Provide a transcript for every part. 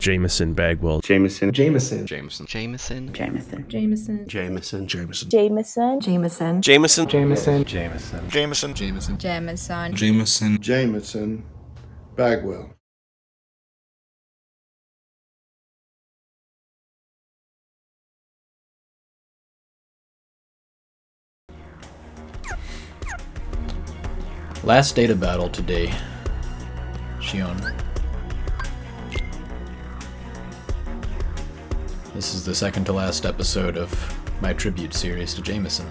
Jamison Bagwell. Jamison. Jamison. Jamison. Jamison. Jamison. Jamison. Jamison. Jamison. Jamison. Jamison. Jamison. Jamison. Jamison. Jamison. Jamison. Jamison. Jamison. Jamison. Bagwell. Last data battle today. Xion. This is the second to last episode of my tribute series to Jamison.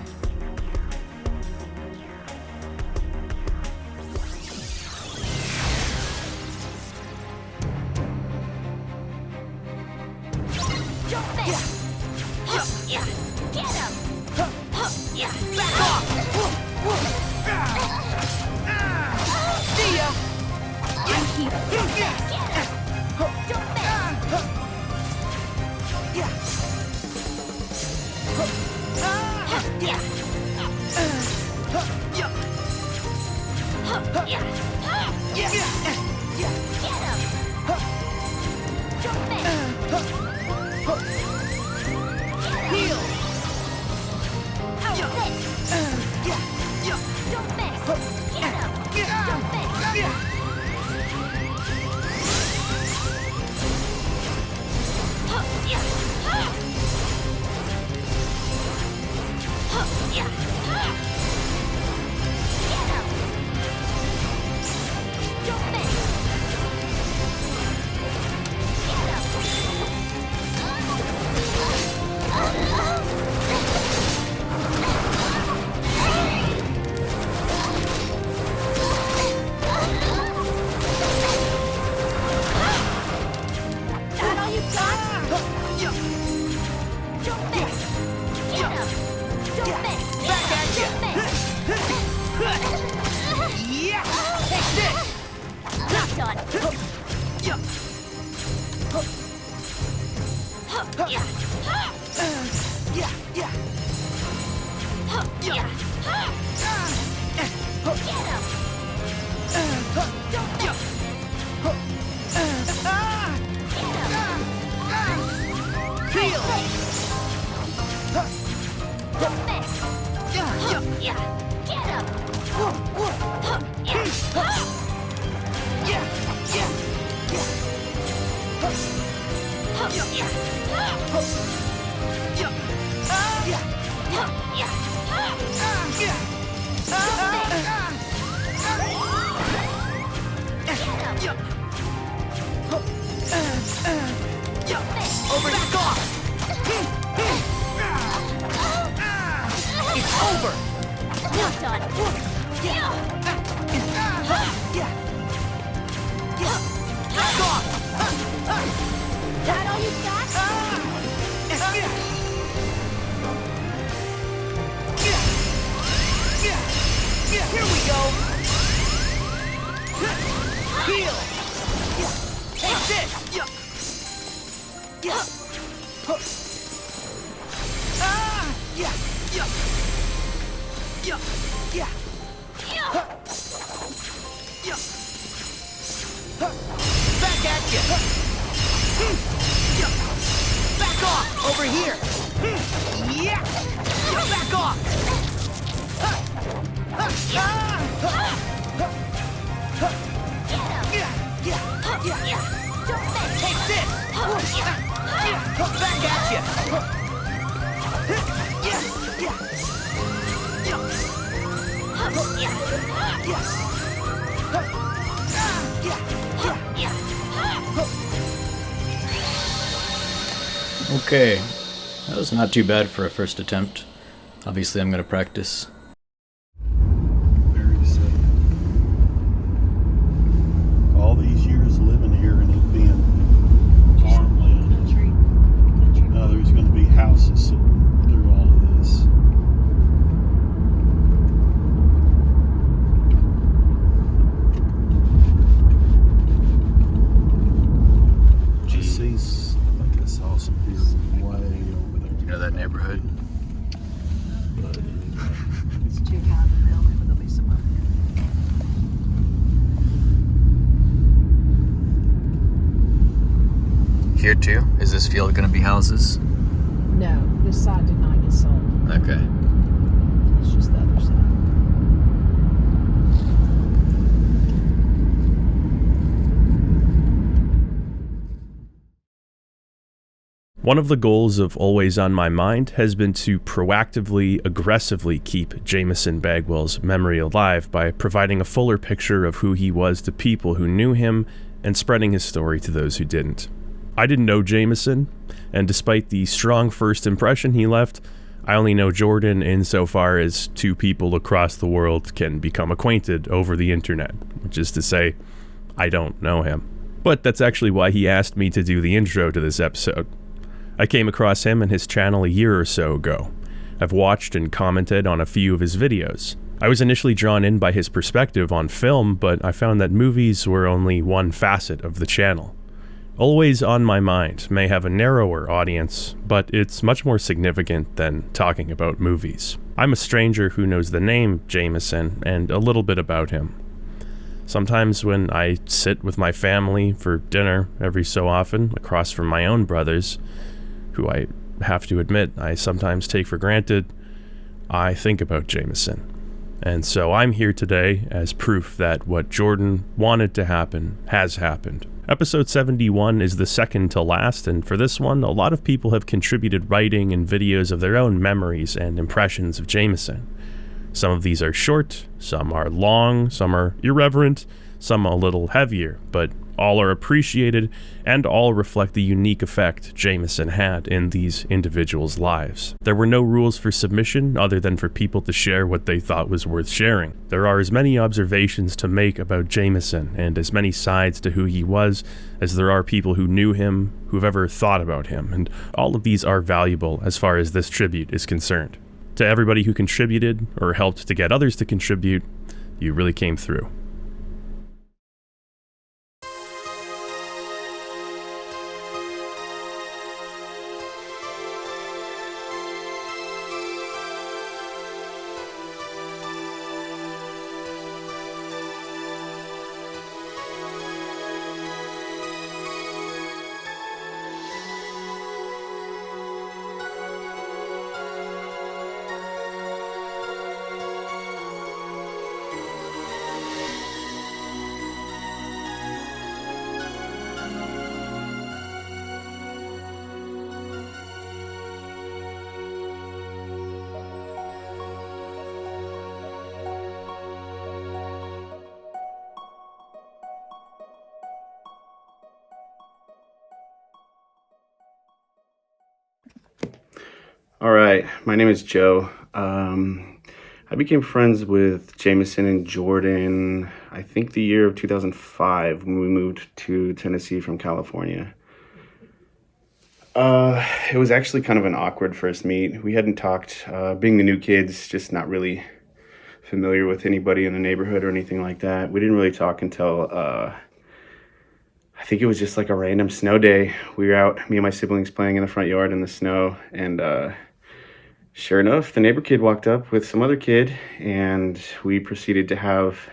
Okay, that was not too bad for a first attempt. Obviously I'm going to practice. Very safe. All these years living here and it being farmland. Now there's going to be houses sitting through all of this. Jeez. I think I saw some deer way over there. You know that neighborhood? But anyway. It's too hot in the building, but there'll be some up here. Here too? Is this field going to be houses? No, this side did not get sold. Okay. It's just the other side. One of the goals of Always on My Mind has been to proactively, aggressively keep Jamison Bagwell's memory alive by providing a fuller picture of who he was to people who knew him and spreading his story to those who didn't. I didn't know Jamison, and despite the strong first impression he left, I only know Jordan insofar as two people across the world can become acquainted over the internet, which is to say, I don't know him. But that's actually why he asked me to do the intro to this episode. I came across him and his channel a year or so ago. I've watched and commented on a few of his videos. I was initially drawn in by his perspective on film, but I found that movies were only one facet of the channel. Always on My Mind may have a narrower audience, but it's much more significant than talking about movies. I'm a stranger who knows the name Jamison and a little bit about him. Sometimes when I sit with my family for dinner every so often, across from my own brothers, who I have to admit I sometimes take for granted, I think about Jamison. And so I'm here today as proof that what Jordan wanted to happen has happened. Episode 71 is the second to last, and for this one, a lot of people have contributed writing and videos of their own memories and impressions of Jamison. Some of these are short, some are long, some are irreverent, some a little heavier, but all are appreciated and all reflect the unique effect Jamison had in these individuals' lives. There were no rules for submission other than for people to share what they thought was worth sharing. There are as many observations to make about Jamison and as many sides to who he was as there are people who knew him, who've ever thought about him, and all of these are valuable as far as this tribute is concerned. To everybody who contributed or helped to get others to contribute, you really came through. All right, my name is Joe. I became friends with Jamison and Jordan, I think the year of 2005 when we moved to Tennessee from California. It was actually kind of an awkward first meet. We hadn't talked, being the new kids, just not really familiar with anybody in the neighborhood or anything like that. We didn't really talk until, I think it was just like a random snow day. We were out, me and my siblings, playing in the front yard in the snow, and sure enough, the neighbor kid walked up with some other kid, and we proceeded to have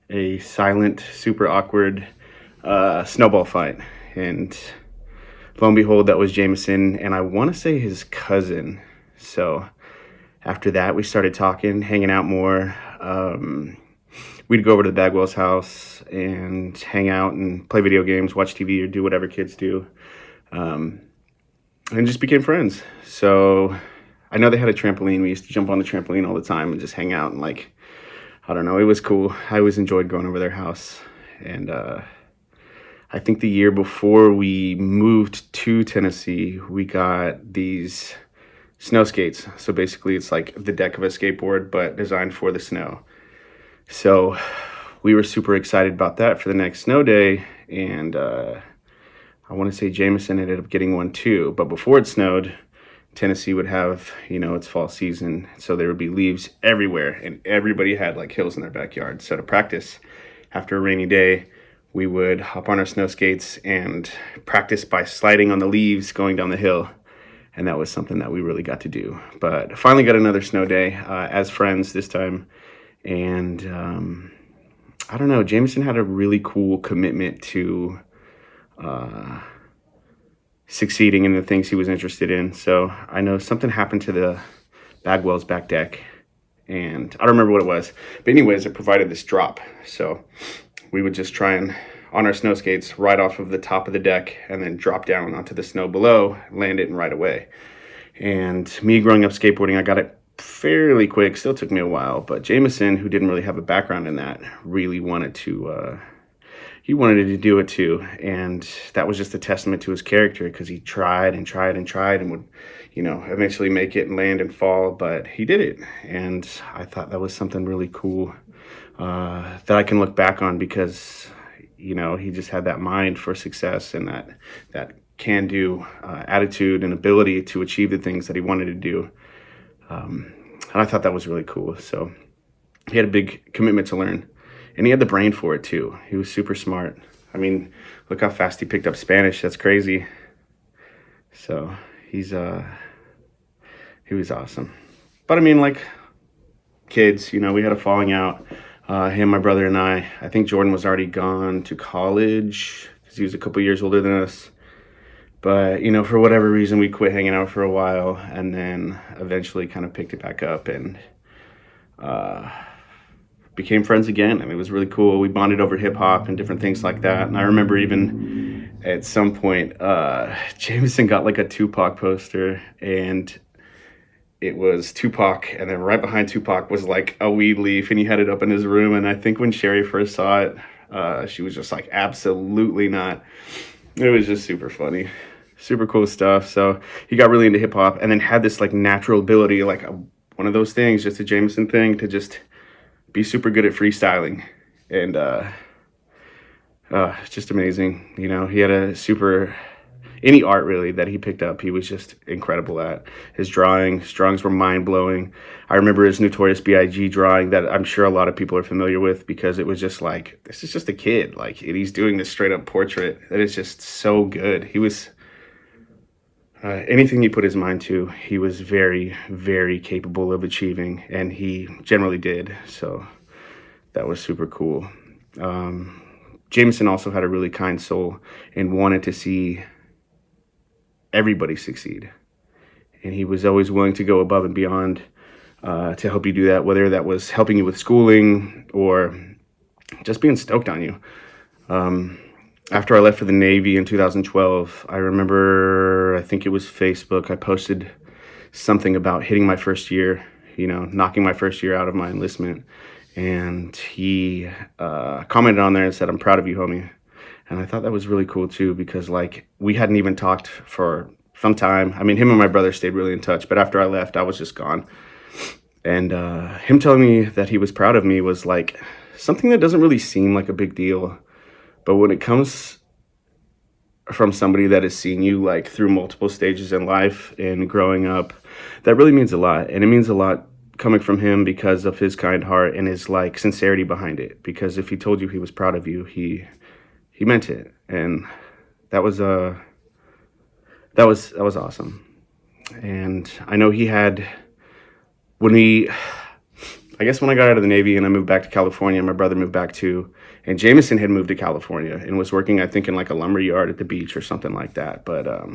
a silent, super awkward snowball fight. And lo and behold, that was Jamison, and I want to say his cousin. So after that, we started talking, hanging out more. We'd go over to the Bagwell's house and hang out and play video games, watch TV, or do whatever kids do, and just became friends. So I know they had a trampoline. We used to jump on the trampoline all the time and just hang out, and I don't know, it was cool. I always enjoyed going over their house. And I think the year before we moved to Tennessee, we got these snow skates. So basically it's like the deck of a skateboard, but designed for the snow. So we were super excited about that for the next snow day. And I want to say Jamison ended up getting one too. But before it snowed, Tennessee would have, its fall season. So there would be leaves everywhere, and everybody had hills in their backyard. So to practice after a rainy day, we would hop on our snow skates and practice by sliding on the leaves going down the hill. And that was something that we really got to do. But finally got another snow day as friends this time. And I don't know, Jamison had a really cool commitment to succeeding in the things he was interested in. So I know something happened to the Bagwell's back deck, and I don't remember what it was. But anyways, it provided this drop. So we would just try and, on our snow skates, ride off of the top of the deck and then drop down onto the snow below, land it, and ride away. And me growing up skateboarding, I got it fairly quick. Still took me a while. But Jamison, who didn't really have a background in that, really wanted to... he wanted to do it too, and that was just a testament to his character, because he tried and tried and tried and would, you know, eventually make it and land and fall, but he did it. And I thought that was something really cool that I can look back on, because, you know, he just had that mind for success and that can-do attitude and ability to achieve the things that he wanted to do. And I thought that was really cool. So he had a big commitment to learn. And he had the brain for it too. He was super smart. I mean, look how fast he picked up Spanish. That's crazy. So he was awesome. But I mean, like kids, you know, we had a falling out. Him, my brother, and I. I think Jordan was already gone to college because he was a couple years older than us. But, you know, for whatever reason, we quit hanging out for a while, and then eventually kind of picked it back up and became friends again. I mean, it was really cool. We bonded over hip hop and different things like that. And I remember even at some point, Jamison got like a Tupac poster, and it was Tupac, and then right behind Tupac was like a weed leaf, and he had it up in his room. And I think when Sherry first saw it, she was just like, absolutely not. It was just super funny. Super cool stuff. So he got really into hip hop, and then had this like natural ability, like one of those things, just a Jamison thing, to just be super good at freestyling. And it's just amazing. You know, he had any art really that he picked up, he was just incredible at. His drawings were mind-blowing. I remember his Notorious B.I.G. drawing that I'm sure a lot of people are familiar with, because it was just like, this is just a kid, like, and he's doing this straight up portrait that is just so good. He was anything he put his mind to, he was very, very capable of achieving, and he generally did. So that was super cool. Jamison also had a really kind soul and wanted to see everybody succeed. And he was always willing to go above and beyond to help you do that, whether that was helping you with schooling or just being stoked on you. After I left for the Navy in 2012, I remember, I think it was Facebook, I posted something about hitting my first year, you know, knocking my first year out of my enlistment. And he commented on there and said, "I'm proud of you, homie." And I thought that was really cool too, because like we hadn't even talked for some time. I mean, him and my brother stayed really in touch, but after I left, I was just gone. And him telling me that he was proud of me was like something that doesn't really seem like a big deal. But when it comes from somebody that has seen you like through multiple stages in life and growing up, that really means a lot. And it means a lot coming from him because of his kind heart and his like sincerity behind it. Because if he told you he was proud of you, he meant it. And that was awesome. And I know he had, when I got out of the Navy and I moved back to California, my brother moved back too. And Jamison had moved to California and was working, I think, in like a lumber yard at the beach or something like that. But I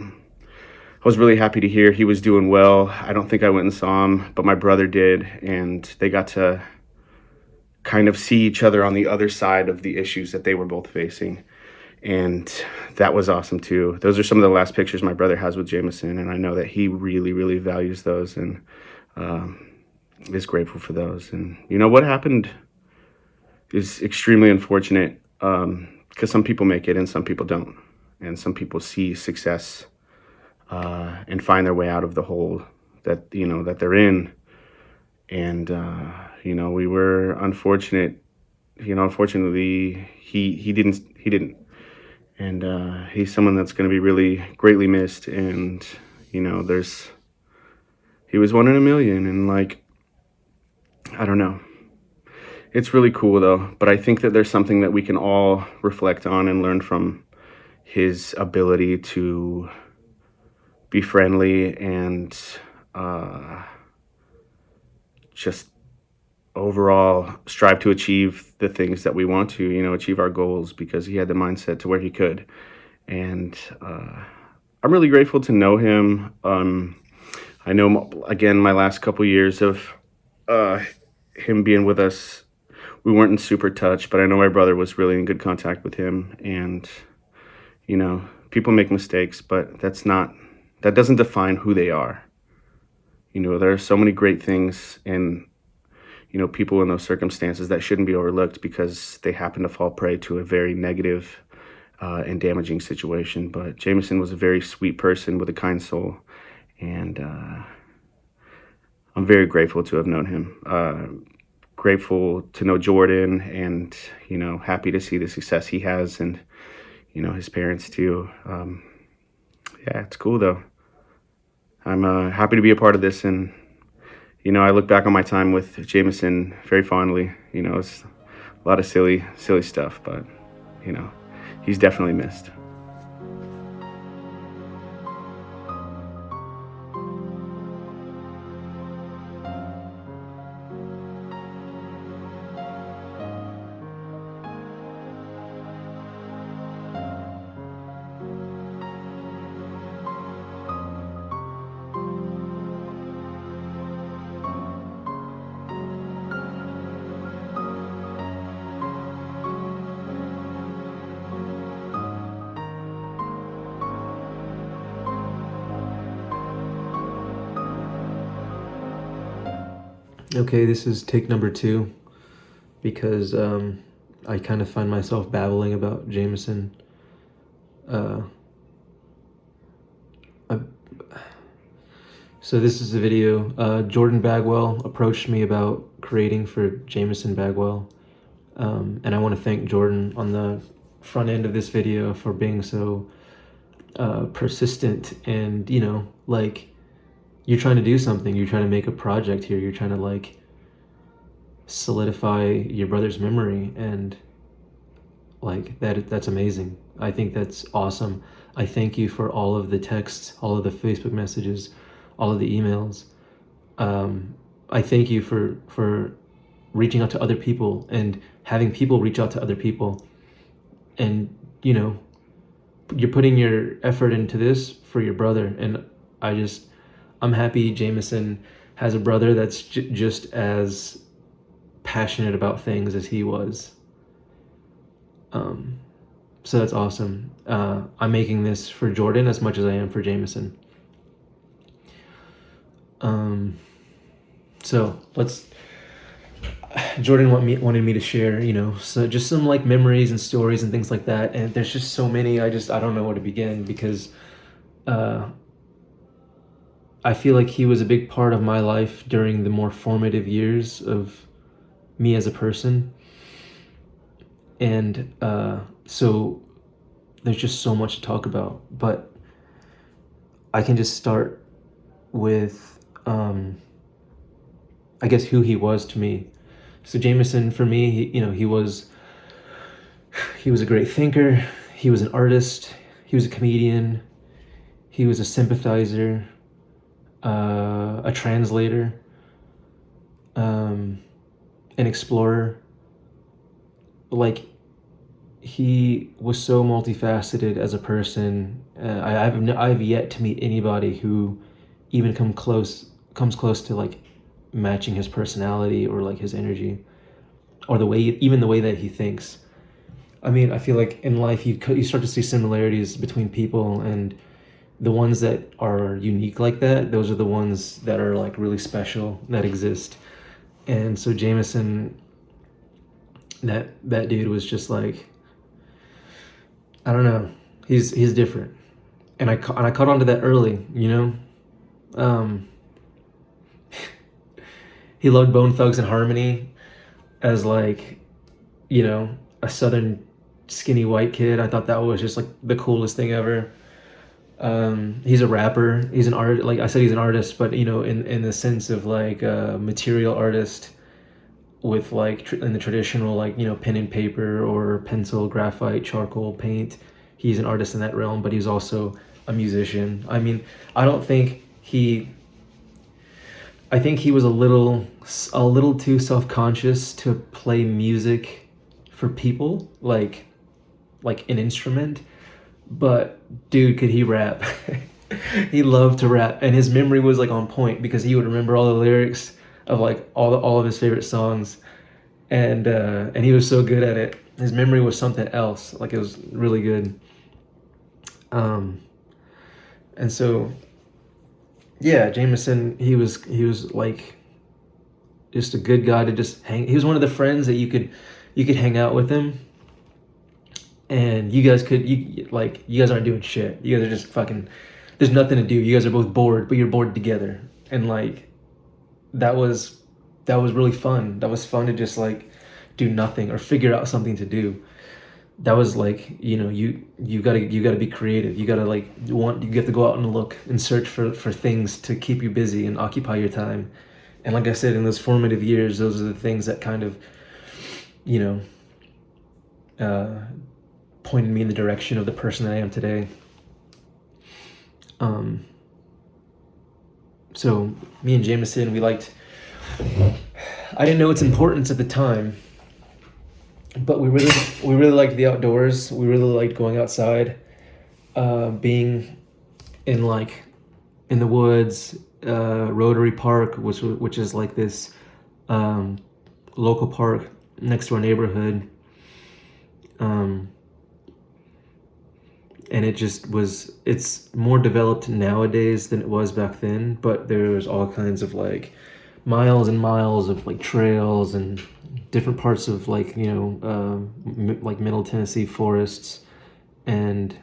was really happy to hear he was doing well. I don't think I went and saw him, but my brother did. And they got to kind of see each other on the other side of the issues that they were both facing. And that was awesome too. Those are some of the last pictures my brother has with Jamison. And I know that he really, really values those and is grateful for those. And you know, what happened is extremely unfortunate because some people make it and some people don't. And some people see success and find their way out of the hole that, you know, that they're in. And, you know, we were unfortunate, you know, unfortunately he didn't. And he's someone that's going to be really greatly missed. And, you know, he was one in a million. And like, I don't know. It's really cool though. But I think that there's something that we can all reflect on and learn from his ability to be friendly and just overall strive to achieve the things that we want to, you know, achieve our goals, because he had the mindset to where he could. And I'm really grateful to know him. I know, again, my last couple years of him being with us, we weren't in super touch, but I know my brother was really in good contact with him. And, you know, people make mistakes, but that doesn't define who they are. You know, there are so many great things in, you know, people in those circumstances that shouldn't be overlooked because they happen to fall prey to a very negative and damaging situation. But Jamison was a very sweet person with a kind soul, and I'm very grateful to have known him. Grateful to know Jordan, and, you know, happy to see the success he has, and, you know, his parents too. Yeah, it's cool though. I'm happy to be a part of this, and, you know, I look back on my time with Jamison very fondly. You know, it's a lot of silly stuff, but, you know, he's definitely missed. Okay, this is take number 2 because I kind of find myself babbling about Jamison. So this is the video. Jordan Bagwell approached me about creating for Jamison Bagwell, and I want to thank Jordan on the front end of this video for being so persistent, and, you know, like, you're trying to do something, you're trying to make a project here, you're trying to, like, solidify your brother's memory, and, like, that's amazing. I think that's awesome. I thank you for all of the texts, all of the Facebook messages, all of the emails. I thank you for reaching out to other people and having people reach out to other people, and, you know, you're putting your effort into this for your brother, and I'm happy Jamison has a brother that's just as passionate about things as he was. So that's awesome. I'm making this for Jordan as much as I am for Jamison. So Jordan wanted me to share, you know, so just some, like, memories and stories and things like that. And there's just so many, I don't know where to begin, because I feel like he was a big part of my life during the more formative years of me as a person. And so there's just so much to talk about, but I can just start with, I guess, who he was to me. So Jamison, for me, he was a great thinker. He was an artist. He was a comedian. He was a sympathizer, a translator, an explorer. Like, he was so multifaceted as a person. I've yet to meet anybody who even comes close to, like, matching his personality or, like, his energy, or the way that he thinks. I mean, I feel like in life you start to see similarities between people, and the ones that are unique like that, those are the ones that are, like, really special, that exist. And so Jamison, that dude was just, like, I don't know, he's different, and I caught on to that early, you know. He loved Bone Thugs and Harmony as, like, you know, a southern skinny white kid. I thought that was just, like, the coolest thing ever. He's a rapper. He's an art. Like I said, he's an artist, but, you know, in the sense of, like, a material artist with, like, in the traditional, like, you know, pen and paper or pencil, graphite, charcoal, paint. He's an artist in that realm, but he's also a musician. I mean, I think he was a little too self-conscious to play music for people, like an instrument. but dude, could he rap? He loved to rap, and his memory was like on point because he would remember all the lyrics of like all of his favorite songs, and he was so good at it. His memory was something else. Like, it was really good. And so, yeah, Jamison, he was like just a good guy to just hang. He was one of the friends that you could hang out with him, and you guys aren't doing shit. You guys are just fucking. There's nothing to do. You guys are both bored, but you're bored together, and like that was really fun. That was fun to just like do nothing or figure out something to do. That was like, you know, you gotta be creative. You gotta you have to go out and look and search for things to keep you busy and occupy your time. And like I said, in those formative years, those are the things that kind of, you know, pointed me in the direction of the person that I am today. So me and Jamison, I didn't know its importance at the time, but we really liked the outdoors. We really liked going outside, being in the woods, Rotary Park, which is like this local park next to our neighborhood. And it's more developed nowadays than it was back then, but there's all kinds of like miles and miles of like trails and different parts of like, you know, like Middle Tennessee forests, and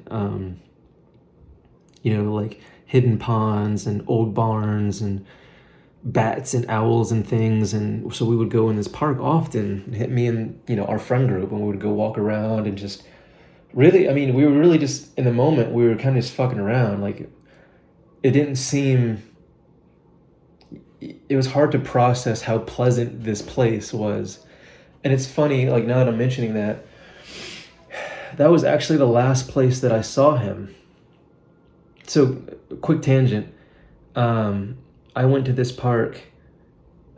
you know, like hidden ponds and old barns and bats and owls and things. And so we would go in this park often, me and, you know, our friend group, and we would go walk around and just really, I mean, we were really just in the moment, we were kind of just fucking around. Like, it didn't seem, it was hard to process how pleasant this place was. And it's funny, like, now that I'm mentioning that, that was actually the last place that I saw him. So, quick tangent. I went to this park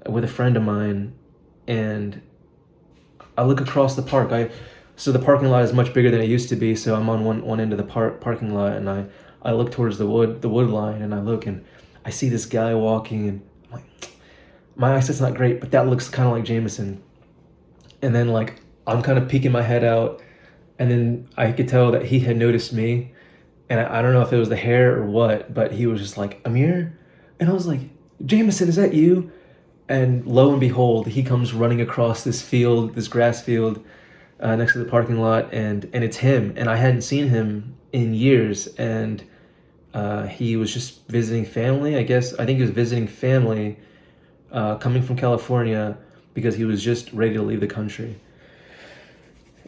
with a friend of mine, and I look across the park. So the parking lot is much bigger than it used to be. So I'm on one end of the parking lot, and I look towards the wood line, and I look, and I see this guy walking, and I'm like, my eyesight's not great, but that looks kind of like Jamison. And then like I'm kind of peeking my head out, and then I could tell that he had noticed me, and I don't know if it was the hair or what, but he was just like, Amir, and I was like, Jamison, is that you? And lo and behold, he comes running across this field, this grass field, next to the parking lot, and it's him. And I hadn't seen him in years, and he was just visiting family, I guess. I think he was visiting family, coming from California, because he was just ready to leave the country.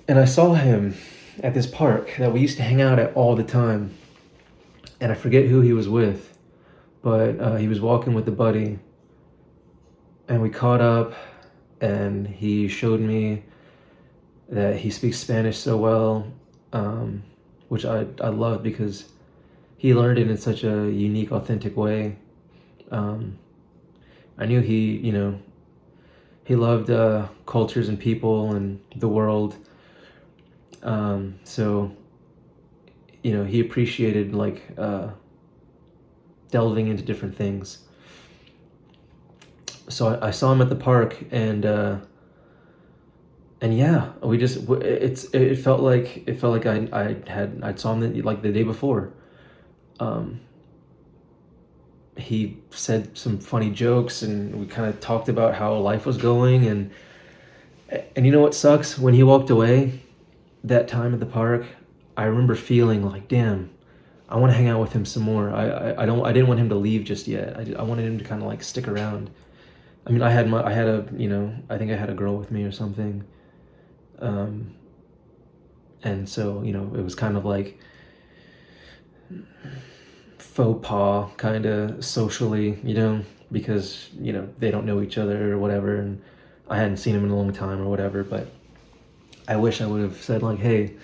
And I saw him at this park that we used to hang out at all the time, and I forget who he was with, but he was walking with a buddy, and we caught up, and he showed me that he speaks Spanish so well, which I loved because he learned it in such a unique, authentic way. I knew he loved cultures and people and the world. So, you know, he appreciated like delving into different things. So I saw him at the park, and yeah, we just, it felt like I'd saw him like the day before. He said some funny jokes, and we kind of talked about how life was going, and you know what sucks? When he walked away that time at the park, I remember feeling like, damn, I want to hang out with him some more. I didn't want him to leave just yet. I wanted him to kind of like stick around. I mean, I think I had a girl with me or something. And so, you know, it was kind of like faux pas kind of socially, you know, because, you know, they don't know each other or whatever, and I hadn't seen him in a long time or whatever. But I wish I would have said like, hey,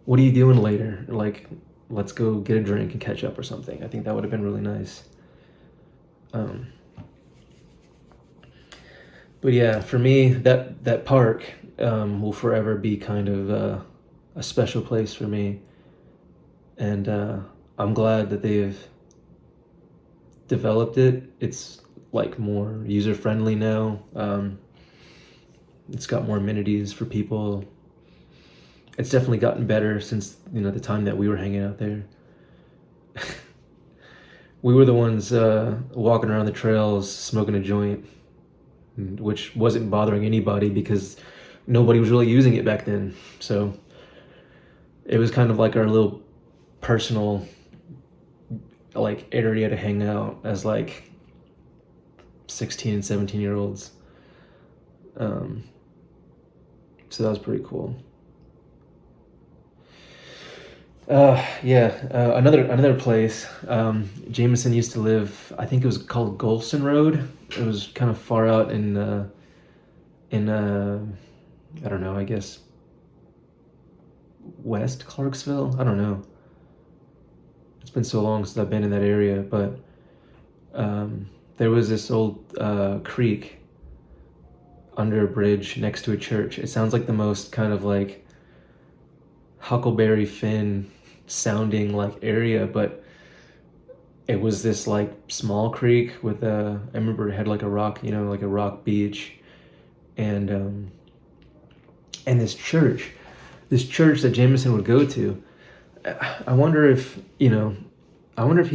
what are you doing later? Like, let's go get a drink and catch up or something. I think that would have been really nice. But yeah, for me, that park will forever be kind of a special place for me. And I'm glad that they've developed it. It's like more user friendly now. It's got more amenities for people. It's definitely gotten better since, the time that we were hanging out there. We were the ones walking around the trails smoking a joint, which wasn't bothering anybody because nobody was really using it back then. So it was kind of like our little personal like area to hang out as like 16 and 17-year-olds. So that was pretty cool. Another place. Jamison used to live, I think it was called Golson Road. It was kind of far out in I don't know, I guess West Clarksville. I don't know. It's been so long since I've been in that area, but there was this old creek under a bridge next to a church. It sounds like the most kind of like Huckleberry Finn sounding like area, but it was this like small creek with I remember it had like a rock, like a rock beach, and this church that Jamison would go to. I wonder if he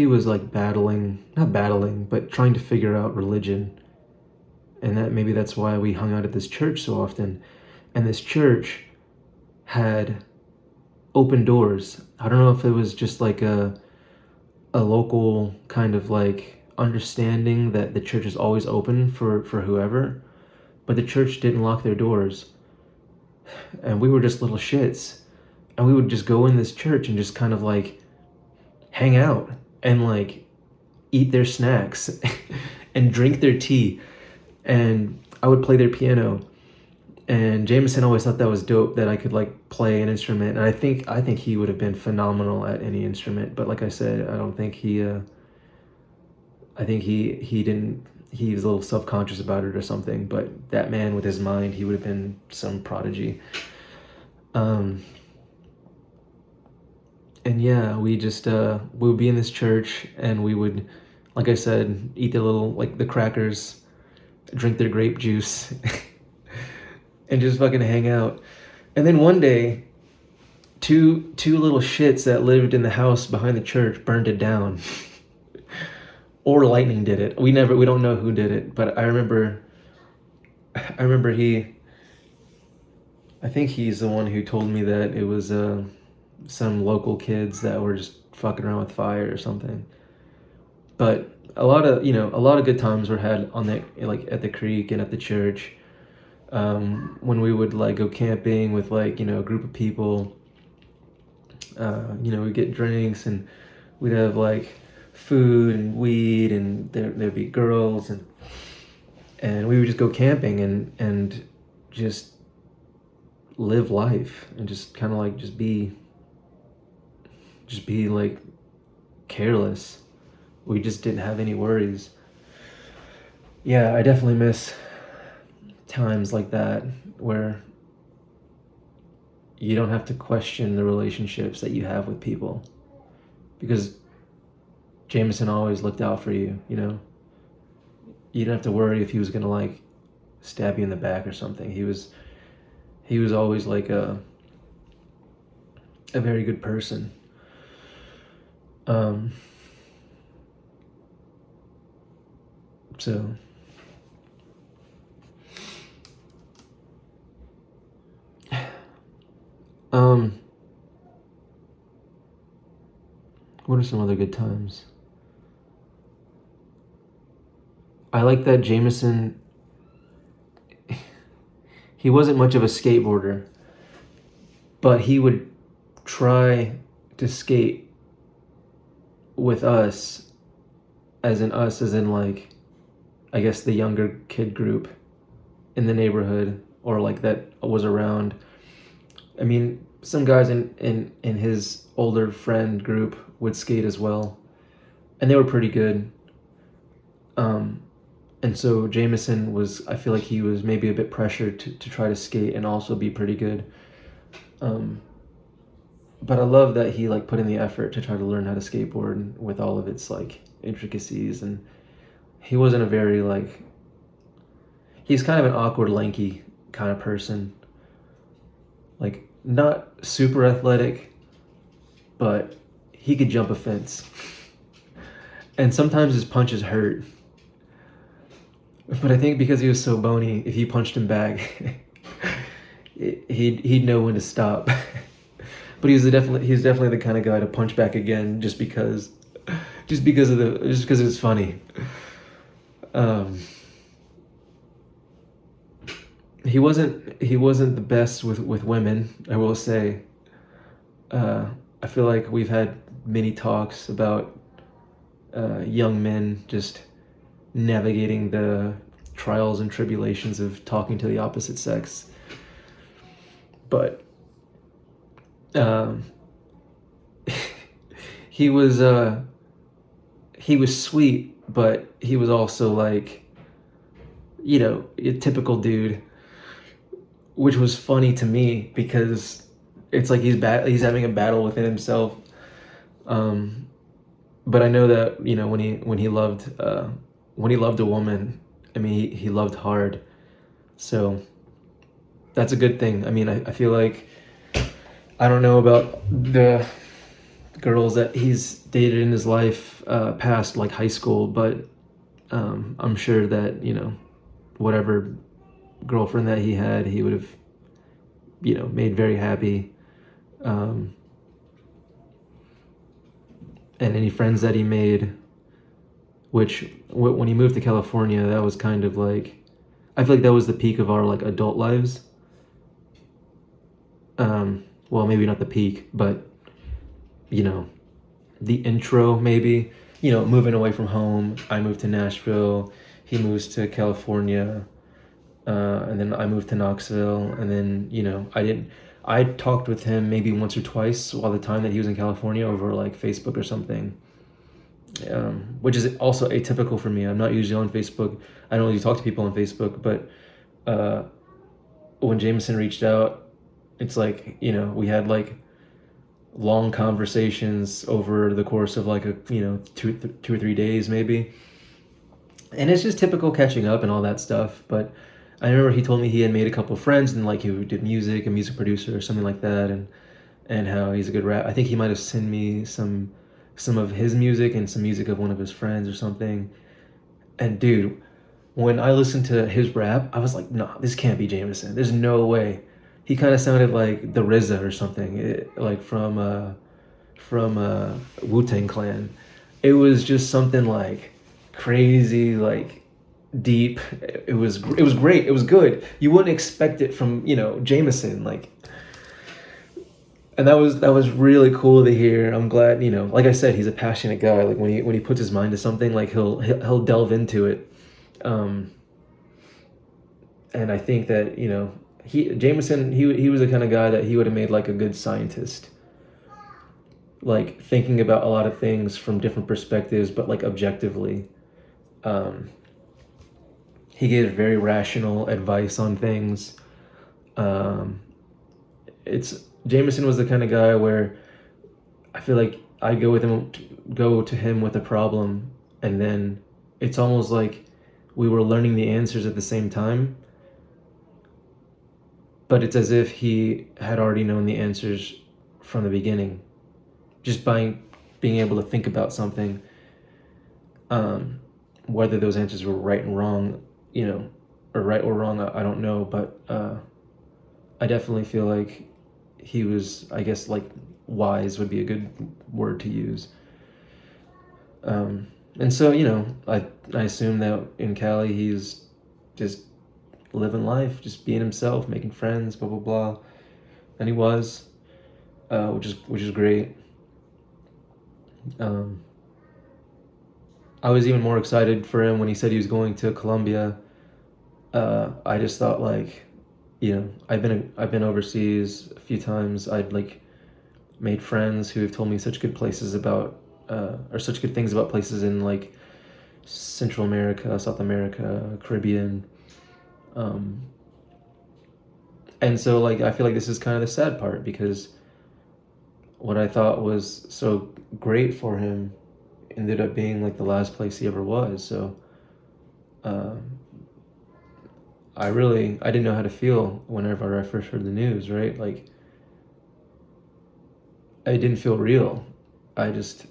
was like not battling, but trying to figure out religion, and that maybe that's why we hung out at this church so often. And this church had open doors. I don't know if it was just like a local kind of like understanding that the church is always open for whoever, but the church didn't lock their doors. And we were just little shits, and we would just go in this church and just kind of like hang out and like eat their snacks and drink their tea, and I would play their piano. And Jamison always thought that was dope, that I could like play an instrument. And I think he would have been phenomenal at any instrument. But like I said, I don't think he didn't. He was a little self-conscious about it or something. But that man with his mind, he would have been some prodigy. And yeah, we would be in this church, and we would, like I said, eat the crackers, drink their grape juice. And just fucking hang out. And then one day, two little shits that lived in the house behind the church burned it down. Or lightning did it. We don't know who did it, but I remember I think he's the one who told me that it was some local kids that were just fucking around with fire or something. But a lot of good times were had on that, like at the creek and at the church. When we would like go camping with like, a group of people, we'd get drinks, and we'd have like food and weed, and there'd be girls, and we would just go camping and just live life, and just kind of like just be like careless. We just didn't have any worries. Yeah, I definitely miss times like that where you don't have to question the relationships that you have with people, because Jamison always looked out for you. You didn't have to worry if he was gonna like stab you in the back or something. He was always like a very good person. So what are some other good times? I like that Jamison, he wasn't much of a skateboarder, but he would try to skate with us, as in like, I guess the younger kid group in the neighborhood, or like that was around. I mean, some guys in his older friend group would skate as well, and they were pretty good. And so Jamison I feel like he was maybe a bit pressured to try to skate and also be pretty good. but I love that he like put in the effort to try to learn how to skateboard with all of its like intricacies, and he wasn't a very like, he's kind of an awkward, lanky kind of person. Like, not super athletic, but he could jump a fence. And sometimes his punches hurt. But I think because he was so bony, if you punched him back, he'd know when to stop. But he's definitely the kind of guy to punch back again just because it's funny. He wasn't the best with women, I will say. I feel like we've had many talks about young men just navigating the trials and tribulations of talking to the opposite sex. But he was sweet, but he was also like, you know, a typical dude, which was funny to me because it's like he's having a battle within himself. But I know that, you know, when he loved a woman, I mean, he loved hard. So that's a good thing. I mean, I feel like, I don't know about the girls that he's dated in his life past like high school, but I'm sure that, you know, whatever girlfriend that he had, he would have, you know, made very happy. And any friends that he made, which when he moved to California, that was kind of like, I feel like that was the peak of our like adult lives. Well, maybe not the peak, but, you know, the intro maybe, you know, moving away from home. I moved to Nashville, he moves to California, and then I moved to Knoxville, and then, you know, I talked with him maybe once or twice while the time that he was in California over like Facebook or something, which is also atypical for me. I'm not usually on Facebook. I don't really talk to people on Facebook, but when Jamison reached out, it's like, you know, we had like long conversations over the course of like two or 3 days maybe, and it's just typical catching up and all that stuff. But I remember he told me he had made a couple of friends and like he did music, a music producer or something like that, and how he's a good rap. I think he might have sent me some of his music and some music of one of his friends or something. And dude, when I listened to his rap, I was like, nah, this can't be Jamison. There's no way. He kind of sounded like the RZA or something, like from Wu-Tang Clan. It was just something like crazy, like deep. It was great. It was good. You wouldn't expect it from, you know, Jamison, like. And that was really cool to hear. I'm glad, you know, like I said, he's a passionate guy. Like when he puts his mind to something, like he'll delve into it. And I think that, you know, Jamison was the kind of guy that he would have made like a good scientist, like thinking about a lot of things from different perspectives, but like objectively. He gave very rational advice on things. Jamison was the kind of guy where I feel like I go to him with a problem, and then it's almost like we were learning the answers at the same time. But it's as if he had already known the answers from the beginning, just by being able to think about something. Whether those answers were right and wrong, you know, or right or wrong, I don't know. But I definitely feel like he was, I guess, like wise would be a good word to use. And so, you know, I assume that in Cali he's just living life, just being himself, making friends, blah blah blah, and he was, which is great. I was even more excited for him when he said he was going to Colombia. I just thought, like, you know, I've been overseas a few times. I'd like made friends who have told me such good places about or such good things about places in like Central America, South America, Caribbean. And so, like, I feel like this is kind of the sad part, because what I thought was so great for him ended up being like the last place he ever was. So I didn't know how to feel whenever I first heard the news, right? Like, it didn't feel real. I just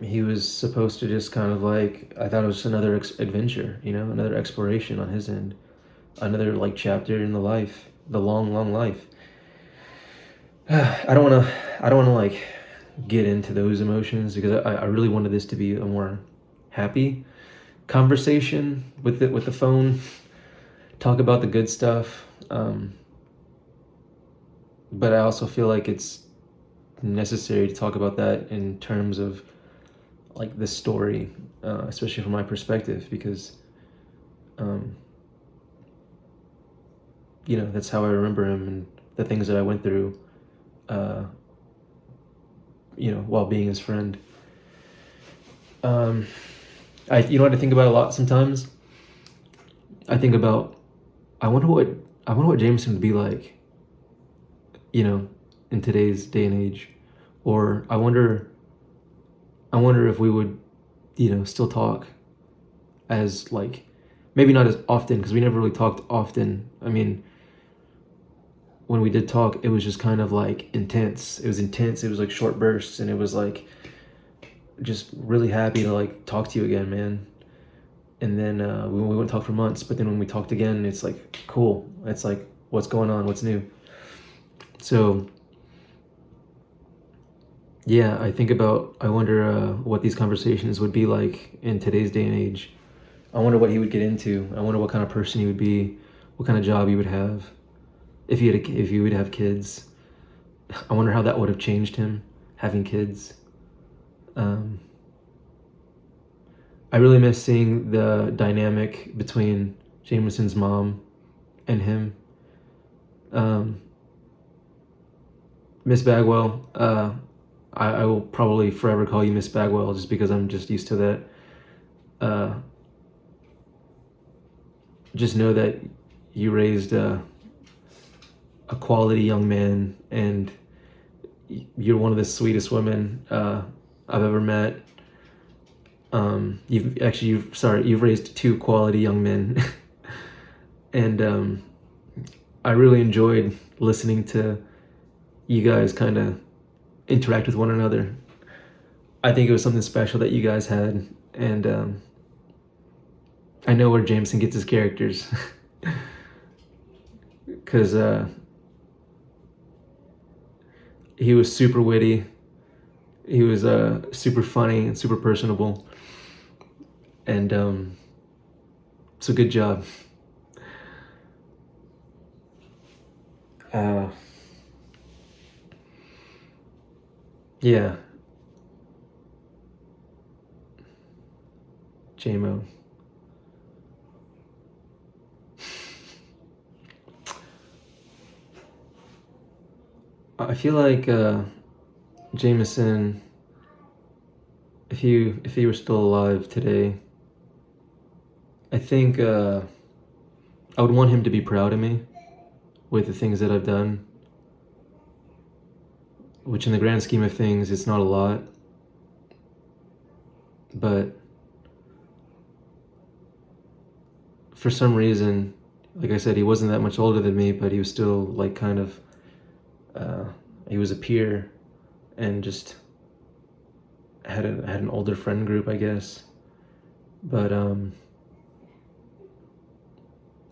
he was supposed to just kind of like, I thought it was another adventure, you know, another exploration on his end, another like chapter in the life, the long, long life. I don't want to like get into those emotions because I really wanted this to be a more happy conversation with the phone, talk about the good stuff. But I also feel like it's necessary to talk about that in terms of like the story, especially from my perspective, because you know, that's how I remember him and the things that I went through, you know, while being his friend. You know what I think about a lot sometimes? I think about, I wonder what Jamison would be like, you know, in today's day and age. Or I wonder if we would, you know, still talk as like, maybe not as often, because we never really talked often. I mean, when we did talk, it was just kind of like intense. It was intense. It was like short bursts, and it was like just really happy to like talk to you again, man. And then we wouldn't talk for months, but then when we talked again, it's like cool. It's like, what's going on? What's new? So yeah, I wonder what these conversations would be like in today's day and age. I wonder what he would get into. I wonder what kind of person he would be, what kind of job he would have, if he would have kids. I wonder how that would have changed him, having kids. I really miss seeing the dynamic between Jamison's mom and him. Miss Bagwell, I will probably forever call you Miss Bagwell just because I'm just used to that. Just know that you raised a quality young man, and you're one of the sweetest women I've ever met. You've raised two quality young men. And I really enjoyed listening to you guys kind of interact with one another. I think it was something special that you guys had, and I know where Jamison gets his characters. Because he was super witty, he was super funny and super personable, and so good job. Yeah, JMO. I feel like Jamison, if he were still alive today, I think I would want him to be proud of me with the things that I've done, which in the grand scheme of things, it's not a lot, but for some reason, like I said, he wasn't that much older than me, but he was still like kind of, he was a peer and just had an older friend group, I guess. But in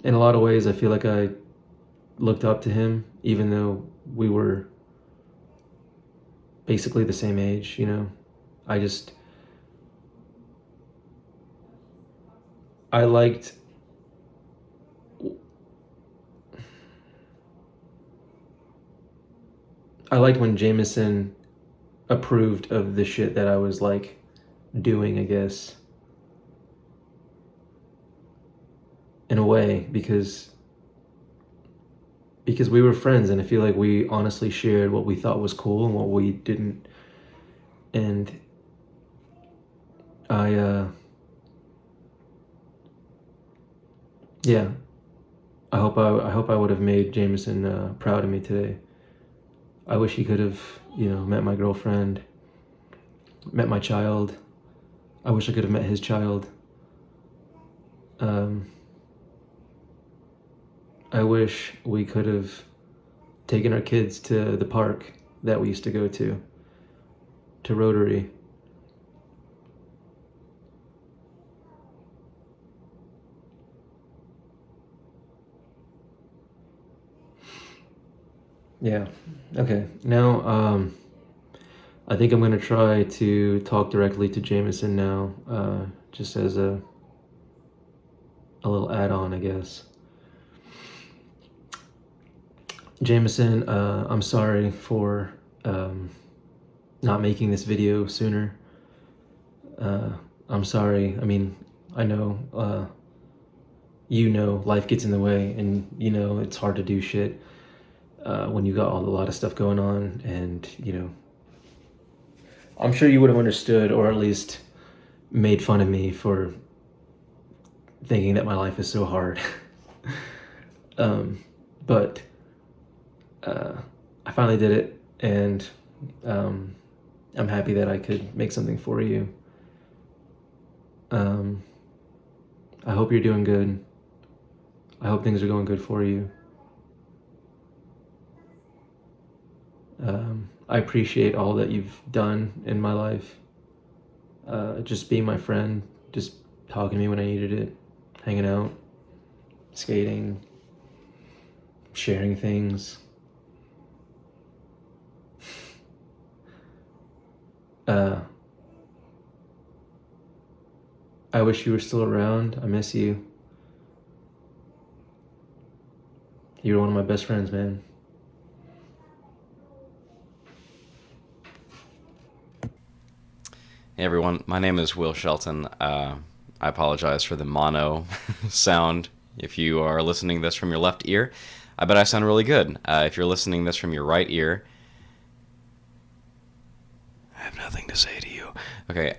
a lot of ways, I feel like I looked up to him, even though we were basically the same age, you know. I liked when Jamison approved of the shit that I was like doing, I guess, in a way, because we were friends, and I feel like we honestly shared what we thought was cool and what we didn't. And I hope I would have made Jamison proud of me today. I wish he could have, met my girlfriend, met my child. I wish I could have met his child. I wish we could have taken our kids to the park that we used to go to Rotary. Yeah. Okay. Now, I think I'm gonna try to talk directly to Jamison now, just as a little add-on, I guess. Jamison, I'm sorry for not making this video sooner. I'm sorry. I mean, I know, life gets in the way, and it's hard to do shit when you got a lot of stuff going on, and I'm sure you would have understood, or at least made fun of me for thinking that my life is so hard. But I finally did it, and I'm happy that I could make something for you. I hope you're doing good. I hope things are going good for you. I appreciate all that you've done in my life. Just being my friend, just talking to me when I needed it, hanging out, skating, sharing things. I wish you were still around. I miss you. You're one of my best friends, man. Hey everyone, my name is Will Shelton. I apologize for the mono sound. If you are listening this from your left ear, I bet I sound really good. If you're listening this from your right ear, I have nothing to say to you. Okay,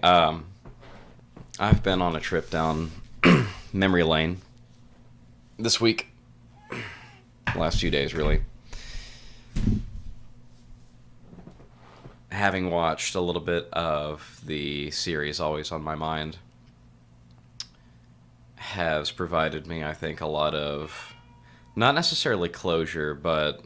I've been on a trip down memory lane this week. Last few days, really. Having watched a little bit of the series Always on My Mind has provided me, I think, a lot of, not necessarily closure, but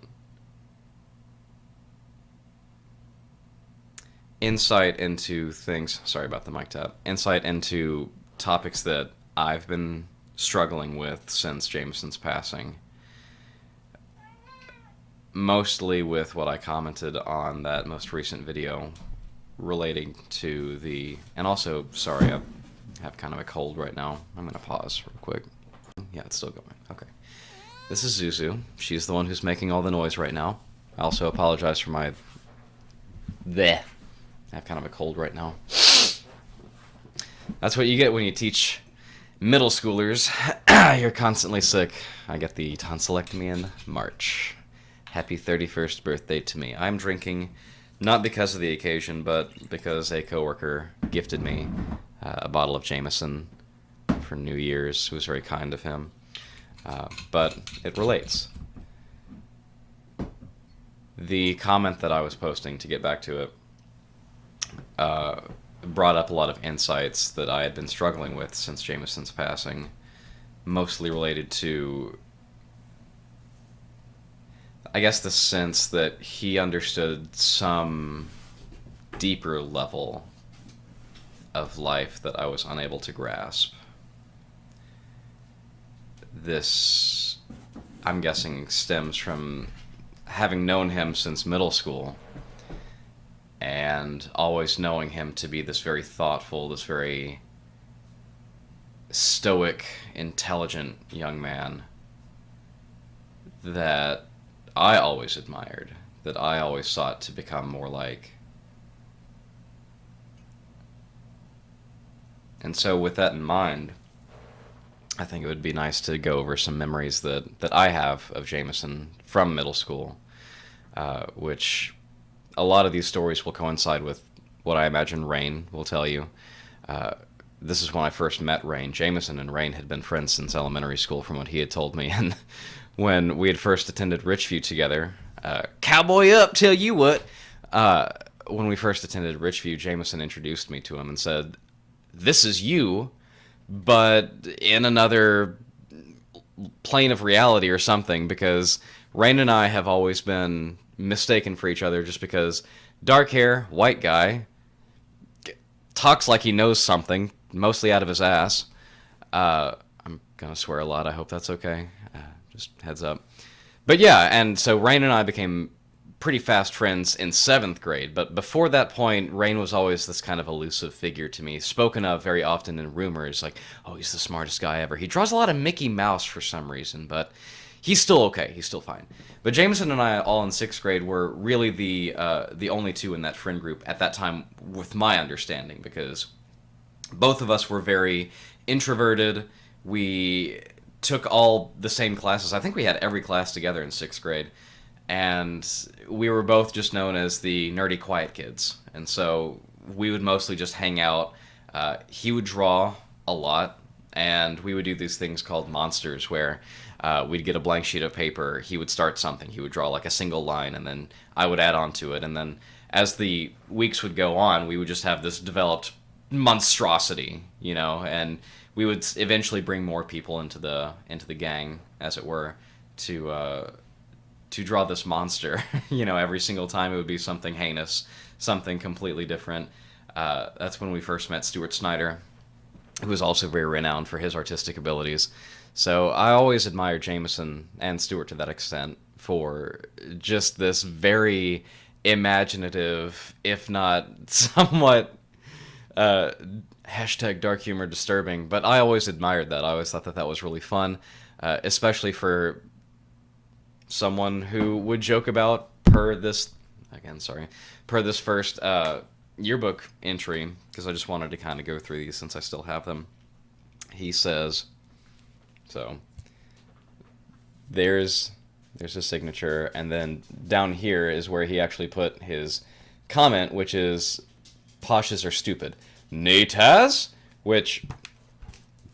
insight into things, sorry about the mic tap, insight into topics that I've been struggling with since Jamison's passing. Mostly with what I commented on that most recent video relating to the... And also, sorry, I have kind of a cold right now. I'm going to pause real quick. Yeah, it's still going. Okay. This is Zuzu. She's the one who's making all the noise right now. I also apologize for my... Bleh. I have kind of a cold right now. That's what you get when you teach middle schoolers. You're constantly sick. I get the tonsillectomy in March. Happy 31st birthday to me. I'm drinking, not because of the occasion, but because a coworker gifted me a bottle of Jamison for New Year's. It was very kind of him. But it relates. The comment that I was posting, to get back to it, brought up a lot of insights that I had been struggling with since Jamison's passing, mostly related to, I guess, the sense that he understood some deeper level of life that I was unable to grasp. This, I'm guessing, stems from having known him since middle school and always knowing him to be this very thoughtful, this very stoic, intelligent young man that I always admired, that I always sought to become more like. And so with that in mind, I think it would be nice to go over some memories that I have of Jamison from middle school, which a lot of these stories will coincide with what I imagine Rain will tell you. this is when I first met Rain. Jamison and Rain had been friends since elementary school, from what he had told me. And when we had first attended Richview together, cowboy up, tell you what. When we first attended Richview, Jamison introduced me to him and said, "This is you, but in another plane of reality or something," because Rain and I have always been mistaken for each other just because dark hair, white guy, talks like he knows something, mostly out of his ass. I'm going to swear a lot. I hope that's okay. Just heads up. But yeah, and so Rain and I became pretty fast friends in 7th grade. But before that point, Rain was always this kind of elusive figure to me, spoken of very often in rumors, like, oh, he's the smartest guy ever. He draws a lot of Mickey Mouse for some reason, but he's still okay. He's still fine. But Jamison and I, all in 6th grade, were really the only two in that friend group at that time, with my understanding, because both of us were very introverted. We took all the same classes. I think we had every class together in 6th grade. And we were both just known as the nerdy quiet kids. And so we would mostly just hang out. He would draw a lot, and we would do these things called monsters, where we'd get a blank sheet of paper. He would start something. He would draw like a single line, and then I would add on to it. And then as the weeks would go on, we would just have this developed monstrosity, you know, and we would eventually bring more people into the gang, as it were, to draw this monster. You know, every single time it would be something heinous, something completely different. That's when we first met Stuart Snyder, who was also very renowned for his artistic abilities. So I always admired Jamison and Stuart to that extent for just this very imaginative, if not somewhat hashtag dark humor disturbing, but I always admired that. I always thought that was really fun, especially for someone who would joke about, per this first yearbook entry, because I just wanted to kind of go through these since I still have them. He says, so there's his signature, and then down here is where he actually put his comment, which is, "Poshes are stupid. Nataz?" Which,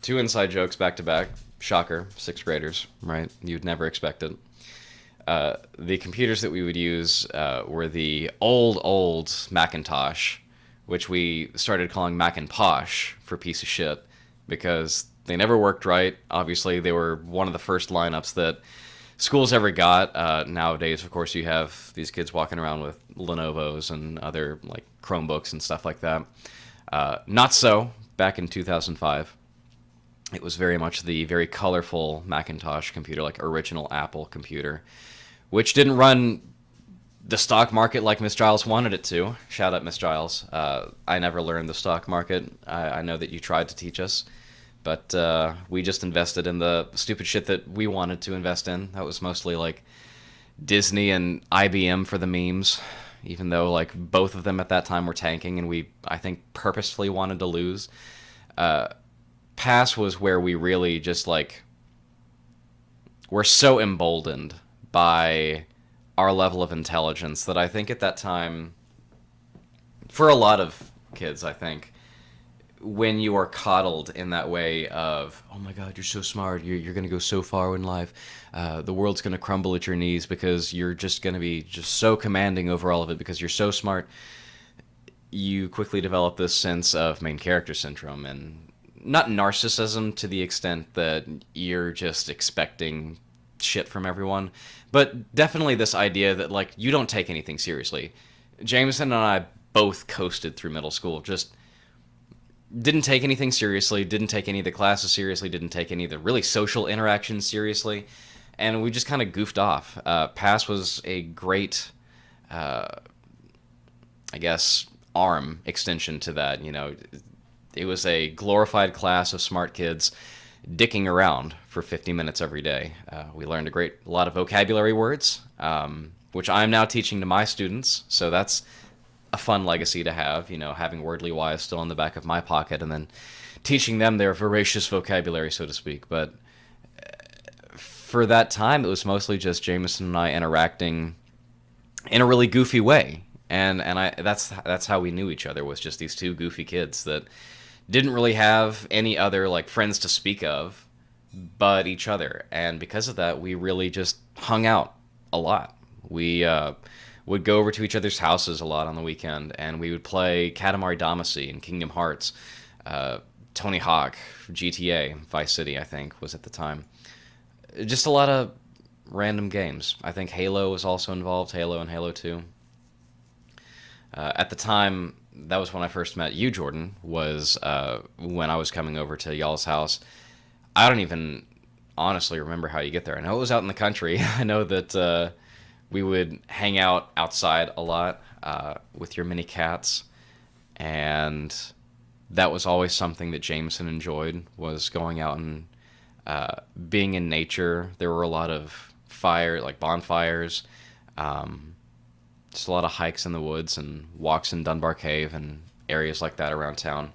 2 inside jokes back to back. Shocker, 6th graders, right? You'd never expect it. The computers that we would use were the old Macintosh, which we started calling Macinposh for piece of shit, because they never worked right. Obviously, they were one of the first lineups that schools ever got. Nowadays, of course, you have these kids walking around with Lenovo's and other like Chromebooks and stuff like that. Not so back in 2005. It was very much the very colorful Macintosh computer, like original Apple computer, which didn't run the stock market like Miss Giles wanted it to. Shout out Miss Giles. I never learned the stock market. I know that you tried to teach us, but we just invested in the stupid shit that we wanted to invest in. That was mostly like Disney and IBM for the memes, even though like both of them at that time were tanking, and we, I think, purposefully wanted to lose. Pass was where we really just like were so emboldened by our level of intelligence that I think at that time, for a lot of kids, I think, when you are coddled in that way of, oh my god, you're so smart, you're going to go so far in life, the world's going to crumble at your knees because you're just going to be just so commanding over all of it because you're so smart, you quickly develop this sense of main character syndrome, and not narcissism to the extent that you're just expecting shit from everyone, but definitely this idea that like you don't take anything seriously. Jamison and I both coasted through middle school, just didn't take anything seriously, didn't take any of the classes seriously, didn't take any of the really social interactions seriously, and we just kind of goofed off. Pass was a great, I guess, arm extension to that, you know. It was a glorified class of smart kids dicking around for 50 minutes every day. We learned a lot of vocabulary words, which I'm now teaching to my students, so that's a fun legacy to have, you know, having Wordly Wise still in the back of my pocket and then teaching them their voracious vocabulary, so to speak. But for that time, it was mostly just Jamison and I interacting in a really goofy way. And that's how we knew each other, was just these two goofy kids that didn't really have any other like friends to speak of but each other, and because of that we really just hung out a lot. We would go over to each other's houses a lot on the weekend, and we would play Katamari Damacy and Kingdom Hearts, Tony Hawk, GTA, Vice City I think was at the time. Just a lot of random games. I think Halo was also involved, Halo and Halo 2. At the time, that was when I first met you, Jordan, was when I was coming over to y'all's house. I don't even honestly remember how you get there. I know it was out in the country. I know that we would hang out outside a lot with your mini cats, and that was always something that Jamison enjoyed, was going out and being in nature. There were a lot of bonfires, just a lot of hikes in the woods and walks in Dunbar Cave and areas like that around town.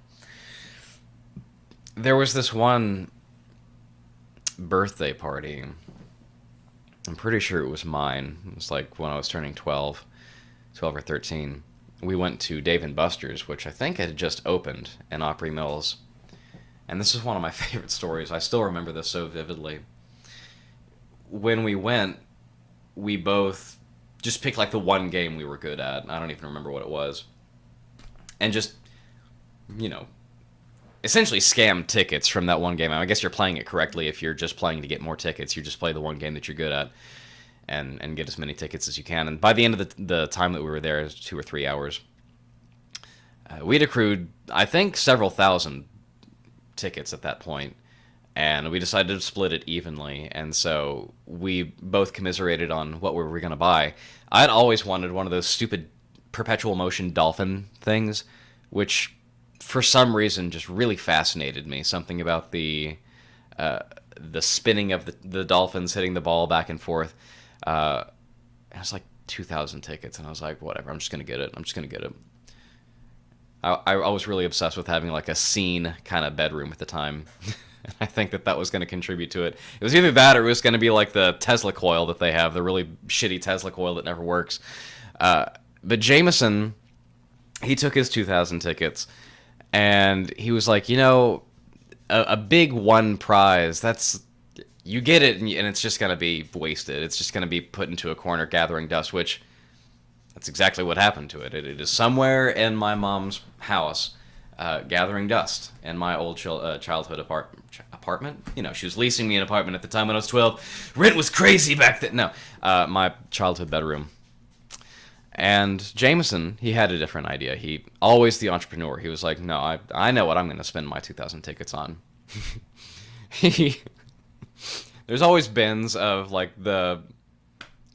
There was this one birthday party. I'm pretty sure it was mine. It was like when I was turning 12 or 13. We went to Dave & Buster's, which I think had just opened in Opry Mills. And this is one of my favorite stories. I still remember this so vividly. When we went, we both just picked like the one game we were good at. I don't even remember what it was. And just, essentially scam tickets from that one game. I guess you're playing it correctly if you're just playing to get more tickets. You just play the one game that you're good at and get as many tickets as you can. And by the end of the time that we were there, it was 2 or 3 hours, we'd accrued, I think, several thousand tickets at that point, and we decided to split it evenly. And so we both commiserated on what we were going to buy. I'd always wanted one of those stupid perpetual motion dolphin things, which for some reason just really fascinated me. Something about the spinning of the dolphins hitting the ball back and forth. It was like 2,000 tickets, and I was like, whatever, I'm just going to get it. I was really obsessed with having like a scene kind of bedroom at the time. I think that was going to contribute to it. It was either that or it was going to be like the Tesla coil that they have, the really shitty Tesla coil that never works. But Jamison, he took his 2,000 tickets, and he was like, a big one prize, you get it, and it's just going to be wasted. It's just going to be put into a corner gathering dust, which that's exactly what happened to it. It is somewhere in my mom's house, gathering dust in my old childhood apartment. She was leasing me an apartment at the time when I was 12. Rent was crazy back then. No, my childhood bedroom. And Jamison, he had a different idea. He always the entrepreneur. He was like, no, I know what I'm going to spend my 2,000 tickets on. There's always bins of like the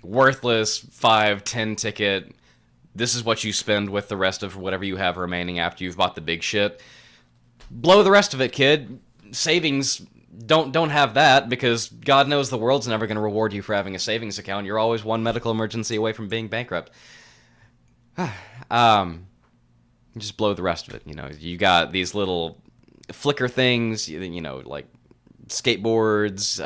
worthless 5-10 ticket. This is what you spend with the rest of whatever you have remaining after you've bought the big shit. Blow the rest of it, kid. Savings, don't have that, because God knows the world's never going to reward you for having a savings account. You're always one medical emergency away from being bankrupt. Just blow the rest of it. You got these little flicker things, like skateboards,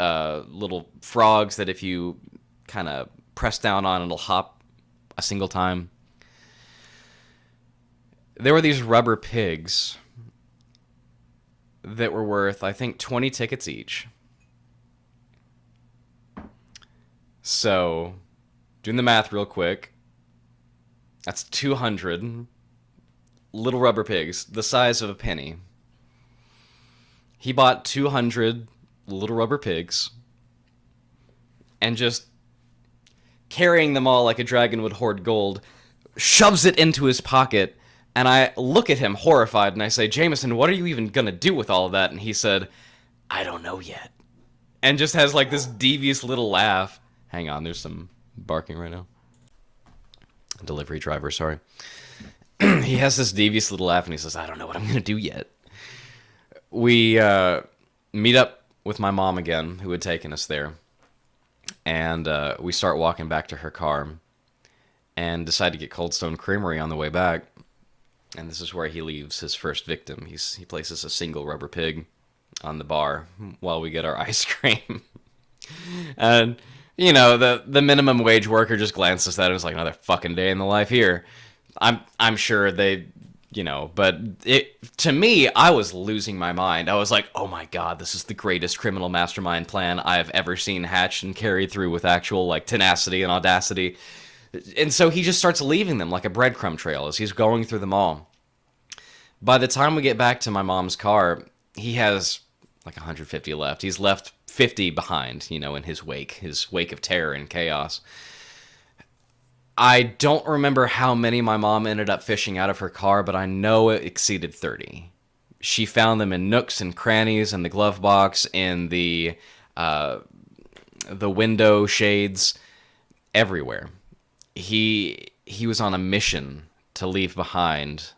little frogs that if you kind of press down on, it'll hop a single time. There were these rubber pigs that were worth, I think, 20 tickets each. So, doing the math real quick, that's 200 little rubber pigs, the size of a penny. He bought 200 little rubber pigs, and just carrying them all like a dragon would hoard gold, shoves it into his pocket. And I look at him horrified, and I say, Jamison, what are you even going to do with all of that? And he said, I don't know yet. And just has like this devious little laugh. Hang on, there's some barking right now. Delivery driver, sorry. He has this devious little laugh, and he says, I don't know what I'm going to do yet. We meet up with my mom again, who had taken us there. And we start walking back to her car and decide to get Cold Stone Creamery on the way back. And this is where he leaves his first victim. He places a single rubber pig on the bar while we get our ice cream. And, the minimum wage worker just glances at it and is like, another fucking day in the life here. I'm sure they but to me, I was losing my mind. I was like, oh my god, this is the greatest criminal mastermind plan I've ever seen hatched and carried through with actual, like, tenacity and audacity. And so he just starts leaving them like a breadcrumb trail as he's going through them all. By the time we get back to my mom's car, he has like 150 left. He's left 50 behind, in his wake of terror and chaos. I don't remember how many my mom ended up fishing out of her car, but I know it exceeded 30. She found them in nooks and crannies, in the glove box, in the window shades, everywhere. He was on a mission to leave behind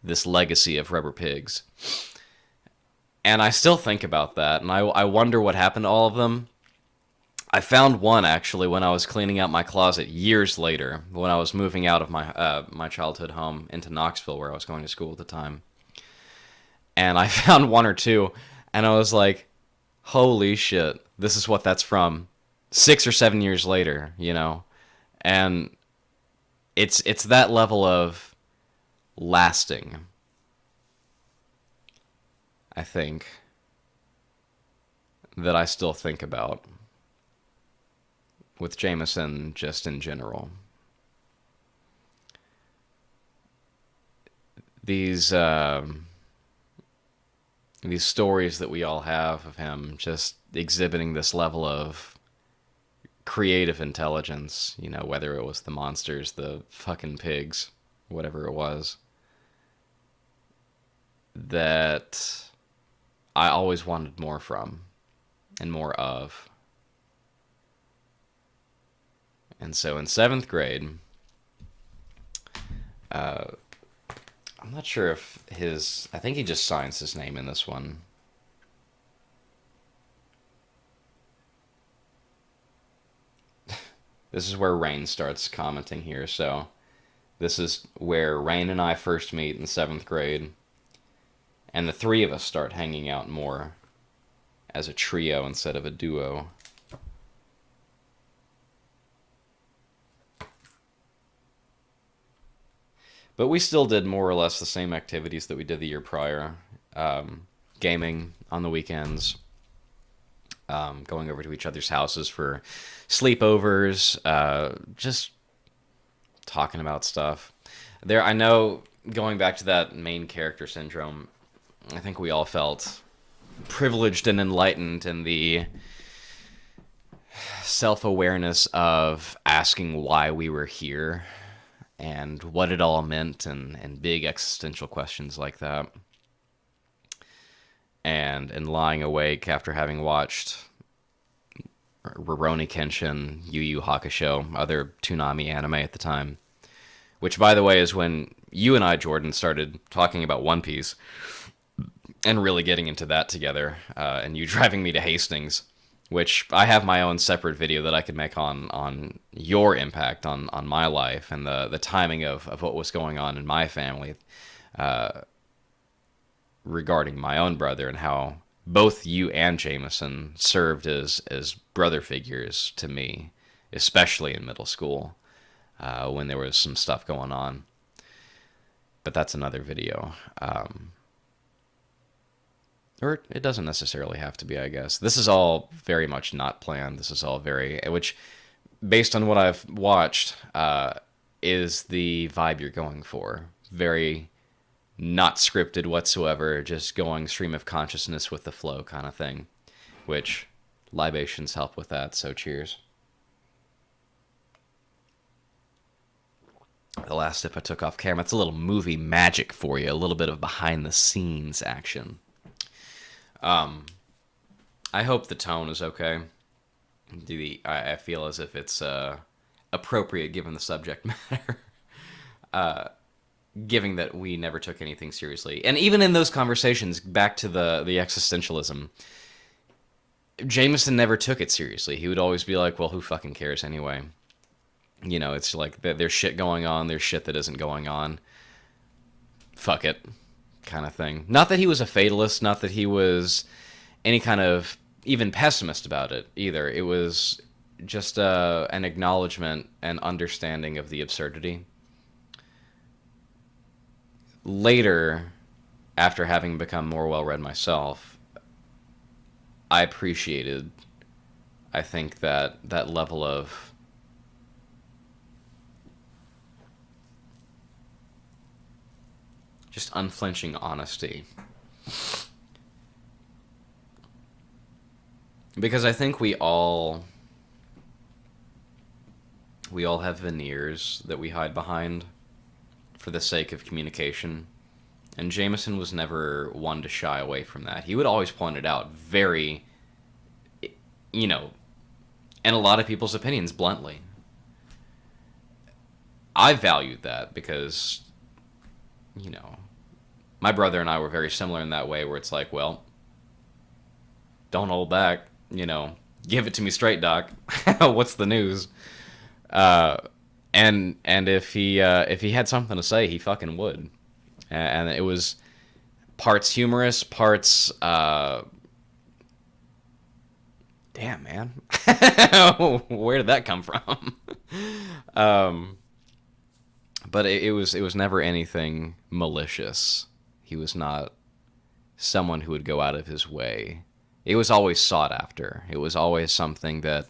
this legacy of rubber pigs. And I still think about that, and I wonder what happened to all of them. I found one, actually, when I was cleaning out my closet years later, when I was moving out of my childhood home into Knoxville, where I was going to school at the time. And I found one or two, and I was like, holy shit, this is what that's from. 6 or 7 years later, And it's that level of lasting, I think, that I still think about with Jamison just in general. These stories that we all have of him just exhibiting this level of creative intelligence, whether it was the monsters, the fucking pigs, whatever it was, that I always wanted more from and more of. And so in 7th grade, I'm not sure if I think he just signs his name in this one. This is where Rain starts commenting here, so this is where Rain and I first meet in 7th grade, and the three of us start hanging out more as a trio instead of a duo. But we still did more or less the same activities that we did the year prior. Gaming on the weekends, going over to each other's houses for sleepovers, just talking about stuff. I know, going back to that main character syndrome, I think we all felt privileged and enlightened in the self-awareness of asking why we were here and what it all meant, and big existential questions like that. And lying awake after having watched Rurouni Kenshin, Yu Yu Hakusho, other Toonami anime at the time, which, by the way, is when you and I, Jordan, started talking about One Piece and really getting into that together, and you driving me to Hastings, which I have my own separate video that I could make on your impact on my life and the timing of what was going on in my family regarding my own brother, and how both you and Jamison served as brother figures to me, especially in middle school, when there was some stuff going on. But that's another video. Or it doesn't necessarily have to be, I guess. This is all very much not planned. This is all which, based on what I've watched, is the vibe you're going for. Very not scripted whatsoever, just going stream of consciousness with the flow kind of thing, which libations help with that, so cheers. The last sip I took off camera. It's a little movie magic for you, a little bit of behind the scenes action. I hope the tone is okay. I feel as if it's appropriate given the subject matter. Given that we never took anything seriously. And even in those conversations, back to the existentialism, Jamison never took it seriously. He would always be like, well, who fucking cares anyway? It's like, there's shit going on, there's shit that isn't going on. Fuck it, kind of thing. Not that he was a fatalist, not that he was any kind of even pessimist about it either. It was just an acknowledgement and understanding of the absurdity. later, after having become more well-read myself, I appreciated, I think, that level of just unflinching honesty. Because I think we all have veneers that we hide behind for the sake of communication. And Jamison was never one to shy away from that. He would always point it out very, in a lot of people's opinions, bluntly. I valued that because, my brother and I were very similar in that way, where it's like, well, don't hold back, give it to me straight, Doc. What's the news? And if he had something to say, he fucking would. And it was parts humorous, parts damn, man. Where did that come from? But it was never anything malicious. He was not someone who would go out of his way. It was always sought after. It was always something that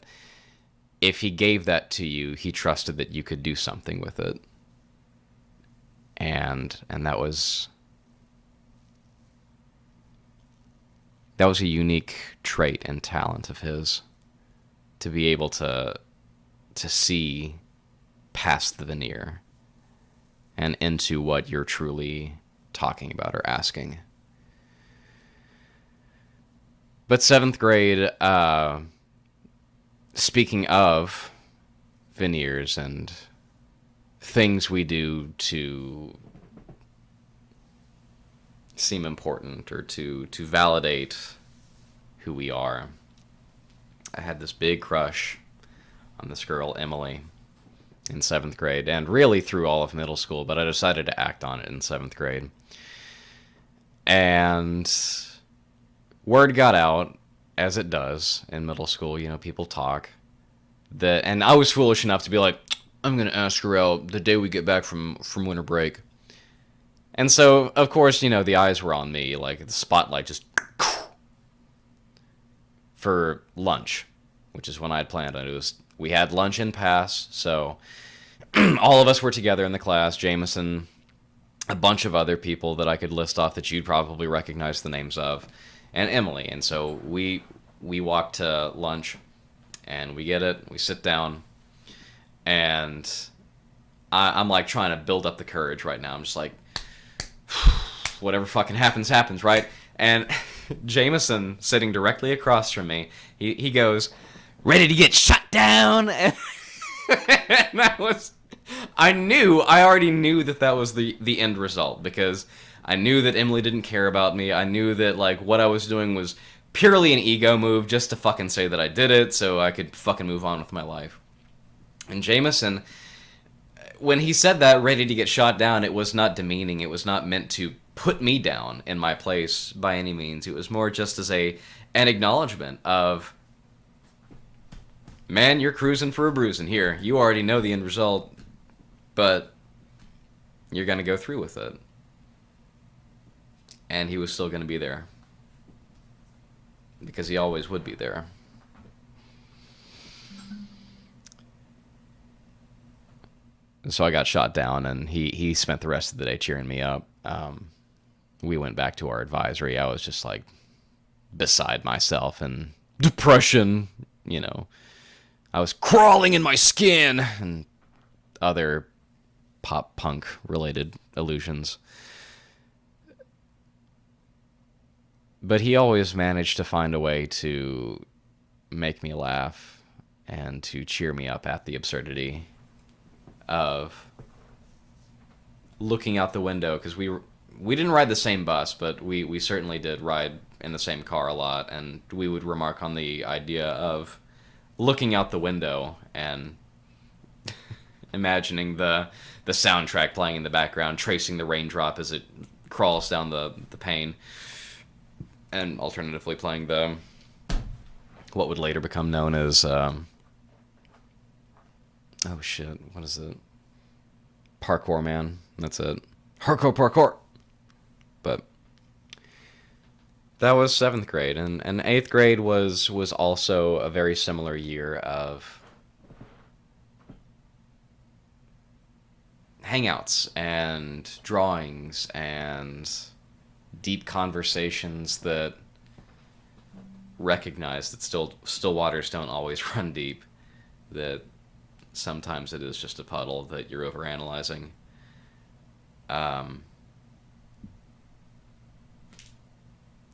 if he gave that to you, he trusted that you could do something with it. And that was a unique trait and talent of his, to be able to see past the veneer and into what you're truly talking about or asking. But 7th grade, speaking of veneers and things we do to seem important or to validate who we are, I had this big crush on this girl, Emily, in 7th grade, and really through all of middle school, but I decided to act on it in 7th grade. And word got out, as it does in middle school, people talk, and I was foolish enough to be like, I'm going to ask her out the day we get back from winter break. And so, of course, the eyes were on me, like the spotlight just for lunch, which is when I had planned on it. We had lunch in pass, so all of us were together in the class, Jamison, a bunch of other people that I could list off that you'd probably recognize the names of, and Emily. And so we walk to lunch, and we get it, we sit down, and I'm like trying to build up the courage right now. I'm just like, whatever fucking happens, right? And Jamison, sitting directly across from me, he goes, ready to get shot down? And I already knew that was the end result, because I knew that Emily didn't care about me. I knew that, like, what I was doing was purely an ego move just to fucking say that I did it so I could fucking move on with my life. And Jamison, when he said that, ready to get shot down, it was not demeaning. It was not meant to put me down in my place by any means. It was more just as an acknowledgement of, man, you're cruising for a bruising here. You already know the end result, but you're going to go through with it. And he was still going to be there, because he always would be there. So I got shot down, and he spent the rest of the day cheering me up. We went back to our advisory. I was just like beside myself and depression, I was crawling in my skin and other pop punk related illusions. But he always managed to find a way to make me laugh and to cheer me up at the absurdity of looking out the window, because we didn't ride the same bus, but we certainly did ride in the same car a lot, and we would remark on the idea of looking out the window and imagining the soundtrack playing in the background, tracing the raindrop as it crawls down the pane, and alternatively playing the what would later become known as oh shit, what is it? Parkour Man. That's it. Hardcore parkour. That was 7th grade, and 8th grade was also a very similar year of hangouts and drawings and deep conversations that recognize that still waters don't always run deep, that sometimes it is just a puddle that you're overanalyzing.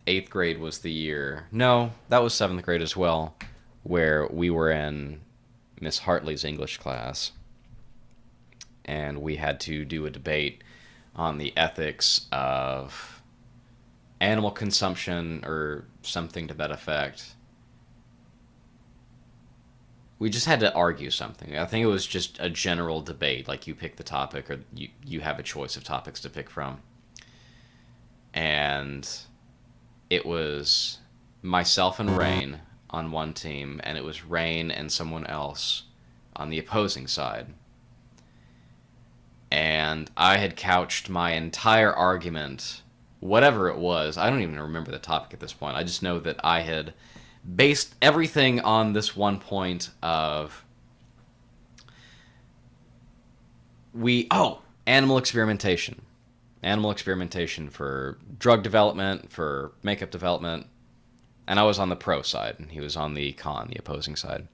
8th grade was the year... No, that was 7th grade as well, where we were in Miss Hartley's English class, and we had to do a debate on the ethics of animal consumption or something to that effect. We just had to argue something. I think it was just a general debate, like you pick the topic or you have a choice of topics to pick from. And it was myself and Rain on one team, and it was Rain and someone else on the opposing side. And I had couched my entire argument, whatever it was, I don't even remember the topic at this point. I just know that I had based everything on this one point of animal experimentation. Animal experimentation for drug development, for makeup development. And I was on the pro side, and he was on the opposing side.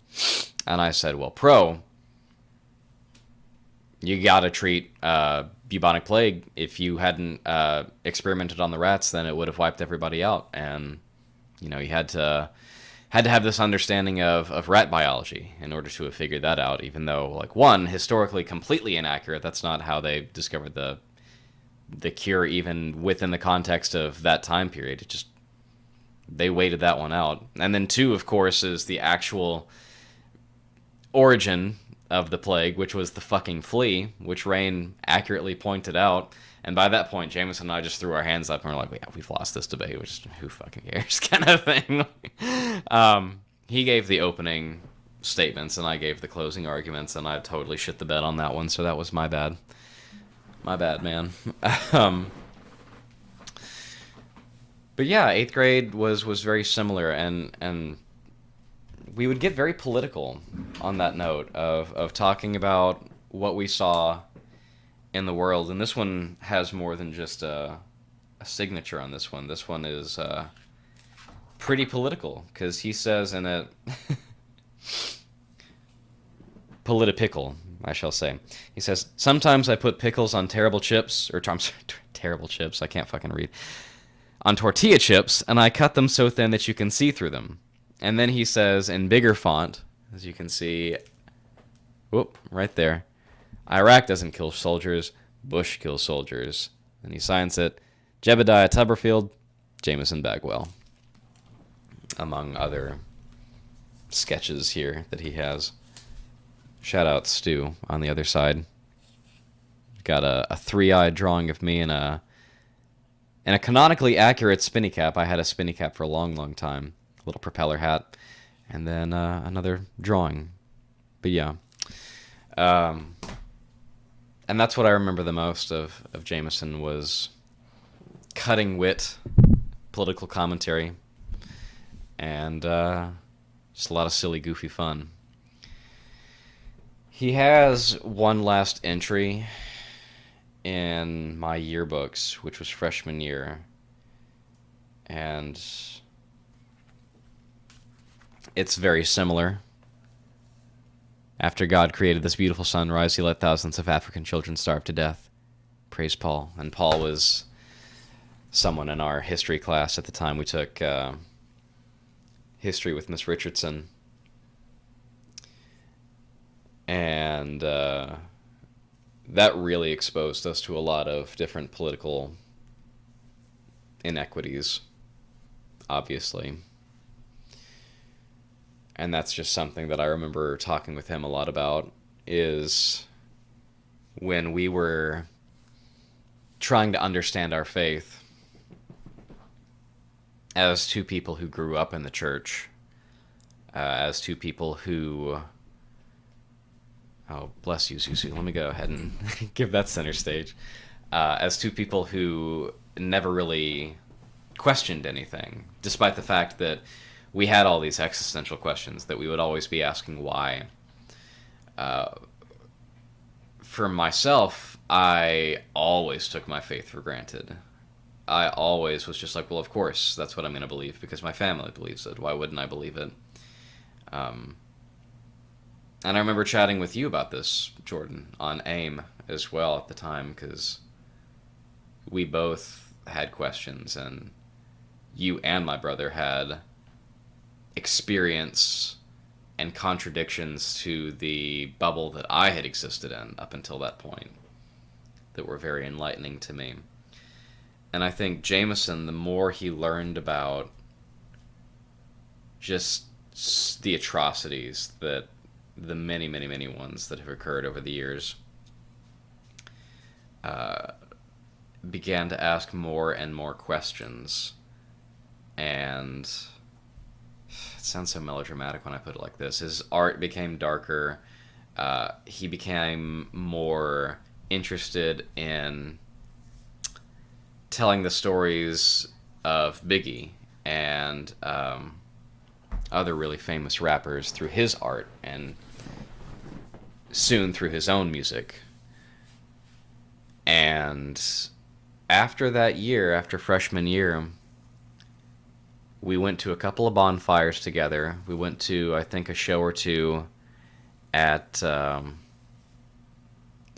And I said, well, pro, you gotta treat bubonic plague. If you hadn't experimented on the rats, then it would have wiped everybody out. And, you know, you had to have this understanding of rat biology in order to have figured that out, even though, like, one, historically completely inaccurate. That's not how they discovered the cure, even within the context of that time period. It just, they waited that one out. And then two, of course, is the actual origin of the plague, which was the fucking flea, which Rain accurately pointed out. And by that point, Jamison and I just threw our hands up and we're like, yeah, we've lost this debate, which is, who fucking cares, kind of thing. He gave the opening statements and I gave the closing arguments, and I totally shit the bed on that one, so that was my bad. My bad, man. But yeah, 8th grade was very similar, and we would get very political on that note of talking about what we saw in the world. And this one has more than just a signature on this one. This one is pretty political, because he says in it... Politipickle, I shall say. He says, sometimes I put pickles on terrible chips, terrible chips, I can't fucking read, on tortilla chips, and I cut them so thin that you can see through them. And then he says, in bigger font, as you can see, whoop, right there, Iraq doesn't kill soldiers, Bush kills soldiers. And he signs it, Jebediah Tuberfield, Jamison Bagwell, among other sketches here that he has. Shout out Stu on the other side. Got a three-eyed drawing of me in a canonically accurate spinny cap. I had a spinny cap for a long, long time. A little propeller hat. And then another drawing. But yeah. And that's what I remember the most of Jamison, was cutting wit, political commentary, and just a lot of silly, goofy fun. He has one last entry in my yearbooks, which was freshman year, and it's very similar. After God created this beautiful sunrise, he let thousands of African children starve to death. Praise Paul. And Paul was someone in our history class at the time. We took history with Miss Richardson. And that really exposed us to a lot of different political inequities, obviously. And that's just something that I remember talking with him a lot about, is when we were trying to understand our faith as two people who grew up in the church, as two people who... Oh, bless you, Zuzu. Let me go ahead and give that center stage. As two people who never really questioned anything, despite the fact that we had all these existential questions that we would always be asking why. For myself, I always took my faith for granted. I always was just like, well, of course, that's what I'm going to believe because my family believes it. Why wouldn't I believe it? And I remember chatting with you about this, Jordan, on AIM as well at the time, because we both had questions, and you and my brother had experience and contradictions to the bubble that I had existed in up until that point that were very enlightening to me. And I think Jamison, the more he learned about just the atrocities that the many, many, many ones that have occurred over the years, began to ask more and more questions. And it sounds so melodramatic when I put it like this. His art became darker. He became more interested in telling the stories of Biggie and other really famous rappers through his art, and soon through his own music. And after that year, after freshman year, we went to a couple of bonfires together. We went to, I think, a show or two at, God,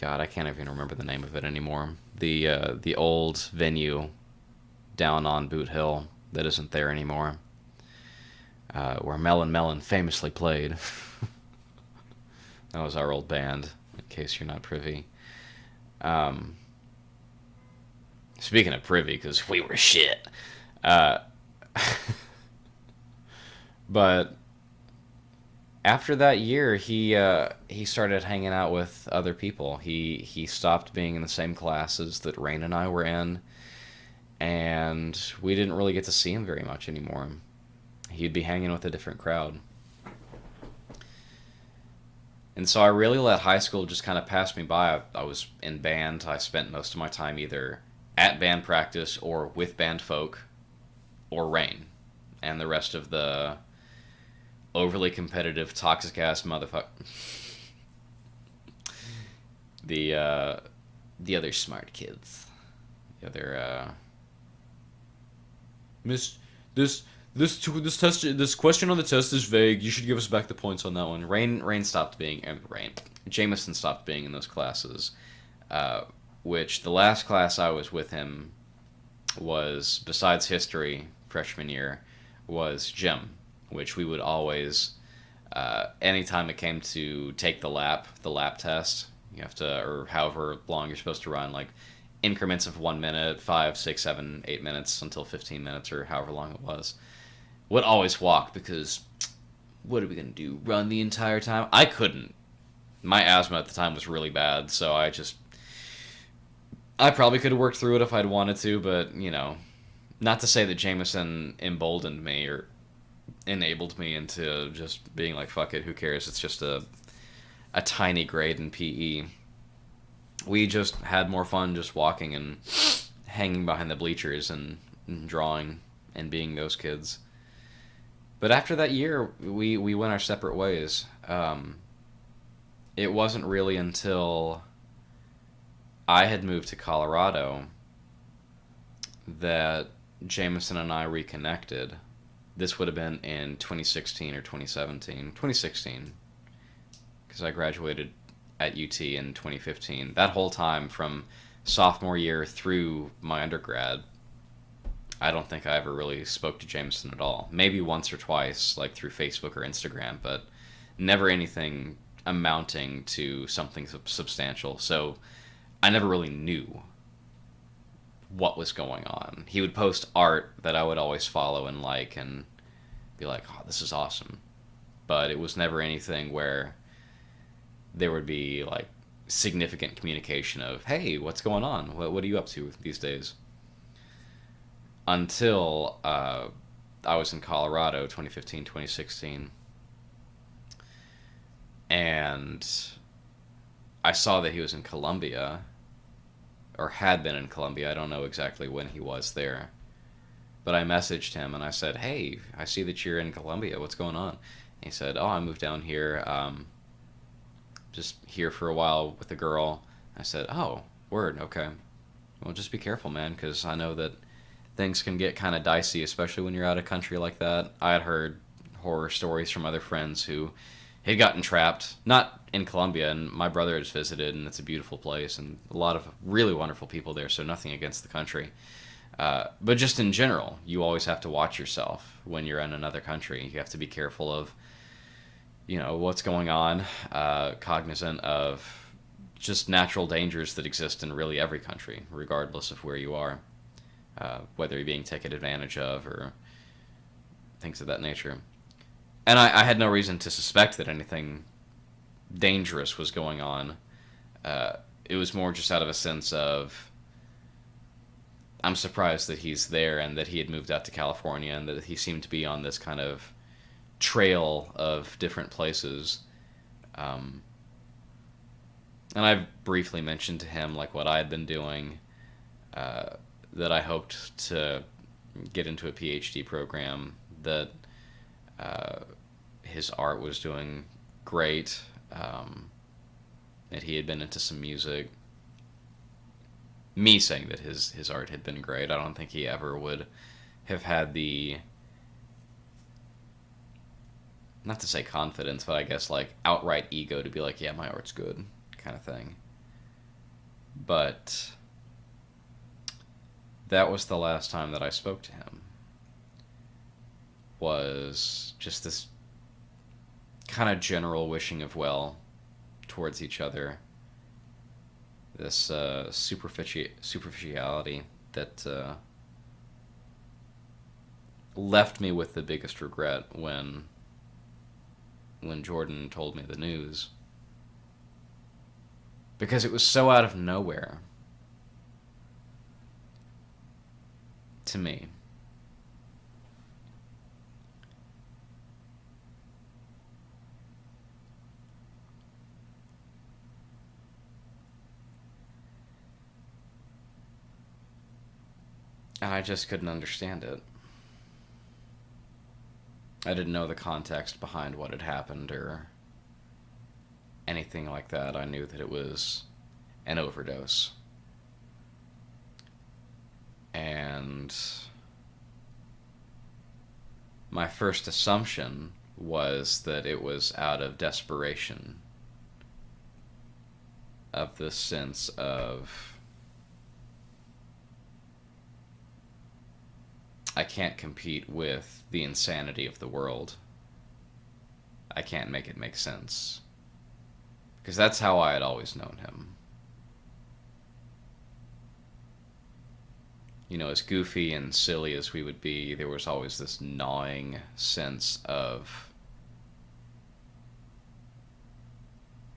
I can't even remember the name of it anymore. The old venue down on Boot Hill that isn't there anymore, where Melon famously played. That was our old band, in case you're not privy. Speaking of privy, because we were shit. But after that year, he started hanging out with other people. He stopped being in the same classes that Rain and I were in, and we didn't really get to see him very much anymore. He'd be hanging with a different crowd. And so I really let high school just kind of pass me by. I was in band. I spent most of my time either at band practice or with band folk or Rain and the rest of the overly competitive, toxic-ass motherfucker. The other smart kids. The other, Miss, this question on the test is vague. You should give us back the points on that one. Jamison stopped being in those classes, which the last class I was with him was, besides history, freshman year, was gym, which we would always, anytime it came to take the lap test, you have to, or however long you're supposed to run, like increments of 1 minute, 5, 6, 7, 8 minutes until 15 minutes or however long it was, would always walk, because what are we going to do, run the entire time? I couldn't. My asthma at the time was really bad, so I probably could have worked through it if I'd wanted to, but, you know, not to say that Jamison emboldened me or enabled me into just being like, fuck it, who cares, it's just a tiny grade in PE. We just had more fun just walking and hanging behind the bleachers and drawing and being those kids. But after that year, we went our separate ways. It wasn't really until I had moved to Colorado that Jamison and I reconnected. This would have been in 2016 or 2017. 2016, because I graduated at UT in 2015. That whole time, from sophomore year through my undergrad, I don't think I ever really spoke to Jamison at all. Maybe once or twice, like through Facebook or Instagram, but never anything amounting to something substantial. So I never really knew what was going on. He would post art that I would always follow and like and be like, oh, this is awesome. But it was never anything where there would be like significant communication of, hey, what's going on? What are you up to these days? Until I was in Colorado, 2015, 2016. And I saw that he was in Colombia, or had been in Colombia. I don't know exactly when he was there. But I messaged him and I said, hey, I see that you're in Colombia. What's going on? And he said, oh, I moved down here, just here for a while with a girl. I said, oh, word, okay. Well, just be careful, man, because I know that things can get kind of dicey, especially when you're out of country like that. I had heard horror stories from other friends who had gotten trapped, not in Colombia, and my brother has visited, and it's a beautiful place, and a lot of really wonderful people there, so nothing against the country. But just in general, you always have to watch yourself when you're in another country. You have to be careful of, what's going on, cognizant of just natural dangers that exist in really every country, regardless of where you are, whether you're being taken advantage of or things of that nature. And I had no reason to suspect that anything dangerous was going on. It was more just out of a sense of, I'm surprised that he's there and that he had moved out to California and that he seemed to be on this kind of trail of different places. And I briefly mentioned to him like what I had been doing, that I hoped to get into a PhD program, that his art was doing great, that he had been into some music. Me saying that his art had been great, I don't think he ever would have had the, not to say confidence, but I guess like outright ego to be like, yeah, my art's good, kind of thing. But that was the last time that I spoke to him. Was just this kind of general wishing of well towards each other. This superficiality that left me with the biggest regret when Jordan told me the news. Because it was so out of nowhere to me. And I just couldn't understand it. I didn't know the context behind what had happened or anything like that. I knew that it was an overdose. And my first assumption was that it was out of desperation, of the sense of, I can't compete with the insanity of the world. I can't make it make sense. Because that's how I had always known him. As goofy and silly as we would be, there was always this gnawing sense of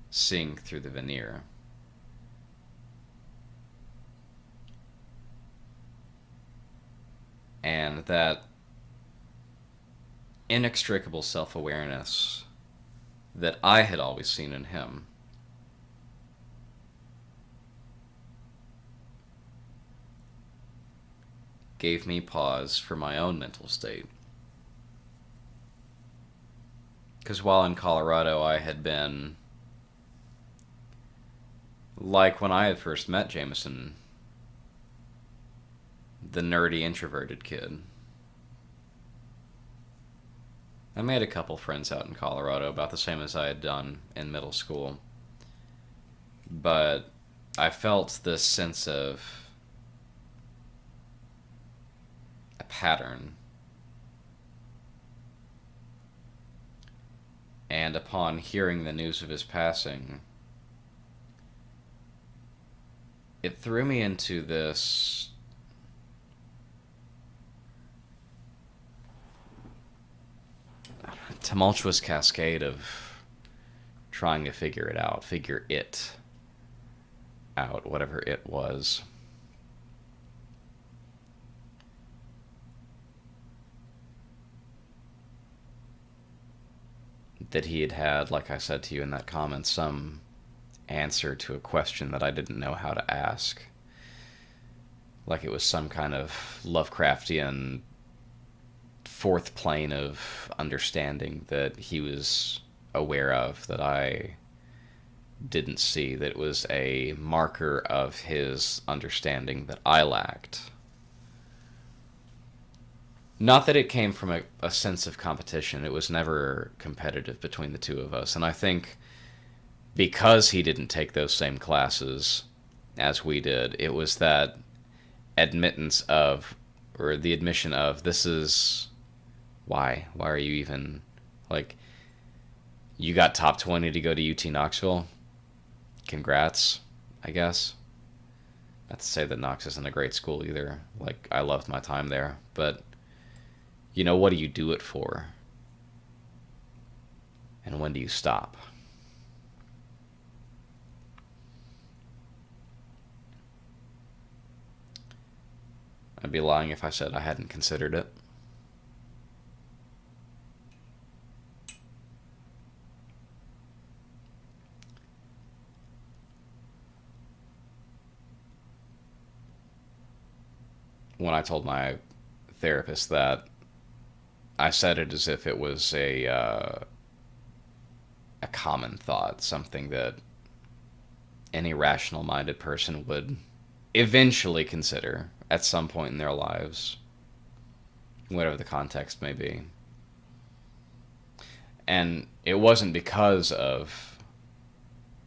seeing through the veneer. And that inextricable self-awareness that I had always seen in him gave me pause for my own mental state. Because while in Colorado, I had been, like when I had first met Jamison, the nerdy, introverted kid. I made a couple friends out in Colorado, about the same as I had done in middle school. But I felt this sense of a pattern. And upon hearing the news of his passing, it threw me into this tumultuous cascade of trying to figure it out, whatever it was. That he had, like I said to you in that comment, some answer to a question that I didn't know how to ask. Like it was some kind of Lovecraftian fourth plane of understanding that he was aware of that I didn't see, that was a marker of his understanding that I lacked. Not that it came from a sense of competition. It was never competitive between the two of us. And I think because he didn't take those same classes as we did, it was that admittance of, or the admission of, this is why are you even, like, you got top 20 to go to UT Knoxville? Congrats, I guess. Not to say that Knox isn't a great school either. Like, I loved my time there, but you know, what do you do it for? And when do you stop? I'd be lying if I said I hadn't considered it. When I told my therapist that, I said it as if it was a common thought, something that any rational-minded person would eventually consider at some point in their lives, whatever the context may be. And it wasn't because of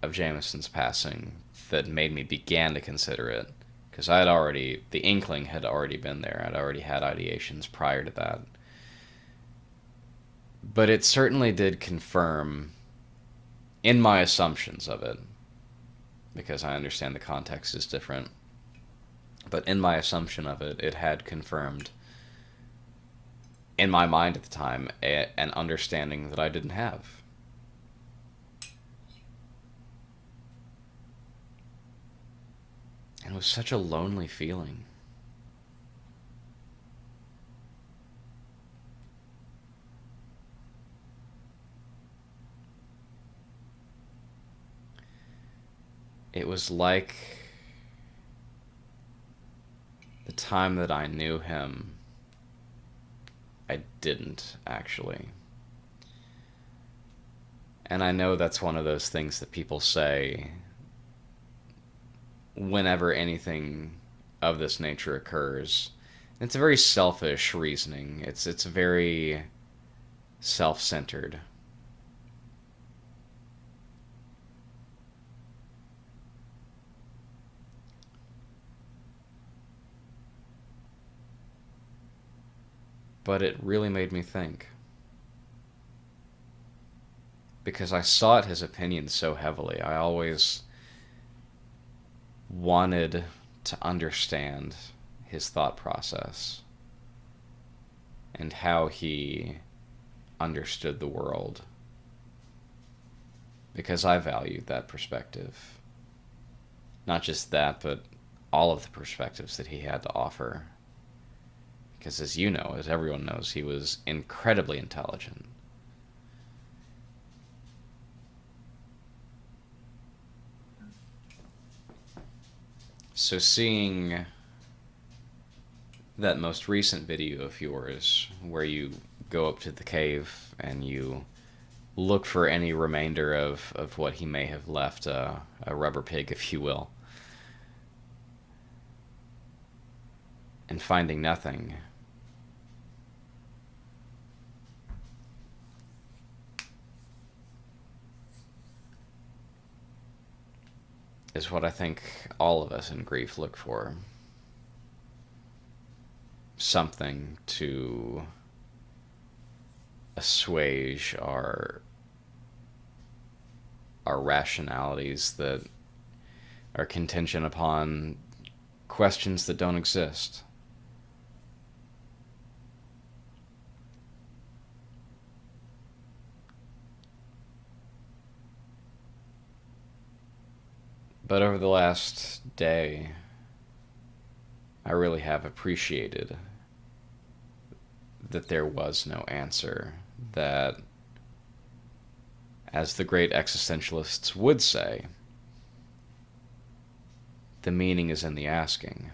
Jamison's passing that made me begin to consider it, because the inkling had already been there. I'd already had ideations prior to that. But it certainly did confirm, in my assumptions of it, because I understand the context is different, but in my assumption of it, it had confirmed, in my mind at the time, an understanding that I didn't have. And it was such a lonely feeling. It was like the time that I knew him, I didn't, actually. And I know that's one of those things that people say whenever anything of this nature occurs. It's a very selfish reasoning. It's very self-centered. But it really made me think. Because I sought his opinion so heavily. I always wanted to understand his thought process and how he understood the world. Because I valued that perspective. Not just that, but all of the perspectives that he had to offer. Because as you know, as everyone knows, he was incredibly intelligent. So seeing that most recent video of yours, where you go up to the cave and you look for any remainder of what he may have left, a rubber pig, if you will, and finding nothing, is what I think all of us in grief look for. Something to assuage our rationalities that are contingent upon questions that don't exist. But over the last day, I really have appreciated that there was no answer, that, as the great existentialists would say, the meaning is in the asking.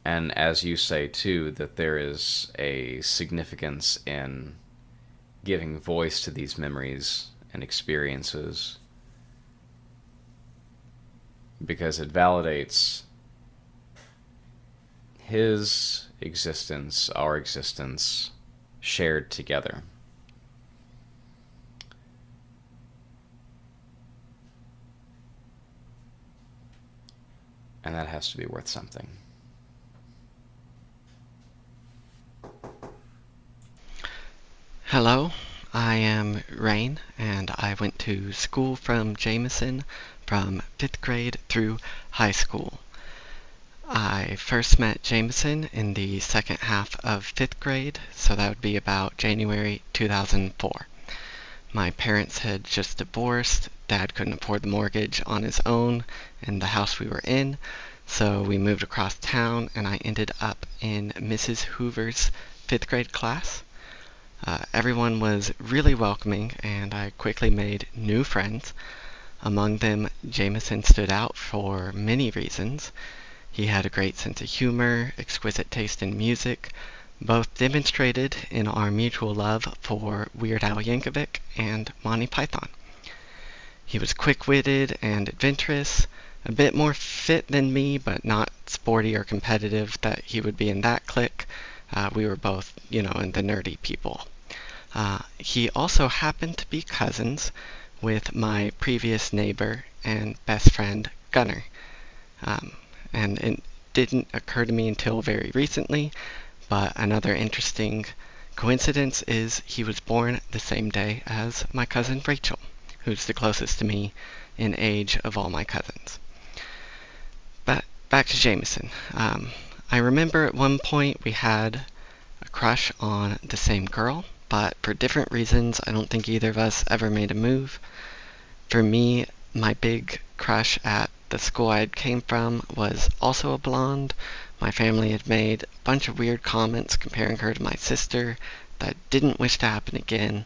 And as you say, too, that there is a significance in giving voice to these memories and experiences, because it validates his existence, our existence, shared together. And that has to be worth something. Hello, I am Rain, and I went to school from Jamison from 5th grade through high school. I first met Jamison in the second half of 5th grade, so that would be about January 2004. My parents had just divorced. Dad couldn't afford the mortgage on his own in the house we were in, so we moved across town, and I ended up in Mrs. Hoover's 5th grade class. Everyone was really welcoming, and I quickly made new friends. Among them, Jamison stood out for many reasons. He had a great sense of humor, exquisite taste in music, both demonstrated in our mutual love for Weird Al Yankovic and Monty Python. He was quick-witted and adventurous, a bit more fit than me, but not sporty or competitive that he would be in that clique. We were both, in the nerdy people. He also happened to be cousins with my previous neighbor and best friend, Gunner. And it didn't occur to me until very recently, but another interesting coincidence is he was born the same day as my cousin Rachel, who's the closest to me in age of all my cousins. But back to Jamison. I remember at one point we had a crush on the same girl, but for different reasons, I don't think either of us ever made a move. For me, my big crush at the school I came from was also a blonde. My family had made a bunch of weird comments comparing her to my sister that I didn't wish to happen again.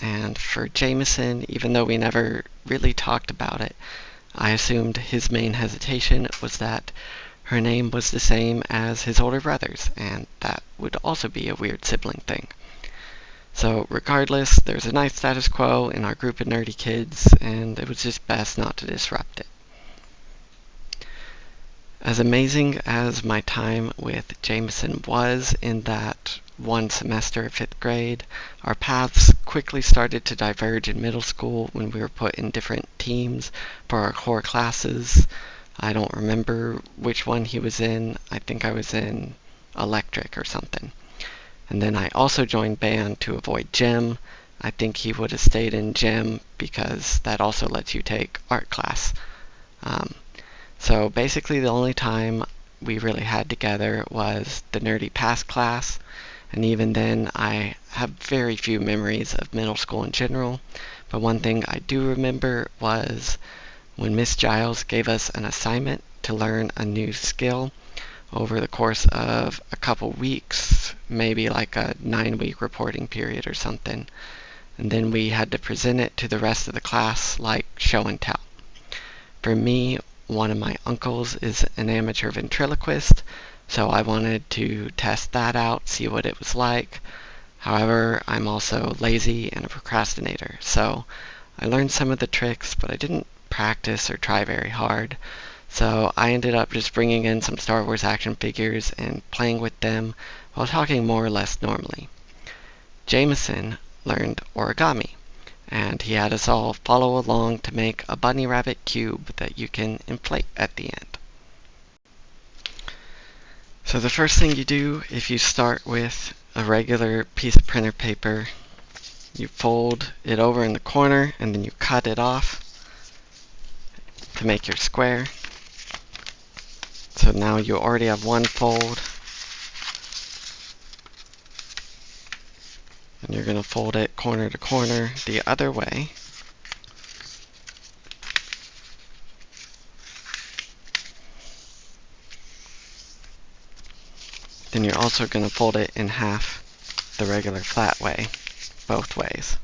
And for Jamison, even though we never really talked about it, I assumed his main hesitation was that her name was the same as his older brother's, and that would also be a weird sibling thing. So regardless, there's a nice status quo in our group of nerdy kids, and it was just best not to disrupt it. As amazing as my time with Jamison was in that one semester of 5th grade, our paths quickly started to diverge in middle school when we were put in different teams for our core classes. I don't remember which one he was in. I think I was in electric or something. And then I also joined band to avoid gym. I think he would have stayed in gym because that also lets you take art class. So basically the only time we really had together was the nerdy past class. And even then I have very few memories of middle school in general. But one thing I do remember was when Miss Giles gave us an assignment to learn a new skill over the course of a couple weeks, maybe like a 9-week reporting period or something. And then we had to present it to the rest of the class like show and tell. For me, one of my uncles is an amateur ventriloquist, so I wanted to test that out, see what it was like. However, I'm also lazy and a procrastinator, so I learned some of the tricks, but I didn't practice or try very hard. So I ended up just bringing in some Star Wars action figures and playing with them while talking more or less normally. Jamison learned origami, and he had us all follow along to make a bunny rabbit cube that you can inflate at the end. So the first thing you do, if you start with a regular piece of printer paper, you fold it over in the corner and then you cut it off to make your square. So now you already have one fold. And you're going to fold it corner to corner the other way. Then you're also going to fold it in half the regular flat way, both ways.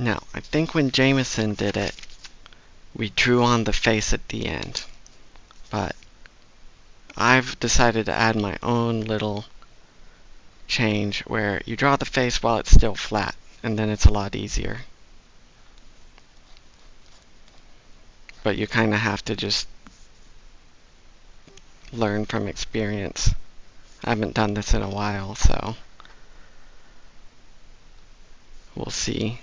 Now, I think when Jamison did it, we drew on the face at the end. But I've decided to add my own little change where you draw the face while it's still flat, and then it's a lot easier. But you kind of have to just learn from experience. I haven't done this in a while, so we'll see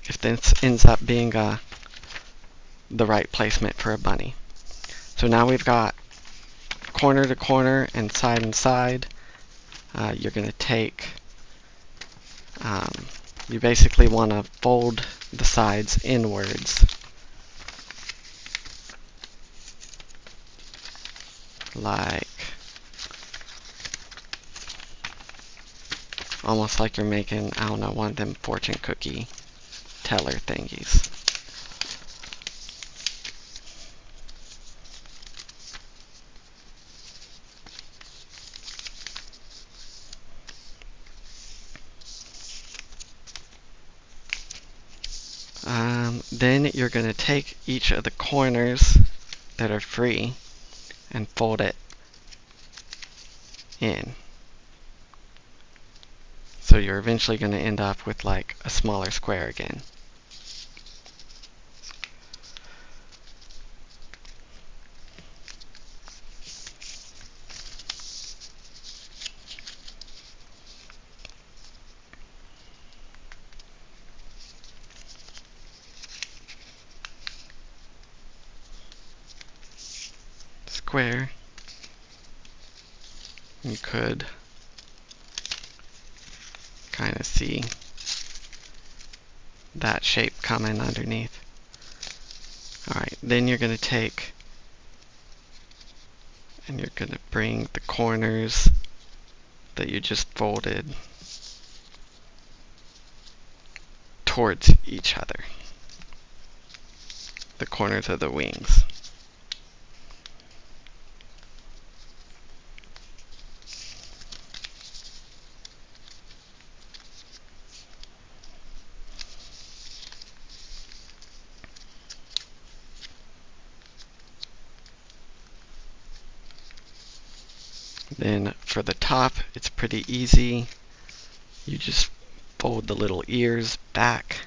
if this ends up being the right placement for a bunny. So now we've got corner to corner and side. You're going to take, you basically want to fold the sides inwards. Like, almost like you're making, I don't know, one of them fortune cookie teller thingies. Then you're going to take each of the corners that are free and fold it in. So you're eventually going to end up with like a smaller square again. Square. You could kind of see that shape coming underneath. Alright, then you're going to take and you're going to bring the corners that you just folded towards each other. The corners of the wings. Then for the top, it's pretty easy. You just fold the little ears back.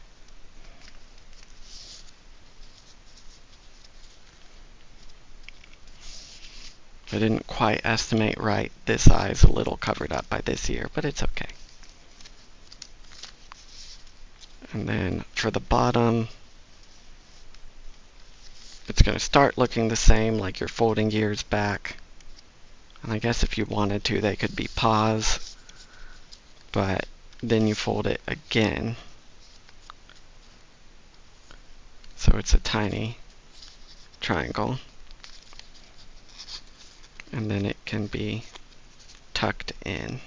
I didn't quite estimate right. This eye is a little covered up by this ear, but it's okay. And then for the bottom, it's going to start looking the same, like you're folding ears back. And I guess if you wanted to, they could be paws, but then you fold it again. So it's a tiny triangle. And then it can be tucked in.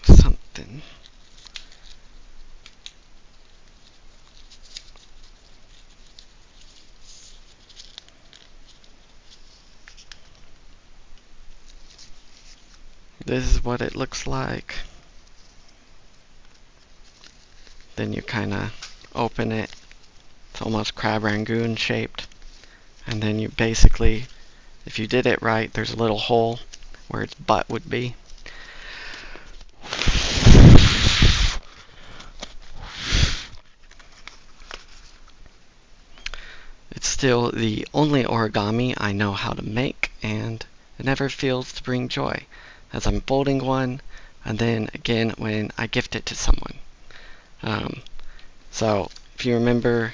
Something. This is what it looks like. Then you kind of open it. It's almost crab rangoon shaped. And then you basically, if you did it right, there's a little hole where its butt would be. It's still the only origami I know how to make, and it never fails to bring joy, as I'm folding one, and then again when I gift it to someone. So if you remember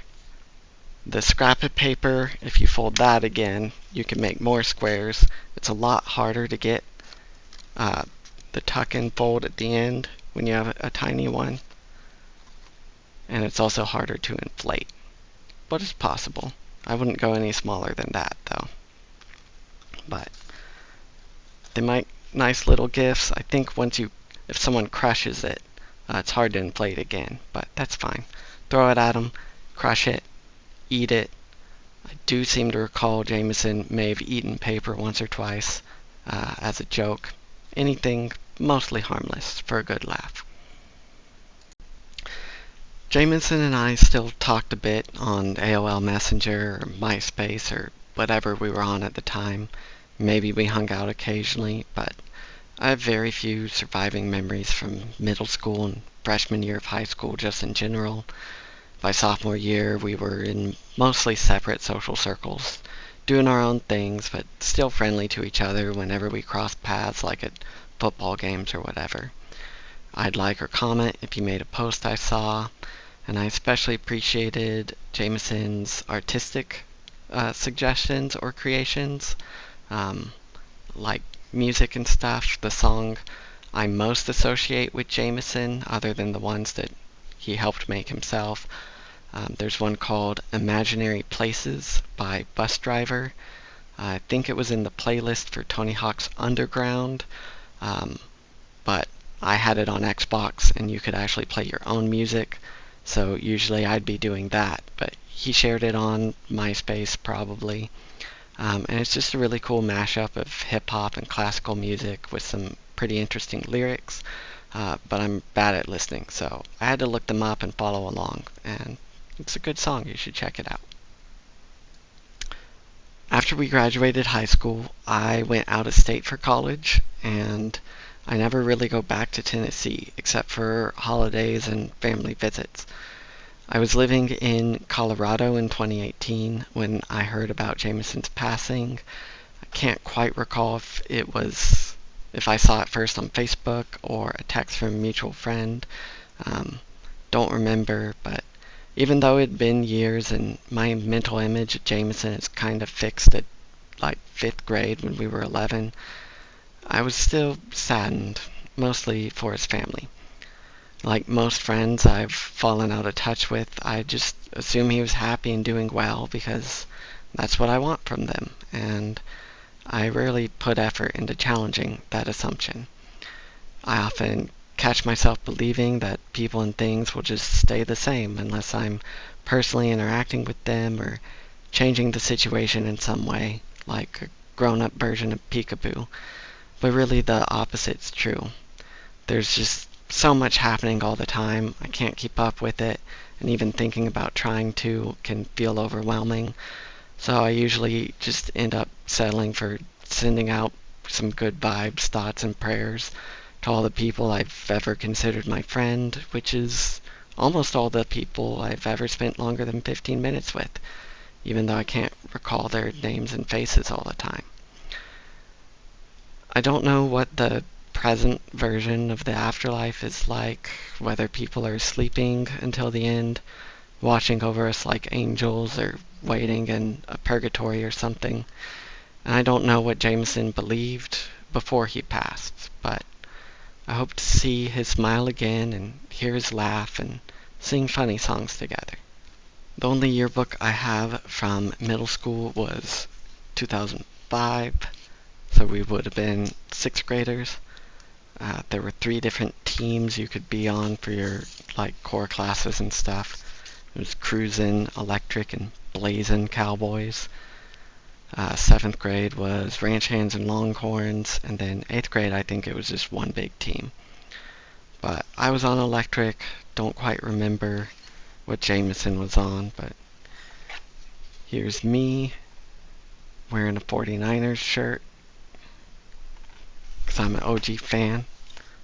the scrap of paper, if you fold that again, you can make more squares. It's a lot harder to get the tuck and fold at the end when you have a tiny one. And it's also harder to inflate. But it's possible. I wouldn't go any smaller than that though. But they make nice little gifts. I think if someone crushes it, It's hard to inflate again, but that's fine. Throw it at him, crush it, eat it. I do seem to recall Jamison may have eaten paper once or twice as a joke. Anything mostly harmless for a good laugh. Jamison and I still talked a bit on AOL Messenger or MySpace or whatever we were on at the time. Maybe we hung out occasionally, but I have very few surviving memories from middle school and freshman year of high school just in general. By sophomore year, we were in mostly separate social circles, doing our own things, but still friendly to each other whenever we crossed paths, like at football games or whatever. I'd like or comment if he made a post I saw, and I especially appreciated Jamison's artistic suggestions or creations, like music and stuff. The song I most associate with Jamison, other than the ones that he helped make himself, there's one called Imaginary Places by Bus Driver. I think it was in the playlist for Tony Hawk's Underground, but I had it on Xbox and you could actually play your own music, so usually I'd be doing that, but he shared it on MySpace probably. And it's just a really cool mashup of hip-hop and classical music with some pretty interesting lyrics, but I'm bad at listening, so I had to look them up and follow along, and it's a good song. You should check it out. After we graduated high school, I went out of state for college, and I never really go back to Tennessee, except for holidays and family visits. I was living in Colorado in 2018 when I heard about Jamison's passing. I can't quite recall if I saw it first on Facebook or a text from a mutual friend. Don't remember, but even though it'd been years and my mental image of Jamison is kind of fixed at like 5th grade when we were 11, I was still saddened, mostly for his family. Like most friends I've fallen out of touch with, I just assume he was happy and doing well because that's what I want from them, and I rarely put effort into challenging that assumption. I often catch myself believing that people and things will just stay the same unless I'm personally interacting with them or changing the situation in some way, like a grown-up version of peekaboo. But really the opposite's true. There's just so much happening all the time, I can't keep up with it, and even thinking about trying to can feel overwhelming. So I usually just end up settling for sending out some good vibes, thoughts, and prayers to all the people I've ever considered my friend, which is almost all the people I've ever spent longer than 15 minutes with, even though I can't recall their names and faces all the time. I don't know what the present version of the afterlife is like, whether people are sleeping until the end, watching over us like angels, or waiting in a purgatory or something. And I don't know what Jamison believed before he passed, but I hope to see his smile again and hear his laugh and sing funny songs together. The only yearbook I have from middle school was 2005, so we would have been 6th graders. There were 3 different teams you could be on for your core classes and stuff. It was Cruisin', Electric, and Blazin' Cowboys. 7th grade was Ranch Hands and Longhorns, and then 8th grade I think it was just one big team. But I was on Electric, don't quite remember what Jamison was on, but here's me wearing a 49ers shirt, because I'm an OG fan.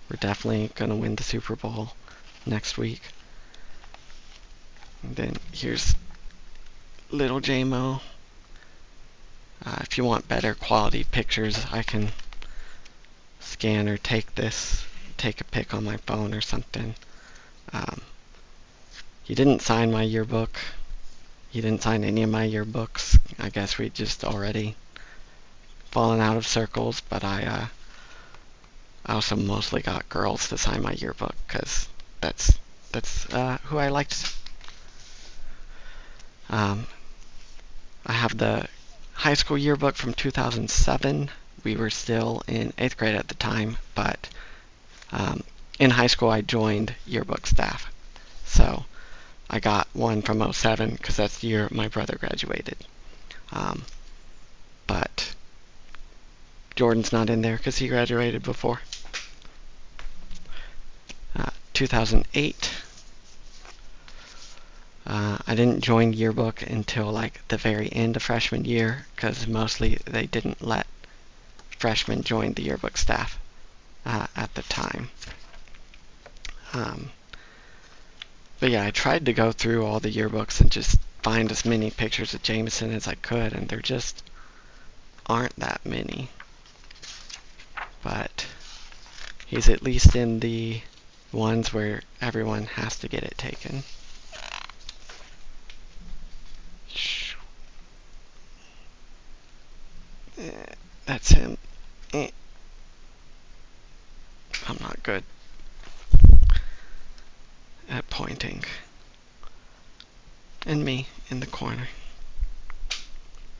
We're definitely going to win the Super Bowl next week. And then here's little J-Mo. If you want better quality pictures, I can scan or take a pic on my phone or something. He didn't sign my yearbook. He didn't sign any of my yearbooks. I guess we just already fallen out of circles, but I also mostly got girls to sign my yearbook, because that's who I liked. I have the high school yearbook from 2007. We were still in 8th grade at the time, but in high school I joined yearbook staff. So I got one from '07 because that's the year my brother graduated. But Jordan's not in there because he graduated before. 2008. I didn't join yearbook until like the very end of freshman year because mostly they didn't let freshmen join the yearbook staff at the time. But yeah, I tried to go through all the yearbooks and just find as many pictures of Jamison as I could, and there just aren't that many. But he's at least in the ones where everyone has to get it taken. That's him. I'm not good at pointing. And me in the corner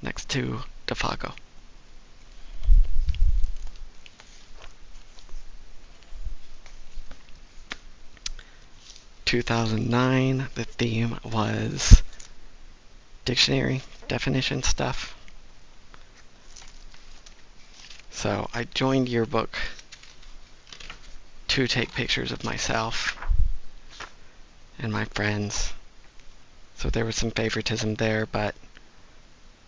next to Defago. (2009), the theme was dictionary definition stuff. So I joined yearbook to take pictures of myself and my friends. So there was some favoritism there, but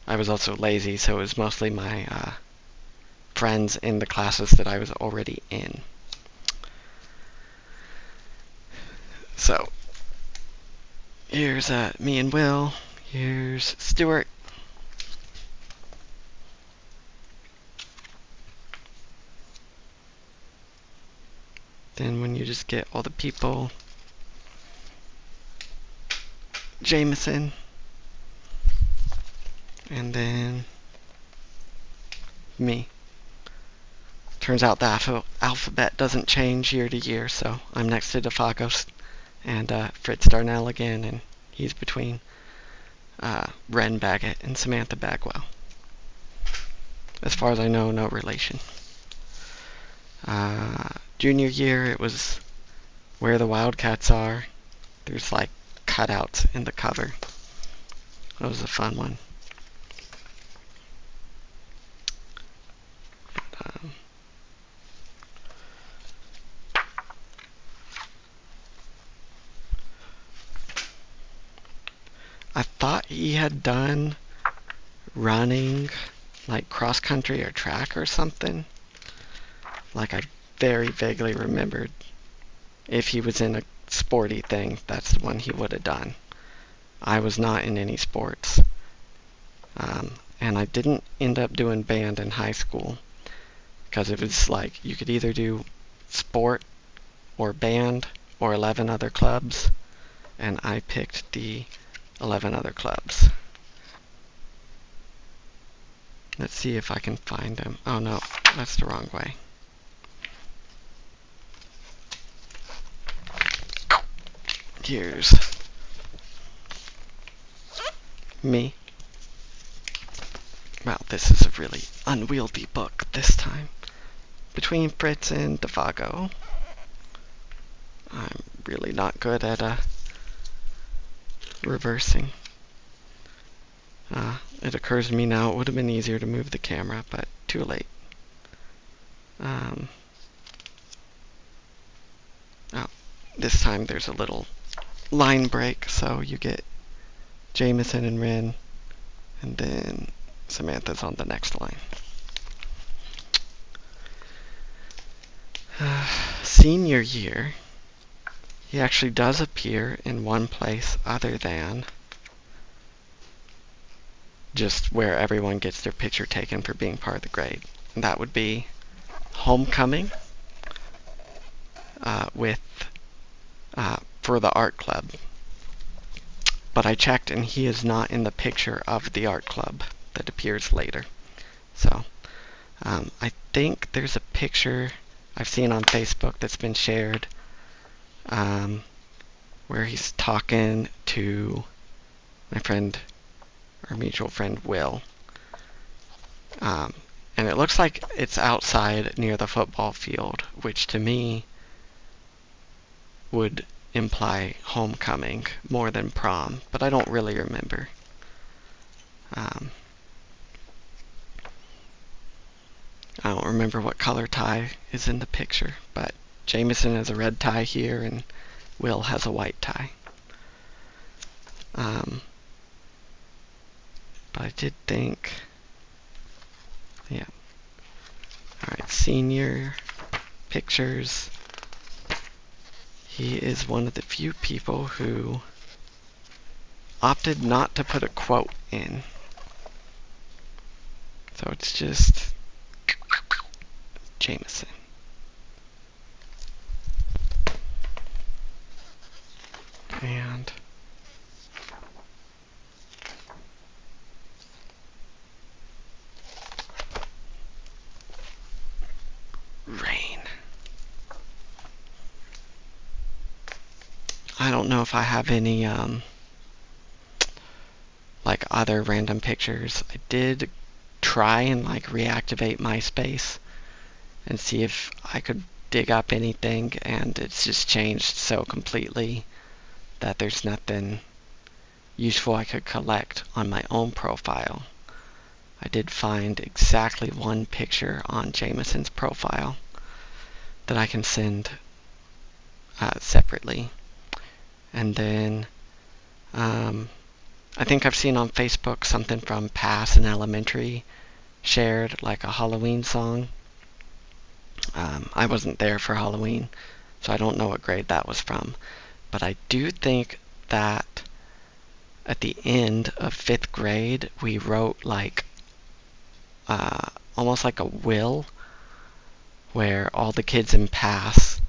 I was also lazy, so it was mostly my friends in the classes that I was already in. So here's me and Will. Here's Stuart. Then when you just get all the people, Jamison, and then me. Turns out the alphabet doesn't change year to year, so I'm next to Defagos and Fritz Darnell again, and he's between Ren Baggett and Samantha Bagwell. As far as I know, no relation. Junior year, it was Where the Wildcats Are. There's like cutouts in the cover. That was a fun one. I thought he had done running, like cross country or track or something. Like I very vaguely remembered if he was in a sporty thing, that's the one he would have done. I was not in any sports. And I didn't end up doing band in high school because it was like you could either do sport or band or 11 other clubs, and I picked the 11 other clubs. Let's see if I can find him. Oh no, that's the wrong way. Here's me. Wow, this is a really unwieldy book this time. Between Fritz and Defago. I'm really not good at reversing. It occurs to me now it would have been easier to move the camera, but too late. Oh, this time there's a little line break, so you get Jamison and Ren, and then Samantha's on the next line. Senior year, he actually does appear in one place other than just where everyone gets their picture taken for being part of the grade. And that would be homecoming for the art club. But I checked and he is not in the picture of the art club that appears later. So I think there's a picture I've seen on Facebook that's been shared where he's talking to my friend, our mutual friend Will. And it looks like it's outside near the football field, which to me would imply homecoming more than prom, but I don't really remember. I don't remember what color tie is in the picture, but Jamison has a red tie here and Will has a white tie. But I did think, yeah. Alright, senior pictures. He is one of the few people who opted not to put a quote in. So it's just Jamison. And rain. I don't know if I have any like other random pictures. I did try and like reactivate MySpace and see if I could dig up anything, and it's just changed so completely that there's nothing useful I could collect on my own profile. I did find exactly one picture on Jamison's profile that I can send separately. And then I think I've seen on Facebook something from Pass in Elementary shared, like a Halloween song. I wasn't there for Halloween, so I don't know what grade that was from. But I do think that at the end of 5th grade, we wrote like almost like a will, where all the kids in Pass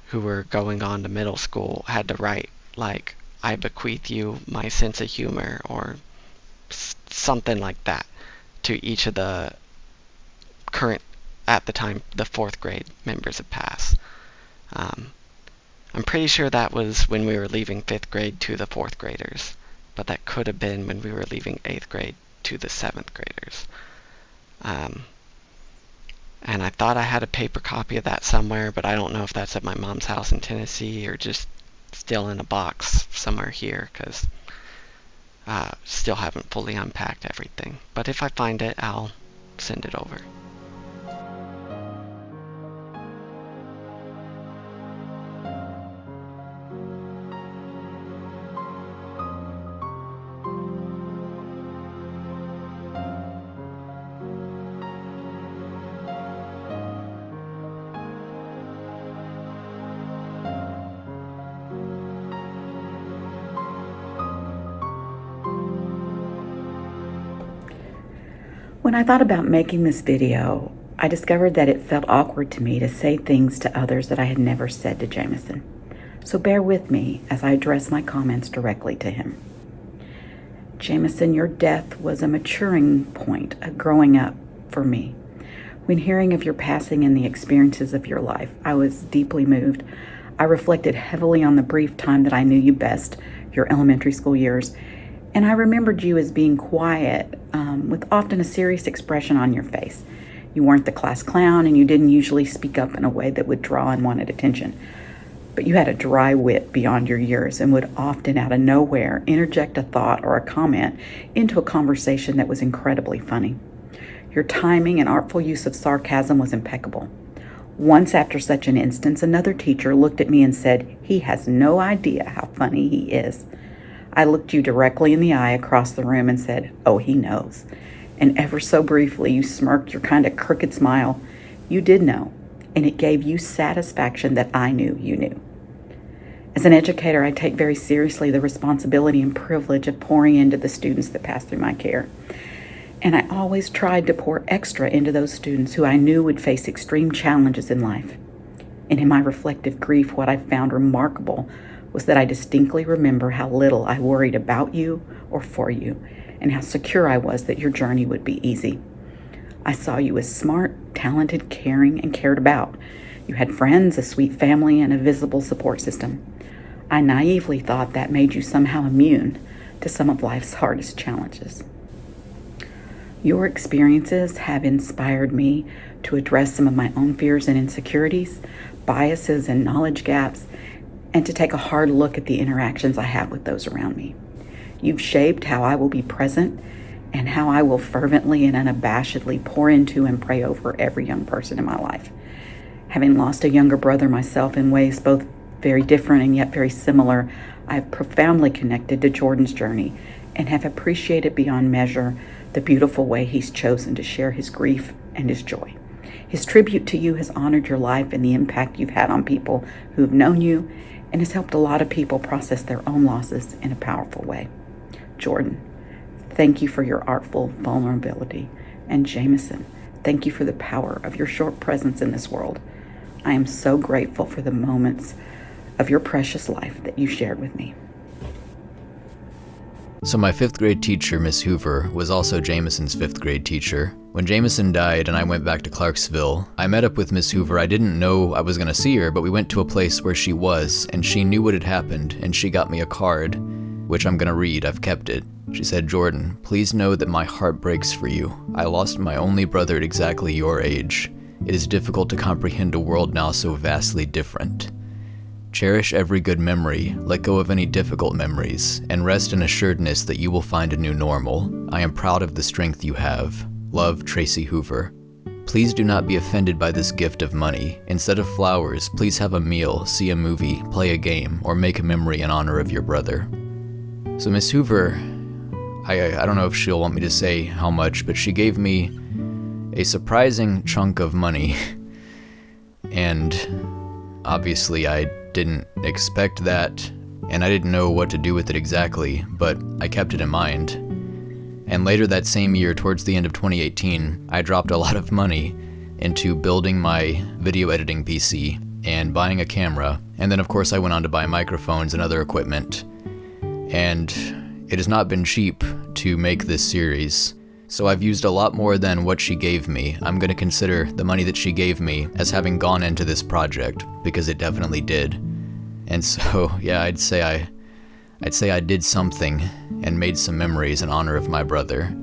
who were going on to middle school had to write like, I bequeath you my sense of humor, or something like that, to each of the current, at the time, the 4th grade members of Pass. I'm pretty sure that was when we were leaving 5th grade to the 4th graders, but that could have been when we were leaving 8th grade to the 7th graders. And I thought I had a paper copy of that somewhere, but I don't know if that's at my mom's house in Tennessee or just still in a box somewhere here, because still haven't fully unpacked everything. But if I find it, I'll send it over. When I thought about making this video, I discovered that it felt awkward to me to say things to others that I had never said to Jamison. So bear with me as I address my comments directly to him. Jamison, your death was a maturing point, a growing up for me. When hearing of your passing and the experiences of your life, I was deeply moved. I reflected heavily on the brief time that I knew you best, your elementary school years, and I remembered you as being quiet, with often a serious expression on your face. You weren't the class clown, and you didn't usually speak up in a way that would draw unwanted attention. But you had a dry wit beyond your years and would often, out of nowhere, interject a thought or a comment into a conversation that was incredibly funny. Your timing and artful use of sarcasm was impeccable. Once, after such an instance, another teacher looked at me and said, "He has no idea how funny he is." I looked you directly in the eye across the room and said, "Oh, he knows." And ever so briefly, you smirked your kind of crooked smile. You did know, and it gave you satisfaction that I knew you knew. As an educator, I take very seriously the responsibility and privilege of pouring into the students that pass through my care. And I always tried to pour extra into those students who I knew would face extreme challenges in life. And in my reflective grief, what I found remarkable was that I distinctly remember how little I worried about you or for you, and how secure I was that your journey would be easy. I saw you as smart, talented, caring, and cared about. You had friends, a sweet family, and a visible support system. I naively thought that made you somehow immune to some of life's hardest challenges. Your experiences have inspired me to address some of my own fears and insecurities, biases and knowledge gaps, and to take a hard look at the interactions I have with those around me. You've shaped how I will be present and how I will fervently and unabashedly pour into and pray over every young person in my life. Having lost a younger brother myself in ways both very different and yet very similar, I have profoundly connected to Jordan's journey and have appreciated beyond measure the beautiful way he's chosen to share his grief and his joy. His tribute to you has honored your life and the impact you've had on people who have known you, and has helped a lot of people process their own losses in a powerful way. Jordan, thank you for your artful vulnerability. And Jamison, thank you for the power of your short presence in this world. I am so grateful for the moments of your precious life that you shared with me. So my 5th grade teacher, Miss Hoover, was also Jamison's 5th grade teacher. When Jamison died and I went back to Clarksville, I met up with Miss Hoover. I didn't know I was going to see her, but we went to a place where she was, and she knew what had happened, and she got me a card, which I'm going to read. I've kept it. She said, "Jordan, please know that my heart breaks for you. I lost my only brother at exactly your age. It is difficult to comprehend a world now so vastly different. Cherish every good memory, let go of any difficult memories, and rest in assuredness that you will find a new normal. I am proud of the strength you have. Love, Tracy Hoover." Please do not be offended by this gift of money. Instead of flowers, please have a meal, see a movie, play a game, or make a memory in honor of your brother. So Miss Hoover, I don't know if she'll want me to say how much, but she gave me a surprising chunk of money. And obviously I didn't expect that, and I didn't know what to do with it exactly, but I kept it in mind. And later that same year, towards the end of 2018, I dropped a lot of money into building my video editing PC and buying a camera, and then of course I went on to buy microphones and other equipment. And it has not been cheap to make this series, so I've used a lot more than what she gave me. I'm going to consider the money that she gave me as having gone into this project, because it definitely did. And so, yeah, I'd say I did something and made some memories in honor of my brother.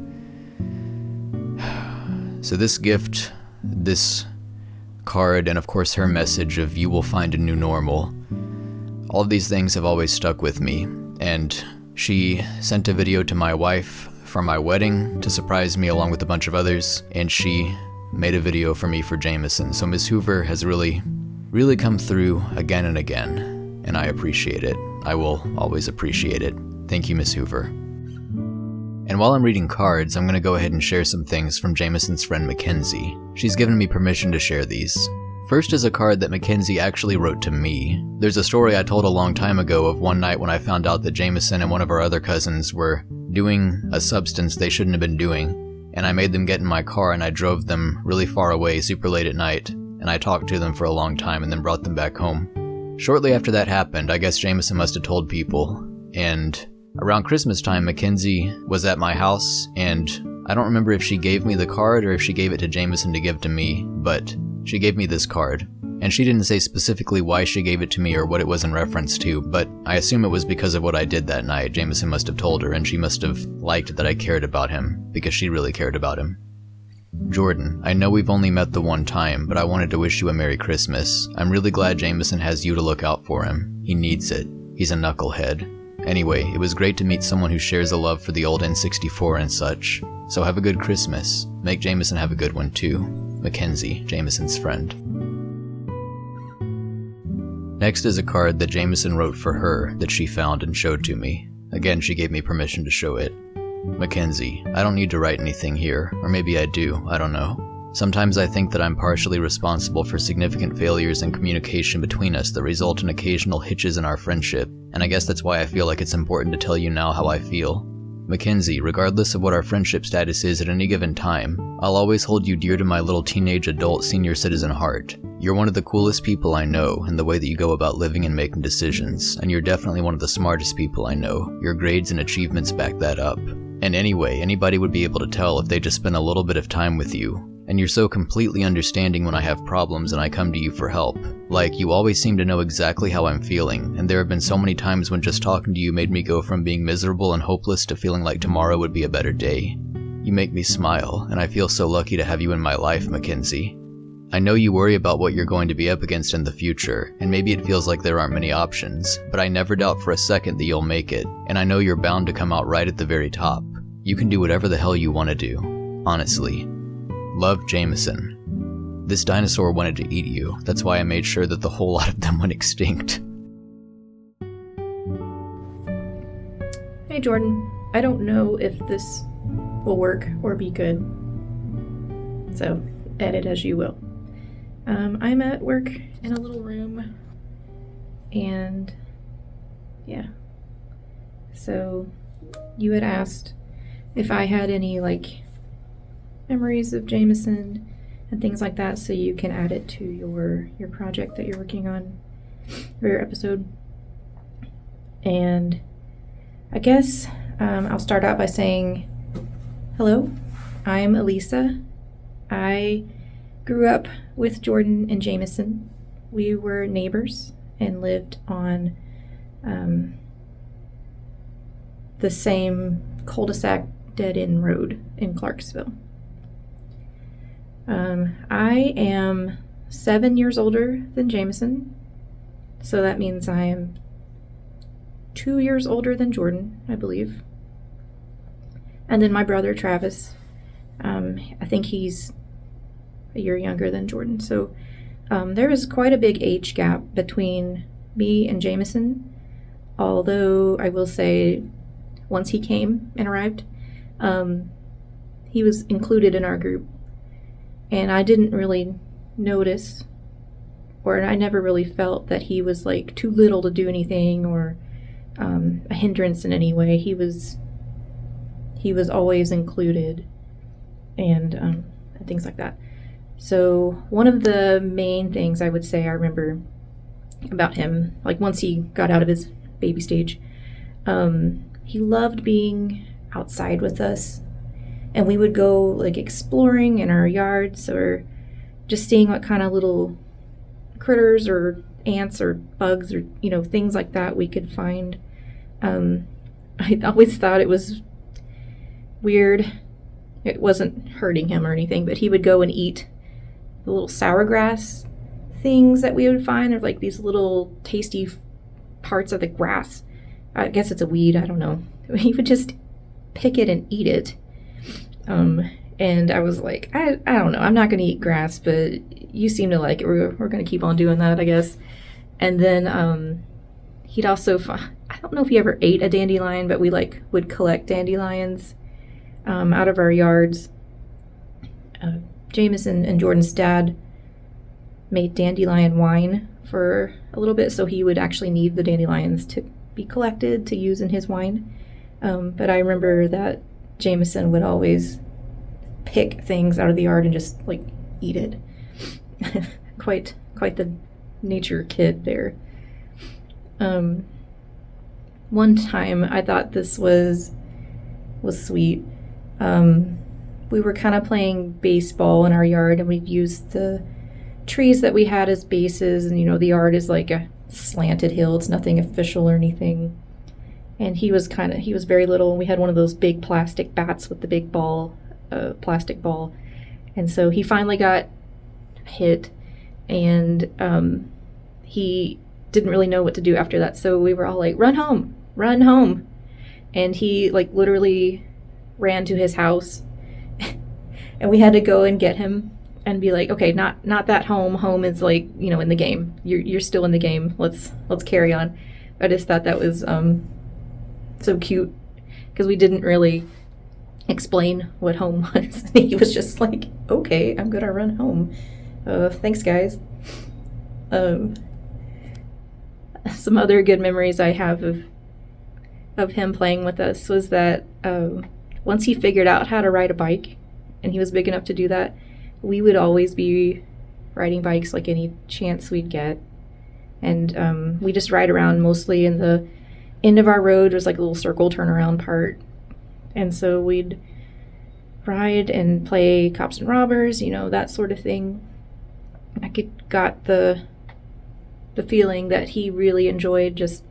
So this gift, this card, and of course her message of "you will find a new normal," all of these things have always stuck with me. And she sent a video to my wife for my wedding to surprise me along with a bunch of others, and she made a video for me for Jamison. So Miss Hoover has really come through again and again, and I appreciate it. I will always appreciate it. Thank you, Miss Hoover. And while I'm reading cards, I'm going to go ahead and share some things from Jamison's friend Mackenzie. She's given me permission to share these. First is a card that Mackenzie actually wrote to me. There's a story I told a long time ago of one night when I found out that Jamison and one of our other cousins were doing a substance they shouldn't have been doing, and I made them get in my car and I drove them really far away super late at night, and I talked to them for a long time and then brought them back home. Shortly after that happened, I guess Jamison must have told people, and around Christmas time, Mackenzie was at my house, and I don't remember if she gave me the card or if she gave it to Jamison to give to me, but she gave me this card. And she didn't say specifically why she gave it to me or what it was in reference to, but I assume it was because of what I did that night. Jamison must have told her, and she must have liked that I cared about him, because she really cared about him. "Jordan, I know we've only met the one time, but I wanted to wish you a Merry Christmas. I'm really glad Jamison has you to look out for him. He needs it. He's a knucklehead. Anyway, it was great to meet someone who shares a love for the old N64 and such. So have a good Christmas. Make Jamison have a good one too. Mackenzie, Jamison's friend." Next is a card that Jamison wrote for her that she found and showed to me. Again, she gave me permission to show it. "Mackenzie, I don't need to write anything here, or maybe I do, I don't know. Sometimes I think that I'm partially responsible for significant failures in communication between us that result in occasional hitches in our friendship, and I guess that's why I feel like it's important to tell you now how I feel. Mackenzie, regardless of what our friendship status is at any given time, I'll always hold you dear to my little teenage adult senior citizen heart. You're one of the coolest people I know in the way that you go about living and making decisions, and you're definitely one of the smartest people I know. Your grades and achievements back that up. And anyway, anybody would be able to tell if they just spent a little bit of time with you. And you're so completely understanding when I have problems and I come to you for help. Like, you always seem to know exactly how I'm feeling, and there have been so many times when just talking to you made me go from being miserable and hopeless to feeling like tomorrow would be a better day. You make me smile, and I feel so lucky to have you in my life, Mackenzie. I know you worry about what you're going to be up against in the future, and maybe it feels like there aren't many options, but I never doubt for a second that you'll make it, and I know you're bound to come out right at the very top. You can do whatever the hell you want to do. Honestly. Love, Jamison. This dinosaur wanted to eat you. That's why I made sure that the whole lot of them went extinct. Hey Jordan, I don't know if this will work or be good, so edit as you will. I'm at work in a little room, and yeah, so you had asked if I had any memories of Jamison and things like that, so you can add it to your project that you're working on, or your episode. And I guess I'll start out by saying, hello, I'm Elissa. I grew up with Jordan and Jamison. We were neighbors and lived on the same cul-de-sac dead-end road in Clarksville. I am 7 years older than Jamison, so that means I am 2 years older than Jordan, I believe. And then my brother Travis, I think he's a year younger than Jordan. So there is quite a big age gap between me and Jamison, although I will say once he came and arrived, he was included in our group, and I didn't really notice, or I never really felt that he was too little to do anything or a hindrance in any way. He was always included, and things like that. So one of the main things I would say I remember about him, once he got out of his baby stage, he loved being outside with us, and we would go exploring in our yards or just seeing what kind of little critters or ants or bugs or things like that we could find. I always thought it was weird. It wasn't hurting him or anything, but he would go and eat the little sour grass things that we would find. They're these little tasty parts of the grass. I guess it's a weed, I don't know. He would just pick it and eat it. And I was like, I don't know, I'm not going to eat grass, but you seem to like it. We're going to keep on doing that, I guess. And then he'd also, I don't know if he ever ate a dandelion, but we would collect dandelions out of our yards. Jamison and Jordan's dad made dandelion wine for a little bit, so he would actually need the dandelions to be collected to use in his wine. But I remember that Jamison would always pick things out of the yard and just eat it. quite the nature kid there. One time I thought this was sweet. We were kind of playing baseball in our yard, and we'd use the trees that we had as bases, and the yard is a slanted hill. It's nothing official or anything. And he was very little, and we had one of those big plastic bats with the big ball, plastic ball. And so he finally got hit, and he didn't really know what to do after that. So we were all run home. And he literally ran to his house, and we had to go and get him and be okay, not that home is in the game. You're still in the game. Let's carry on. I just thought that was so cute, because we didn't really explain what home was. He was just okay, I'm gonna run home. Thanks guys. Some other good memories I have of him playing with us was that once he figured out how to ride a bike, and he was big enough to do that, we would always be riding bikes any chance we'd get. And we just ride around mostly in the end of our road. There's a little circle turnaround part. And so we'd ride and play cops and robbers, that sort of thing. I got the feeling that he really enjoyed just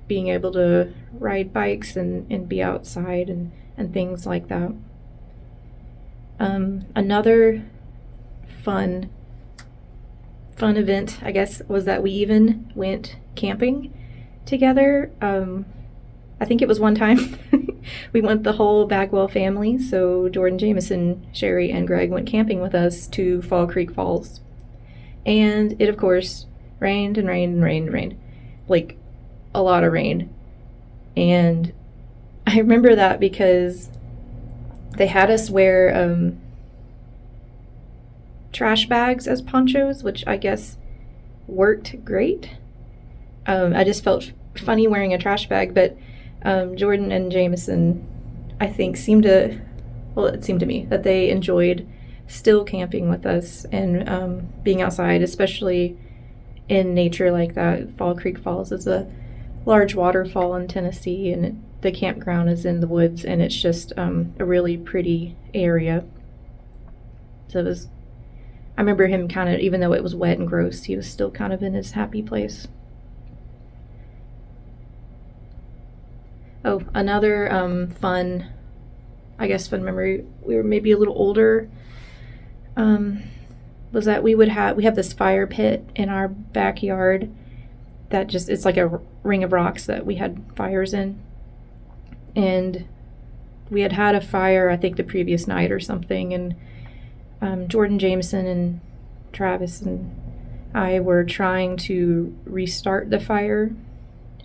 being able to ride bikes and be outside and things like that. Another fun fun event, I guess, was that we even went camping together. I think it was one time we went the whole Bagwell family. So Jordan, Jamison, Sherry, and Greg went camping with us to Fall Creek Falls. And it, of course, rained and rained and rained and rained. Like, a lot of rain. And I remember that because they had us wear trash bags as ponchos, which I guess worked great. I just felt funny wearing a trash bag, but Jordan and Jamison, I think, it seemed to me that they enjoyed still camping with us and being outside, especially in nature like that. Fall Creek Falls is a large waterfall in Tennessee, and the campground is in the woods, and it's just a really pretty area. So I remember him kind of, even though it was wet and gross, he was still kind of in his happy place. Oh, another fun memory, we were maybe a little older, was that we have this fire pit in our backyard that it's like a ring of rocks that we had fires in. And we had a fire, I think, the previous night or something, and Jordan, Jamison, and Travis and I were trying to restart the fire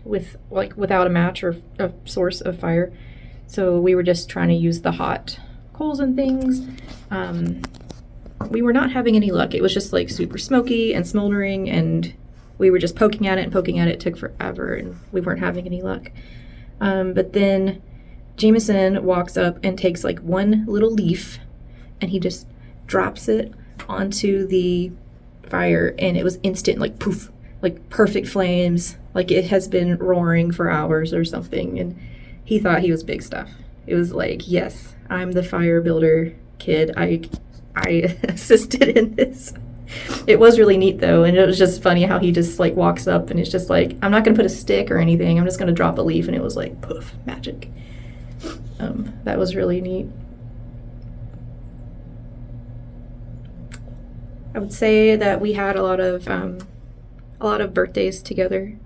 without a match or a source of fire. So we were just trying to use the hot coals and things. We were not having any luck. It was just like super smoky and smoldering, and we were just poking at it and poking at it. It took forever, and we weren't having any luck. But then Jamison walks up and takes like one little leaf, and he just drops it onto the fire, and it was instant, like poof, like perfect flames, like it has been roaring for hours or something. And he thought he was big stuff. It was like, yes, I'm the fire builder kid. I assisted in this. It was really neat though, and it was just funny how he just like walks up and it's just like, I'm not gonna put a stick or anything, I'm just gonna drop a leaf, and it was like poof, magic. That was really neat. I would say that we had a lot of birthdays together.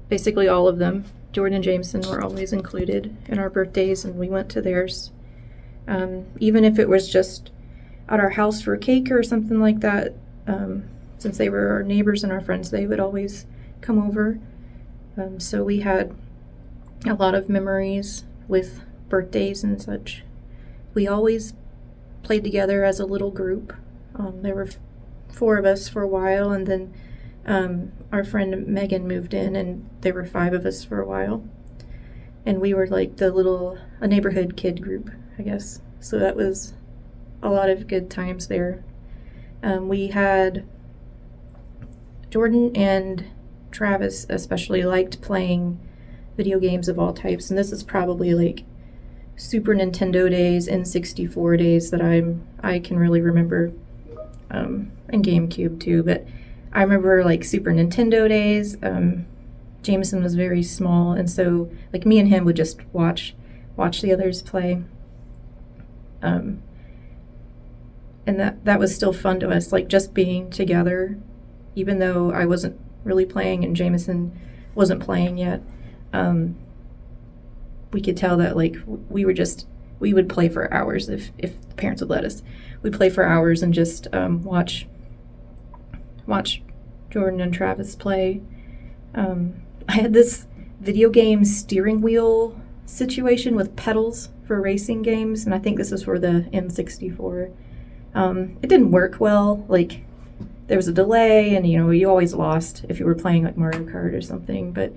Basically all of them. Jordan and Jamison were always included in our birthdays, and we went to theirs. Even if it was just at our house for a cake or something like that, since they were our neighbors and our friends, they would always come over. So we had a lot of memories with birthdays and such. We always played together as a little group. There were 4 of us for a while, and then our friend Megan moved in, and there were 5 of us for a while. And we were like a neighborhood kid group, I guess. So that was a lot of good times there. We had Jordan and Travis especially liked playing video games of all types, and this is probably like Super Nintendo days and N64 days that I can really remember, and GameCube too. But I remember like Super Nintendo days. Jamison was very small, and so like me and him would just watch the others play. And that was still fun to us, like just being together, even though I wasn't really playing and Jamison wasn't playing yet. We could tell that like we would play for hours if the parents would let us. We'd play for hours and just watch Jordan and Travis play. I had this video game steering wheel situation with pedals for racing games, and I think this is for the N64. It didn't work well. Like there was a delay, and you always lost if you were playing like Mario Kart or something. But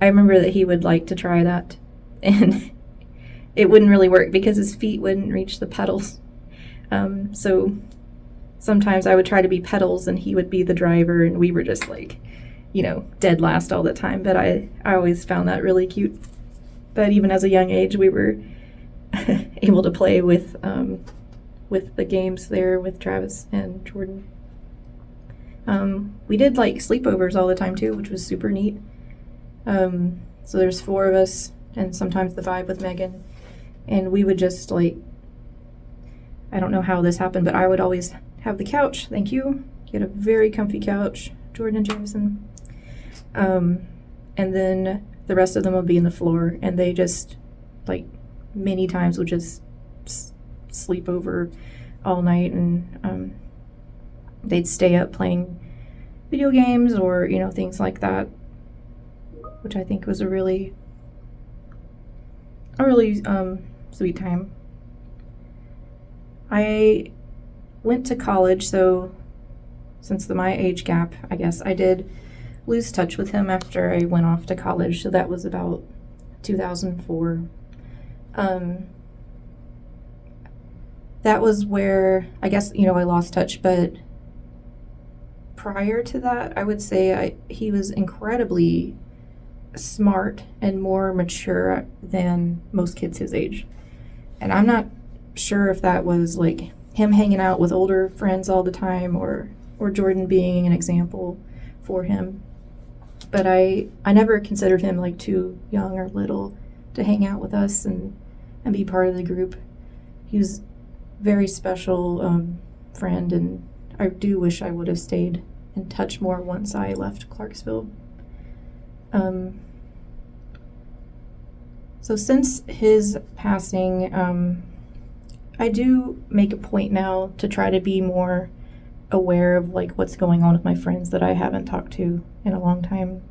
I remember that he would like to try that, and it wouldn't really work because his feet wouldn't reach the pedals. So sometimes I would try to be pedals and he would be the driver, and we were just like, dead last all the time. But I always found that really cute. But even as a young age, we were able to play with the games there with Travis and Jordan. We did like sleepovers all the time too, which was super neat. So there's 4 of us, and sometimes the 5 with Megan, and we would just like, I don't know how this happened, but I would always have the couch, thank you, get a very comfy couch, Jordan and Jamison. And then the rest of them would be in the floor, and they just, like, many times would just sleep over all night, and they'd stay up playing video games or, you know, things like that, which I think was a really sweet time. I went to college, so since my age gap, I guess, I did lose touch with him after I went off to college, so that was about 2004. That was where, I guess, you know, I lost touch, but prior to that, I would say he was incredibly smart and more mature than most kids his age. And I'm not sure if that was like him hanging out with older friends all the time or Jordan being an example for him. But I never considered him like too young or little to hang out with us and be part of the group. He was a very special friend, and I do wish I would have stayed in touch more once I left Clarksville. So since his passing, I do make a point now to try to be more aware of like what's going on with my friends that I haven't talked to in a long time.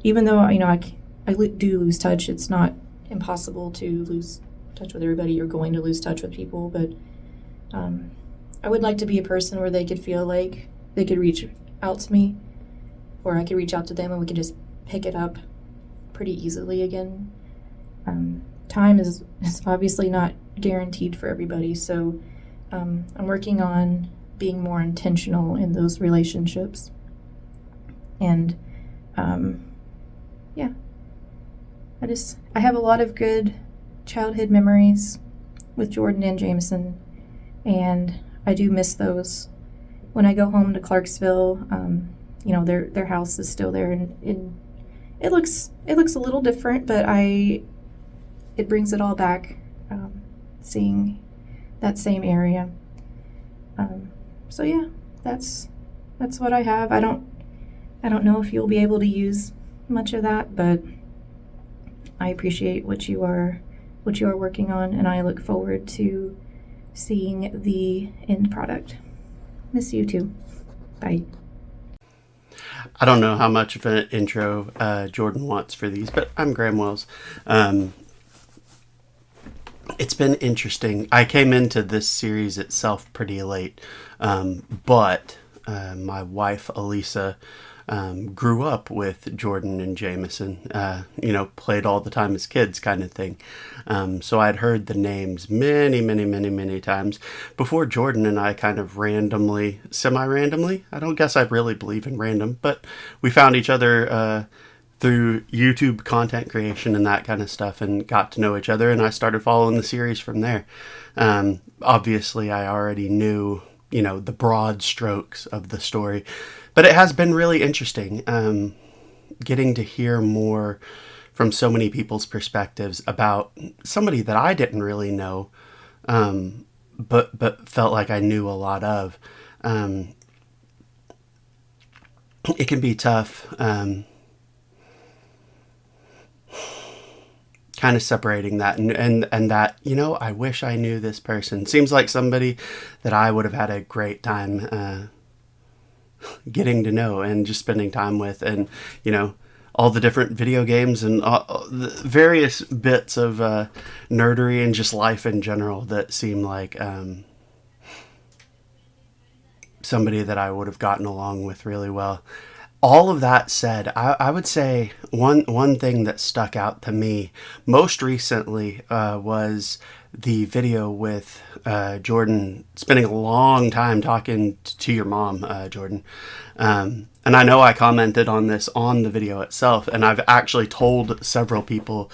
Even though, you know, I do lose touch, it's not impossible to lose touch with everybody. You're going to lose touch with people, but I would like to be a person where they could feel like they could reach out to me, or I could reach out to them and we could just pick it up pretty easily again. Time is obviously not guaranteed for everybody, so I'm working on being more intentional in those relationships. And yeah, I have a lot of good childhood memories with Jordan and Jamison, and I do miss those. When I go home to Clarksville, you know, their house is still there, and it looks a little different, but it brings it all back, seeing that same area. So yeah, that's what I have. I don't know if you'll be able to use much of that, but I appreciate what you are working on, and I look forward to seeing the end product. Miss you too. Bye. I don't know how much of an intro Jordan wants for these, but I'm Graham Wells. It's been interesting. I came into this series itself pretty late, but my wife, Elissa, grew up with Jordan and Jamison, you know, played all the time as kids kind of thing. So I'd heard the names many times before Jordan and I kind of semi-randomly, I don't guess I really believe in random, but we found each other through YouTube content creation and that kind of stuff, and got to know each other, and I started following the series from there. Obviously, I already knew, you know, the broad strokes of the story, but it has been really interesting getting to hear more from so many people's perspectives about somebody that I didn't really know, but felt like I knew a lot of. It can be tough, kind of separating that and that, you know, I wish I knew this person. Seems like somebody that I would have had a great time getting to know and just spending time with, and, you know, all the different video games and all the various bits of nerdery and just life in general that seem like somebody that I would have gotten along with really well. All of that said, I would say one thing that stuck out to me most recently was the video with Jordan spending a long time talking to your mom, Jordan. And I know I commented on this on the video itself, and I've actually told several people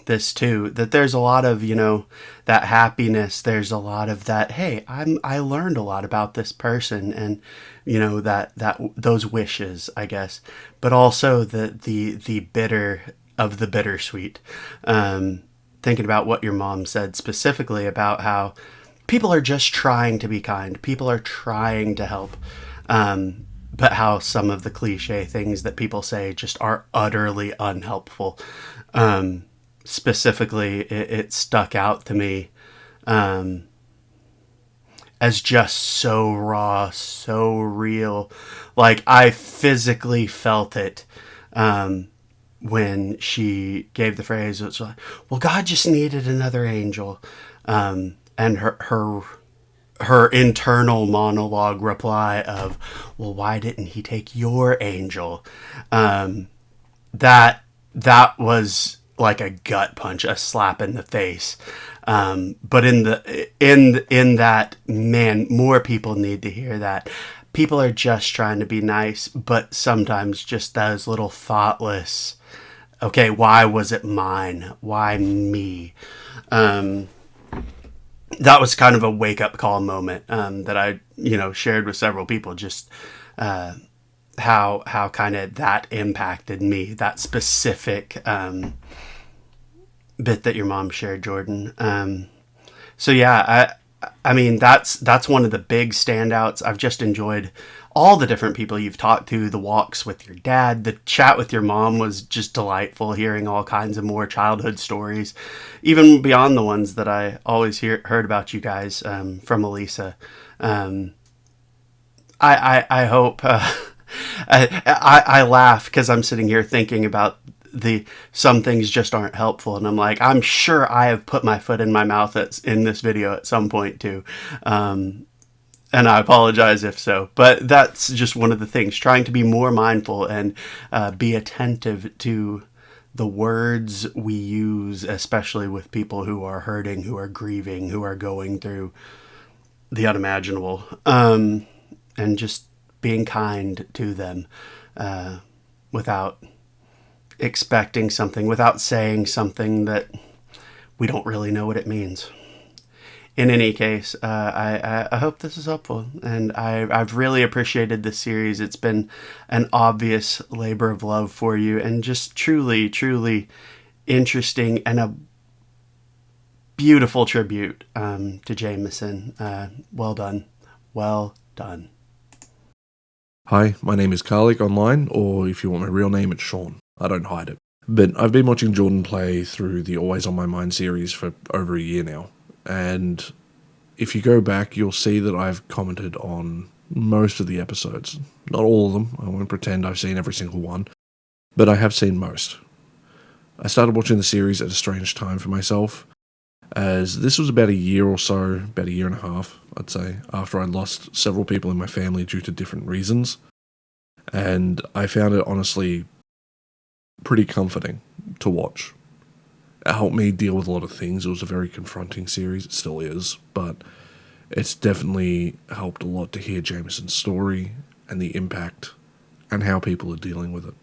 this too, that there's a lot of, you know, that happiness. There's a lot of that, hey, I learned a lot about this person, and, you know, that those wishes, I guess, but also the bitter of the bittersweet. Thinking about what your mom said specifically about how people are just trying to be kind. People are trying to help. But how some of the cliche things that people say just are utterly unhelpful. Specifically, it stuck out to me as just so raw, so real. Like, I physically felt it when she gave the phrase. It's like, well, God just needed another angel. And her internal monologue reply of, well, why didn't he take your angel? That was like a gut punch, a slap in the face. But in that, man, more people need to hear that. People are just trying to be nice, but sometimes just those little thoughtless, okay, why was it mine? Why me? That was kind of a wake-up call moment that I, shared with several people, just how kind of that impacted me, that specific bit that your mom shared, Jordan. So yeah, I mean, that's one of the big standouts. I've just enjoyed all the different people you've talked to, the walks with your dad, the chat with your mom was just delightful, hearing all kinds of more childhood stories, even beyond the ones that I always heard about you guys from Elissa. I hope I laugh because I'm sitting here thinking about some things just aren't helpful, and I'm like, I'm sure I have put my foot in my mouth in this video at some point too. And I apologize if so, but that's just one of the things, trying to be more mindful and be attentive to the words we use, especially with people who are hurting, who are grieving, who are going through the unimaginable, and just being kind to them without expecting something, without saying something that we don't really know what it means. In any case, I hope this is helpful, and I've really appreciated this series. It's been an obvious labor of love for you, and just truly, truly interesting, and a beautiful tribute to Jamison. Well done. Well done. Hi, my name is Karlec online, or if you want my real name, it's Sean. I don't hide it. But I've been watching Jordan play through the Always on My Mind series for over a year now. And if you go back, you'll see that I've commented on most of the episodes. Not all of them. I won't pretend I've seen every single one. But I have seen most. I started watching the series at a strange time for myself, as this was about a year or so, about a year and a half, I'd say, after I lost several people in my family due to different reasons. And I found it honestly pretty comforting to watch. It helped me deal with a lot of things. It was a very confronting series. It still is, but it's definitely helped a lot to hear Jamison's story and the impact and how people are dealing with it.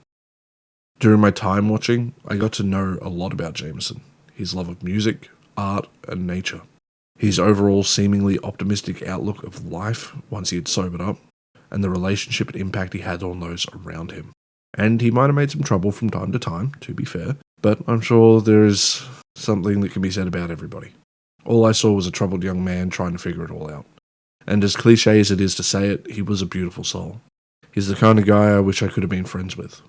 During my time watching, I got to know a lot about Jamison, his love of music, art, and nature, his overall seemingly optimistic outlook of life once he had sobered up, and the relationship and impact he had on those around him. And he might have made some trouble from time to time, to be fair, but I'm sure there's something that can be said about everybody. All I saw was a troubled young man trying to figure it all out. And as cliche as it is to say it, he was a beautiful soul. He's the kind of guy I wish I could have been friends with.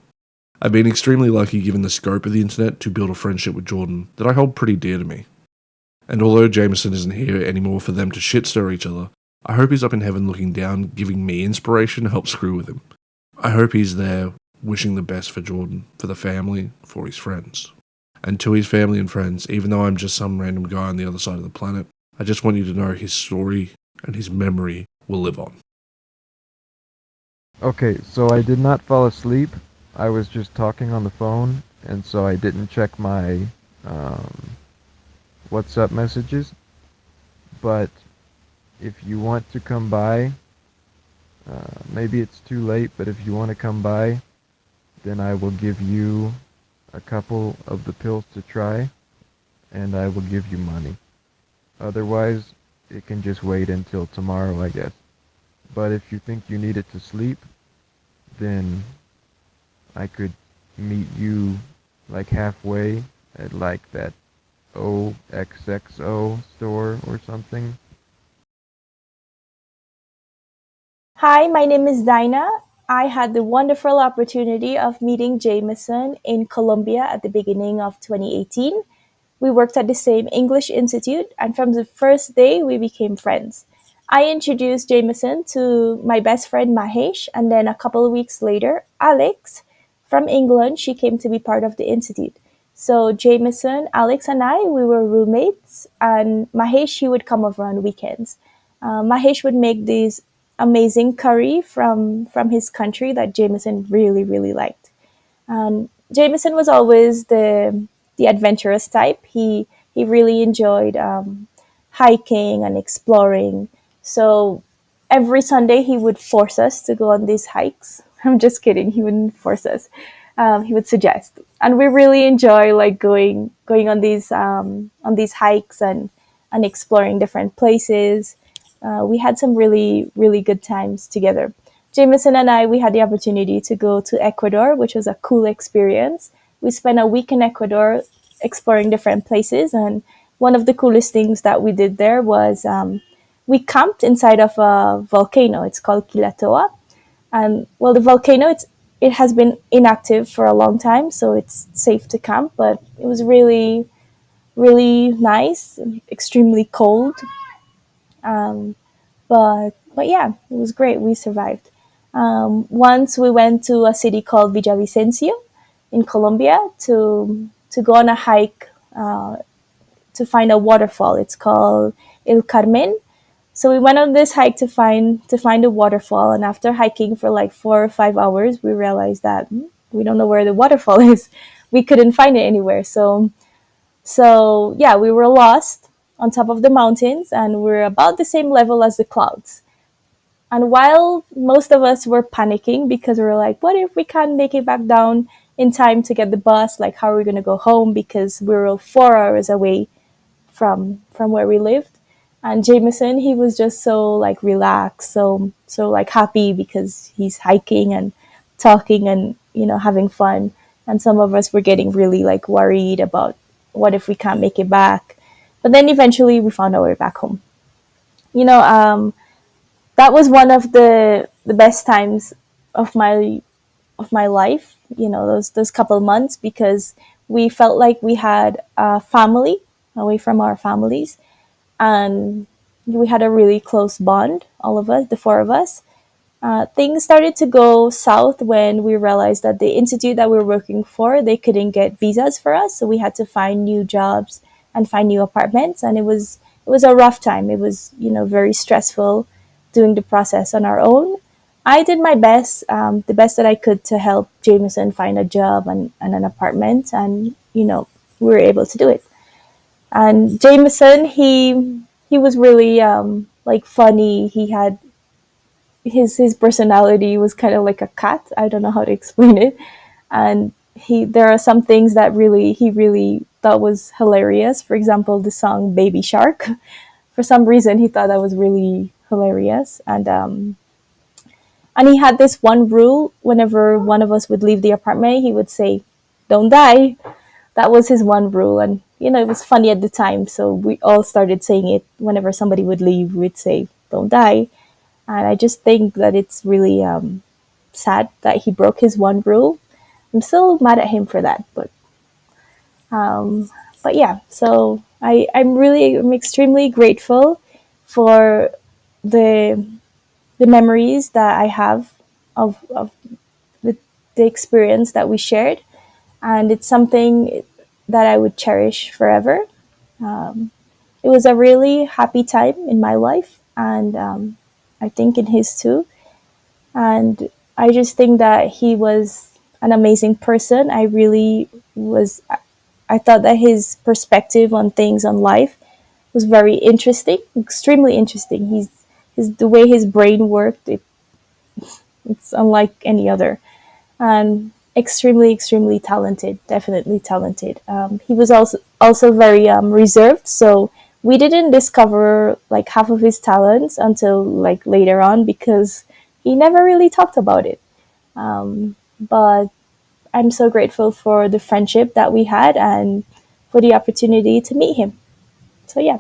I've been extremely lucky, given the scope of the internet, to build a friendship with Jordan that I hold pretty dear to me. And although Jamison isn't here anymore for them to shit-stir each other, I hope he's up in heaven looking down, giving me inspiration to help screw with him. I hope he's there, wishing the best for Jordan, for the family, for his friends. And to his family and friends, even though I'm just some random guy on the other side of the planet, I just want you to know his story and his memory will live on. Okay, so I did not fall asleep. I was just talking on the phone, and so I didn't check my WhatsApp messages. But if you want to come by, maybe it's too late, but if you want to come by, then I will give you a couple of the pills to try, and I will give you money. Otherwise, it can just wait until tomorrow, I guess. But if you think you need it to sleep, then I could meet you like halfway at like that OXXO store or something. Hi, my name is Dinah. I had the wonderful opportunity of meeting Jamison in Colombia at the beginning of 2018. We worked at the same English institute, and from the first day, we became friends. I introduced Jamison to my best friend Mahesh, and then a couple of weeks later, Alex from England, she came to be part of the institute. So Jamison, Alex, and I, we were roommates, and Mahesh, he would come over on weekends. Mahesh would make these amazing curry from his country that Jamison really really liked. Jamison was always the adventurous type. He really enjoyed hiking and exploring. So every Sunday he would force us to go on these hikes. I'm just kidding. He wouldn't force us. He would suggest, and we really enjoy like going on these hikes and exploring different places. We had some really really good times together. Jameson and I, we had the opportunity to go to Ecuador, which was a cool experience. We spent a week in Ecuador exploring different places, and one of the coolest things that we did there was we camped inside of a volcano. It's called Kilatoa, and well, the volcano it has been inactive for a long time, so it's safe to camp. But it was really really nice, extremely cold, um, but yeah, it was great. We survived. Once we went to a city called Villavicencio in Colombia to go on a hike to find a waterfall. It's called El Carmen. So we went on this hike to find a waterfall, and after hiking for like 4 or 5 hours, we realized that we don't know where the waterfall is. We couldn't find it anywhere. So yeah, we were lost on top of the mountains, and we're about the same level as the clouds. And while most of us were panicking because we were like, what if we can't make it back down in time to get the bus? Like, how are we going to go home? Because we were 4 hours away from where we lived. And Jameson, he was just so like relaxed, so like happy because he's hiking and talking and having fun. And some of us were getting really like worried about what if we can't make it back. But then eventually we found our way back home. You know, that was one of the best times of my life. Those couple months, because we felt like we had a family away from our families, and we had a really close bond, all of us, the four of us. Things started to go south when we realized that the institute that we were working for, they couldn't get visas for us, so we had to find new jobs and find new apartments, and it was a rough time. It was very stressful doing the process on our own. I did my best, the best that I could, to help Jameson find a job and an apartment, and we were able to do it. And Jameson, he was really like funny. He had his personality was kind of like a cat. I don't know how to explain it. And there are some things that he really thought was hilarious. For example, the song Baby Shark. For some reason he thought that was really hilarious. And he had this one rule: whenever one of us would leave the apartment, he would say, "Don't die." That was his one rule, and it was funny at the time, so we all started saying it whenever somebody would leave. We'd say, "Don't die." And I just think that it's really sad that he broke his one rule. I'm still mad at him for that, um, but yeah. So I'm extremely grateful for the the memories that I have of the experience that we shared, and it's something that I would cherish forever. Um, it was a really happy time in my life, and I think in his too. And I just think that he was an amazing person. I really was. I thought that his perspective on things, on life, was very interesting, extremely interesting. The way his brain worked. It's unlike any other, and extremely extremely talented, definitely talented. He was also very reserved, so we didn't discover like half of his talents until like later on, because he never really talked about it. But I'm so grateful for the friendship that we had and for the opportunity to meet him. So yeah.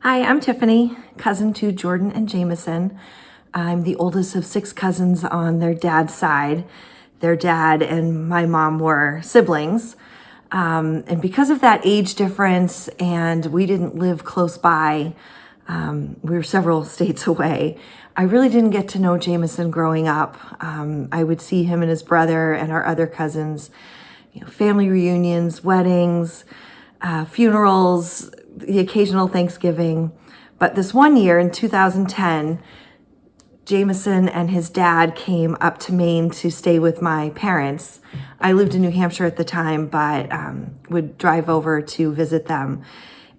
Hi, I'm Tiffany, cousin to Jordan and Jamison. I'm the oldest of 6 cousins on their dad's side. Their dad and my mom were siblings. And because of that age difference, and we didn't live close by, we were several states away, I really didn't get to know Jamison growing up. I would see him and his brother and our other cousins, family reunions, weddings, funerals, the occasional Thanksgiving. But this one year in 2010, Jamison and his dad came up to Maine to stay with my parents. I lived in New Hampshire at the time, but would drive over to visit them.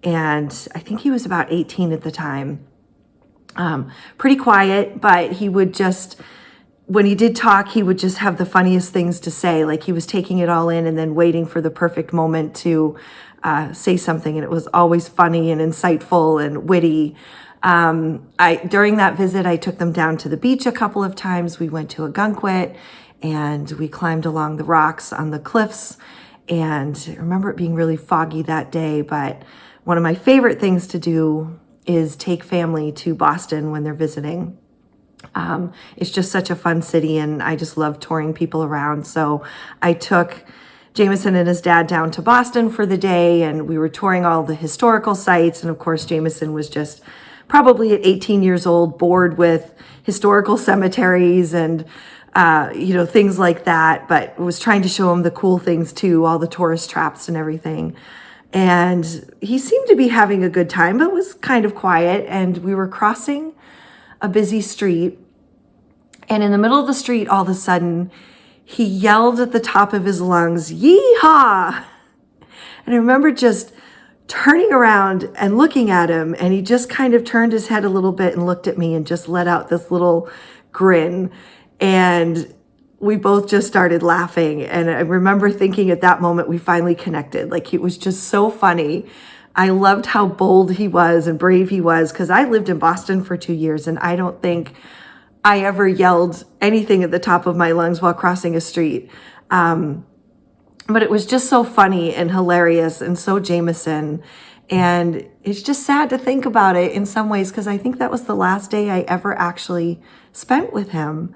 And I think he was about 18 at the time. Pretty quiet, but he would just, when he did talk, he would just have the funniest things to say. Like he was taking it all in and then waiting for the perfect moment to say something. And it was always funny and insightful and witty. During that visit, I took them down to the beach a couple of times. We went to a gunquet and we climbed along the rocks on the cliffs. And I remember it being really foggy that day, but one of my favorite things to do is take family to Boston when they're visiting. It's just such a fun city and I just love touring people around. So I took Jamison and his dad down to Boston for the day and we were touring all the historical sites. And of course, Jamison was just probably at 18 years old, bored with historical cemeteries and, things like that, but was trying to show him the cool things too, all the tourist traps and everything. And he seemed to be having a good time, but was kind of quiet. And we were crossing a busy street. And in the middle of the street, all of a sudden, he yelled at the top of his lungs, "Yeehaw!" And I remember just turning around and looking at him. And he just kind of turned his head a little bit and looked at me and just let out this little grin. And we both just started laughing. And I remember thinking at that moment, we finally connected. Like, it was just so funny. I loved how bold he was and brave he was, because I lived in Boston for 2 years and I don't think I ever yelled anything at the top of my lungs while crossing a street. But it was just so funny and hilarious and so Jamison. And it's just sad to think about it in some ways, because I think that was the last day I ever actually spent with him.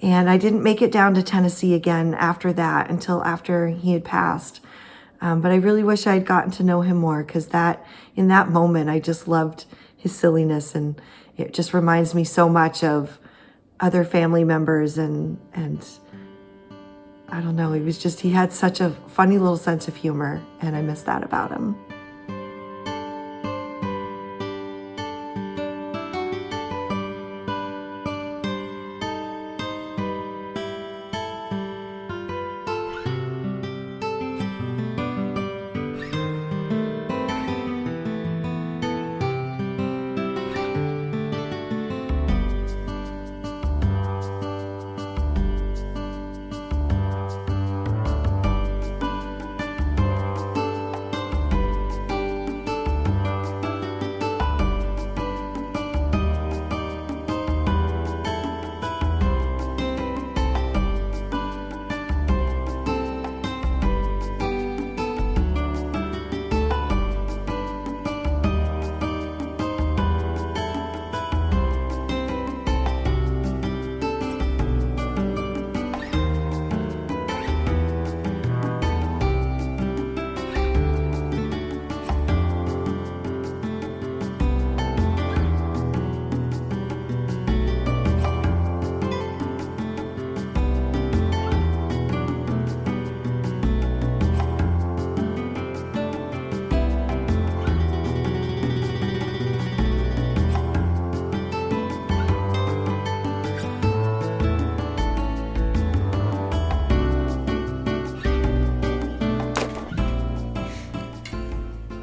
And I didn't make it down to Tennessee again after that until after he had passed. But I really wish I had gotten to know him more, because in that moment, I just loved his silliness. And it just reminds me so much of other family members. And I don't know, he had such a funny little sense of humor. And I miss that about him.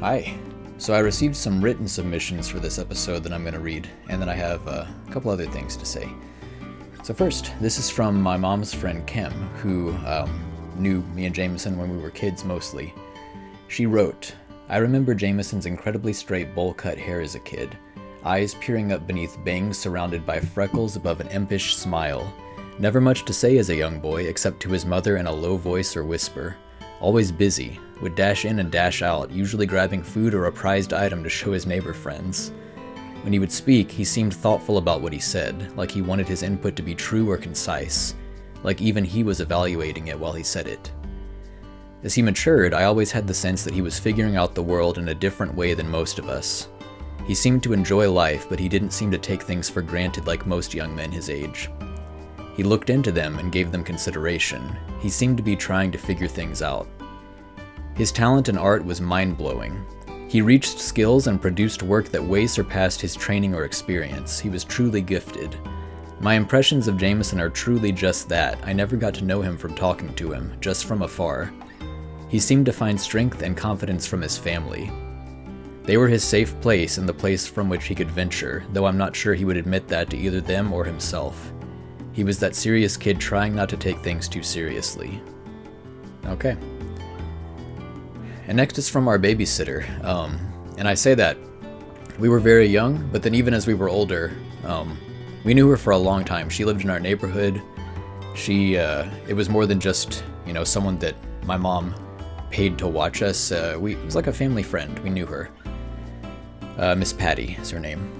Hi. So I received some written submissions for this episode that I'm going to read, and then I have a couple other things to say. So first, this is from my mom's friend Kim, who knew me and Jamison when we were kids mostly. She wrote, "I remember Jamison's incredibly straight bowl-cut hair as a kid, eyes peering up beneath bangs surrounded by freckles above an impish smile. Never much to say as a young boy, except to his mother in a low voice or whisper. Always busy, would dash in and dash out, usually grabbing food or a prized item to show his neighbor friends. When he would speak, he seemed thoughtful about what he said, like he wanted his input to be true or concise, like even he was evaluating it while he said it. As he matured, I always had the sense that he was figuring out the world in a different way than most of us. He seemed to enjoy life, but he didn't seem to take things for granted like most young men his age. He looked into them and gave them consideration. He seemed to be trying to figure things out. His talent in art was mind-blowing. He reached skills and produced work that way surpassed his training or experience. He was truly gifted. My impressions of Jamison are truly just that. I never got to know him from talking to him, just from afar. He seemed to find strength and confidence from his family. They were his safe place and the place from which he could venture, though I'm not sure he would admit that to either them or himself. He was that serious kid trying not to take things too seriously. Okay. And next is from our babysitter. And I say that we were very young, but then even as we were older, we knew her for a long time. She lived in our neighborhood. It was more than just, someone that my mom paid to watch us. It was like a family friend. We knew her. Miss Patty is her name.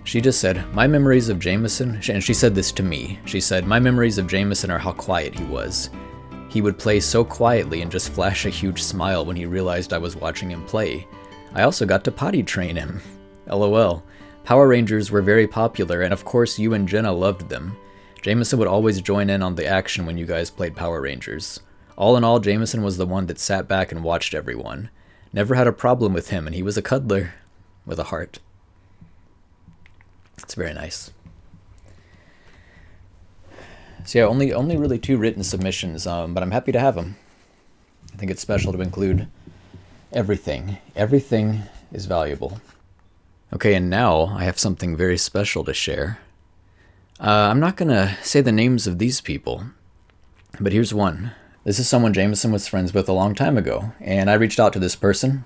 She just said, my memories of Jamison, and she said this to me. She said, my memories of Jamison are how quiet he was. He would play so quietly and just flash a huge smile when he realized I was watching him play. I also got to potty train him. LOL. Power Rangers were very popular, and of course you and Jenna loved them. Jamison would always join in on the action when you guys played Power Rangers. All in all, Jamison was the one that sat back and watched everyone. Never had a problem with him, and he was a cuddler. With a heart. It's very nice. So yeah, only really 2 written submissions, but I'm happy to have them. I think it's special to include everything. Everything is valuable. Okay, and now I have something very special to share. I'm not going to say the names of these people, but here's one. This is someone Jamison was friends with a long time ago, and I reached out to this person,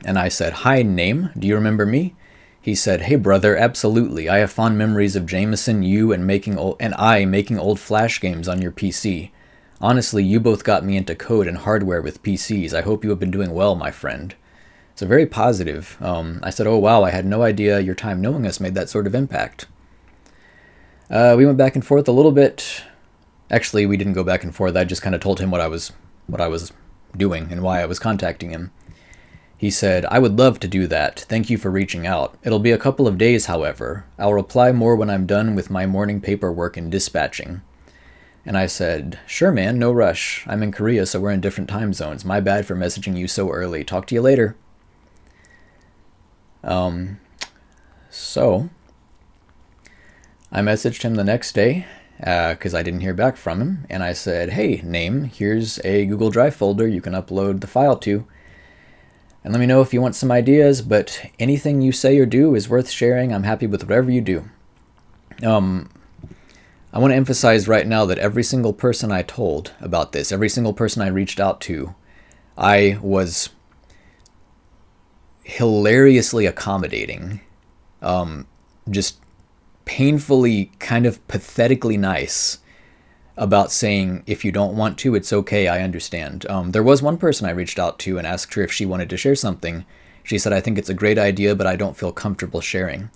and I said, hi, name, do you remember me? He said, hey brother, absolutely. I have fond memories of Jamison, you, and making old Flash games on your PC. Honestly, you both got me into code and hardware with PCs. I hope you have been doing well, my friend. So very positive. I said, oh wow, I had no idea your time knowing us made that sort of impact. We went back and forth a little bit. Actually, we didn't go back and forth. I just kind of told him what I was doing and why I was contacting him. He said, I would love to do that. Thank you for reaching out. It'll be a couple of days, however. I'll reply more when I'm done with my morning paperwork and dispatching. And I said, sure man, no rush. I'm in Korea, so we're in different time zones. My bad for messaging you so early. Talk to you later. So I messaged him the next day, because I didn't hear back from him, and I said, hey, name, here's a Google Drive folder you can upload the file to. And let me know if you want some ideas, but anything you say or do is worth sharing. I'm happy with whatever you do. I want to emphasize right now that every single person I told about this, every single person I reached out to, I was hilariously accommodating. Just painfully, kind of pathetically nice about saying, if you don't want to, it's okay, I understand. There was one person I reached out to and asked her if she wanted to share something. She said, I think it's a great idea, but I don't feel comfortable sharing.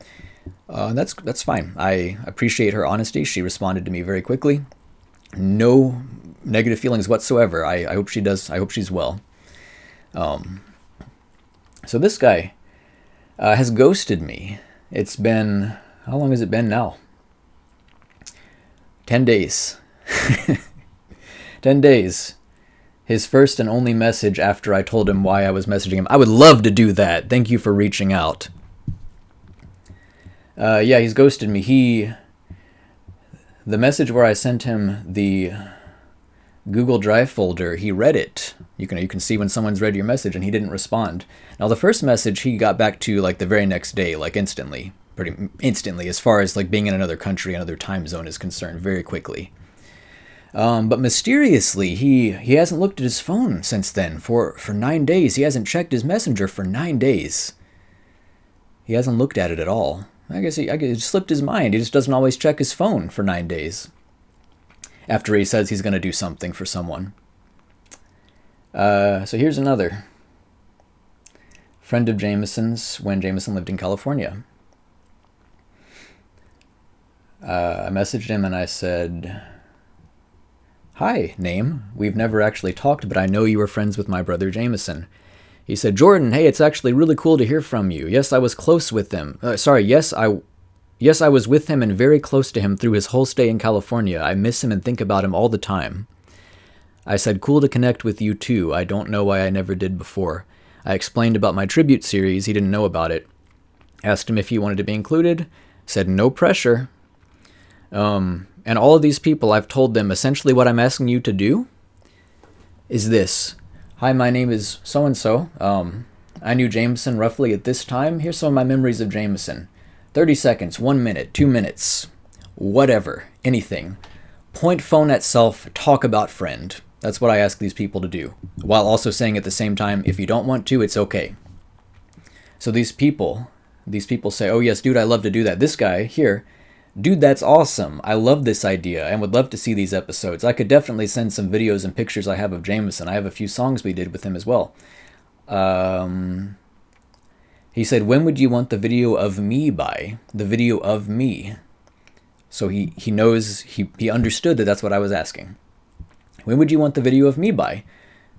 That's fine. I appreciate her honesty. She responded to me very quickly. No negative feelings whatsoever. I hope she does. I hope she's well. So this guy has ghosted me. It's been, how long has it been now? 10 days. 10 days. His first and only message after I told him why I was messaging him. I would love to do that. Thank you for reaching out. Yeah, he's ghosted me. The message where I sent him the Google Drive folder, he read it. You can see when someone's read your message, and he didn't respond. Now, the first message he got back to like the very next day, like instantly. Pretty instantly, as far as like being in another country, another time zone is concerned, very quickly. But mysteriously, he hasn't looked at his phone since then for 9 days. He hasn't checked his messenger for 9 days. He hasn't looked at it at all. I guess it slipped his mind. He just doesn't always check his phone for 9 days. After he says he's going to do something for someone. So here's another. Friend of Jamison's when Jamison lived in California. I messaged him and I said, "Hi, name. We've never actually talked, but I know you were friends with my brother Jamison." He said, "Jordan, hey, it's actually really cool to hear from you. Yes, I was close with him. Yes, I was with him and very close to him through his whole stay in California. I miss him and think about him all the time." I said, "Cool to connect with you too. I don't know why I never did before." I explained about my tribute series. He didn't know about it. Asked him if he wanted to be included. Said, "No pressure." And all of these people, I've told them essentially what I'm asking you to do is this. "Hi, my name is so-and-so. I knew Jamison roughly at this time. Here's some of my memories of Jamison. 30 seconds, 1 minute, 2 minutes, whatever, anything. Point phone at self, talk about friend." That's what I ask these people to do, while also saying at the same time, if you don't want to, it's okay. So these people say, "Oh yes, dude, I love to do that." This guy here, "Dude, that's awesome. I love this idea and would love to see these episodes. I could definitely send some videos and pictures I have of Jamison. I have a few songs we did with him as well." He said, "When would you want the video of me by?" The video of me. So he knows, he understood that that's what I was asking. "When would you want the video of me by?"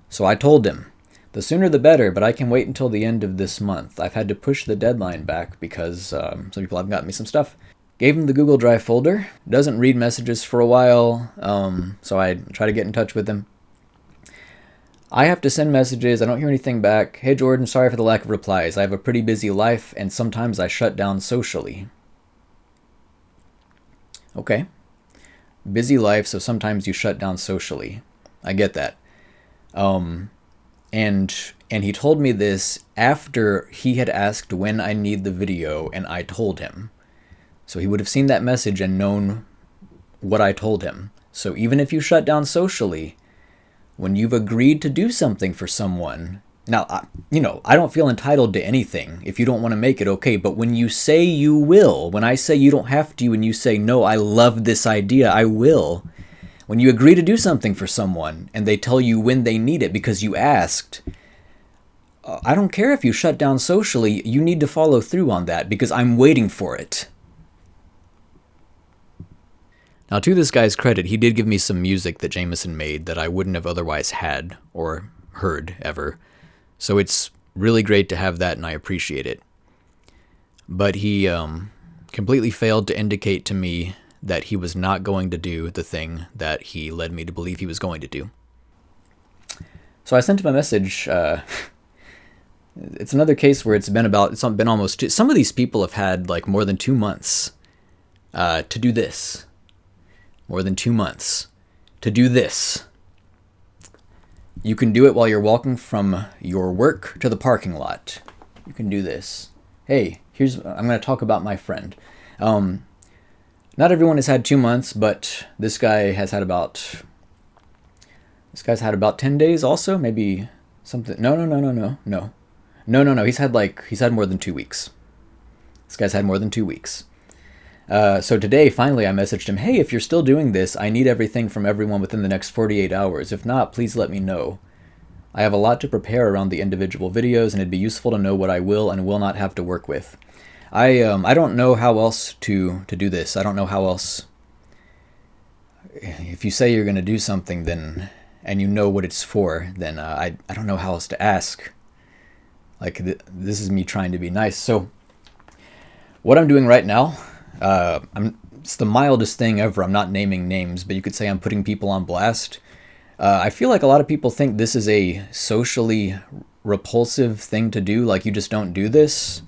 So I told him, "The sooner the better, but I can wait until the end of this month. I've had to push the deadline back because some people have gotten me some stuff." Gave him the Google Drive folder. Doesn't read messages for a while, so I try to get in touch with him. I have to send messages. I don't hear anything back. "Hey Jordan, sorry for the lack of replies. I have a pretty busy life and sometimes I shut down socially." Okay. Busy life, so sometimes you shut down socially. I get that. And he told me this after he had asked when I need the video and I told him. So he would have seen that message and known what I told him. So even if you shut down socially, when you've agreed to do something for someone, now, I don't feel entitled to anything. If you don't want to make it, okay. But when you say you will, when I say you don't have to, and you say, "No, I love this idea, I will." When you agree to do something for someone and they tell you when they need it because you asked, I don't care if you shut down socially, you need to follow through on that because I'm waiting for it. Now, to this guy's credit, he did give me some music that Jamison made that I wouldn't have otherwise had or heard ever. So it's really great to have that, and I appreciate it. But he completely failed to indicate to me that he was not going to do the thing that he led me to believe he was going to do. So I sent him a message. It's another case where it's been almost some of these people have had like more than 2 months to do this. More than 2 months to do this. You can do it while you're walking from your work to the parking lot. You can do this. "Hey, I'm going to talk about my friend." Not everyone has had 2 months, but this guy's had about 10 days also, maybe something. No. He's had more than 2 weeks. This guy's had more than 2 weeks. So today, finally, I messaged him, "Hey, if you're still doing this, I need everything from everyone within the next 48 hours. If not, please let me know. I have a lot to prepare around the individual videos, and it'd be useful to know what I will and will not have to work with. I don't know how else to do this. I don't know how else. If you say you're going to do something, then, and you know what it's for, then I don't know how else to ask. Like, this is me trying to be nice. So, what I'm doing right now, it's the mildest thing ever. I'm not naming names, but you could say I'm putting people on blast. I feel like a lot of people think this is a socially repulsive thing to do, like you just don't do this.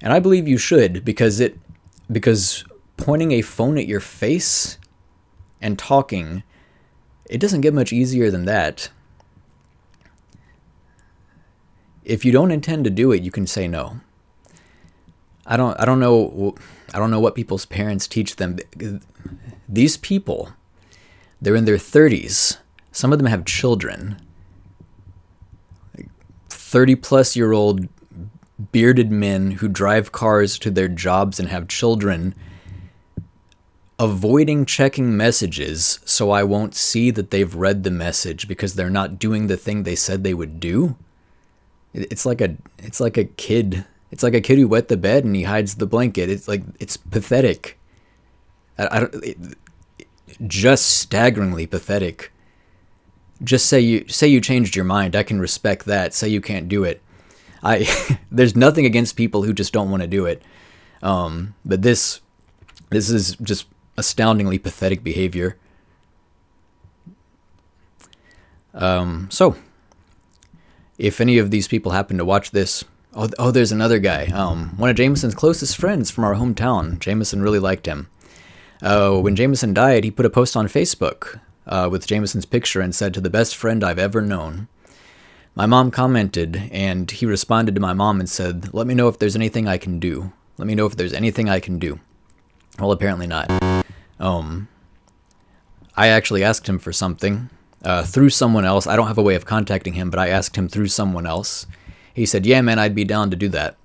And I believe you should, because pointing a phone at your face and talking, it doesn't get much easier than that. If you don't intend to do it, you can say no. I don't know what people's parents teach them. These people, they're in their 30s. Some of them have children. 30-plus-year-old bearded men who drive cars to their jobs and have children avoiding checking messages so I won't see that they've read the message because they're not doing the thing they said they would do. It's like a kid. It's like a kid who wet the bed and he hides the blanket. It's pathetic. Just staggeringly pathetic. Just say you changed your mind. I can respect that. Say you can't do it. There's nothing against people who just don't want to do it. But this is just astoundingly pathetic behavior. So, if any of these people happen to watch this, oh, there's another guy. One of Jamison's closest friends from our hometown. Jamison really liked him. When Jamison died, he put a post on Facebook with Jamison's picture and said, "To the best friend I've ever known." My mom commented, and he responded to my mom and said, "Let me know if there's anything I can do. Let me know if there's anything I can do." Well, apparently not. I actually asked him for something through someone else. I don't have a way of contacting him, but I asked him through someone else. He said, "Yeah, man, I'd be down to do that."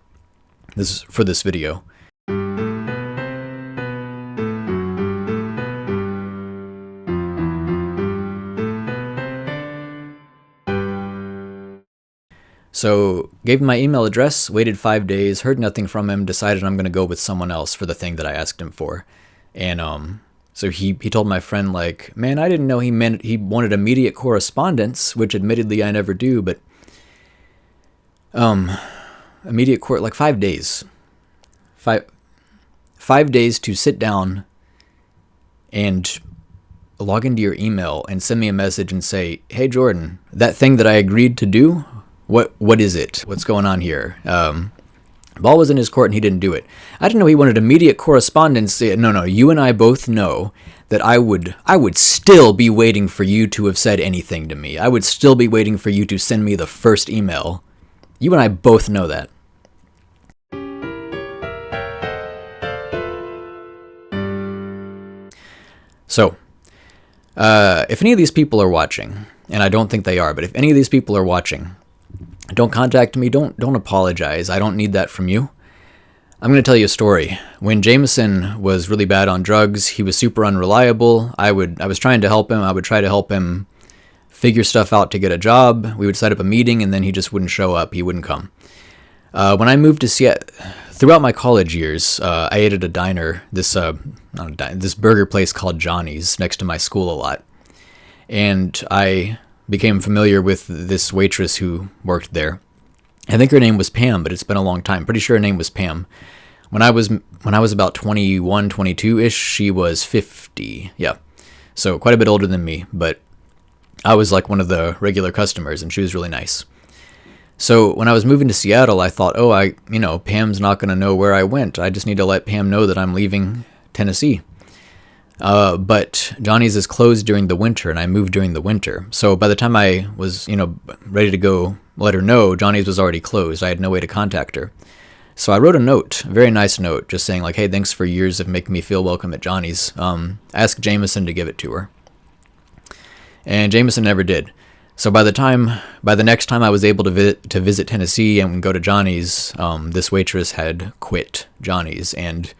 This is for this video. So, gave him my email address, waited 5 days, heard nothing from him, decided I'm going to go with someone else for the thing that I asked him for. And so he told my friend, like, "Man, I didn't know he wanted immediate correspondence," which admittedly I never do, but immediate like 5 days. 5 days to sit down and log into your email and send me a message and say, "Hey Jordan, that thing that I agreed to do, what is it? What's going on here?" Ball was in his court and he didn't do it. I didn't know he wanted immediate correspondence. No, you and I both know that I would still be waiting for you to have said anything to me. I would still be waiting for you to send me the first email. You and I both know that. So, if any of these people are watching, and I don't think they are, but if any of these people are watching, don't contact me, don't apologize. I don't need that from you. I'm going to tell you a story. When Jamison was really bad on drugs, he was super unreliable. I was trying to help him. I would try to help him figure stuff out to get a job. We would set up a meeting and then he just wouldn't show up. He wouldn't come. When I moved to Seattle, throughout my college years, I ate at a diner, this burger place called Johnny's next to my school a lot. And I became familiar with this waitress who worked there. I think her name was Pam, but it's been a long time. Pretty sure her name was Pam. When I was about 21, 22-ish, she was 50. Yeah. So quite a bit older than me, but I was like one of the regular customers and she was really nice. So when I was moving to Seattle, I thought, Pam's not going to know where I went. I just need to let Pam know that I'm leaving Tennessee. But Johnny's is closed during the winter, and I moved during the winter. So by the time I was, ready to go let her know, Johnny's was already closed. I had no way to contact her. So I wrote a note, a very nice note, just saying like, "Hey, thanks for years of making me feel welcome at Johnny's. Ask Jamison to give it to her." And Jamison never did. So by the next time I was able to visit Tennessee and go to Johnny's, this waitress had quit Johnny's, and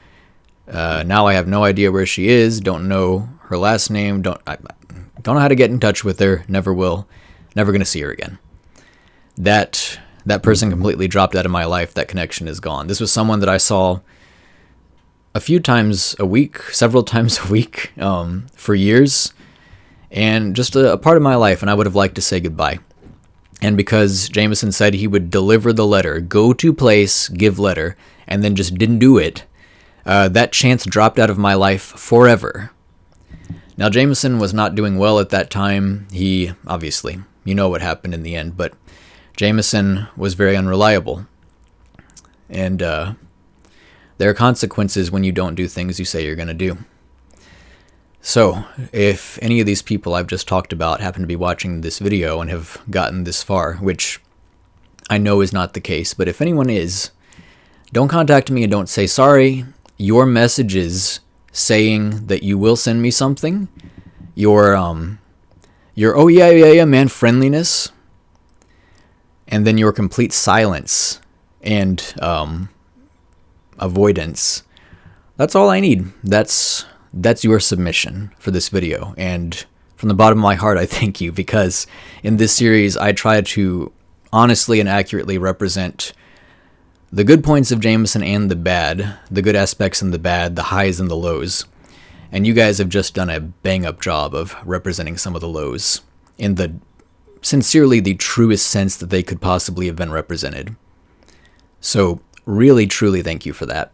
now I have no idea where she is. Don't know her last name. Don't know how to get in touch with her. Never will. Never gonna see her again. That person completely dropped out of my life. That connection is gone. This was someone that I saw a few times a week, several times a week, for years, and just a part of my life. And I would have liked to say goodbye. And because Jamison said he would deliver the letter, go to place, give letter, and then just didn't do it. That chance dropped out of my life forever. Now, Jamison was not doing well at that time. He, obviously, you know what happened in the end, but Jamison was very unreliable. And there are consequences when you don't do things you say you're going to do. So, if any of these people I've just talked about happen to be watching this video and have gotten this far, which I know is not the case, but if anyone is, don't contact me and don't say sorry. Your messages saying that you will send me something, your oh yeah man friendliness, and then your complete silence and avoidance. That's all I need. That's that's your submission for this video, and from the bottom of my heart, I thank you, because in this series, I try to honestly and accurately represent the good points of Jamison and the bad, the good aspects and the bad, the highs and the lows. And you guys have just done a bang-up job of representing some of the lows in the sincerely the truest sense that they could possibly have been represented. So really, truly thank you for that.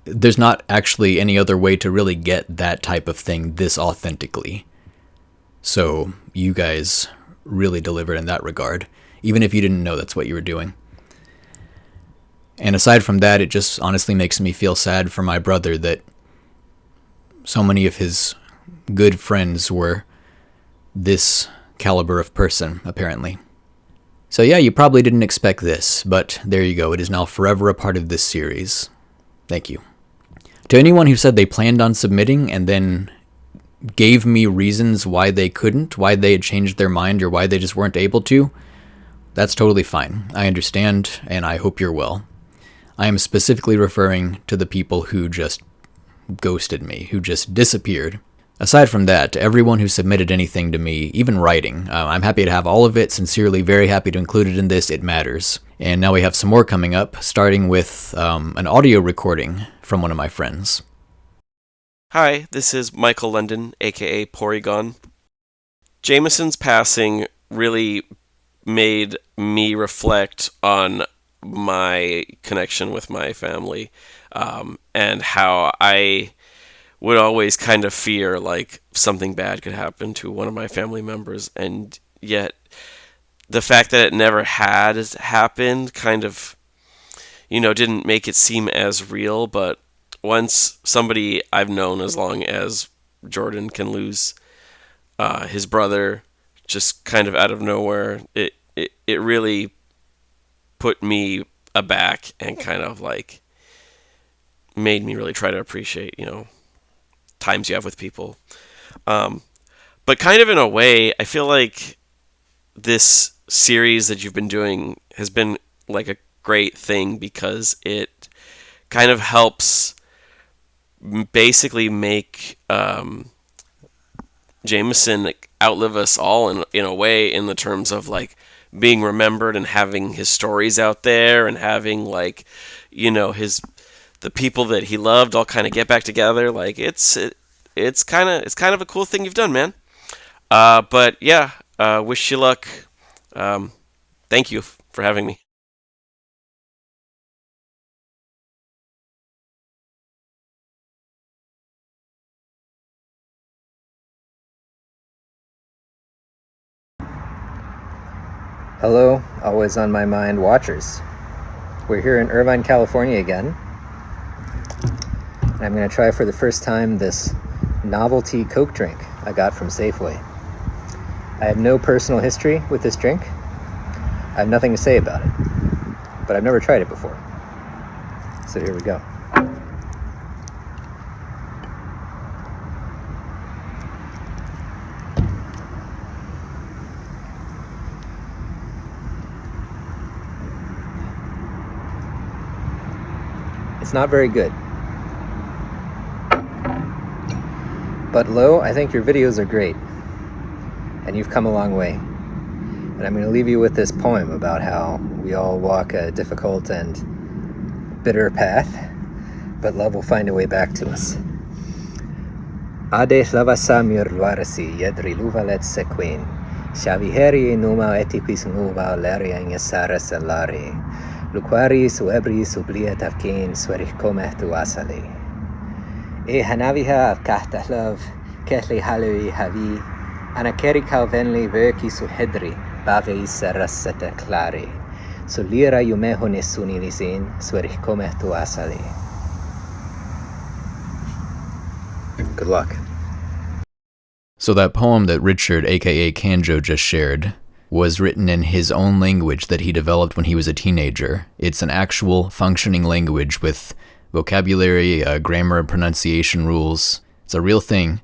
There's not actually any other way to really get that type of thing this authentically. So you guys really delivered in that regard, even if you didn't know that's what you were doing. And aside from that, it just honestly makes me feel sad for my brother that so many of his good friends were this caliber of person, apparently. So yeah, you probably didn't expect this, but there you go. It is now forever a part of this series. Thank you. To anyone who said they planned on submitting and then gave me reasons why they couldn't, why they had changed their mind, or why they just weren't able to, that's totally fine. I understand, and I hope you're well. I am specifically referring to the people who just ghosted me, who just disappeared. Aside from that, to everyone who submitted anything to me, even writing, I'm happy to have all of it, sincerely very happy to include it in this, it matters. And now we have some more coming up, starting with an audio recording from one of my friends. Hi, this is Michael London, aka Porygon. Jamison's passing really made me reflect on my connection with my family, and how I would always kind of fear like something bad could happen to one of my family members, and yet the fact that it never had happened kind of, didn't make it seem as real. But once somebody I've known as long as Jordan can lose his brother just kind of out of nowhere, it really put me aback and kind of like made me really try to appreciate, times you have with people. But kind of in a way, I feel like this series that you've been doing has been like a great thing, because it kind of helps basically make Jamison outlive us all in a way, in the terms of like being remembered and having his stories out there, and having like, the people that he loved all kind of get back together. Like it's kind of a cool thing you've done, man. But yeah, wish you luck. Thank you for having me. Hello, always on my mind watchers. We're here in Irvine, California again. And I'm going to try for the first time this novelty Coke drink I got from Safeway. I have no personal history with this drink. I have nothing to say about it, but I've never tried it before. So here we go. It's not very good. But Lo, I think your videos are great. And you've come a long way. And I'm going to leave you with this poem about how we all walk a difficult and bitter path, but love will find a way back to us. Adē Łovasā mirvarasi yedri luvalet sequin. Xaviheri numa etiquis nuva leria ingesara salari. Luquari suebri sublia tavkin swerich comeh tu asali. E hanaviha av kahtahlav ketli halui havi. Anakeri kalvenli verki suhedri bave saraseta clari. Solira yumeho nesuni lisin swerich comeh tu asali. Good luck. So that poem that Richard, aka Canjo, just shared was written in his own language that he developed when he was a teenager. It's an actual functioning language with vocabulary, grammar, and pronunciation rules. It's a real thing.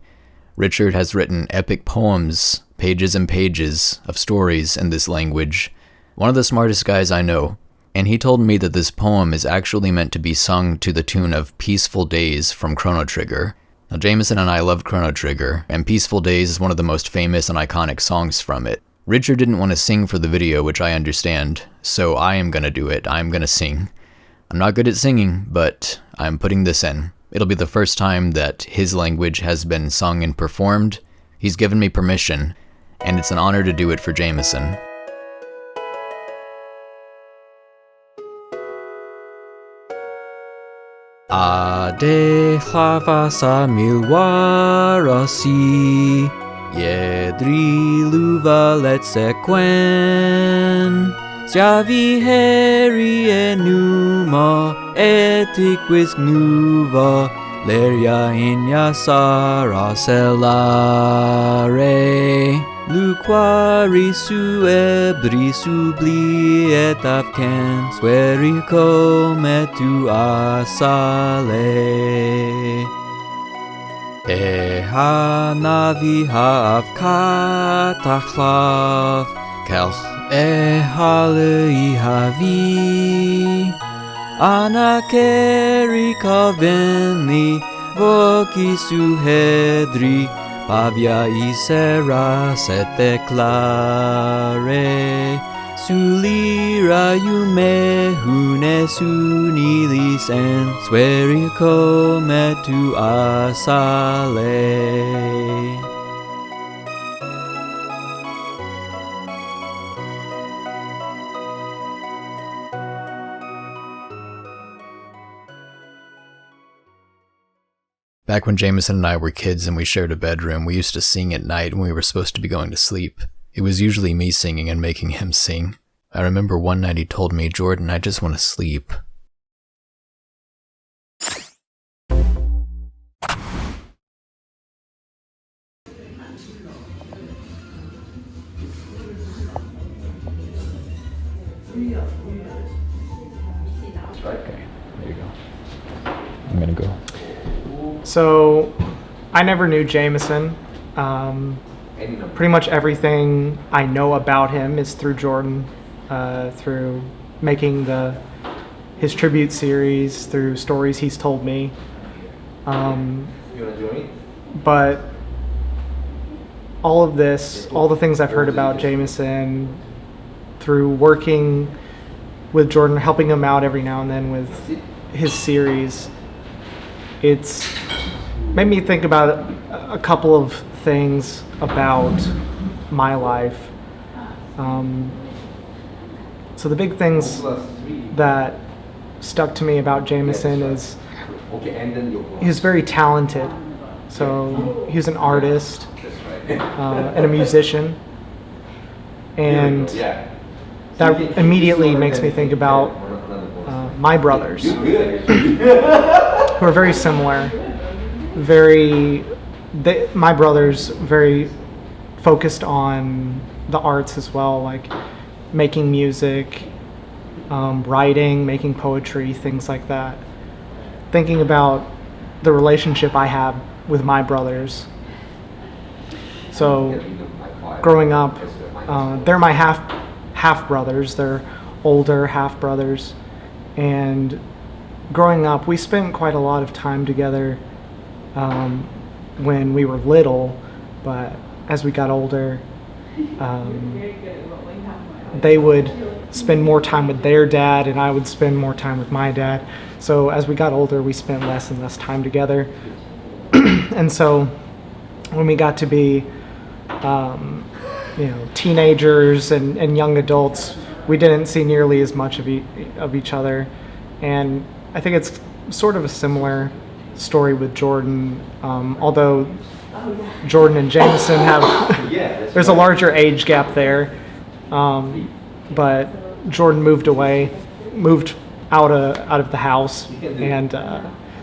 Richard has written epic poems, pages and pages of stories in this language. One of the smartest guys I know. And he told me that this poem is actually meant to be sung to the tune of Peaceful Days from Chrono Trigger. Now, Jamison and I loved Chrono Trigger, and Peaceful Days is one of the most famous and iconic songs from it. Richard didn't want to sing for the video, which I understand, so I am gonna do it. I'm gonna sing. I'm not good at singing, but I'm putting this in. It'll be the first time that his language has been sung and performed. He's given me permission, and it's an honor to do it for Jamison. Adē Łovasā milwarasi, Yedri sequen, Siavi heri enuma, etiquis nuva, Leria igna sara celare, Luquari su ebri subli et afcan, Suerico metu asale. Eha navi avkatachlav, Kelch eha leihavi, Anakeri kaveni, Voki su hedri, Pavia isera set declare, Sulira yume hune sunilis en, Suerico metu asale. Back when Jamison and I were kids and we shared a bedroom, we used to sing at night when we were supposed to be going to sleep. It was usually me singing and making him sing. I remember one night he told me, "Jordan, I just want to sleep." Okay, there you go. I'm gonna go. So, I never knew Jamison. Pretty much everything I know about him is through Jordan, through making his tribute series, through stories he's told me. But all of this, all the things I've heard about Jamison through working with Jordan, helping him out every now and then with his series, it's made me think about a couple of things about my life. So the big things that stuck to me about Jamison is he's very talented. So he's an artist and a musician, and that immediately makes me think about my brothers, who are very similar. My brothers very focused on the arts as well, like making music, writing, making poetry, things like that. Thinking about the relationship I have with my brothers. So, growing up, they're my half brothers. They're older half brothers, and growing up, we spent quite a lot of time together when we were little, but as we got older, they would spend more time with their dad, and I would spend more time with my dad. So as we got older, we spent less and less time together. And so when we got to be teenagers and young adults, we didn't see nearly as much of each other. And I think it's sort of a similar story with Jordan, although Jordan and Jamison there's a larger age gap there, but Jordan moved out of the house and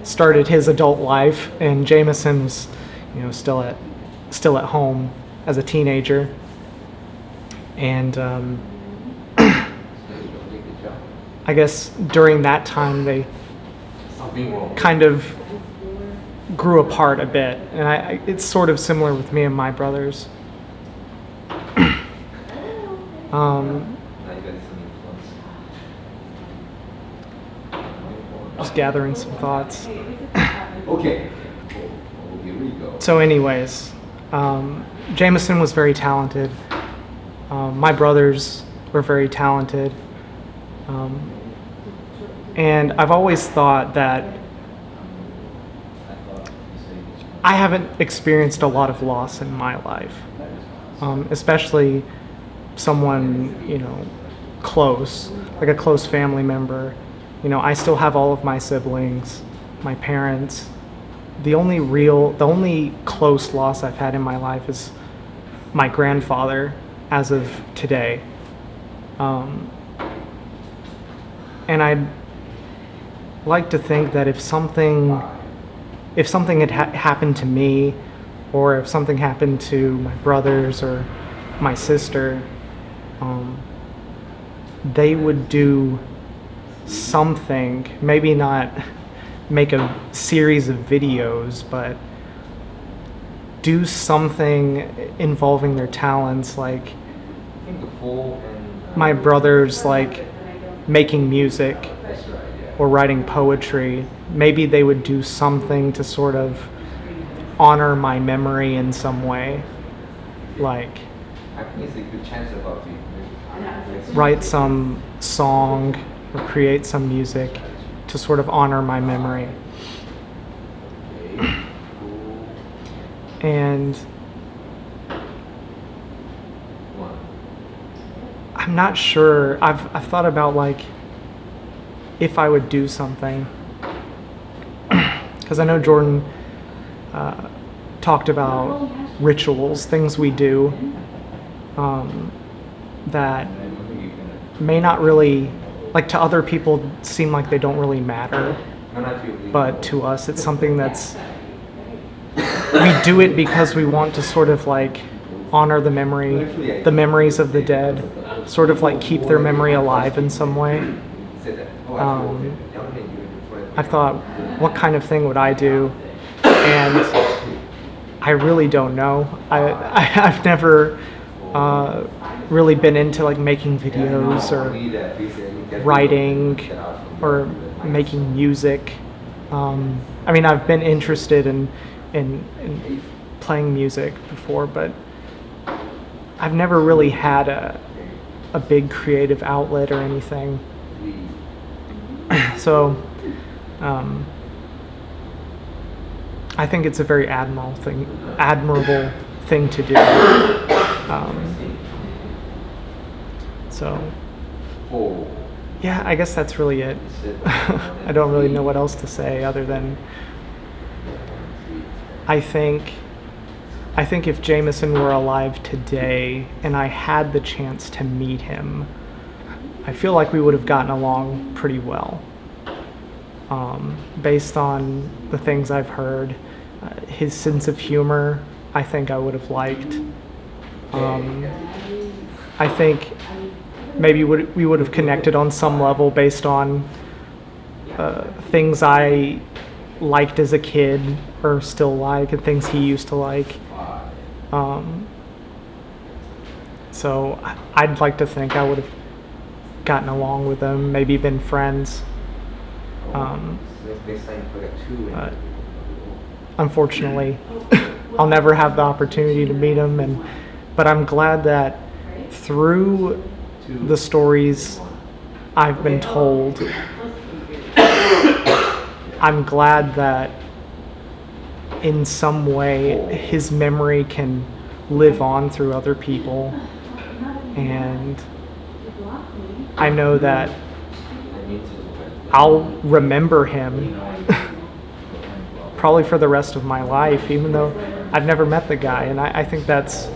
started his adult life, and Jamison's still at home as a teenager, and I guess during that time they kind of grew apart a bit, and it's sort of similar with me and my brothers. Just gathering some thoughts. Okay. So anyways, Jamison was very talented. My brothers were very talented. And I've always thought that I haven't experienced a lot of loss in my life, especially someone, close, like a close family member. I still have all of my siblings, my parents. The only close loss I've had in my life is my grandfather as of today. And I'd like to think that if something had happened to me, or if something happened to my brothers or my sister, they would do something, maybe not make a series of videos, but do something involving their talents, like my brothers, like making music or writing poetry. Maybe they would do something to sort of honor my memory in some way, like write some song or create some music to sort of honor my memory. And I'm not sure. I've thought about like if I would do something, because I know Jordan talked about rituals, things we do that may not really, like to other people, seem like they don't really matter, but to us it's something that's, we do it because we want to sort of like honor the memories of the dead, sort of like keep their memory alive in some way. I thought, what kind of thing would I do? And I really don't know. I've never really been into like making videos or writing or making music. I mean, I've been interested in playing music before, but I've never really had a big creative outlet or anything. So I think it's a very admirable thing to do. So yeah, I guess that's really it. I don't really know what else to say other than I think if Jamison were alive today and I had the chance to meet him, I feel like we would have gotten along pretty well. Based on the things I've heard, his sense of humor, I think I would have liked. I think maybe we would have connected on some level based on things I liked as a kid or still like, and things he used to like. So I'd like to think I would have gotten along with him, maybe been friends. But unfortunately, I'll never have the opportunity to meet him, but I'm glad that through the stories I've been told, I'm glad that in some way his memory can live on through other people, and I know that I'll remember him probably for the rest of my life, even though I've never met the guy, and I think that's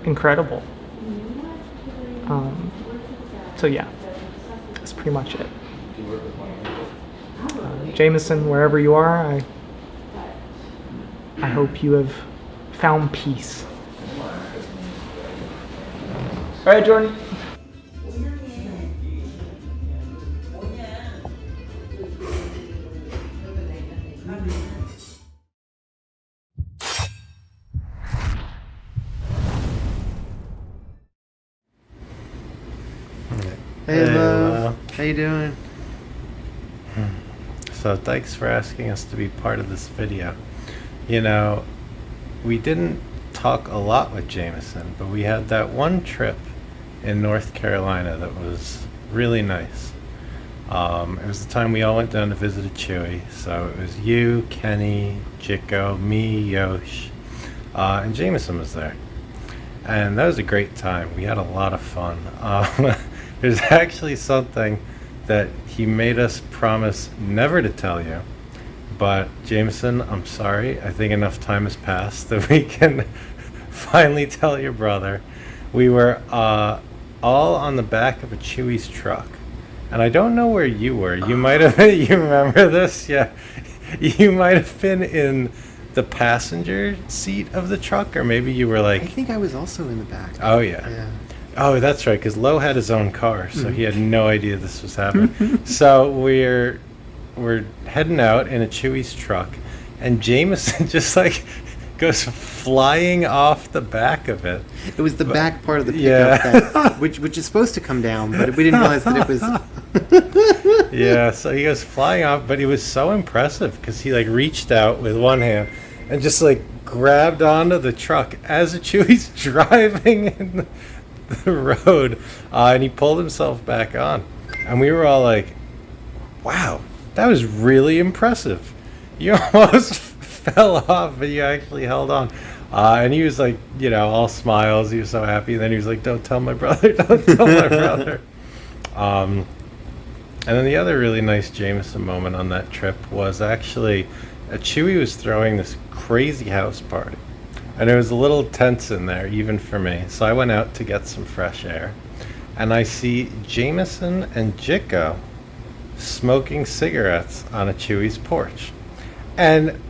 incredible. So yeah, that's pretty much it. Jamison, wherever you are, I hope you have found peace. All right, Jordan. Hey, love. How you doing? So thanks for asking us to be part of this video. You know, we didn't talk a lot with Jamison, but we had that one trip in North Carolina that was really nice. It was the time we all went down to visit a Chewy. So it was you, Kenny, Jicko, me, Yosh, and Jamison was there. And that was a great time. We had a lot of fun. There's actually something that he made us promise never to tell you. But Jamison, I'm sorry. I think enough time has passed that we can finally tell your brother. We were all on the back of a Chewy's truck. And I don't know where you were. You might have, you remember this? Yeah. You might have been in the passenger seat of the truck, or maybe you were like... I think I was also in the back. Oh, yeah. Oh, that's right, because Lo had his own car, so he had no idea this was happening. So we're heading out in a Chewy's truck, and Jamison just like goes flying off the back of it. It was the back part of the pickup, that, which is supposed to come down, but we didn't realize that it was... Yeah, so he goes flying off, but it was so impressive because he like reached out with one hand and just like grabbed onto the truck as a Chewy's driving in the road, and he pulled himself back on. And we were all like, wow, that was really impressive. You almost fell off, but you actually held on. And he was like, you know, all smiles. He was so happy. And then he was like, don't tell my brother, don't tell my brother. And then the other really nice Jamison moment on that trip was actually Chewy was throwing this crazy house party. And it was a little tense in there, even for me. So I went out to get some fresh air. And I see Jamison and Jicko smoking cigarettes on a Chewy's porch. And,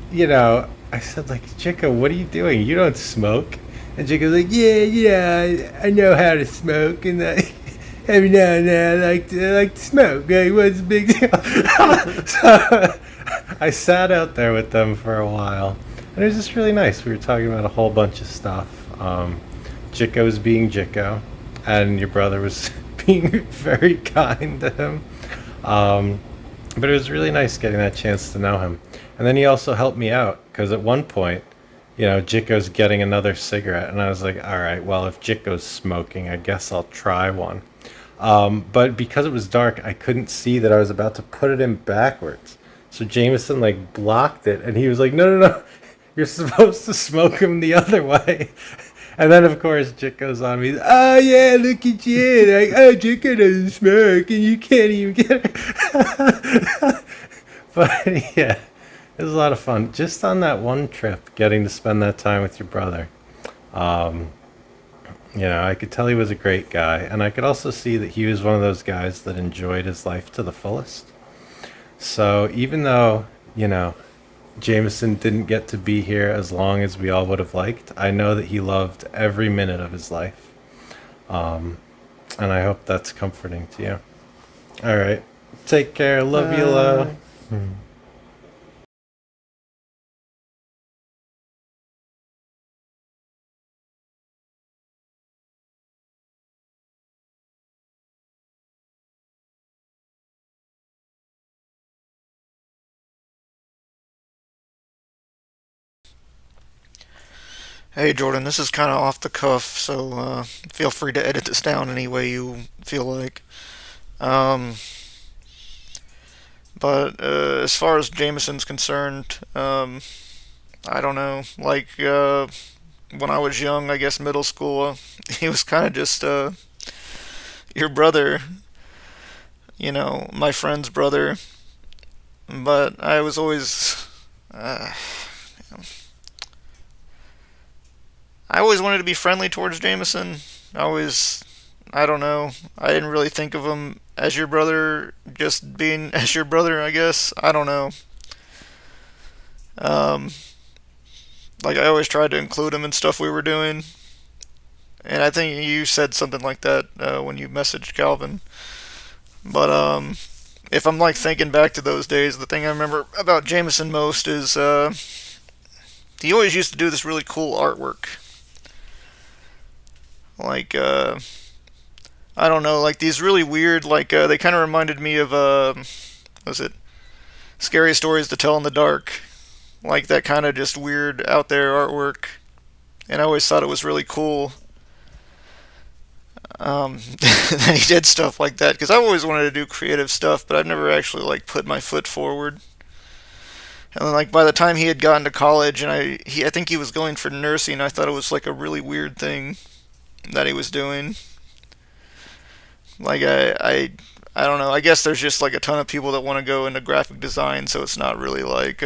you know, I said, like, Jicko, what are you doing? You don't smoke. And Jicko's like, yeah, I know how to smoke. And every now and then I like to smoke. Like, what's the big deal? So I sat out there with them for a while. And it was just really nice. We were talking about a whole bunch of stuff. Jicko was being Jicko. And your brother was being very kind to him. But it was really nice getting that chance to know him. And then he also helped me out, because at one point, you know, Jicko's getting another cigarette, and I was like, all right, well, if Jicko's smoking, I guess I'll try one. But because it was dark, I couldn't see that I was about to put it in backwards. So Jamison, like, blocked it, and he was like, no, you're supposed to smoke him the other way. And then, of course, Jicko's on me. Oh, yeah, look at you. Like, oh, Jicko doesn't smoke, and you can't even get it. But, yeah, it was a lot of fun. Just on that one trip, getting to spend that time with your brother. You know, I could tell he was a great guy. And I could also see that he was one of those guys that enjoyed his life to the fullest. So even though, you know, Jamison didn't get to be here as long as we all would have liked, I know that he loved every minute of his life. And I hope that's comforting to you. All right. Take care. Love you, love. Hey Jordan, this is kind of off the cuff, so feel free to edit this down any way you feel like. But as far as Jamison's concerned, I don't know. Like when I was young, I guess middle school, he was kind of just your brother, you know, my friend's brother. But I was always. I always wanted to be friendly towards Jamison. I don't know. I didn't really think of him as your brother, just being as your brother, I guess. I don't know. Like, I always tried to include him in stuff we were doing. And I think you said something like that when you messaged Calvin. But, if I'm, like, thinking back to those days, the thing I remember about Jamison most is, he always used to do this really cool artwork. Like, I don't know, like these really weird, like, they kind of reminded me of, was it scary stories to tell in the dark, like that kind of just weird out there artwork, and I always thought it was really cool. That he did stuff like that, because I've always wanted to do creative stuff, but I've never actually like put my foot forward. And then, like, by the time he had gotten to college, and I think he was going for nursing, I thought it was like a really weird thing that he was doing. Like, I don't know. I guess there's just like a ton of people that want to go into graphic design, so it's not really like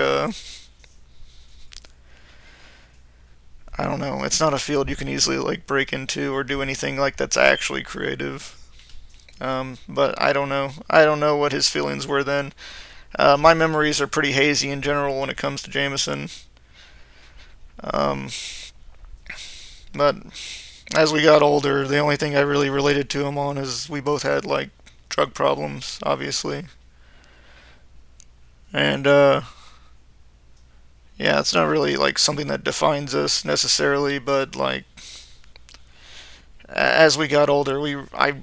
I don't know. It's not a field you can easily like break into or do anything like that's actually creative. But I don't know. I don't know what his feelings were then. My memories are pretty hazy in general when it comes to Jamison. But as we got older, the only thing I really related to him on is we both had like drug problems, obviously. And yeah, it's not really like something that defines us necessarily, but like as we got older, I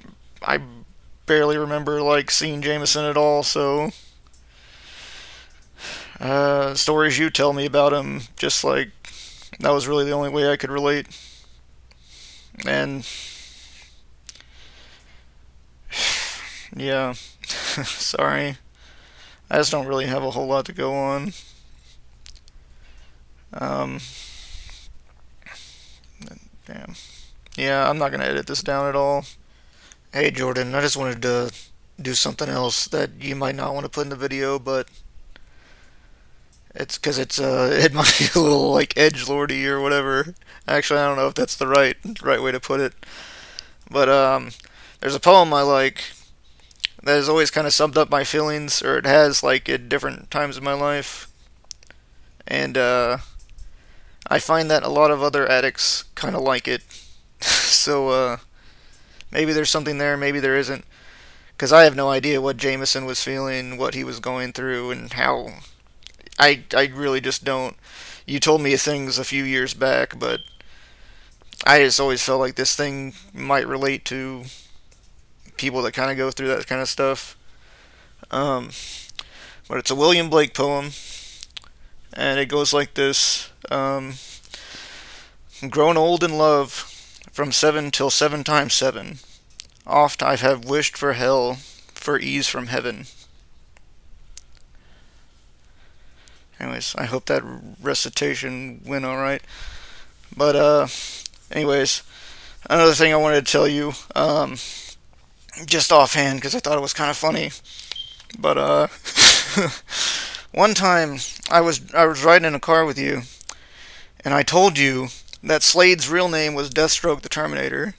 barely remember like seeing Jamison at all, so stories you tell me about him, just like that was really the only way I could relate. And yeah, sorry, I just don't really have a whole lot to go on. Damn. Yeah, I'm not gonna edit this down at all. Hey Jordan, I just wanted to do something else that you might not want to put in the video, but it's because it might be a little like edgelordy or whatever. Actually, I don't know if that's the right way to put it. But there's a poem I like that has always kind of summed up my feelings, or it has like at different times in my life. And I find that a lot of other addicts kind of like it. So maybe there's something there, maybe there isn't. Because I have no idea what Jamison was feeling, what he was going through, and how. I really just don't. You told me things a few years back, but I just always felt like this thing might relate to people that kind of go through that kind of stuff. But it's a William Blake poem, and it goes like this. Grown old in love, from 7 till 7 times 7. Oft I have wished for hell, for ease from heaven. Anyways, I hope that recitation went alright. But, anyways, another thing I wanted to tell you, just offhand, because I thought it was kind of funny. But, one time, I was riding in a car with you, and I told you that Slade's real name was Deathstroke the Terminator,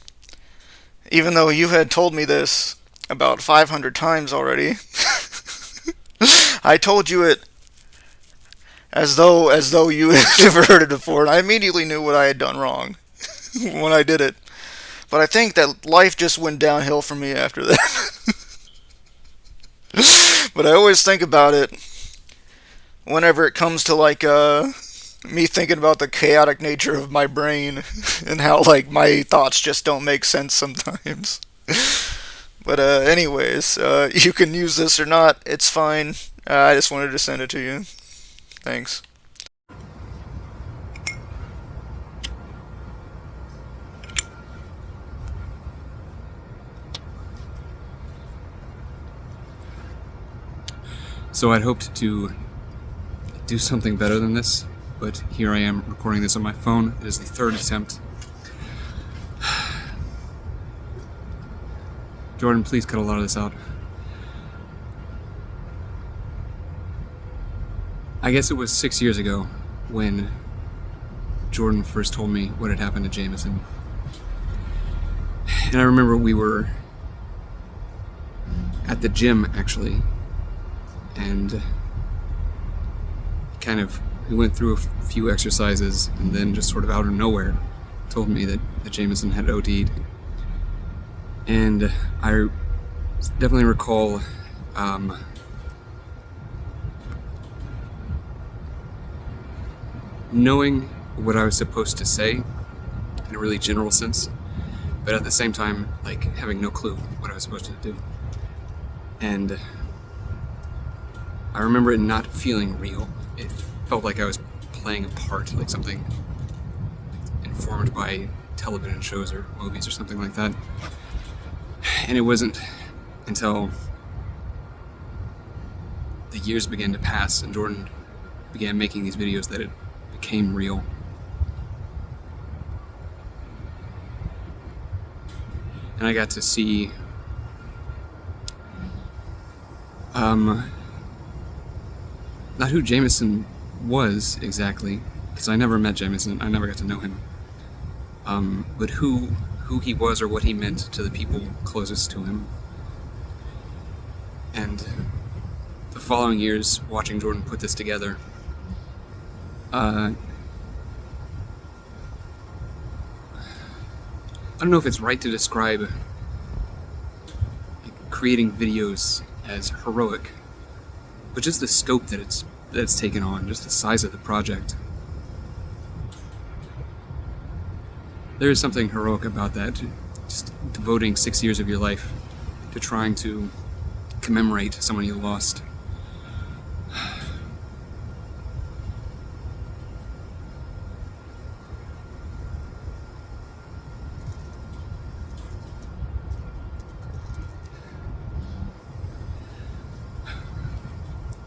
even though you had told me this about 500 times already. I told you it as though you had never heard it before, and I immediately knew what I had done wrong when I did it. But I think that life just went downhill for me after that. But I always think about it whenever it comes to like me thinking about the chaotic nature of my brain and how like my thoughts just don't make sense sometimes. But anyways, you can use this or not, it's fine. I just wanted to send it to you. Thanks. So I'd hoped to do something better than this, but here I am recording this on my phone. It is the third attempt. Jordan, please cut a lot of this out. I guess it was 6 years ago when Jordan first told me what had happened to Jamison. And I remember we were at the gym, actually, and we went through a few exercises, and then just sort of out of nowhere told me that Jamison had OD'd. And I definitely recall knowing what I was supposed to say in a really general sense, but at the same time, like, having no clue what I was supposed to do. And I remember it not feeling real. It felt like I was playing a part, like something informed by television shows or movies or something like that. And it wasn't until the years began to pass and Jordan began making these videos that it became real. And I got to see not who Jamison was exactly, because I never met Jamison, I never got to know him, but who he was or what he meant to the people closest to him. And the following years, watching Jordan put this together, I don't know if it's right to describe creating videos as heroic, but just the scope that it's taken on, just the size of the project. There is something heroic about that, just devoting 6 years of your life to trying to commemorate someone you lost.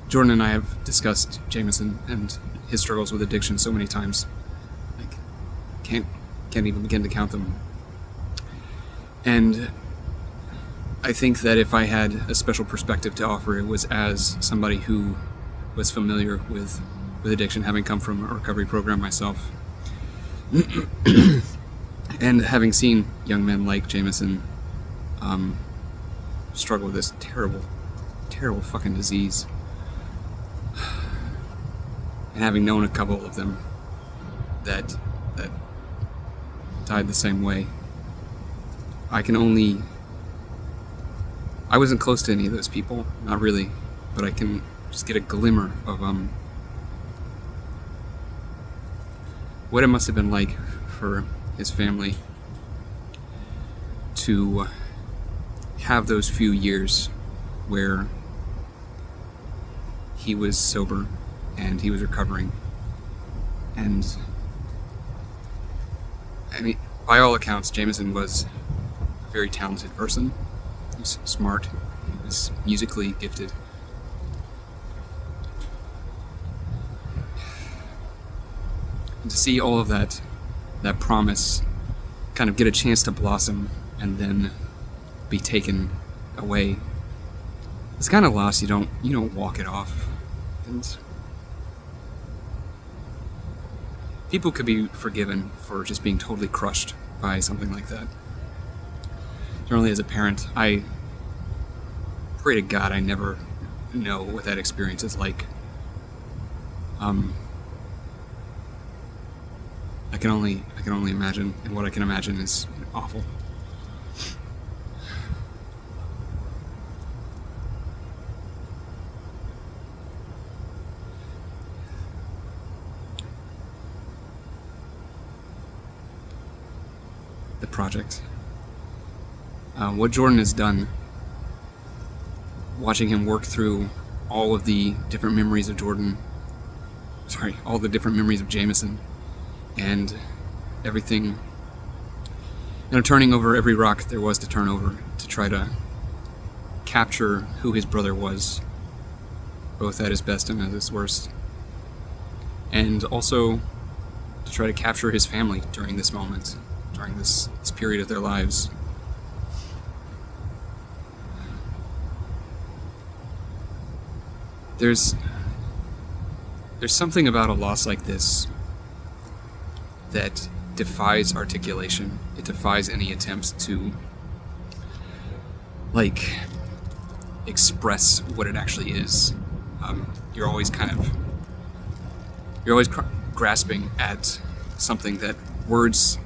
Jordan and I have discussed Jamison and his struggles with addiction so many times. Like, can't even begin to count them. And I think that if I had a special perspective to offer, it was as somebody who was familiar with addiction, having come from a recovery program myself. And having seen young men like Jamison struggle with this terrible, terrible fucking disease. And having known a couple of them that died the same way, I wasn't close to any of those people, not really, but I can just get a glimmer of what it must have been like for his family to have those few years where he was sober and he was recovering. And I mean, by all accounts, Jamison was a very talented person. He was smart, he was musically gifted. And to see all of that promise kind of get a chance to blossom and then be taken away, it's kind of loss. You don't walk it off. And people could be forgiven for just being totally crushed by something like that. Generally, as a parent, I pray to God I never know what that experience is like. I can only imagine, and what I can imagine is awful. The project. What Jordan has done, watching him work through all of the different memories of all the different memories of Jamison, and everything, turning over every rock there was to turn over to try to capture who his brother was, both at his best and at his worst, and also to try to capture his family during this moment, during this period of their lives. There's something about a loss like this that defies articulation. It defies any attempts to express what it actually is. You're always grasping at something that words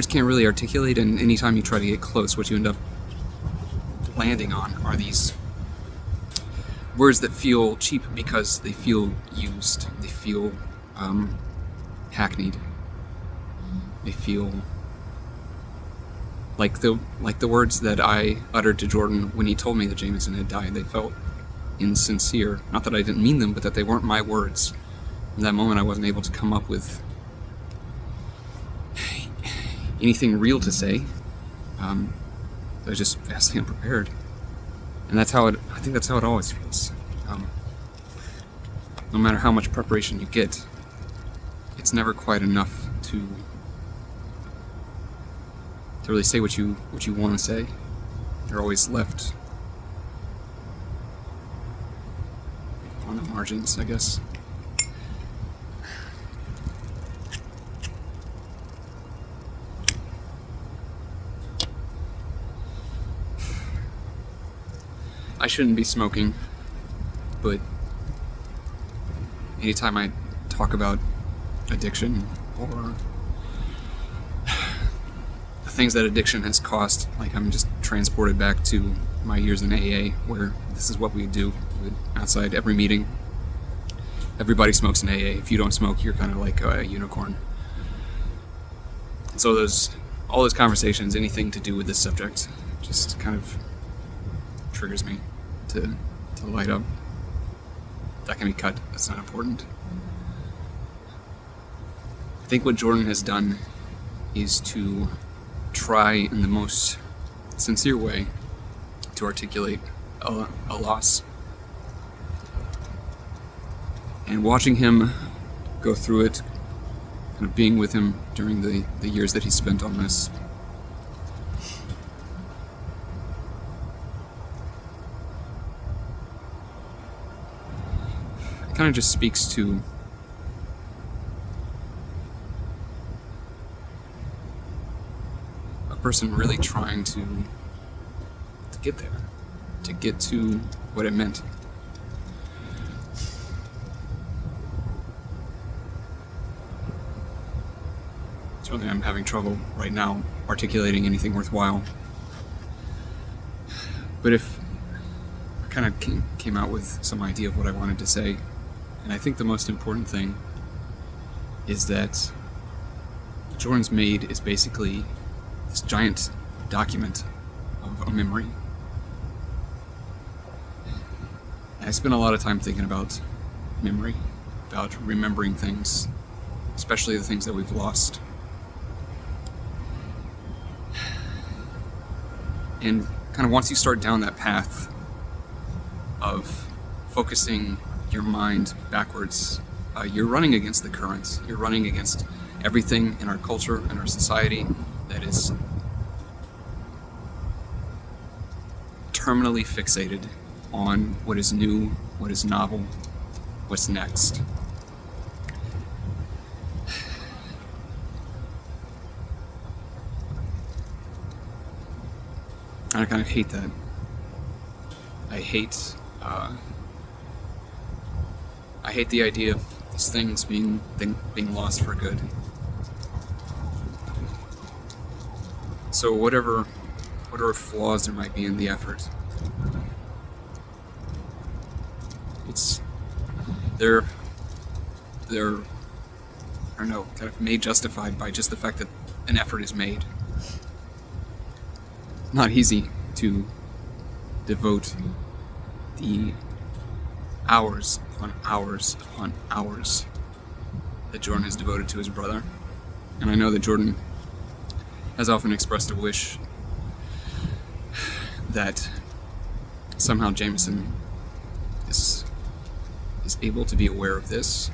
can't really articulate, and anytime you try to get close, what you end up landing on are these words that feel cheap because they feel used, they feel hackneyed, they feel like the words that I uttered to Jordan when he told me that Jamison had died. They felt insincere. Not that I didn't mean them, but that they weren't my words. In that moment, I wasn't able to come up with anything real to say. I was just vastly unprepared. And that's how I think that's how it always feels. No matter how much preparation you get, it's never quite enough to really say what you want to say. You're always left on the margins, I guess. I shouldn't be smoking, but anytime I talk about addiction or the things that addiction has cost, like I'm just transported back to my years in AA, where this is what we do. Outside every meeting, everybody smokes in AA. If you don't smoke, you're kind of like a unicorn. And so all those conversations, anything to do with this subject, just kind of triggers me to light up. That can be cut. That's not important. I think what Jordan has done is to try in the most sincere way to articulate a loss. And watching him go through it, kind of being with him during the years that he spent on this, it kind of just speaks to a person really trying to get there, to get to what it meant. Certainly I'm having trouble right now articulating anything worthwhile. But if I kind of came out with some idea of what I wanted to say, and I think the most important thing is that Jordan's made is basically this giant document of a memory. And I spent a lot of time thinking about memory, about remembering things, especially the things that we've lost. And kind of once you start down that path of focusing your mind backwards, you're running against the currents. You're running against everything in our culture and our society that is terminally fixated on what is new, what is novel, what's next. And I kind of hate that. I hate the idea of these things being lost for good. So whatever flaws there might be in the effort, they're I don't know, kind of made justified by just the fact that an effort is made. Not easy to devote the hours upon hours upon hours that Jordan has devoted to his brother. And I know that Jordan has often expressed a wish that somehow Jamison is able to be aware of this.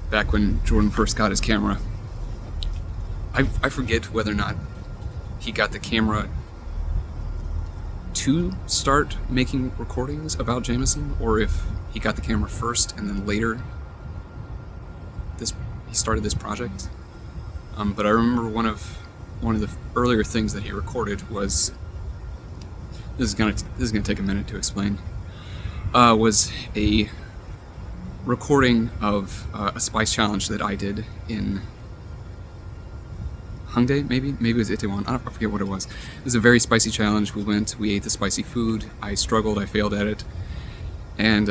Back when Jordan first got his camera, I forget whether or not he got the camera to start making recordings about Jamison, or if he got the camera first and then later he started this project. But I remember one of the earlier things that he recorded was, this is gonna take a minute to explain, was a recording of a spice challenge that I did in Hongdae, maybe it was Itaewon, I forget what it was. It was a very spicy challenge. We ate the spicy food. I struggled, I failed at it, and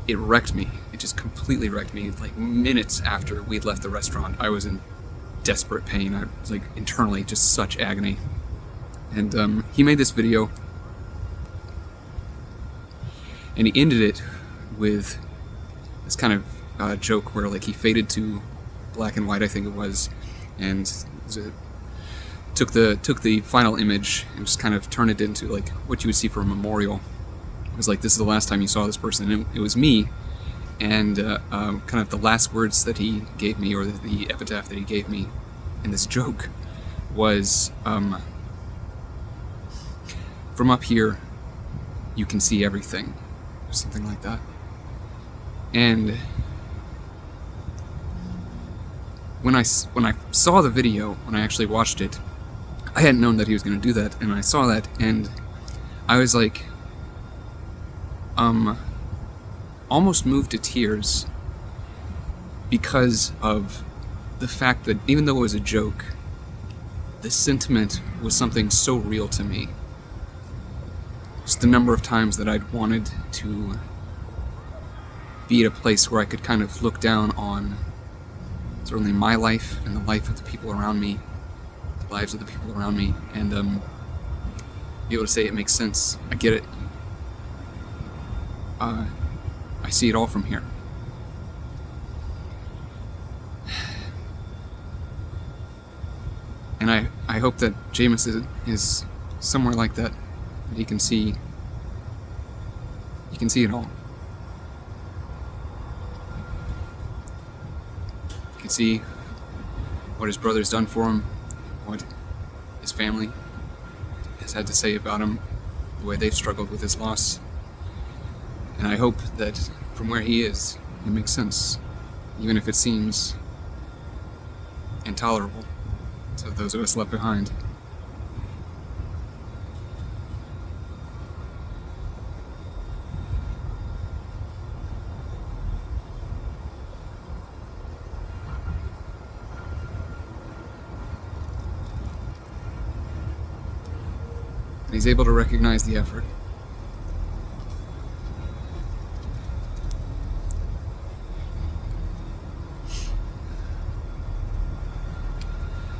it wrecked me. It just completely wrecked me. Like minutes after we'd left the restaurant, I was in desperate pain. I was like internally just such agony. And he made this video, and he ended it with this kind of joke where like he faded to black and white, I think it was, and took the final image and just kind of turned it into like what you would see for a memorial. It was like, this is the last time you saw this person, and it was me. And kind of the last words that he gave me, or the epitaph that he gave me in this joke, was, from up here, you can see everything, or something like that. And when I saw the video, when I actually watched it, I hadn't known that he was going to do that, and I saw that, and I was like, almost moved to tears because of the fact that even though it was a joke, the sentiment was something so real to me. Just the number of times that I'd wanted to be at a place where I could kind of look down on certainly my life and the life of the people around me, the lives of the people around me, and be able to say it makes sense, I get it. I see it all from here. And I hope that Jamison is somewhere like that he can see it all. He can see what his brother's done for him, what his family has had to say about him, the way they've struggled with his loss. And I hope that from where he is, it makes sense, even if it seems intolerable to those of us left behind. And he's able to recognize the effort.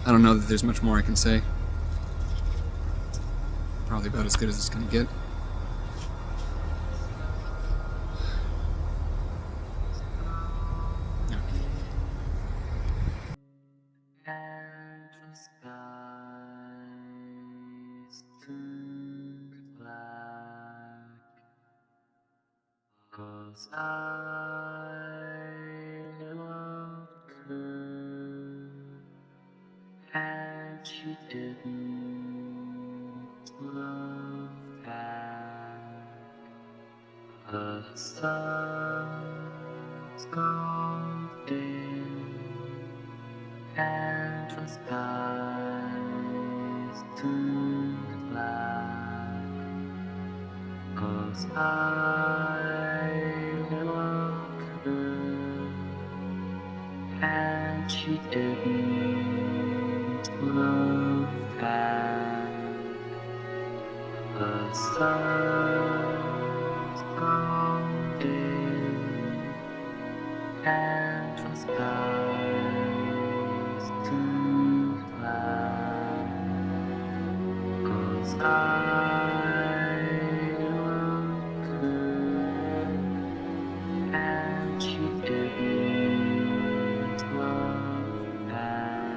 I don't know that there's much more I can say. Probably about as good as it's gonna get. And she didn't look back. The sun's gone dim, and the sky's too black. 'Cause I looked good, and she didn't look back. The sun's gone dim, and the sky's too black. 'Cause I looked good, and she didn't look back.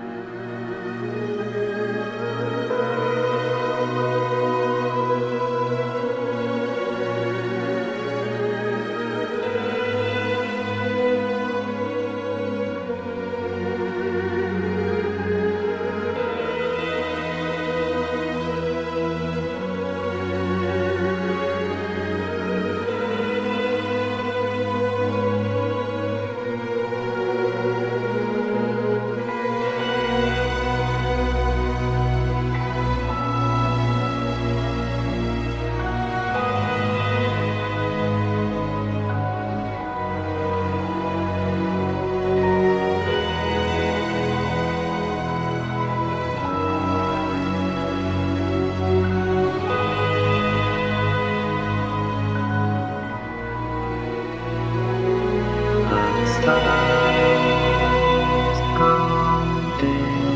The stars gone dim,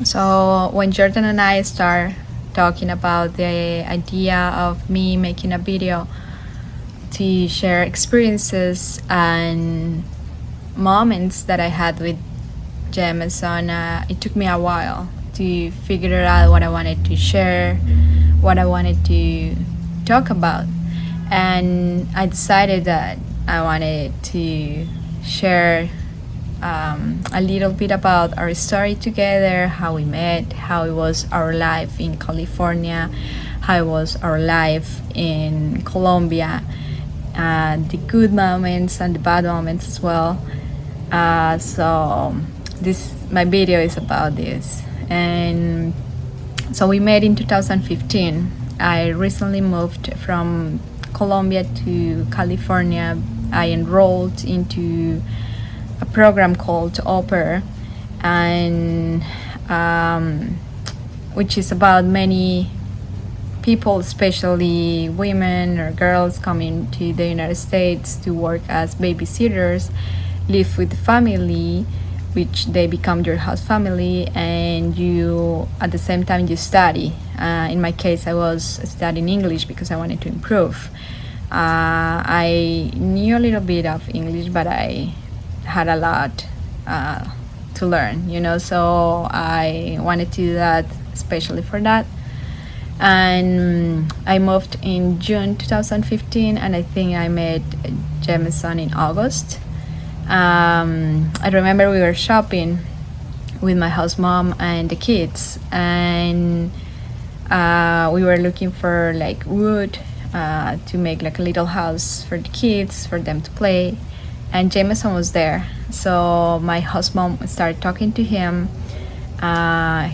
So when Jordan and I start talking about the idea of me making a video to share experiences and moments that I had with Jamison, it took me a while to figure out what I wanted to share, what I wanted to talk about. And I decided that I wanted to share a little bit about our story together, how we met, how it was our life in California, how it was our life in Colombia, the good moments and the bad moments as well. So my video is about this. And so we met in 2015. I recently moved from Colombia to California. I enrolled into a program called Au Pair, and which is about many people, especially women or girls, coming to the United States to work as babysitters, live with the family, which they become your host family, and you at the same time you study. In my case, I was studying English because I wanted to improve. I knew a little bit of English, but I had a lot to learn, so I wanted to do that especially for that. And I moved in June 2015, and I think I met Jamison in August. I remember we were shopping with my house mom and the kids, and we were looking for like wood to make like a little house for the kids, for them to play. And Jamison was there. So my host mom started talking to him.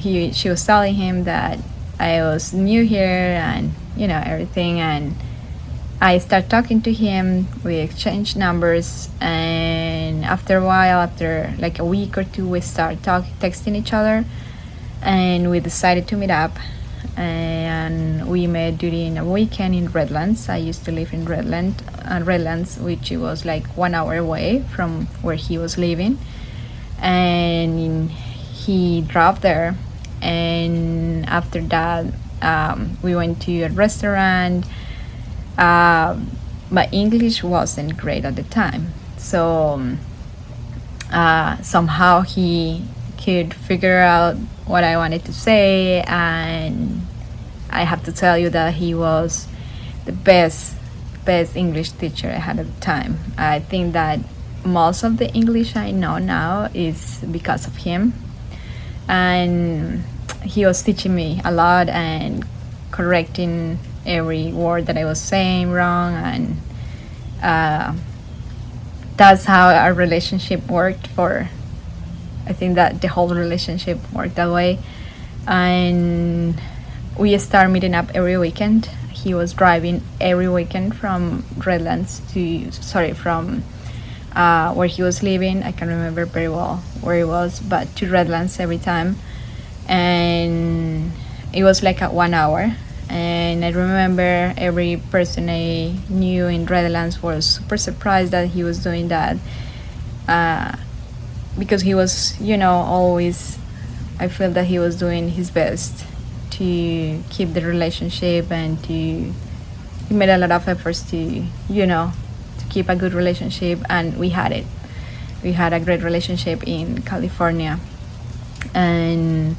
She was telling him that I was new here and, you know, everything. And I started talking to him. We exchanged numbers. And after a while, after like a week or two, we started texting each other. And we decided to meet up. And we met during a weekend in Redlands. I used to live in Redlands, which was like 1 hour away from where he was living. And he drove there. And after that, we went to a restaurant. My English wasn't great at the time. So somehow he could figure out what I wanted to say, and I have to tell you that he was the best English teacher I had at the time. I think that most of the English I know now is because of him, and he was teaching me a lot and correcting every word that I was saying wrong, and that's how our relationship worked for. I think that the whole relationship worked that way, and we started meeting up every weekend. He was driving every weekend from Redlands from where he was living. I can't remember very well where he was, but to Redlands every time, and it was like a 1 hour. And I remember every person I knew in Redlands was super surprised that he was doing that. Because he was, you know, always, I feel that he was doing his best to keep the relationship, and he made a lot of efforts to, you know, to keep a good relationship, and we had it. We had a great relationship in California, and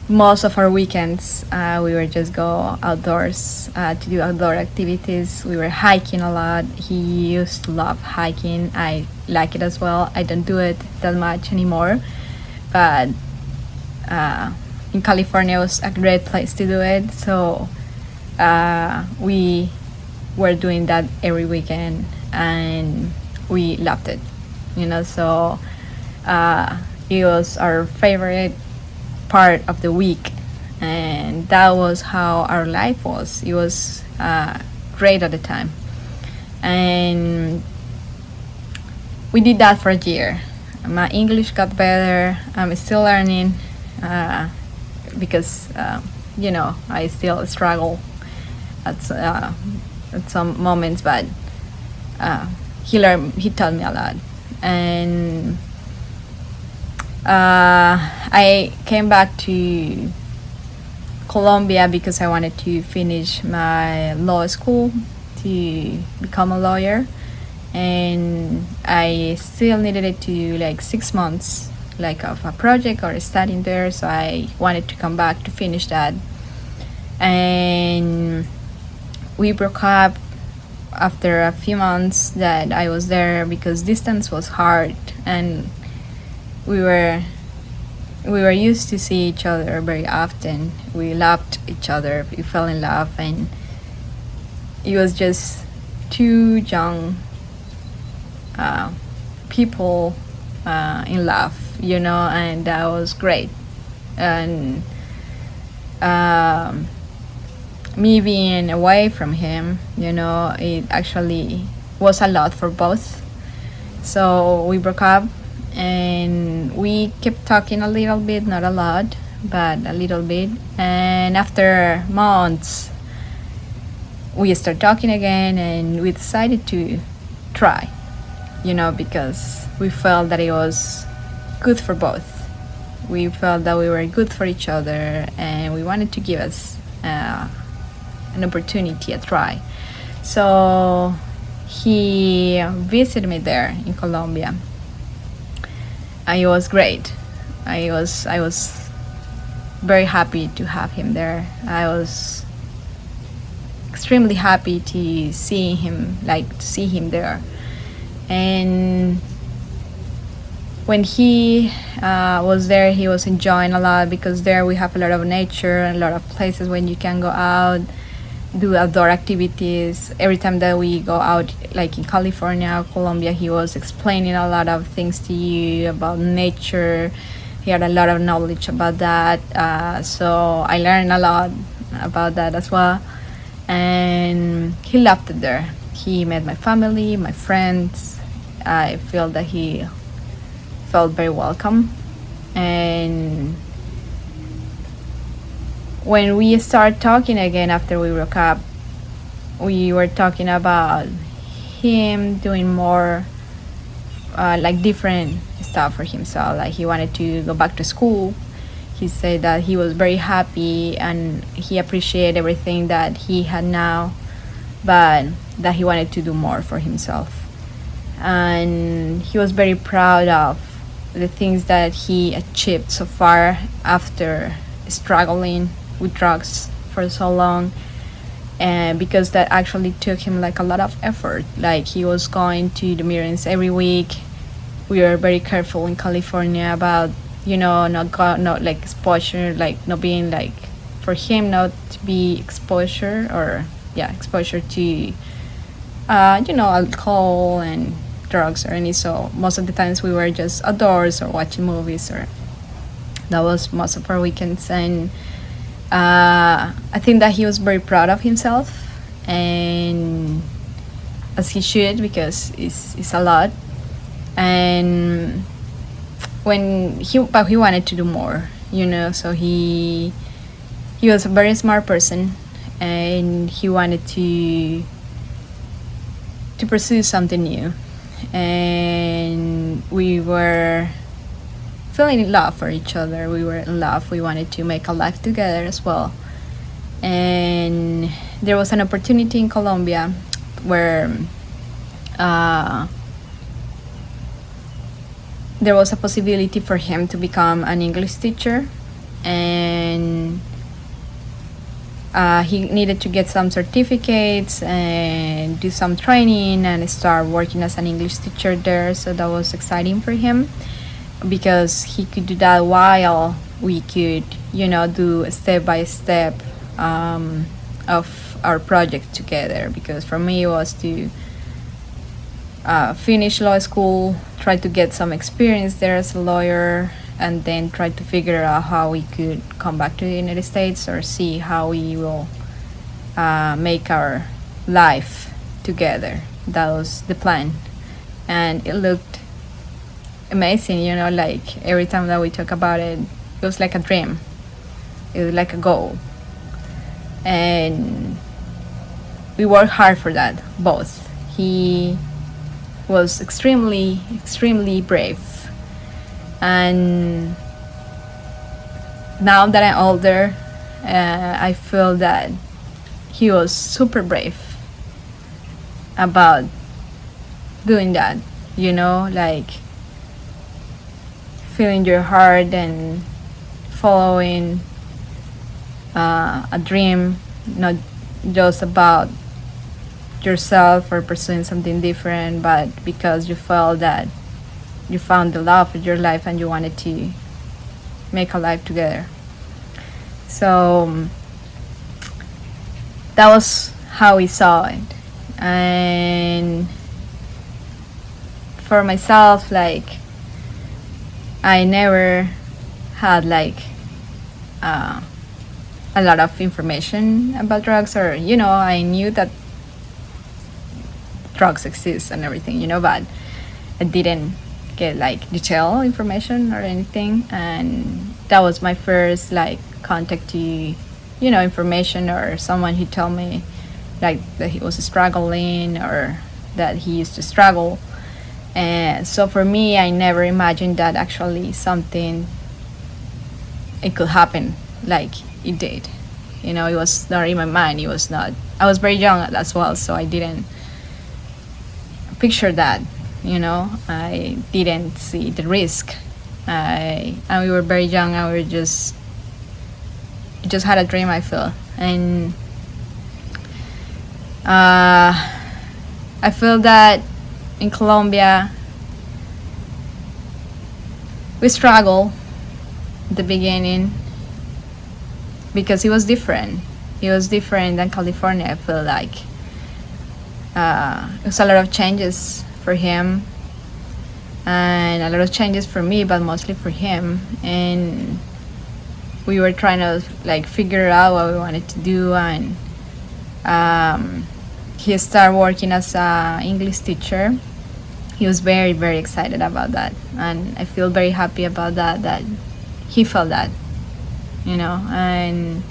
most of our weekends we would just go outdoors to do outdoor activities. We were hiking a lot. He used to love hiking. I like it as well. I don't do it that much anymore, but in California was a great place to do it. So we were doing that every weekend, and we loved it, you know. So it was our favorite part of the week, and that was how our life was. It was great at the time, and we did that for a year. My English got better. I'm still learning because you know, I still struggle at some moments, but he taught me a lot. And I came back to Colombia because I wanted to finish my law school to become a lawyer, and I still needed it to like 6 months like of a project or studying there, so I wanted to come back to finish that. And we broke up after a few months that I was there because distance was hard, and we were used to see each other very often. We loved each other. We fell in love, and it was just two young people in love, you know, and that was great. And me being away from him, you know, it actually was a lot for both. So we broke up, and we kept talking a little bit, not a lot, but a little bit. And after months, we started talking again, and we decided to try, you know, because we felt that it was good for both. We felt that we were good for each other, and we wanted to give us an opportunity, a try. So he visited me there in Colombia. It was great. I was very happy to have him there. I was extremely happy to see him there. And when he was there, he was enjoying a lot, because there we have a lot of nature and a lot of places when you can go out do outdoor activities. Every time that we go out, like in California, Colombia, he was explaining a lot of things to you about nature. He had a lot of knowledge about that, so I learned a lot about that as well. And he loved it there. He met my family, my friends. I feel that he felt very welcome. And when we started talking again after we broke up, we were talking about him doing more like different stuff for himself. Like he wanted to go back to school. He said that he was very happy and he appreciated everything that he had now, but that he wanted to do more for himself. And he was very proud of the things that he achieved so far after struggling with drugs for so long, and because that actually took him like a lot of effort. Like he was going to the meetings every week. We were very careful in California about, not like exposure, like not being like, for him not to be exposure to alcohol and drugs or any. So most of the times we were just outdoors or watching movies, or that was most of our weekends. And I think that he was very proud of himself, and as he should, because it's a lot. And but he wanted to do more, so he was a very smart person, and he wanted to pursue something new. And we were feeling in love for each other. We were in love. We wanted to make a life together as well. And there was an opportunity in Colombia where there was a possibility for him to become an English teacher, and he needed to get some certificates and do some training and start working as an English teacher there. So that was exciting for him, because he could do that while we could, do a step-by-step of our project together. Because for me it was to finish law school, try to get some experience there as a lawyer, and then try to figure out how we could come back to the United States, or see how we will make our life together. That was the plan, and it looked amazing. Like every time that we talk about it, it was like a dream. It was like a goal, and we worked hard for that, both. He was extremely brave, and now that I'm older, I feel that he was super brave about doing that, like feeling your heart and following a dream, not just about yourself or pursuing something different, but because you felt that you found the love of your life and you wanted to make a life together. So that was how we saw it. And for myself, like, I never had like a lot of information about drugs, or I knew that drugs exist and everything, but I didn't get like detailed information or anything. And that was my first like contact to information, or someone who told me like that he was struggling, or that he used to struggle. And so for me, I never imagined that actually it could happen like it did. It was not in my mind. It was not. I was very young as well, so I didn't picture that. I didn't see the risk. And we were very young, and we just had a dream, I feel. And I feel that in Colombia we struggled at the beginning because it was different. It was different than California. I feel like it was a lot of changes for him and a lot of changes for me, but mostly for him. And we were trying to like figure out what we wanted to do, and he started working as an English teacher. He was very, very excited about that, and I feel very happy about that he felt that, you know. And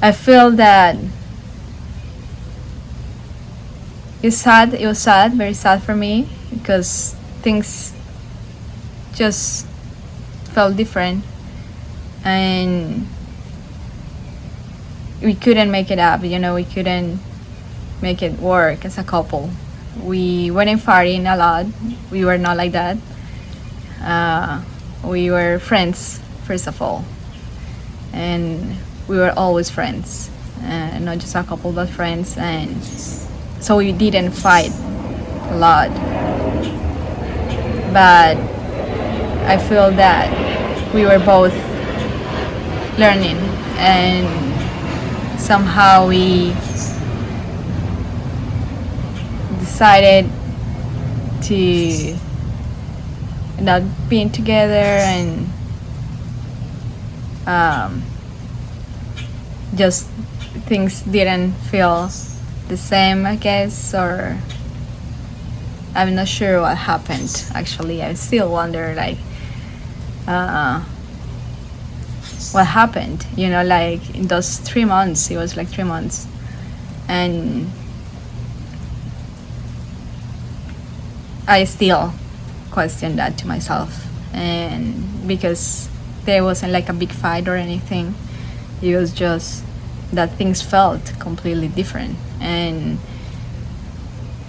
I feel that it was sad, very sad for me, because things just felt different and we couldn't make it up, you know. We couldn't make it work as a couple. We weren't fighting a lot. We were not like that. We were friends, first of all, and we were always friends, not just a couple but friends. And so we didn't fight a lot, but I feel that we were both learning, and somehow we decided to not being together, and just things didn't feel the same, I guess, or I'm not sure what happened. Actually, I still wonder, like, what happened, you know, like in those 3 months. It was like 3 months, and I still question that to myself. And because there wasn't like a big fight or anything, it was just that things felt completely different, and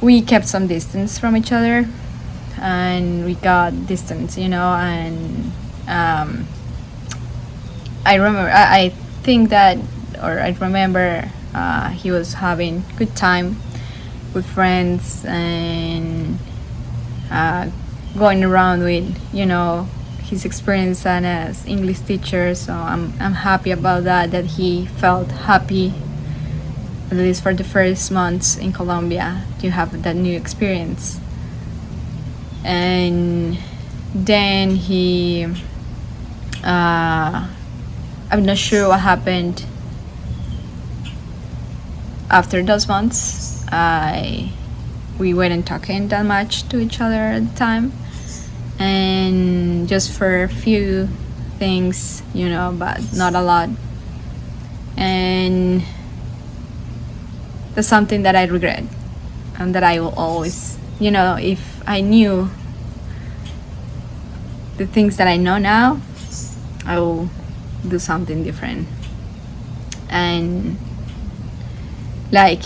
we kept some distance from each other, and we got distance, you know. And I think that, or I remember he was having good time with friends and going around with, you know, his experience as English teacher. So I'm happy about that he felt happy, at least for the first months in Colombia, to have that new experience. And then he I'm not sure what happened after those months. We weren't talking that much to each other at the time, and just for a few things, you know, but not a lot. And that's something that I regret, and that I will always, you know, if I knew the things that I know now, I will do something different. And like,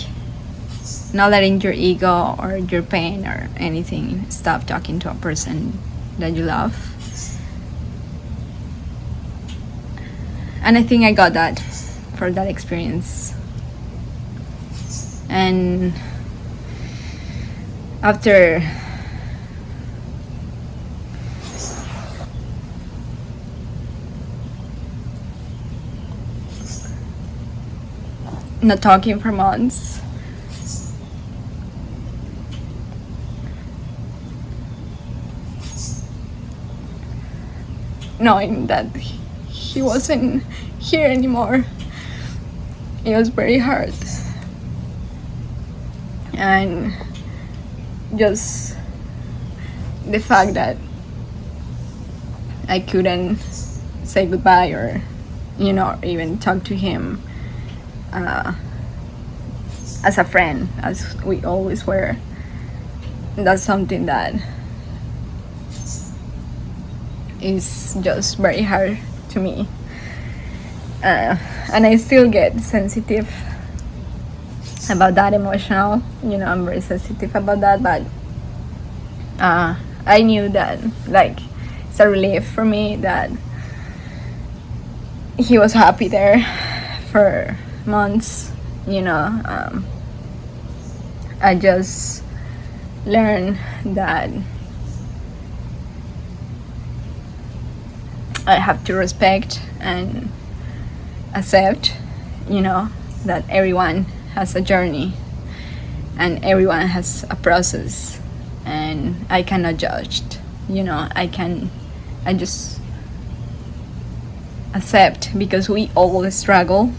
not letting your ego or your pain or anything stop talking to a person that you love. And I think I got that for that experience. And after not talking for months, knowing that he wasn't here anymore, it was very hard. And just the fact that I couldn't say goodbye, or, you know, even talk to him as a friend, as we always were, that's something that is just very hard to me. And I still get sensitive about that, emotional, you know. I'm very sensitive about that, but I knew that, like, it's a relief for me that he was happy there for months, you know. I just learned that I have to respect and accept that everyone has a journey and everyone has a process, and I cannot judge. I just accept, because we all struggle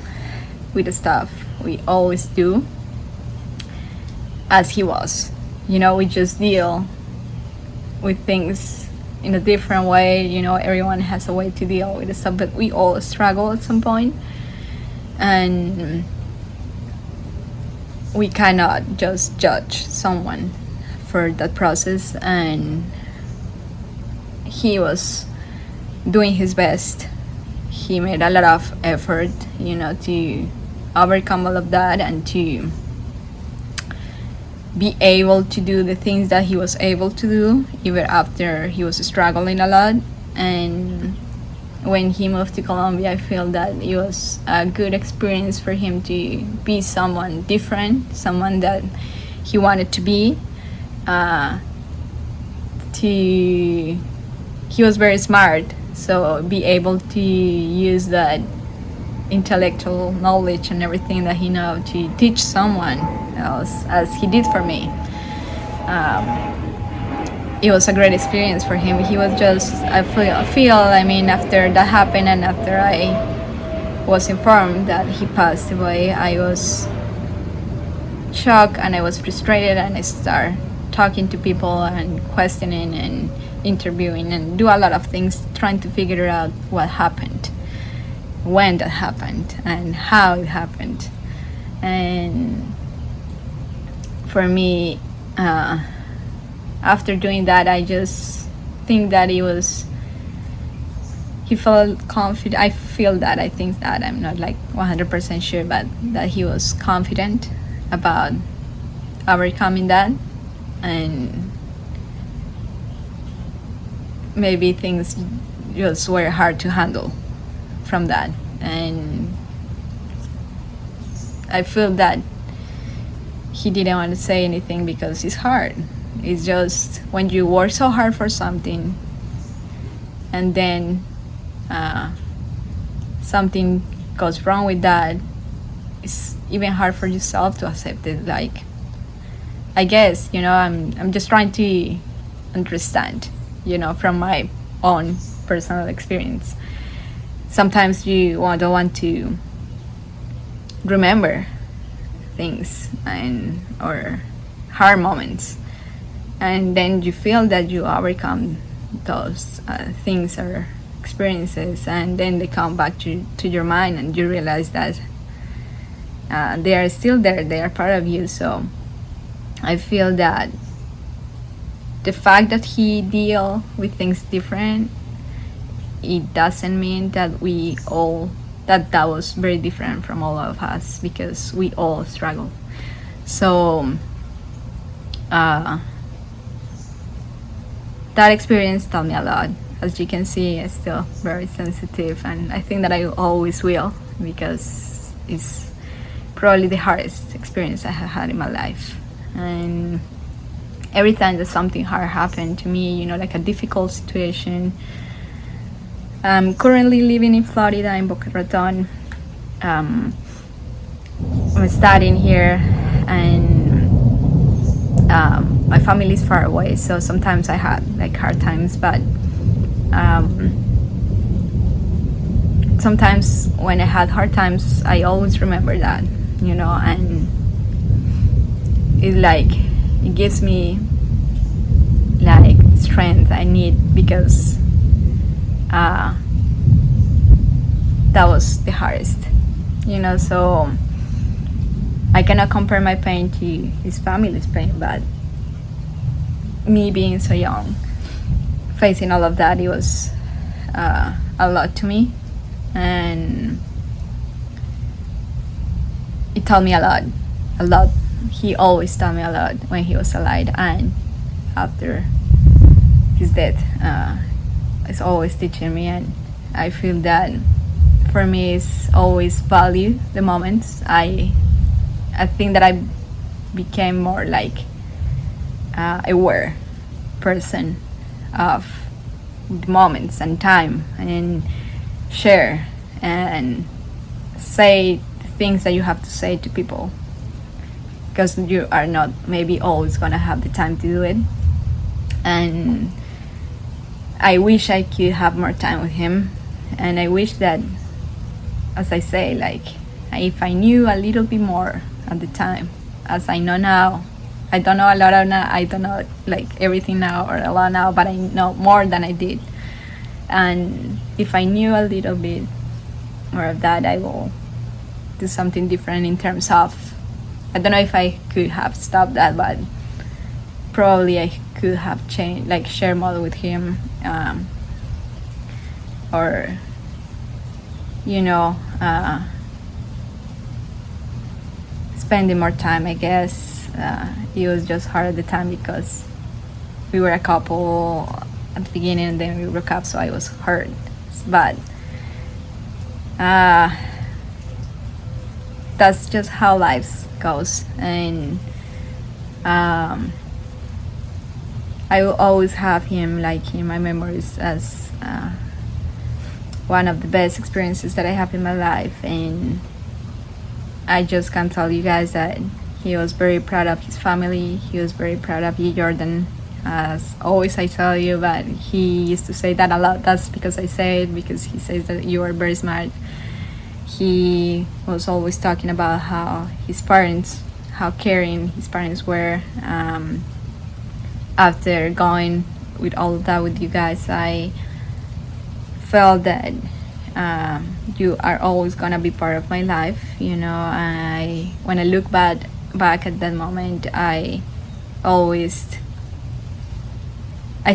with the stuff. We always do. As he was, we just deal with things in a different way. Everyone has a way to deal with the stuff, but we all struggle at some point, and we cannot just judge someone for that process. And he was doing his best. He made a lot of effort, to overcome all of that and to be able to do the things that he was able to do, even after he was struggling a lot. And when he moved to Colombia, I feel that it was a good experience for him to be someone different, someone that he wanted to be. He was very smart, so be able to use that intellectual knowledge and everything that he knows to teach someone else, as he did for me. It was a great experience for him. He was just, I feel, after that happened and after I was informed that he passed away, I was shocked and I was frustrated, and I started talking to people and questioning and interviewing and do a lot of things, trying to figure out what happened, when that happened, and how it happened. And for me, after doing that, I just think that he felt confident. I feel that, I think that, I'm not like 100% sure, but that he was confident about overcoming that. And maybe things just were hard to handle from that. And I feel that he didn't want to say anything because it's hard. It's just when you work so hard for something and then something goes wrong with that, it's even hard for yourself to accept it. Like, I guess, I'm just trying to understand, from my own personal experience. Sometimes you don't want to remember things or hard moments, and then you feel that you overcome those things or experiences, and then they come back to your mind, and you realize that they are still there, they are part of you. So I feel that the fact that he deal with things different, it doesn't mean that that was very different from all of us, because we all struggle. So that experience taught me a lot. As you can see, I'm still very sensitive, and I think that I always will, because it's probably the hardest experience I have had in my life. And every time that something hard happened to me, like a difficult situation. I'm currently living in Florida, in Boca Raton. I'm studying here, and my family is far away, so sometimes I had like hard times, but sometimes when I had hard times, I always remember that, and it gives me like strength I need, because that was the hardest, so I cannot compare my pain to his family's pain, but me being so young, facing all of that, it was a lot to me, and it taught me a lot. He always taught me a lot when he was alive, and after his death, it's always teaching me. And I feel that for me, it's always value the moments. I think that I became more like aware person of the moments and time, and share and say things that you have to say to people, because you are not maybe always gonna have the time to do it. And I wish I could have more time with him, and I wish that, as I say, like, if I knew a little bit more at the time, as I know now. I don't know a lot of now, I don't know like everything now or a lot now, but I know more than I did. And if I knew a little bit more of that, I will do something different in terms of, I don't know if I could have stopped that, but probably I could have changed, like share more with him, or you know, spending more time, I guess. It was just hard at the time because we were a couple at the beginning and then we broke up, so I was hurt. But that's just how life goes. And I will always have him like in my memories as one of the best experiences that I have in my life. And I just can tell you guys that he was very proud of his family. He was very proud of you, Jordan. As always I tell you, but he used to say that a lot. That's because I say it, because he says that you are very smart. He was always talking about how his parents, how caring his parents were. After going with all of that with you guys, I felt that you are always gonna be part of my life, you know. When I look back at that moment, I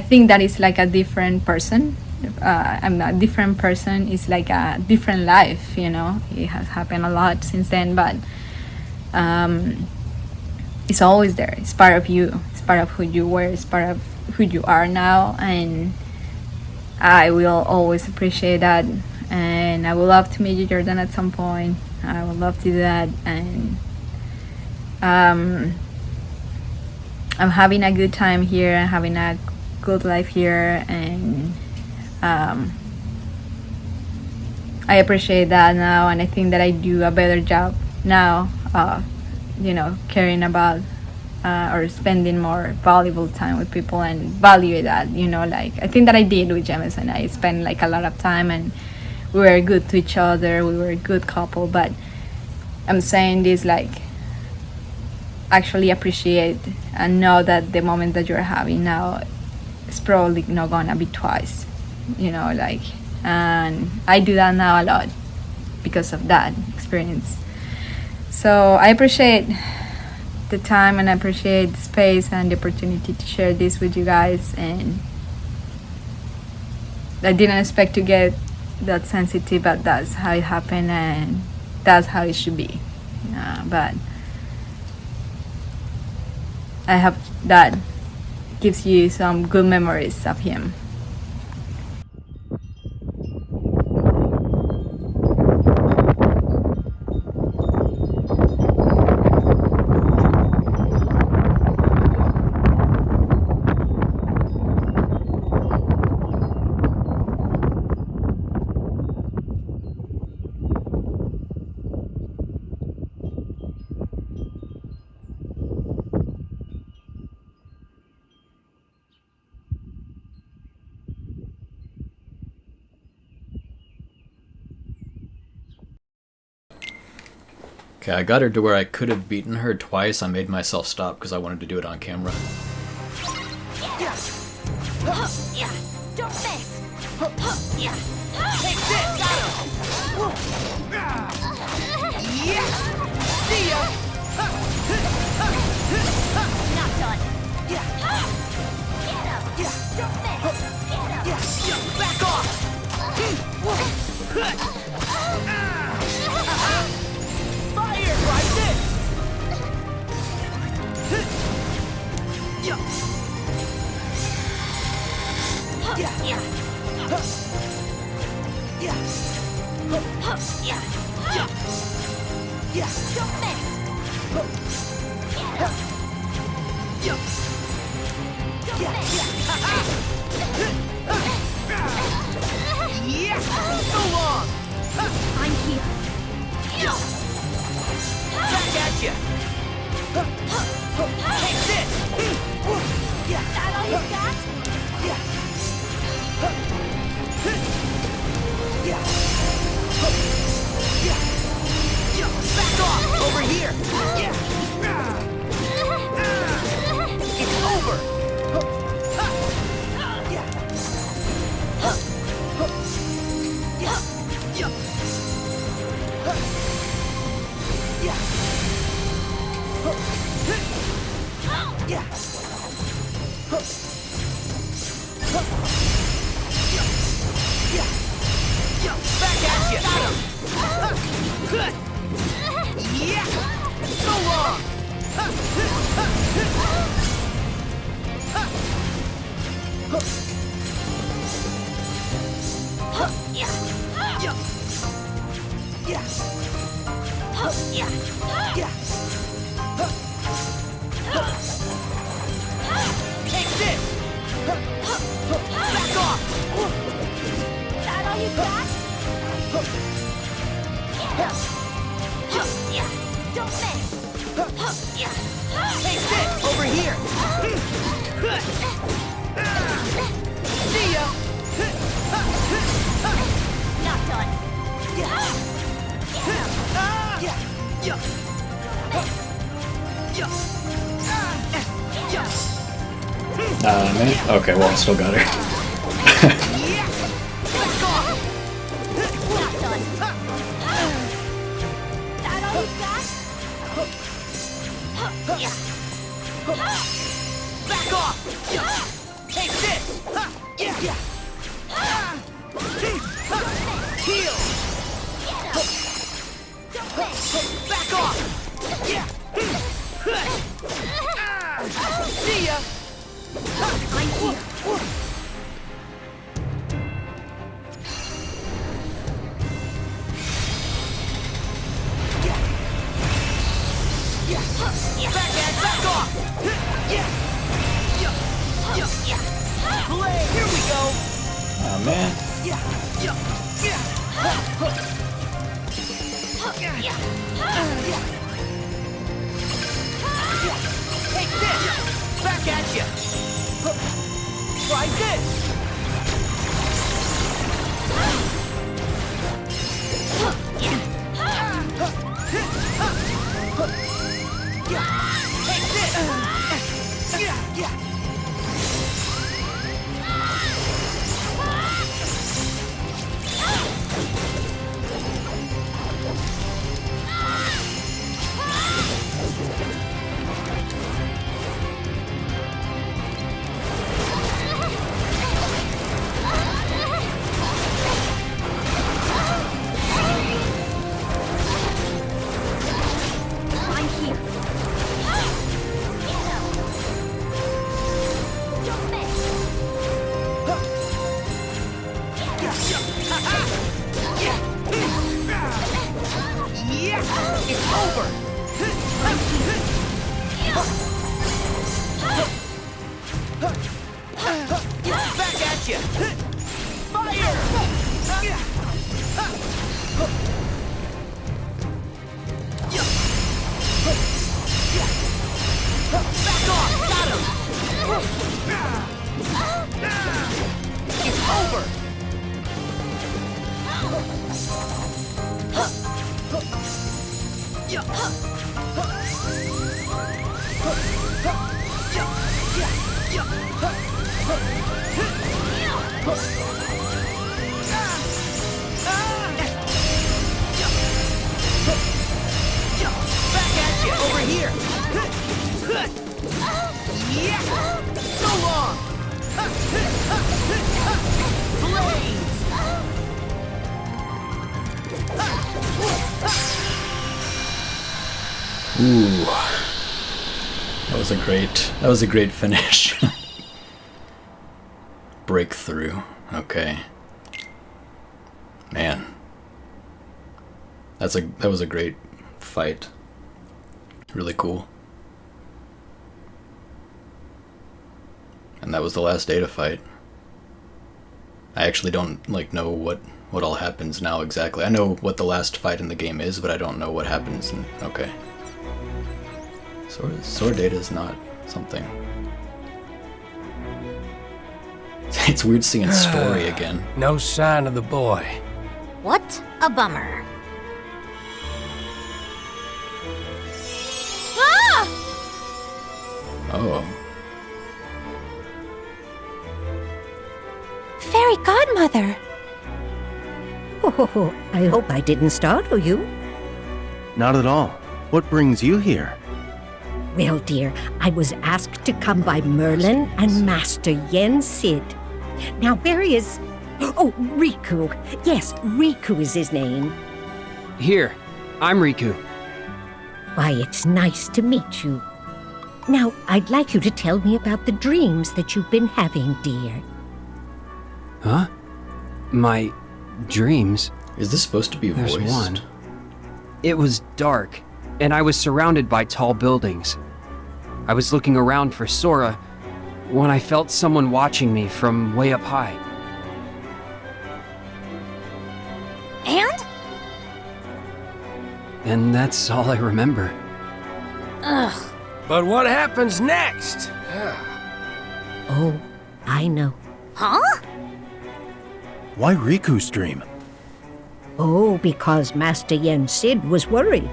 think that it's like a different person. I'm a different person. It's like a different life, you know. It has happened a lot since then, but it's always there. It's part of you. It's part of who you were. It's part of who you are now, and I will always appreciate that. And I would love to meet you, Jordan, at some point. I would love to do that. And I'm having a good time here. I'm having a good life here, and I appreciate that now. And I think that I do a better job now, you know, caring about or spending more valuable time with people and value that, you know. Like I think that I did with Jamison. I spent like a lot of time, and we were good to each other. We were a good couple. But I'm saying this like actually appreciate and know that the moment that you're having now is probably not gonna be twice, you know. Like, and I do that now a lot because of that experience. So I appreciate the time, and I appreciate the space and the opportunity to share this with you guys. And I didn't expect to get that sensitive, but that's how it happened, and that's how it should be. But I hope that gives you some good memories of him. Okay, I got her to where I could have beaten her twice. I made myself stop because I wanted to do it on camera. Yeah, don't miss. Yeah, take this. Got him. Yeah, see ya. Not done. Yeah, get him. Yeah, don't miss. Get him. Yeah, back off. Fire, right there. Yeah. Yeah. Yeah. Yeah. Yeah. Yeah. Don't miss. Yeah. Yeah. Yeah. So long. I'm here. Yeah. Back at ya! Take this! That all you got? Back off! Over here! It's over! Back at you! Got him! Good! Yeah! So long! Take this! Back off! That all you got? Don't miss! Take this! Over here! See ya! Not done! Man. Okay, well, I still got her. Back off! Take this! Heal! Back off! See ya! I'm here! Back off! Play! Here we go! Oh, man. Take this! Back at you! Try this! Take this! Ooh. That was a great finish. Breakthrough. Okay. Man. That was a great fight. Really cool. And that was the last Data fight. I actually don't know what what all happens now exactly. I know what the last fight in the game is, but I don't know what happens. Okay. Sword data is not something. It's weird seeing Story again. No sign of the boy. What a bummer. Ah! Oh. Fairy godmother. Oh, I hope I didn't startle you. Not at all. What brings you here? Well, dear, I was asked to come by Merlin and Master Yen Sid. Now, where is... Oh, Riku. Yes, Riku is his name. Here, I'm Riku. Why, it's nice to meet you. Now, I'd like you to tell me about the dreams that you've been having, dear. Huh? My dreams? Is this supposed to be There's voiced? one. It was dark, and I was surrounded by tall buildings. I was looking around for Sora when I felt someone watching me from way up high. And that's all I remember. Ugh. But what happens next? Oh, I know. Huh? Why Riku's dream? Oh, because Master Yen Sid was worried.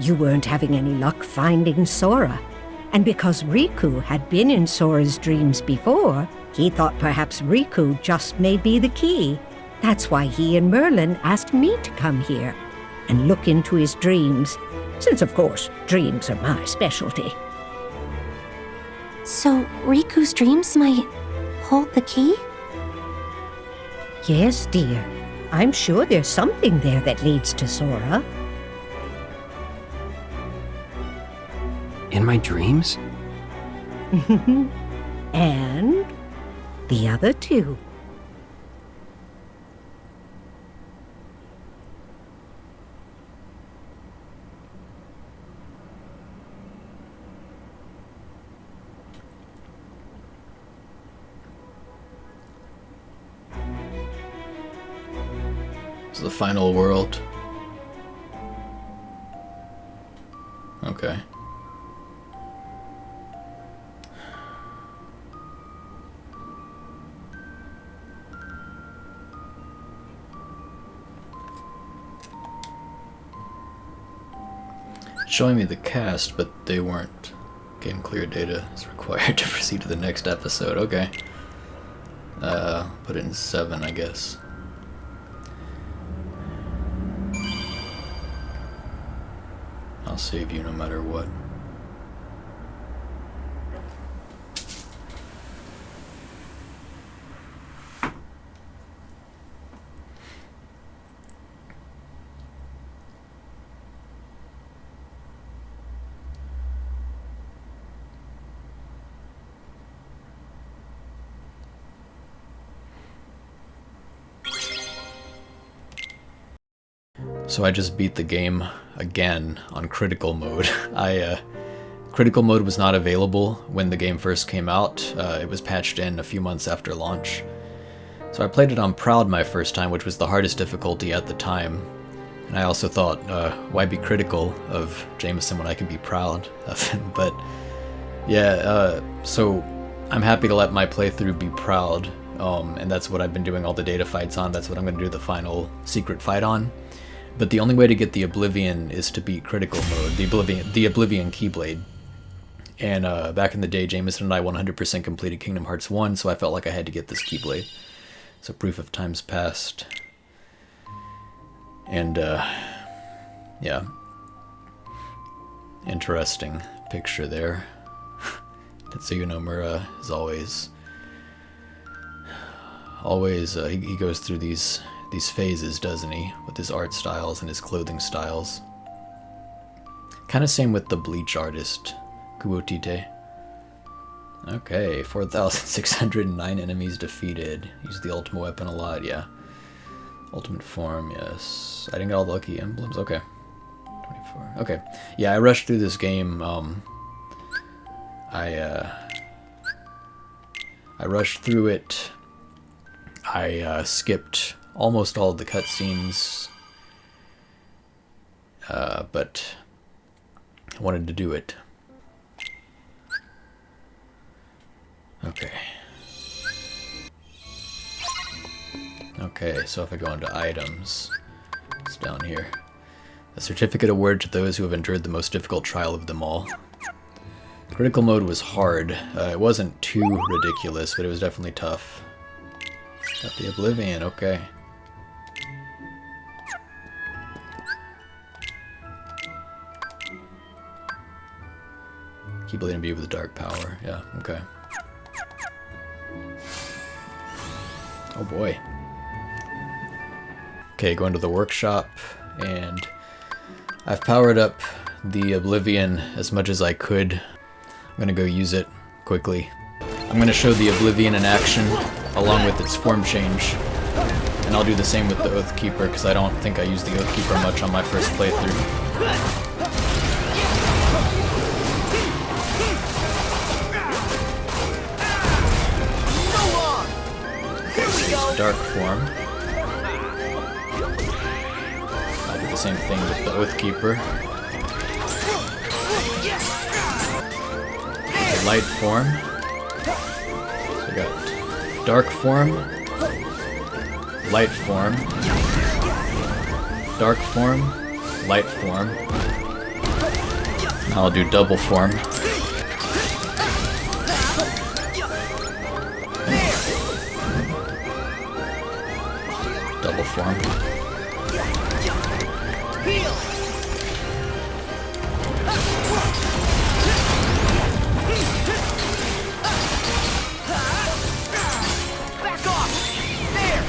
You weren't having any luck finding Sora. And because Riku had been in Sora's dreams before, he thought perhaps Riku just may be the key. That's why he and Merlin asked me to come here and look into his dreams, since of course, dreams are my specialty. So Riku's dreams might hold the key? Yes, dear. I'm sure there's something there that leads to Sora. In my dreams? And the other two. It's the final world. Okay. Showing me the cast, but they weren't. Game clear data is required to proceed to the next episode. Okay. Put it in 7, I guess. I'll save you no matter what. So I just beat the game again on critical mode. Critical mode was not available when the game first came out. It was patched in a few months after launch. So I played it on Proud my first time, which was the hardest difficulty at the time. And I also thought, why be critical of Jamison when I can be proud of him? But yeah, so I'm happy to let my playthrough be Proud. And that's what I've been doing all the data fights on. That's what I'm going to do the final secret fight on. But the only way to get the Oblivion is to beat critical mode, the Oblivion Keyblade. And back in the day, Jamison and I 100% completed Kingdom Hearts 1, so I felt like I had to get this Keyblade. So proof of times past. And, yeah. Interesting picture there. Tetsuya Nomura is always, he goes through these phases, doesn't he, with his art styles and his clothing styles. Kind of same with the Bleach artist, Kuotite. Okay, 4,609 enemies defeated. Use the ultimate weapon a lot, yeah. Ultimate form, yes. I didn't get all the lucky emblems, okay. 24, okay. Yeah, I rushed through this game, I rushed through it. I skipped almost all of the cutscenes, but I wanted to do it. Okay. Okay, so if I go into items, it's down here. A certificate awarded to those who have endured the most difficult trial of them all. Critical mode was hard. It wasn't too ridiculous, but it was definitely tough. Got the Oblivion, okay. Keyblade imbue with dark power, yeah, okay. Oh boy. Okay, going to the workshop, and I've powered up the Oblivion as much as I could. I'm gonna go use it quickly. I'm gonna show the Oblivion in action, along with its form change. And I'll do the same with the Oathkeeper, because I don't think I used the Oathkeeper much on my first playthrough. Dark form. I'll do the same thing with the Oathkeeper. The light form. So we got dark form, light form, dark form, light form. Now I'll do double form. Double form.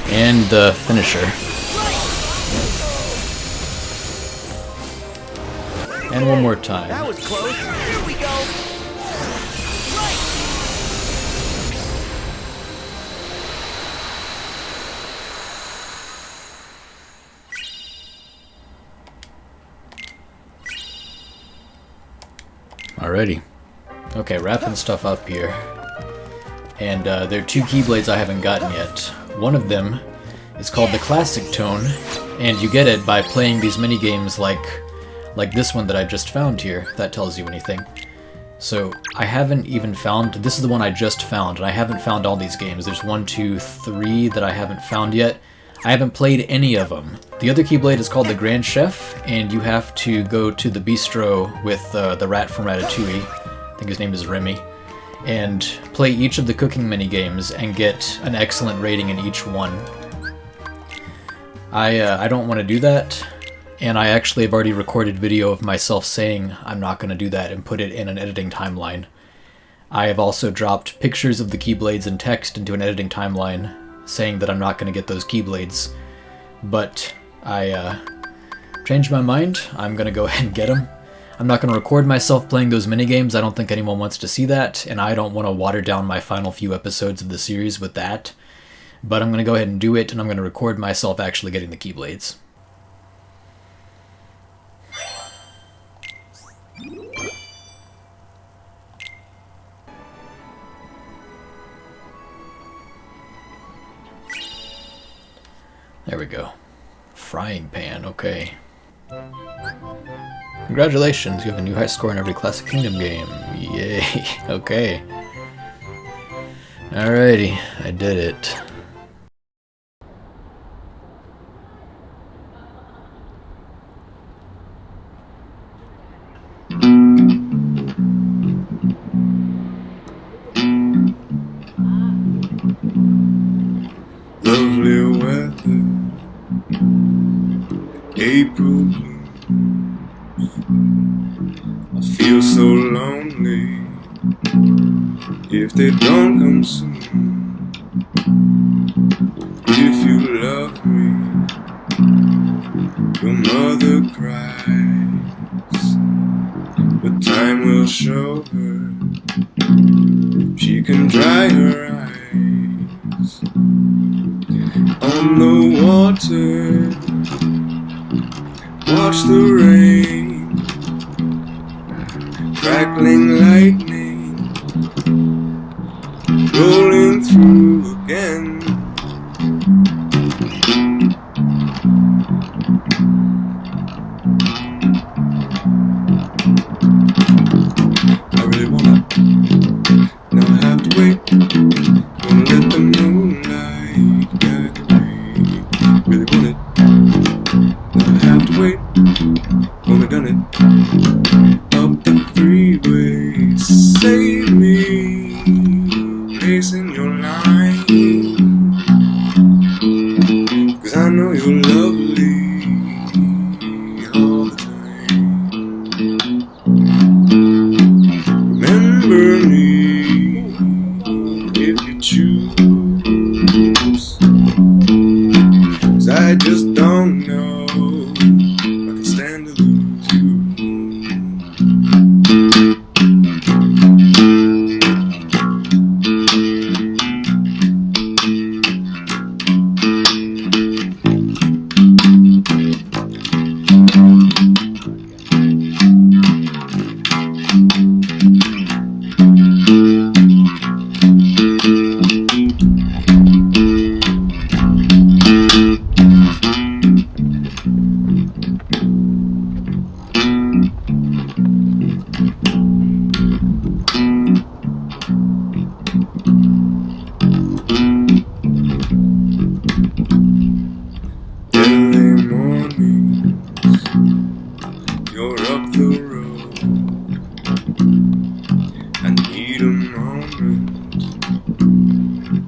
And the finisher. And one more time. That was close. Here we go. Alrighty. Okay, wrapping stuff up here. And there are two Keyblades I haven't gotten yet. One of them is called the Classic Tone, and you get it by playing these mini-games like this one that I just found here, if that tells you anything. So, I haven't even found... This is the one I just found, and I haven't found all these games. There's 1, 2, 3 that I haven't found yet. I haven't played any of them. The other Keyblade is called the Grand Chef, and you have to go to the bistro with the rat from Ratatouille. I think his name is Remy. And play each of the cooking minigames and get an excellent rating in each one. I don't want to do that, and I actually have already recorded video of myself saying I'm not going to do that and put it in an editing timeline. I have also dropped pictures of the Keyblades and text into an editing timeline saying that I'm not going to get those Keyblades, but I changed my mind. I'm going to go ahead and get them. I'm not going to record myself playing those minigames. I don't think anyone wants to see that, and I don't want to water down my final few episodes of the series with that. But I'm going to go ahead and do it, and I'm going to record myself actually getting the Keyblades. There we go. Frying pan, okay. Congratulations, you have a new high score in every Classic Kingdom game. Yay, okay. Alrighty, I did it. Lovely weather, April blues. I feel so lonely if they don't come soon. If you love me, your mother cries, but time will show her she can dry her eyes. On the water, watch the rain, crackling lightning, rolling through again. moment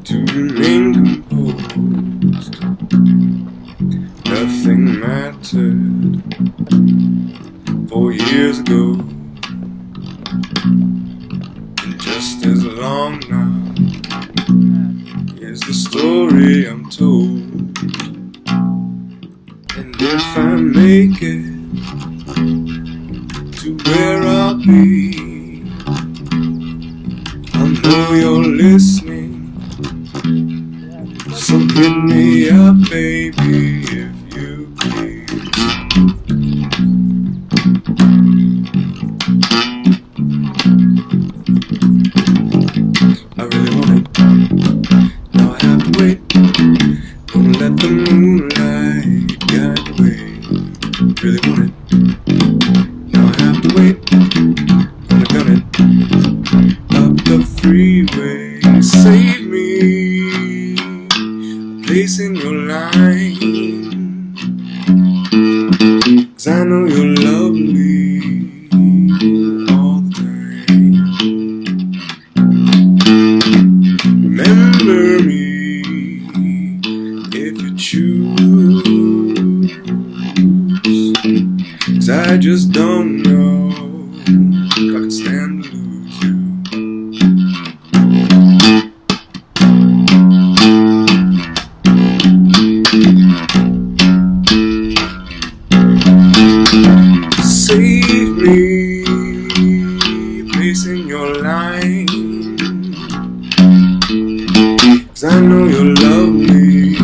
to remain composed. Nothing mattered 4 years ago, and just as long now is the story I'm told. And if I make it to where I'll be, I know you're listening, so hit me up, baby, if you please. I really want it, now I have to wait. Don't let the moonlight guide the way. Really want it, now I have to wait. Gonna gun it up the freeway. Save me, place in your line, 'cause I know you're lovely all the time. Remember me if you choose, 'cause I just don't know if I can stand to lose you. Save me, place in your line, 'cause I know you're lovely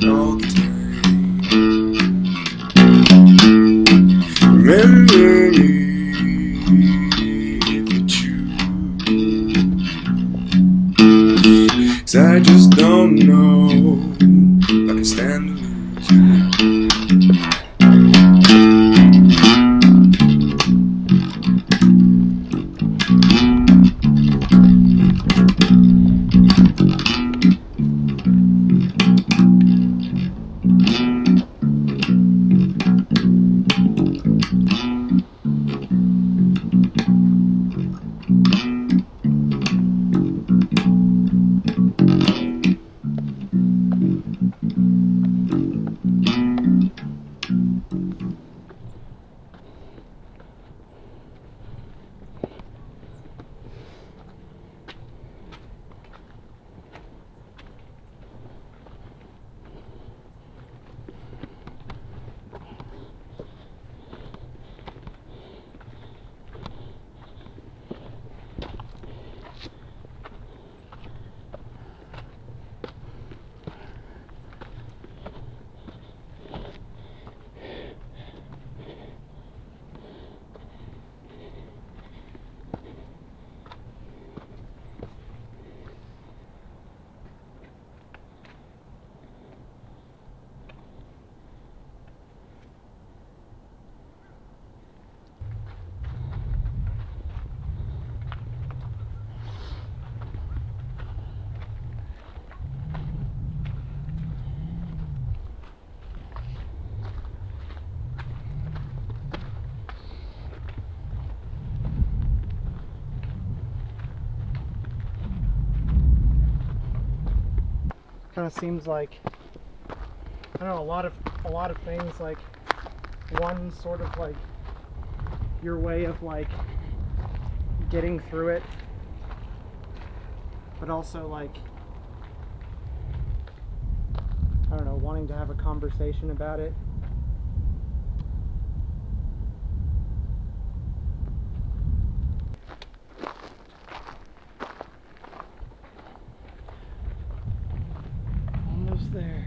all the time. Remember me if you choose, 'cause I just don't know if I can stand to lose you. Kind of seems like, I don't know, a lot of things, like one sort of like your way of like getting through it, but also like, I don't know, wanting to have a conversation about it. Almost there.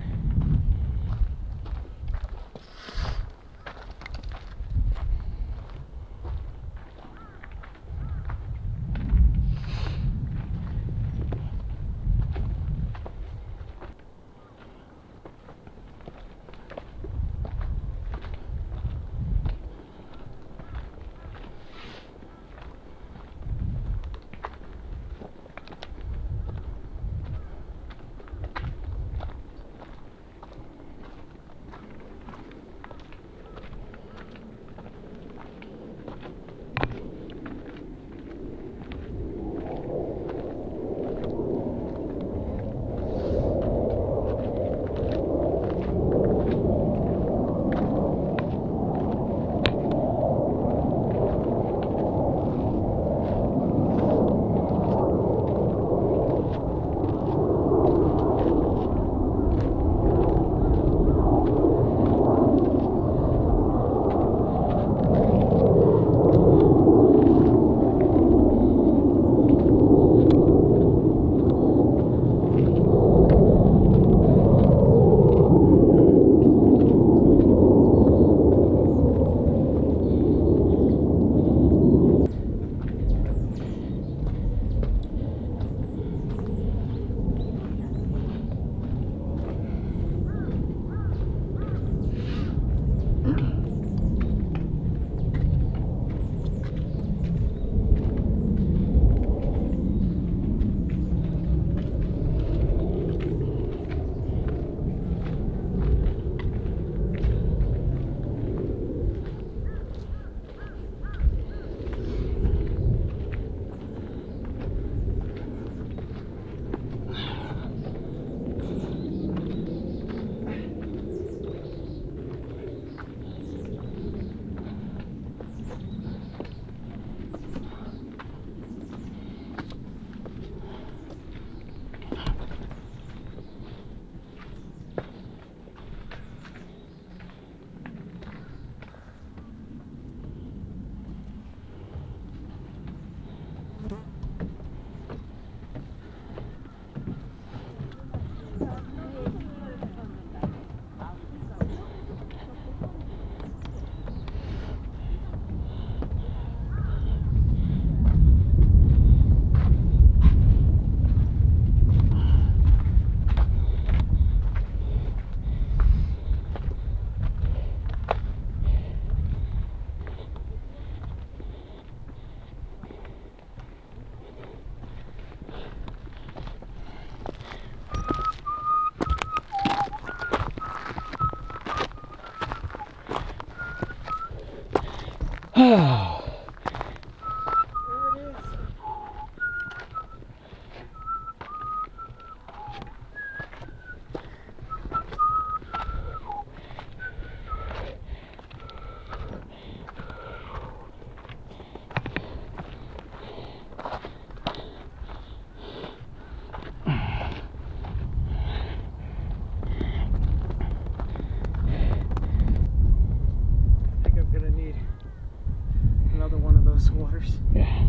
Waters. Yeah.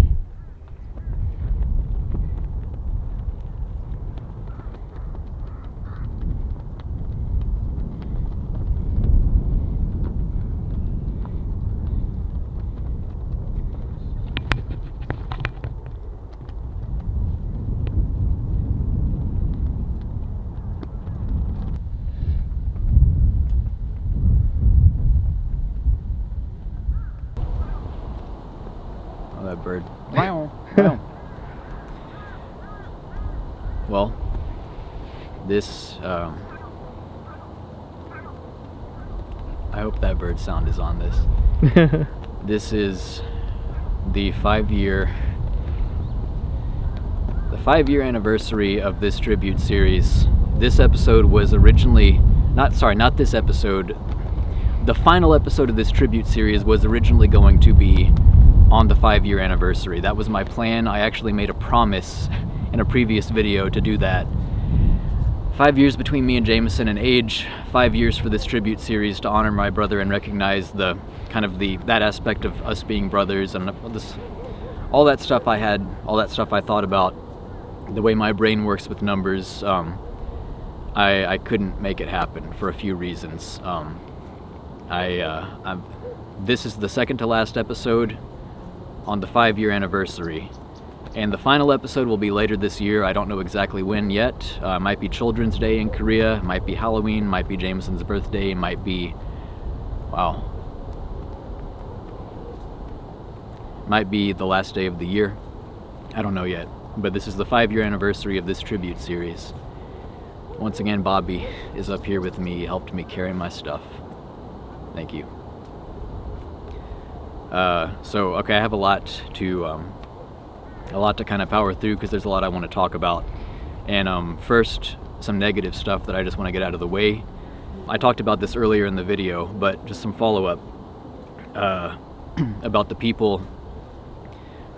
That bird. Wow. Well, this, I hope that bird sound is on this. This is the 5-year anniversary of this tribute series. This episode was originally, not this episode, the final episode of this tribute series was originally going to be on the 5-year anniversary. That was my plan. I actually made a promise in a previous video to do that. 5 years between me and Jamison in age, 5 years for this tribute series to honor my brother and recognize the kind of that aspect of us being brothers and all that stuff I had, all that stuff I thought about, the way my brain works with numbers. I couldn't make it happen for a few reasons. This is the second to last episode on the 5-year anniversary, and the final episode will be later this year. I don't know exactly when yet. Might be Children's Day in Korea, might be Halloween, might be Jamison's birthday, might be, might be the last day of the year. I don't know yet, but this is the 5-year anniversary of this tribute series. Once again, Bobby is up here with me, helped me carry my stuff. Thank you. Okay, I have a lot to kind of power through because there's a lot I want to talk about. And first, some negative stuff that I just want to get out of the way. I talked about this earlier in the video, but just some follow-up about the people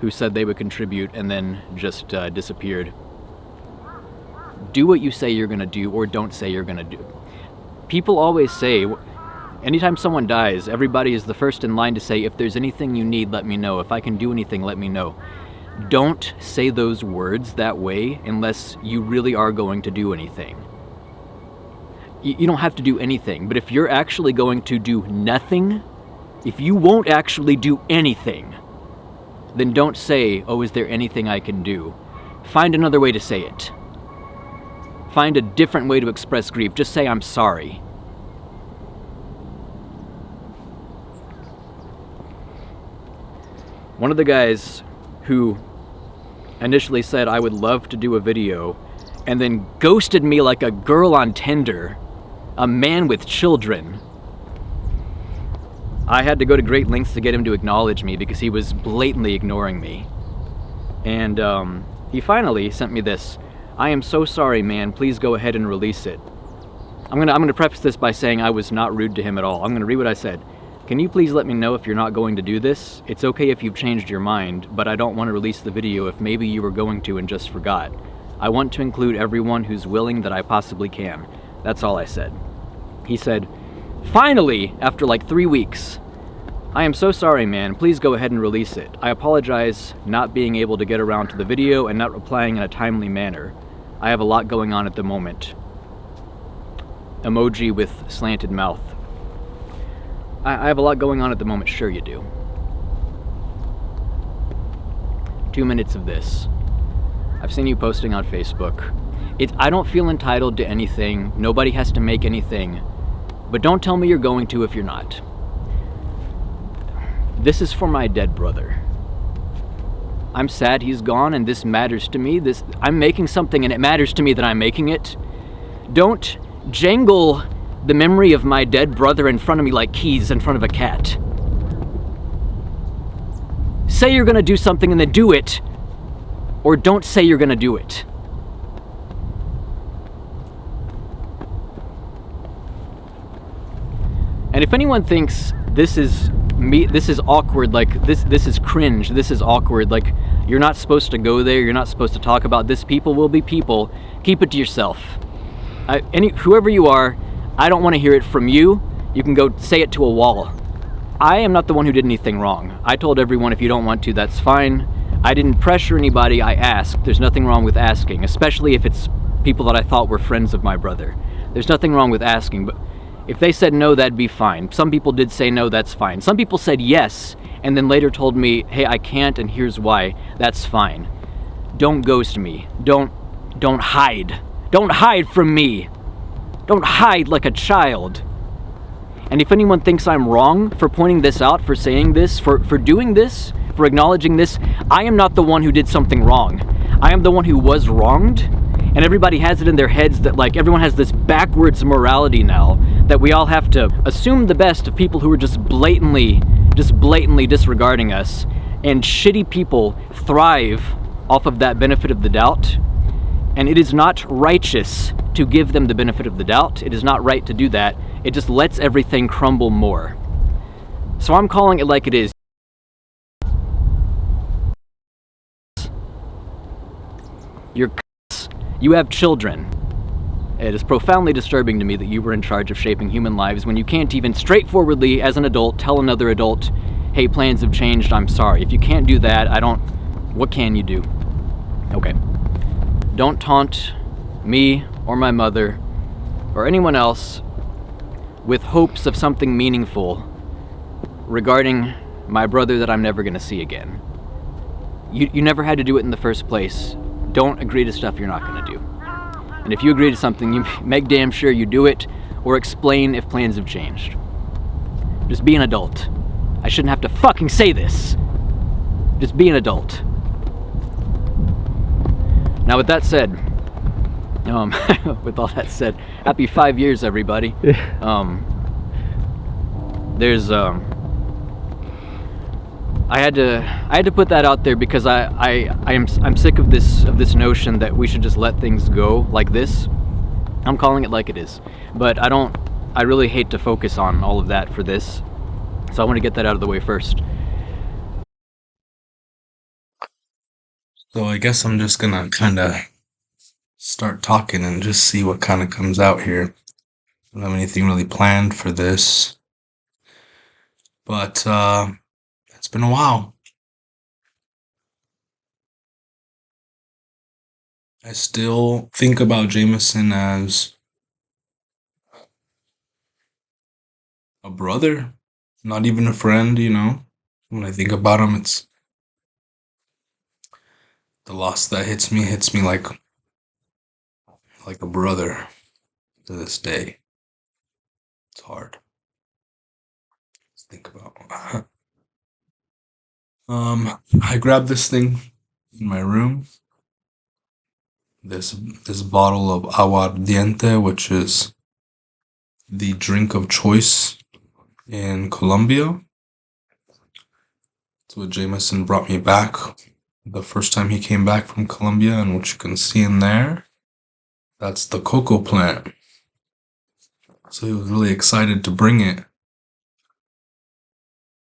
who said they would contribute and then just disappeared. Do what you say you're going to do, or don't say you're going to do. People always say, anytime someone dies, everybody is the first in line to say, if there's anything you need, let me know. If I can do anything, let me know. Don't say those words that way unless you really are going to do anything. You don't have to do anything, but if you're actually going to do nothing, if you won't actually do anything, then don't say, oh, is there anything I can do? Find another way to say it. Find a different way to express grief. Just say, I'm sorry. One of the guys who initially said I would love to do a video and then ghosted me like a girl on Tinder, a man with children. I had to go to great lengths to get him to acknowledge me because he was blatantly ignoring me. And he finally sent me this. I am so sorry, man. Please go ahead and release it. I'm gonna preface this by saying I was not rude to him at all. I'm gonna read what I said. Can you please let me know if you're not going to do this? It's okay if you've changed your mind, but I don't want to release the video if maybe you were going to and just forgot. I want to include everyone who's willing that I possibly can. That's all I said. He said, finally, after like 3 weeks, I am so sorry, man. Please go ahead and release it. I apologize not being able to get around to the video and not replying in a timely manner. I have a lot going on at the moment. Emoji with slanted mouth. I have a lot going on at the moment. Sure you do. 2 minutes of this. I've seen you posting on Facebook. I don't feel entitled to anything. Nobody has to make anything. But don't tell me you're going to if you're not. This is for my dead brother. I'm sad he's gone and this matters to me. I'm making something and it matters to me that I'm making it. Don't jangle the memory of my dead brother in front of me like keys in front of a cat. say you're gonna do something and then do it, or don't say you're gonna do it. And if anyone thinks this is me, this is awkward, like this is cringe, this is awkward, like you're not supposed to go there, you're not supposed to talk about this, people will be people, keep it to yourself. Whoever you are, I don't want to hear it from you. You can go say it to a wall. I am not the one who did anything wrong. I told everyone if you don't want to, that's fine. I didn't pressure anybody, I asked. There's nothing wrong with asking, especially if it's people that I thought were friends of my brother. There's nothing wrong with asking, but if they said no, that'd be fine. Some people did say no, that's fine. Some people said yes, and then later told me, hey, I can't, and here's why. That's fine. Don't ghost me. Don't hide. Don't hide from me. Don't hide like a child. And if anyone thinks I'm wrong for pointing this out, for saying this, for doing this, for acknowledging this, I am not the one who did something wrong. I am the one who was wronged, and everybody has it in their heads that like everyone has this backwards morality now, that we all have to assume the best of people who are just blatantly disregarding us, and shitty people thrive off of that benefit of the doubt, and it is not righteous to give them the benefit of the doubt. It is not right to do that. It just lets everything crumble more. So I'm calling it like it is. You have children. It is profoundly disturbing to me that you were in charge of shaping human lives when you can't even straightforwardly, as an adult, tell another adult, hey, plans have changed, I'm sorry. If you can't do that, what can you do? Okay. Don't taunt me or my mother or anyone else with hopes of something meaningful regarding my brother that I'm never gonna see again. You never had to do it in the first place. Don't agree to stuff you're not gonna do. And if you agree to something, you make damn sure you do it, or explain if plans have changed. Just be an adult. I shouldn't have to fucking say this. Just be an adult. Now with that said, with all that said, happy 5 years, everybody. I had to put that out there because I'm sick of this notion that we should just let things go like this. I'm calling it like it is, but I really hate to focus on all of that for this, so I want to get that out of the way first. So I guess I'm just gonna kind of start talking and just see what kind of comes out here. I don't have anything really planned for this, but it's been a while. I still think about Jamison as a brother, not even a friend, you know. When I think about him, it's the loss that hits me like a brother to this day. It's hard to think about. I grabbed this thing in my room. This bottle of aguardiente, which is the drink of choice in Colombia. It's what Jamison brought me back the first time he came back from Colombia, and what you can see in there, that's the cocoa plant. So he was really excited to bring it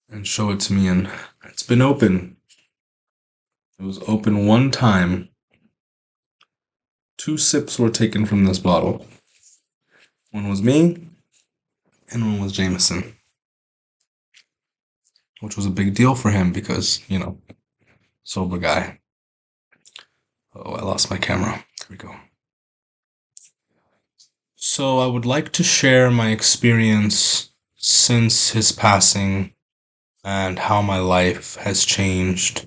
and show it to me, and it's been open. It was open one time. 2 sips were taken from this bottle. One was me, and one was Jamison. Which was a big deal for him because, you know, sober guy. Oh, I lost my camera. There we go. So I would like to share my experience since his passing and how my life has changed,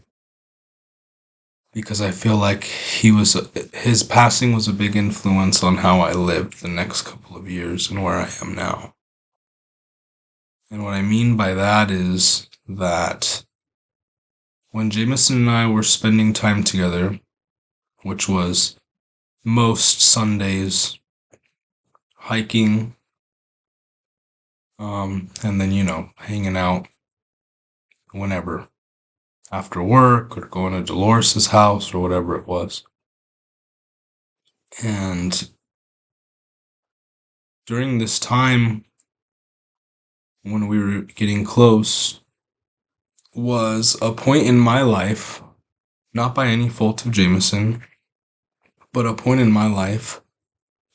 because I feel like his passing was a big influence on how I lived the next couple of years and where I am now. And what I mean by that is that when Jamison and I were spending time together, which was most Sundays, hiking, and then, you know, hanging out whenever. after work or going to Dolores' house or whatever it was. And during this time, when we were getting close, was a point in my life, not by any fault of Jamison, but a point in my life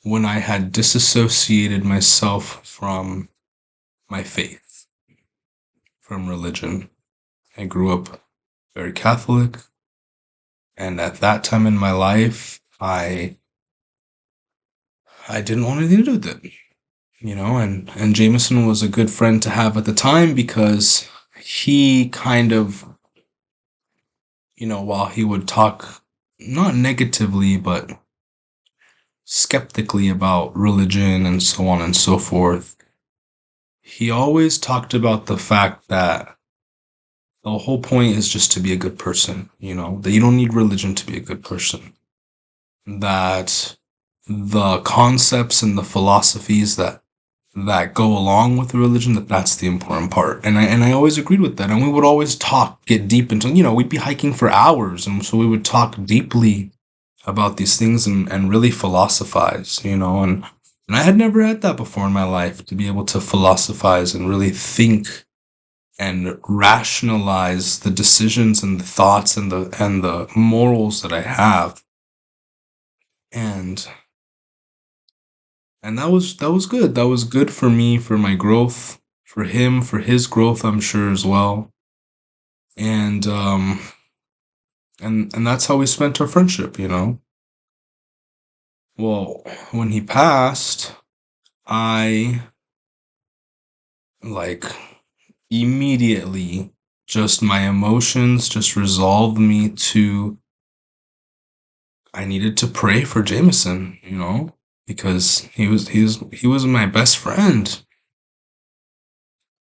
when I had disassociated myself from my faith, from religion. I grew up very Catholic, and at that time in my life, I didn't want anything to do with it, you know, and Jamison was a good friend to have at the time because he kind of, you know, while he would talk not negatively, but skeptically about religion and so on and so forth, he always talked about the fact that the whole point is just to be a good person, you know, that you don't need religion to be a good person. That the concepts and the philosophies that go along with the religion, that's the important part. And I always agreed with that. And we would always get deep into, you know, we'd be hiking for hours. And so we would talk deeply about these things and really philosophize, you know, and I had never had that before in my life, to be able to philosophize and really think and rationalize the decisions and the thoughts and the morals that I have. And that was good. That was good for me, for my growth, for him, for his growth, I'm sure as well. And that's how we spent our friendship, you know. Well, when he passed, I immediately, just my emotions just resolved me to, I needed to pray for Jamison, you know, because he was my best friend.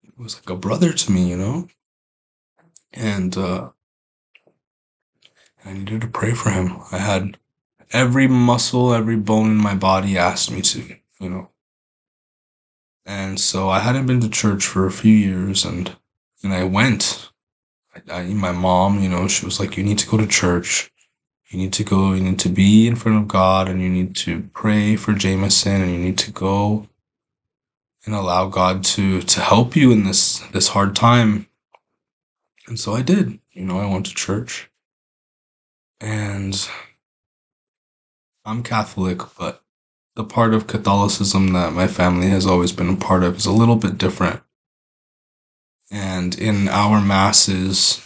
He was like a brother to me, you know, and I needed to pray for him. I had every muscle, every bone in my body asked me to, you know. And so I hadn't been to church for a few years, and I went. My mom, you know, she was like, you need to go to church. You need to go, you need to be in front of God, and you need to pray for Jamison, and you need to go and allow God to help you in this hard time. And so I did. You know, I went to church. And I'm Catholic, but the part of Catholicism that my family has always been a part of is a little bit different. And in our masses,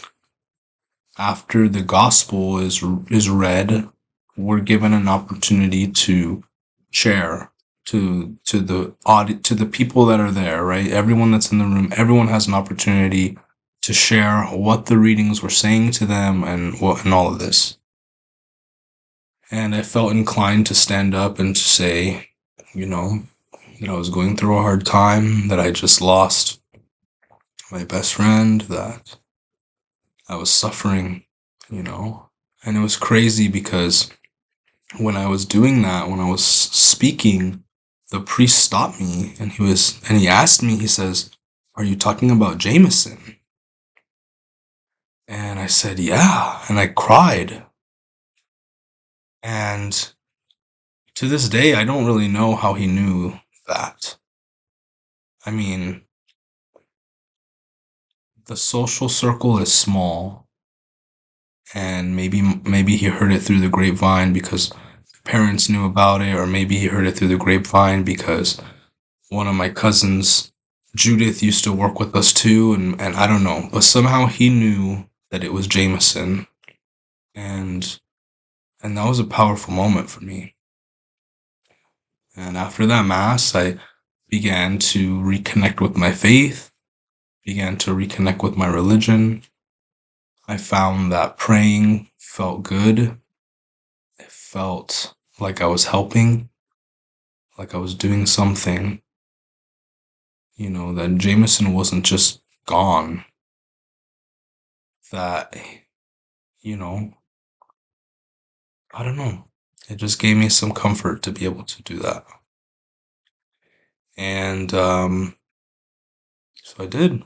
after the gospel is read, we're given an opportunity to share to the people that are there, right? Everyone that's in the room, everyone has an opportunity to share what the readings were saying to them and all of this. And I felt inclined to stand up and to say, you know, that I was going through a hard time, that I just lost my best friend, that I was suffering, you know. And it was crazy because when I was doing that, when I was speaking, the priest stopped me and he asked me, he says, "Are you talking about Jamison?" And I said, "Yeah." And I cried. And to this day, I don't really know how he knew that. I mean, the social circle is small, and maybe he heard it through the grapevine because parents knew about it, or maybe he heard it through the grapevine because one of my cousins, Judith, used to work with us too, and I don't know, but somehow he knew that it was Jamison, and that was a powerful moment for me. And after that mass, I began to reconnect with my faith, began to reconnect with my religion. I found that praying felt good. It felt like I was helping, like I was doing something. You know, that Jamison wasn't just gone. That, you know, I don't know. It just gave me some comfort to be able to do that. And so I did.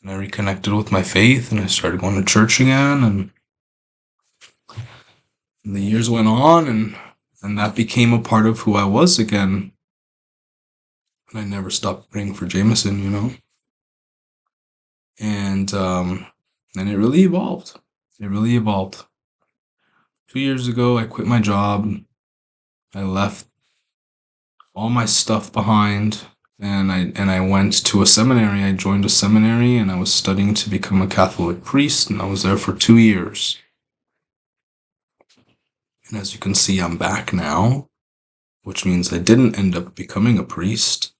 And I reconnected with my faith, and I started going to church again, and the years went on, and that became a part of who I was again. And I never stopped praying for Jamison, you know? And it really evolved. It really evolved. 2 years ago, I quit my job. I left all my stuff behind, and I went to a seminary. I joined a seminary, and I was studying to become a Catholic priest, and I was there for 2 years. And as you can see, I'm back now, which means I didn't end up becoming a priest.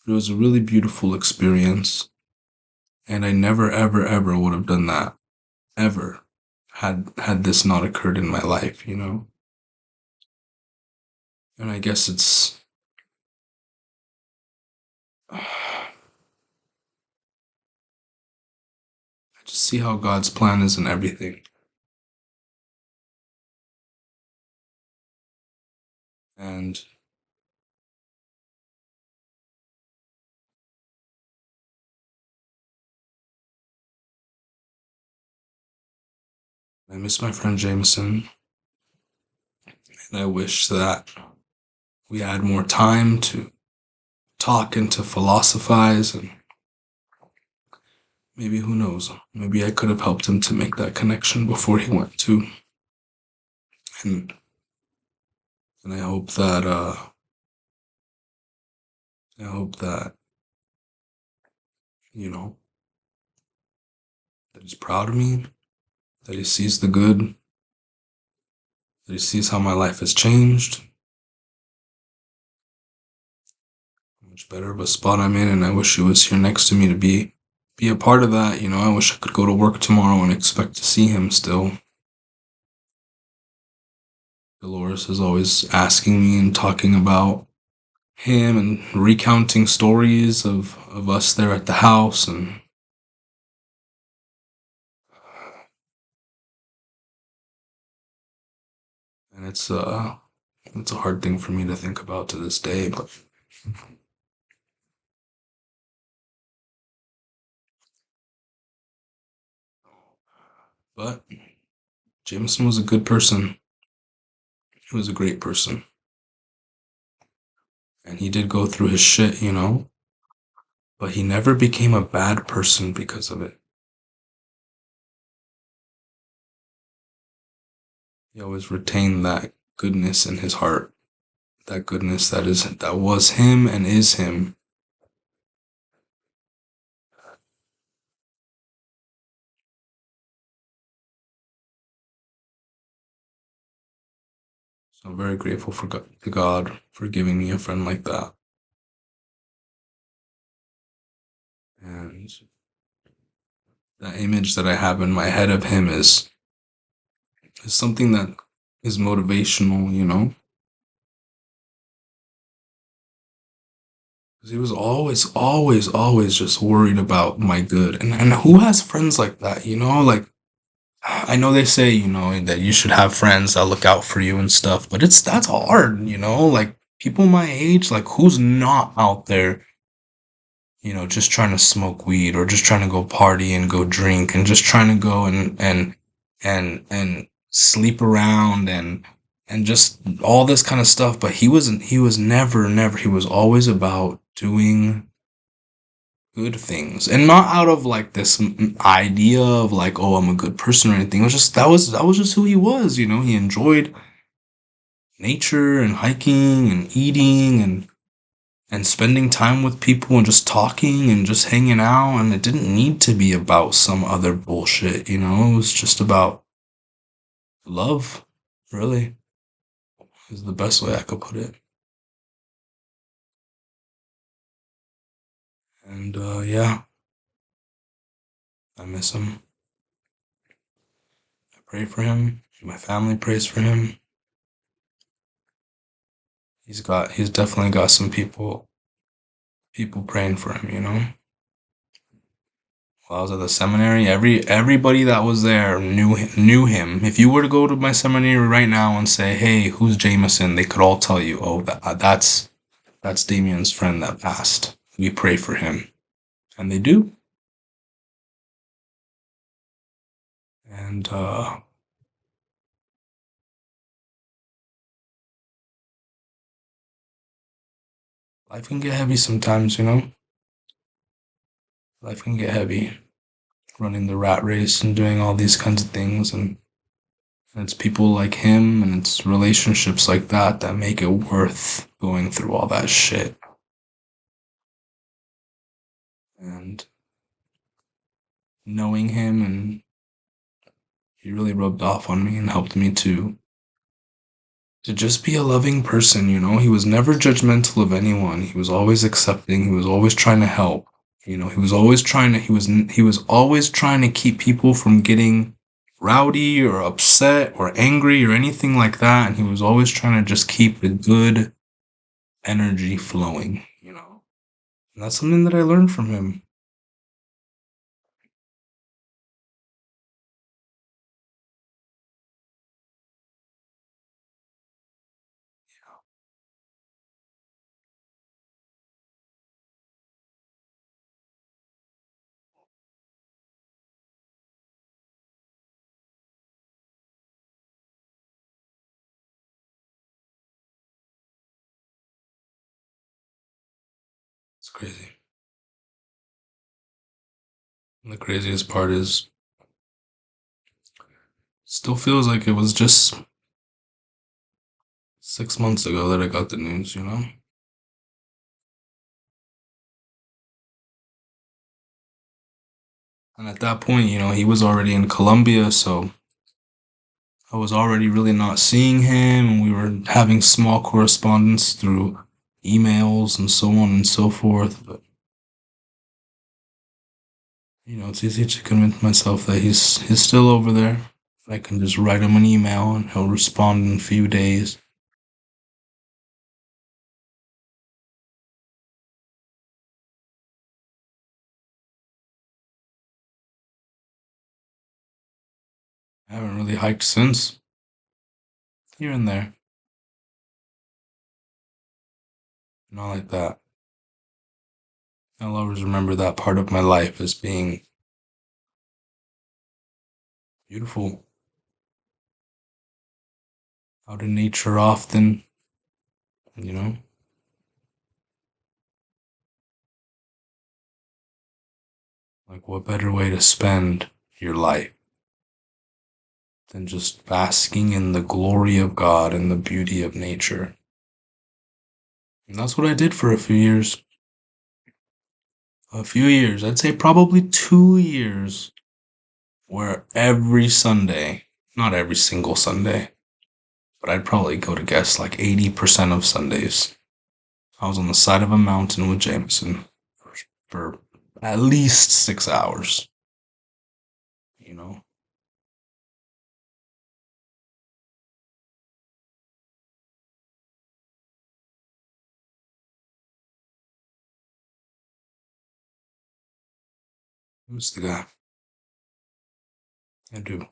It was a really beautiful experience, and I never, ever, ever would have done that, ever, had this not occurred in my life, you know? And I guess it's... I just see how God's plan is in everything. And I miss my friend Jamison, and I wish that we had more time to talk and to philosophize, and maybe, who knows, maybe I could have helped him to make that connection before he went too. And I hope that, you know, that he's proud of me, that he sees the good, that he sees how my life has changed, how much better of a spot I'm in, and I wish he was here next to me to be a part of that, you know. I wish I could go to work tomorrow and expect to see him still. Dolores is always asking me and talking about him and recounting stories of us there at the house, and it's a hard thing for me to think about to this day, but Jamison was a good person. He was a great person. And he did go through his shit, you know, but he never became a bad person because of it. He always retained that goodness in his heart, that goodness that was him and is him. So I'm very grateful to God for giving me a friend like that. And that image that I have in my head of him is something that is motivational, you know? Because he was always just worried about my good. And who has friends like that, you know? Like, I know they say, you know, that you should have friends that look out for you and stuff, but that's hard, you know? Like, people my age, like, who's not out there, you know, just trying to smoke weed, or just trying to go party and go drink, and just trying to go and sleep around and just all this kind of stuff. But he was never, he was always about doing good things, and not out of like this idea of like, oh, I'm a good person or anything. It was just that was just who he was, you know. He enjoyed nature and hiking and eating and spending time with people and just talking and just hanging out, and it didn't need to be about some other bullshit, you know. It was just about love, really, is the best way I could put it. And yeah, I miss him. I pray for him. My family prays for him. He's definitely got some people praying for him, you know. While I was at the seminary, everybody that was there knew him. If you were to go to my seminary right now and say, "Hey, who's Jamison?" they could all tell you, "Oh, that's Damian's friend that passed. We pray for him," and they do. And life can get heavy sometimes, you know? Life can get heavy. Running the rat race and doing all these kinds of things, and it's people like him and it's relationships like that make it worth going through all that shit. And knowing him, and he really rubbed off on me and helped me to just be a loving person, you know? He was never judgmental of anyone. He was always accepting. He was always trying to help. You know, he was always trying to keep people from getting rowdy or upset or angry or anything like that. And he was always trying to just keep the good energy flowing, you know? And that's something that I learned from him. It's crazy. And the craziest part is, still feels like it was just 6 months ago that I got the news, you know? And at that point, you know, he was already in Colombia, so I was already really not seeing him, and we were having small correspondence through emails and so on and so forth, but you know, it's easy to convince myself that he's still over there. I can just write him an email and he'll respond in a few days. I haven't really hiked since. Here and there. Not like that. I'll always remember that part of my life as being beautiful. Out in nature often, you know? Like, what better way to spend your life than just basking in the glory of God and the beauty of nature? And that's what I did for a few years. I'd say probably 2 years, where every Sunday, not every single Sunday, but I'd probably go to guess like 80% of Sundays, I was on the side of a mountain with Jamison for at least 6 hours, you know? Who's the guy? I do.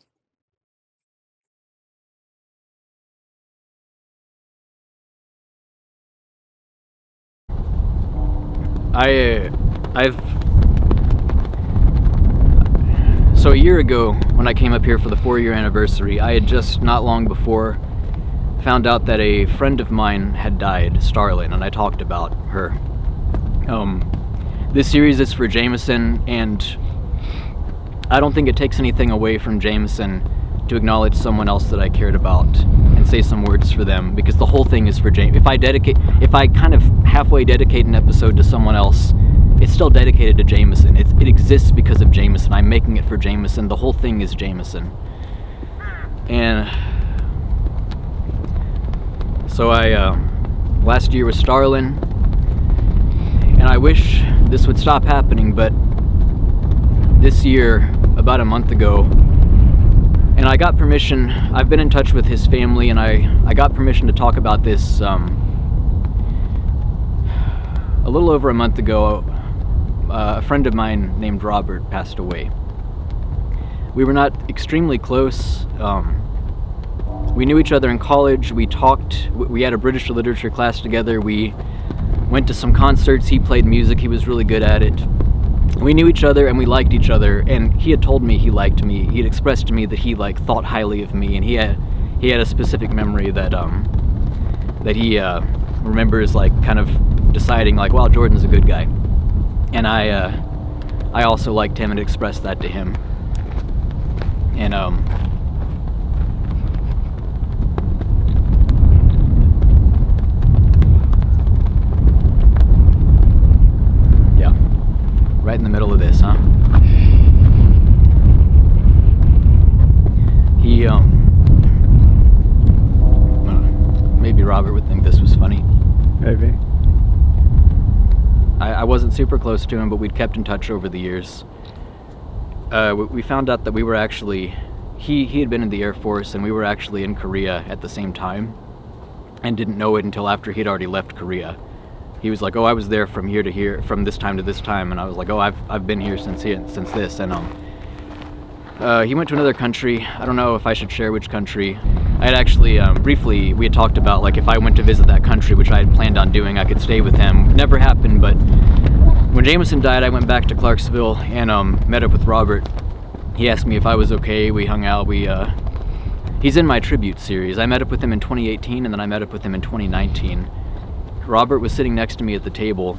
So a year ago, when I came up here for the 4-year anniversary, I had just not long before found out that a friend of mine had died, Starlin, and I talked about her. This series is for Jamison, and I don't think it takes anything away from Jamison to acknowledge someone else that I cared about and say some words for them, because the whole thing is for Jamison. If I kind of halfway dedicate an episode to someone else, it's still dedicated to Jamison. It exists because of Jamison. I'm making it for Jamison. The whole thing is Jamison. And so last year was Starlin, and I wish this would stop happening, but this year, about a month ago, and I got permission. I've been in touch with his family, and I got permission to talk about this a little over a month ago. A friend of mine named Robert passed away. We were not extremely close. We knew each other in college. We talked. We had a British literature class together. We went to some concerts. He played music. He was really good at it. we knew each other and we liked each other, and he had told me he liked me. He had expressed to me that he like thought highly of me, and he had a specific memory that that he remembers like kind of deciding like, wow, Jordan's a good guy. And I also liked him and expressed that to him. And yeah, right in the middle of this, huh? He maybe Robert would think this was funny. Maybe. I wasn't super close to him, but we'd kept in touch over the years. We found out that we were actually, he had been in the Air Force, and we were actually in Korea at the same time, and didn't know it until after he'd already left Korea. He was like, oh, I was there from here to here, from this time to this time, and I was like, oh, I've been here since this, and he went to another country. I don't know if I should share which country. I had actually, briefly, we had talked about, like, if I went to visit that country, which I had planned on doing, I could stay with him. Never happened, but when Jamison died, I went back to Clarksville and met up with Robert. He asked me if I was okay. We hung out. He's in my tribute series. I met up with him in 2018, and then I met up with him in 2019. Robert was sitting next to me at the table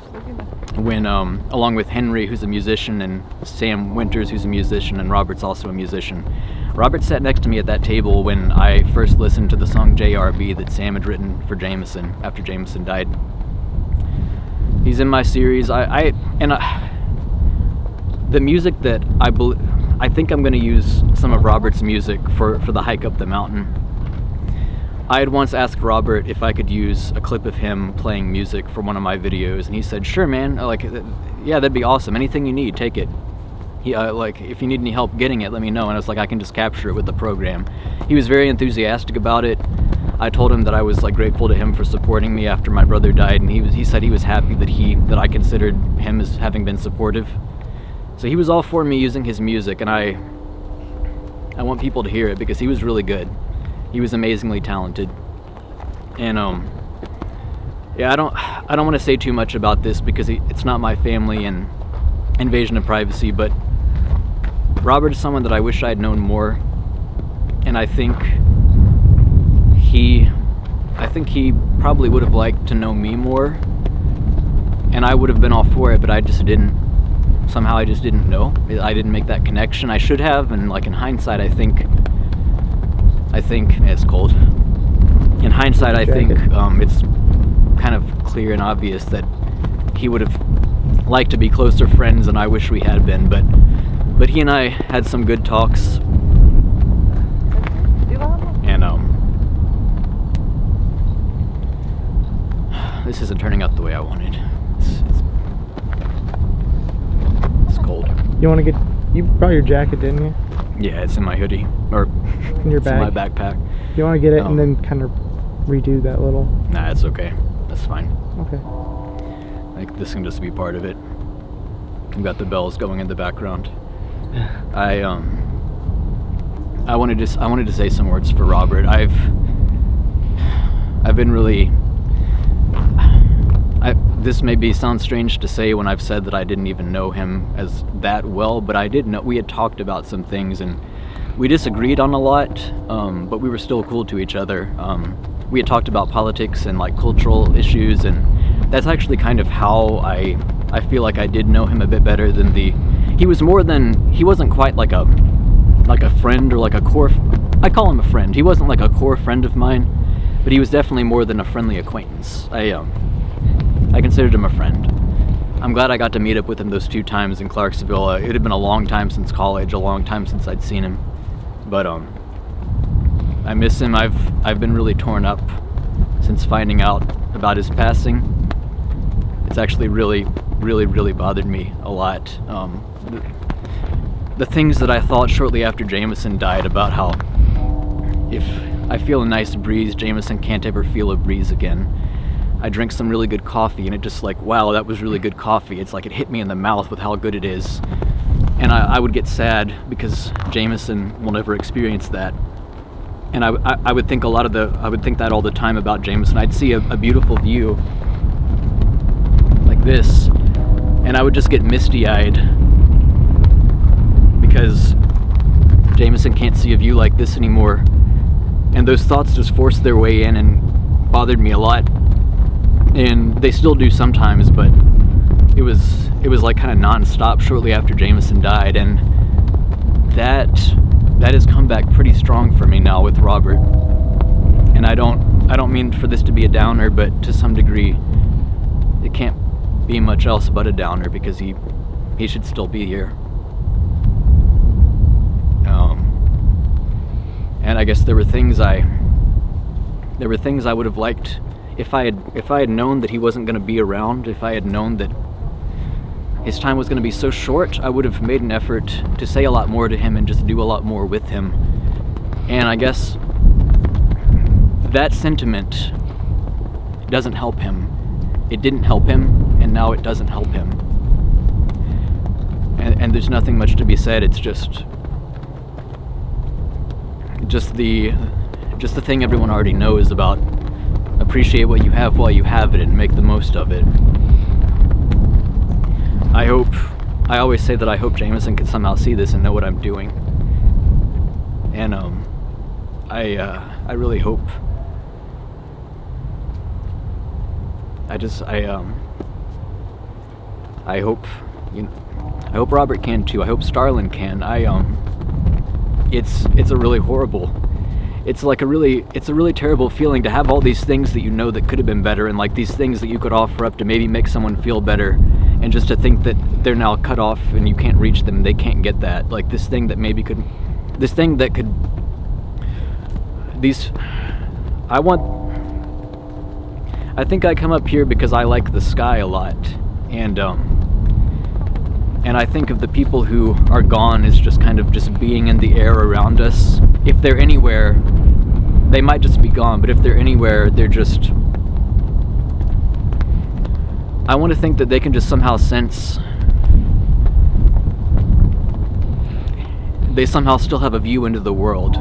when, along with Henry, who's a musician, and Sam Winters, who's a musician, and Robert's also a musician. Robert sat next to me at that table when I first listened to the song JRB that Sam had written for Jamison after Jamison died. He's in my series. The music that I think I'm going to use some of Robert's music for the hike up the mountain. I had once asked Robert if I could use a clip of him playing music for one of my videos, and he said, sure, man, like, yeah, that'd be awesome. Anything you need, take it. He, like, if you need any help getting it, let me know. And I was like, I can just capture it with the program. He was very enthusiastic about it. I told him that I was like grateful to him for supporting me after my brother died, and he said he was happy that I considered him as having been supportive. So he was all for me using his music, and I want people to hear it because he was really good. He was amazingly talented. And yeah, I don't want to say too much about this because it's not my family and invasion of privacy, but Robert is someone that I wish I'd known more, and I think he probably would have liked to know me more, and I would have been all for it, but I just didn't. Somehow I just didn't know. I didn't make that connection. I should have, and like in hindsight, I think it's cold. In hindsight, I think it's kind of clear and obvious that he would have liked to be closer friends, and I wish we had been, but he and I had some good talks, and this isn't turning out the way I wanted. It's cold. You want to you brought your jacket, didn't you? Yeah, it's in my hoodie, or in your bag. In my backpack. You want to get it and then kind of redo that little? Nah, it's okay. That's fine. Okay. Like, this can just be part of it. We've got the bells going in the background. I wanted to say some words for Robert. I've been really. This maybe sounds strange to say when I've said that I didn't even know him as that well, but I did know. We had talked about some things and we disagreed on a lot, but we were still cool to each other. We had talked about politics and like cultural issues, and that's actually kind of how I feel like I did know him a bit better than he wasn't quite like a friend or like a core. I call him a friend. He wasn't like a core friend of mine, but he was definitely more than a friendly acquaintance. I considered him a friend. I'm glad I got to meet up with him those 2 times in Clarksville. It had been a long time since college, a long time since I'd seen him, but I miss him. I've been really torn up since finding out about his passing. It's actually really, really, really bothered me a lot. The things that I thought shortly after Jamison died about how if I feel a nice breeze, Jamison can't ever feel a breeze again. I drink some really good coffee and it just like, wow, that was really good coffee. It's like it hit me in the mouth with how good it is. And I would get sad because Jamison will never experience that. And I would think I would think that all the time about Jamison. I'd see a beautiful view like this, and I would just get misty-eyed because Jamison can't see a view like this anymore. And those thoughts just forced their way in and bothered me a lot. And they still do sometimes, but it was like kind of non-stop shortly after Jamison died, and that has come back pretty strong for me now with Robert. And I don't mean for this to be a downer, but to some degree it can't be much else but a downer, because he should still be here. And I guess there were things I would have liked if I had known that he wasn't going to be around. If I had known that his time was going to be so short, I would have made an effort to say a lot more to him and just do a lot more with him. And I guess that sentiment doesn't help him. It didn't help him, and now it doesn't help him. And there's nothing much to be said. It's just the thing everyone already knows about: appreciate what you have while you have it and make the most of it. I always say that I hope Jamison can somehow see this and know what I'm doing. And I really hope. I hope, you know, I hope Robert can too. I hope Starlin can. It's a really horrible. It's a really terrible feeling to have all these things that you know that could have been better, and like these things that you could offer up to maybe make someone feel better, and just to think that they're now cut off and you can't reach them, they can't get that. Like I think I come up here because I like the sky a lot, and I think of the people who are gone as just kind of just being in the air around us. If they're anywhere, they might just be gone, but if they're anywhere, they're just... I want to think that they can just somehow sense... They somehow still have a view into the world.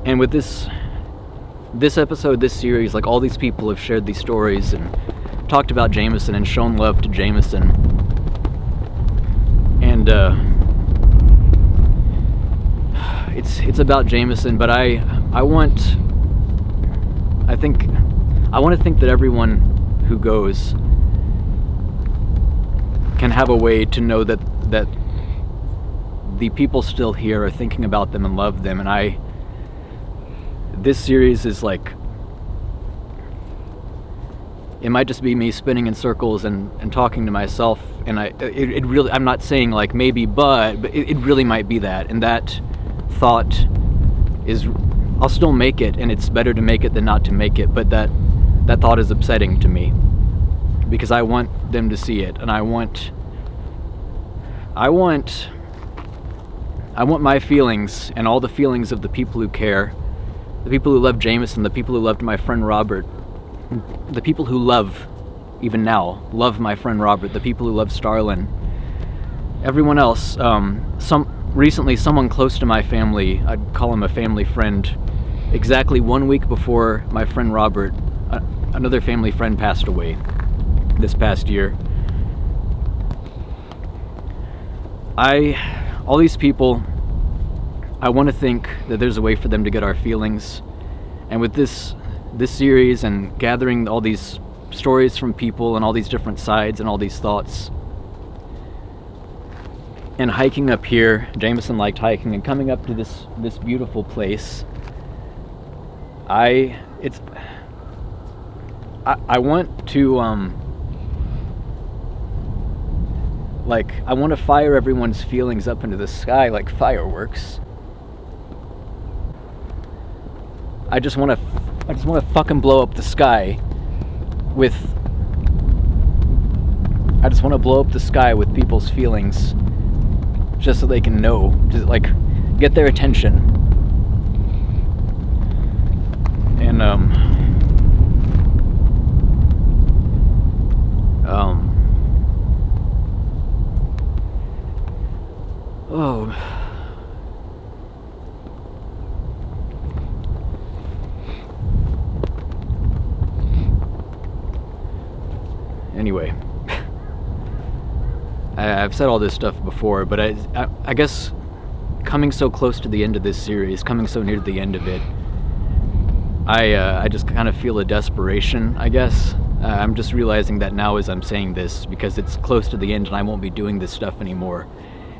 And with this episode, this series, like all these people have shared these stories and talked about Jamison and shown love to Jamison. And it's about Jamison, but I want to think that everyone who goes can have a way to know that the people still here are thinking about them and love them. And this series is like, it might just be me spinning in circles and talking to myself, and it really, I'm not saying like maybe, but it really might be that, and that thought is, I'll still make it, and it's better to make it than not to make it, but that thought is upsetting to me, because I want them to see it, and I want my feelings and all the feelings of the people who care, the people who love Jamison, the people who loved my friend Robert, the people who love, even now, love my friend Robert, the people who love Starlin, everyone else. Recently, someone close to my family, I'd call him a family friend, exactly 1 week before my friend Robert, another family friend passed away this past year. All these people, I want to think that there's a way for them to get our feelings. And with this series and gathering all these stories from people and all these different sides and all these thoughts, and hiking up here, Jamison liked hiking, and coming up to this beautiful place, I want to I want to fire everyone's feelings up into the sky like fireworks. I just want to fucking blow up the sky with... I just want to blow up the sky with people's feelings, just so they can know, just like get their attention. And anyway, I've said all this stuff before, but I guess coming so close to the end of this series, coming so near to the end of it, I just kind of feel a desperation, I guess. I'm just realizing that now as I'm saying this, because it's close to the end and I won't be doing this stuff anymore.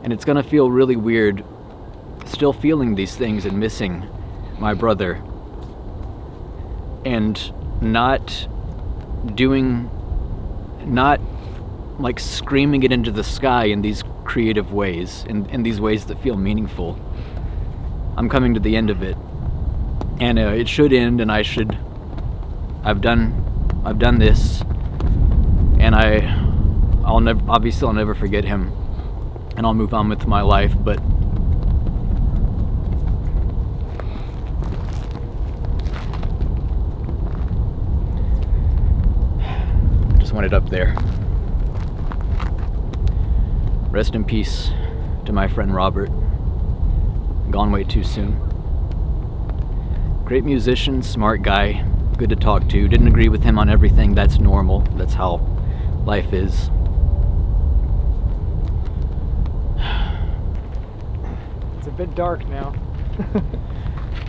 And it's gonna feel really weird still feeling these things and missing my brother. And not like screaming it into the sky in these creative ways, in these ways that feel meaningful. I'm coming to the end of it. And it should end, and I've done this, and I'll never forget him, and I'll move on with my life, but I just want it up there. Rest in peace to my friend Robert, gone way too soon. Great musician, smart guy, good to talk to. Didn't agree with him on everything, that's normal. That's how life is. It's a bit dark now.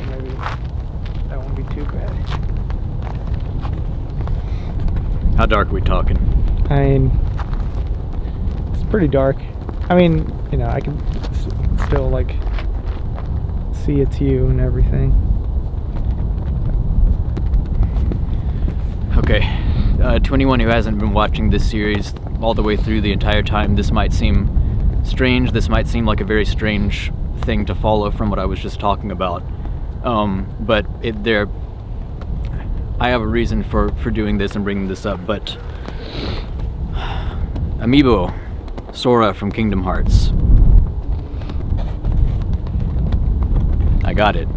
Maybe that won't be too bad. How dark are we talking? I mean, it's pretty dark. I mean, you know, I can still like see it's you and everything. Okay, to anyone who hasn't been watching this series all the way through the entire time, this might seem strange, this might seem like a very strange thing to follow from what I was just talking about. But I have a reason for doing this and bringing this up, but Amiibo, Sora from Kingdom Hearts. I got it.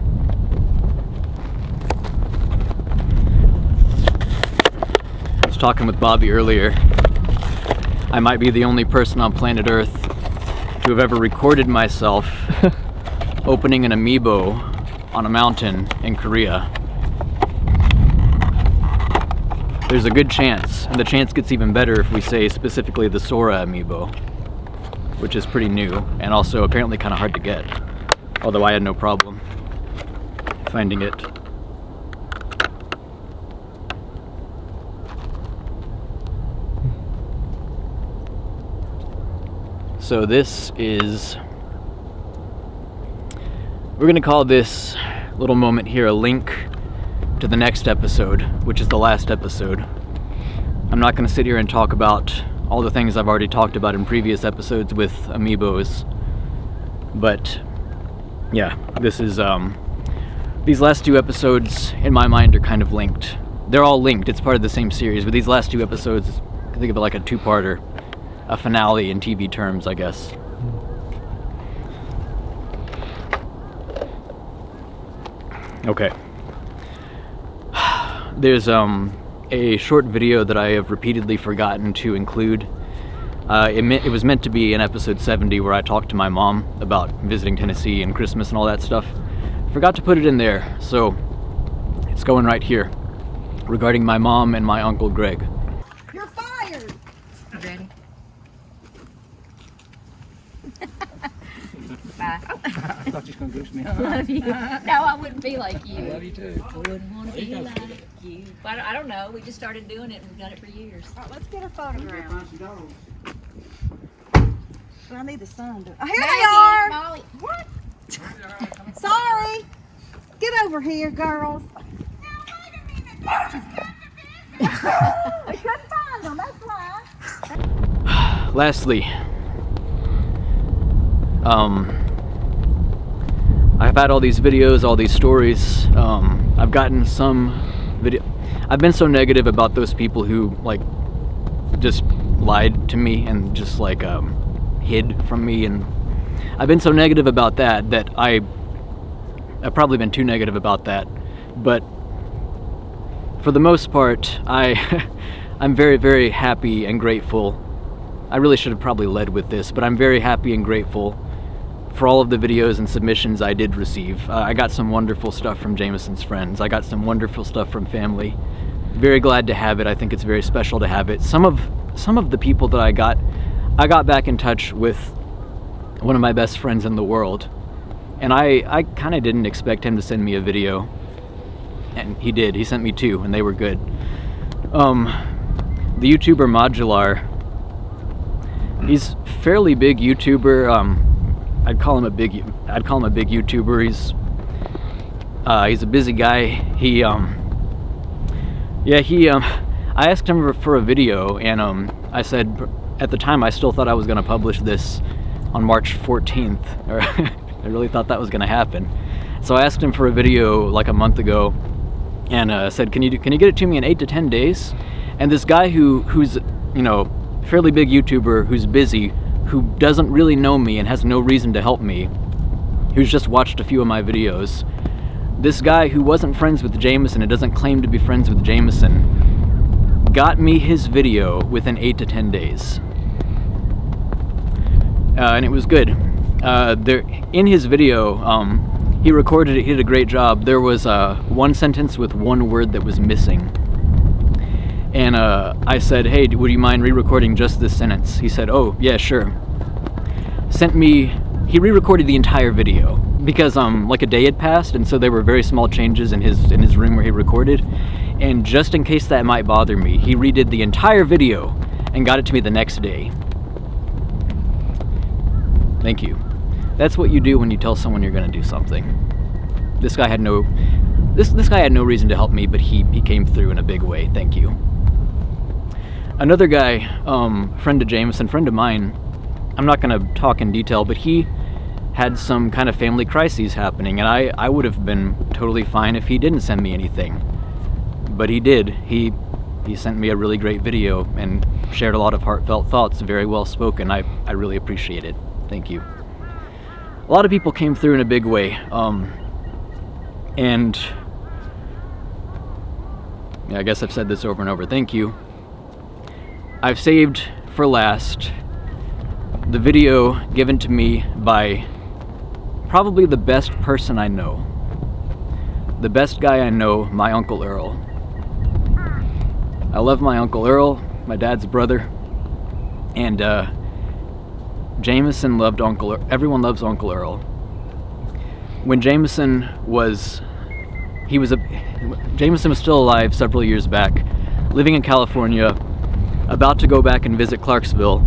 Talking with Bobby earlier, I might be the only person on planet Earth to have ever recorded myself opening an amiibo on a mountain in Korea. There's a good chance, and the chance gets even better if we say specifically the Sora amiibo, which is pretty new and also apparently kind of hard to get, although I had no problem finding it. So this is, we're gonna call this little moment here a link to the next episode, which is the last episode. I'm not gonna sit here and talk about all the things I've already talked about in previous episodes with amiibos, but yeah, this is, these last two episodes in my mind are kind of linked. They're all linked, it's part of the same series, but these last two episodes, I think of it like a two-parter. A finale in TV terms, I guess. Okay. There's a short video that I have repeatedly forgotten to include. It was meant to be in episode 70 where I talked to my mom about visiting Tennessee and Christmas and all that stuff. Forgot to put it in there, so it's going right here. Regarding my mom and my uncle Greg. You're fired! Ready? Bye. I thought you were going to goose me. Love you. No, I wouldn't be like you. I love you too. I wouldn't want to be like you. But I don't know. We just started doing it and we've done it for years. All right, let's get a photograph. But I need the sun to... Oh, here Maggie, they are! Molly. What? Sorry. Get over here, girls. I couldn't find them, that's why. Lastly, I've had all these videos, all these stories. I've gotten some video. I've been so negative about those people who like just lied to me and just like hid from me, and I've been so negative about that I've probably been too negative about that. But for the most part, I'm very, very happy and grateful. I really should have probably led with this, but I'm very happy and grateful for all of the videos and submissions I did receive. I got some wonderful stuff from Jamison's friends. I got some wonderful stuff from family. Very glad to have it. I think it's very special to have it. Some of the people that I got, I got back in touch with one of my best friends in the world, and I kind of didn't expect him to send me a video, and he did. He sent me 2, and they were good. The YouTuber Majuular, he's a fairly big YouTuber. I'd call him a big YouTuber. He's a busy guy. I asked him for a video, and I said, at the time I still thought I was going to publish this on March 14th, or I really thought that was going to happen. So I asked him for a video like a month ago, and said, can you get it to me in 8 to 10 days? And this guy who's fairly big YouTuber, who's busy, who doesn't really know me and has no reason to help me, who's just watched a few of my videos, this guy who wasn't friends with Jamison and doesn't claim to be friends with Jamison, got me his video within 8 to 10 days. And it was good. In his video, he recorded it, he did a great job. There was one sentence with one word that was missing. And I said, hey, would you mind re-recording just this sentence? He said, oh, yeah, sure. He re-recorded the entire video because like a day had passed, and so there were very small changes in his room where he recorded. And just in case that might bother me, he redid the entire video and got it to me the next day. Thank you. That's what you do when you tell someone you're going to do something. This guy had no reason to help me, but he came through in a big way. Thank you. Another guy, friend of Jamison, friend of mine, I'm not going to talk in detail, but he had some kind of family crises happening, and I would have been totally fine if he didn't send me anything. But he did. He sent me a really great video and shared a lot of heartfelt thoughts, very well spoken. I really appreciate it. Thank you. A lot of people came through in a big way, and yeah, I guess I've said this over and over. Thank you. I've saved for last the video given to me by probably the best person I know. The best guy I know, my Uncle Earl. I love my Uncle Earl, my dad's brother, and Jamison loved Uncle Earl. Everyone loves Uncle Earl. When Jamison was still alive several years back, living in California, about to go back and visit Clarksville.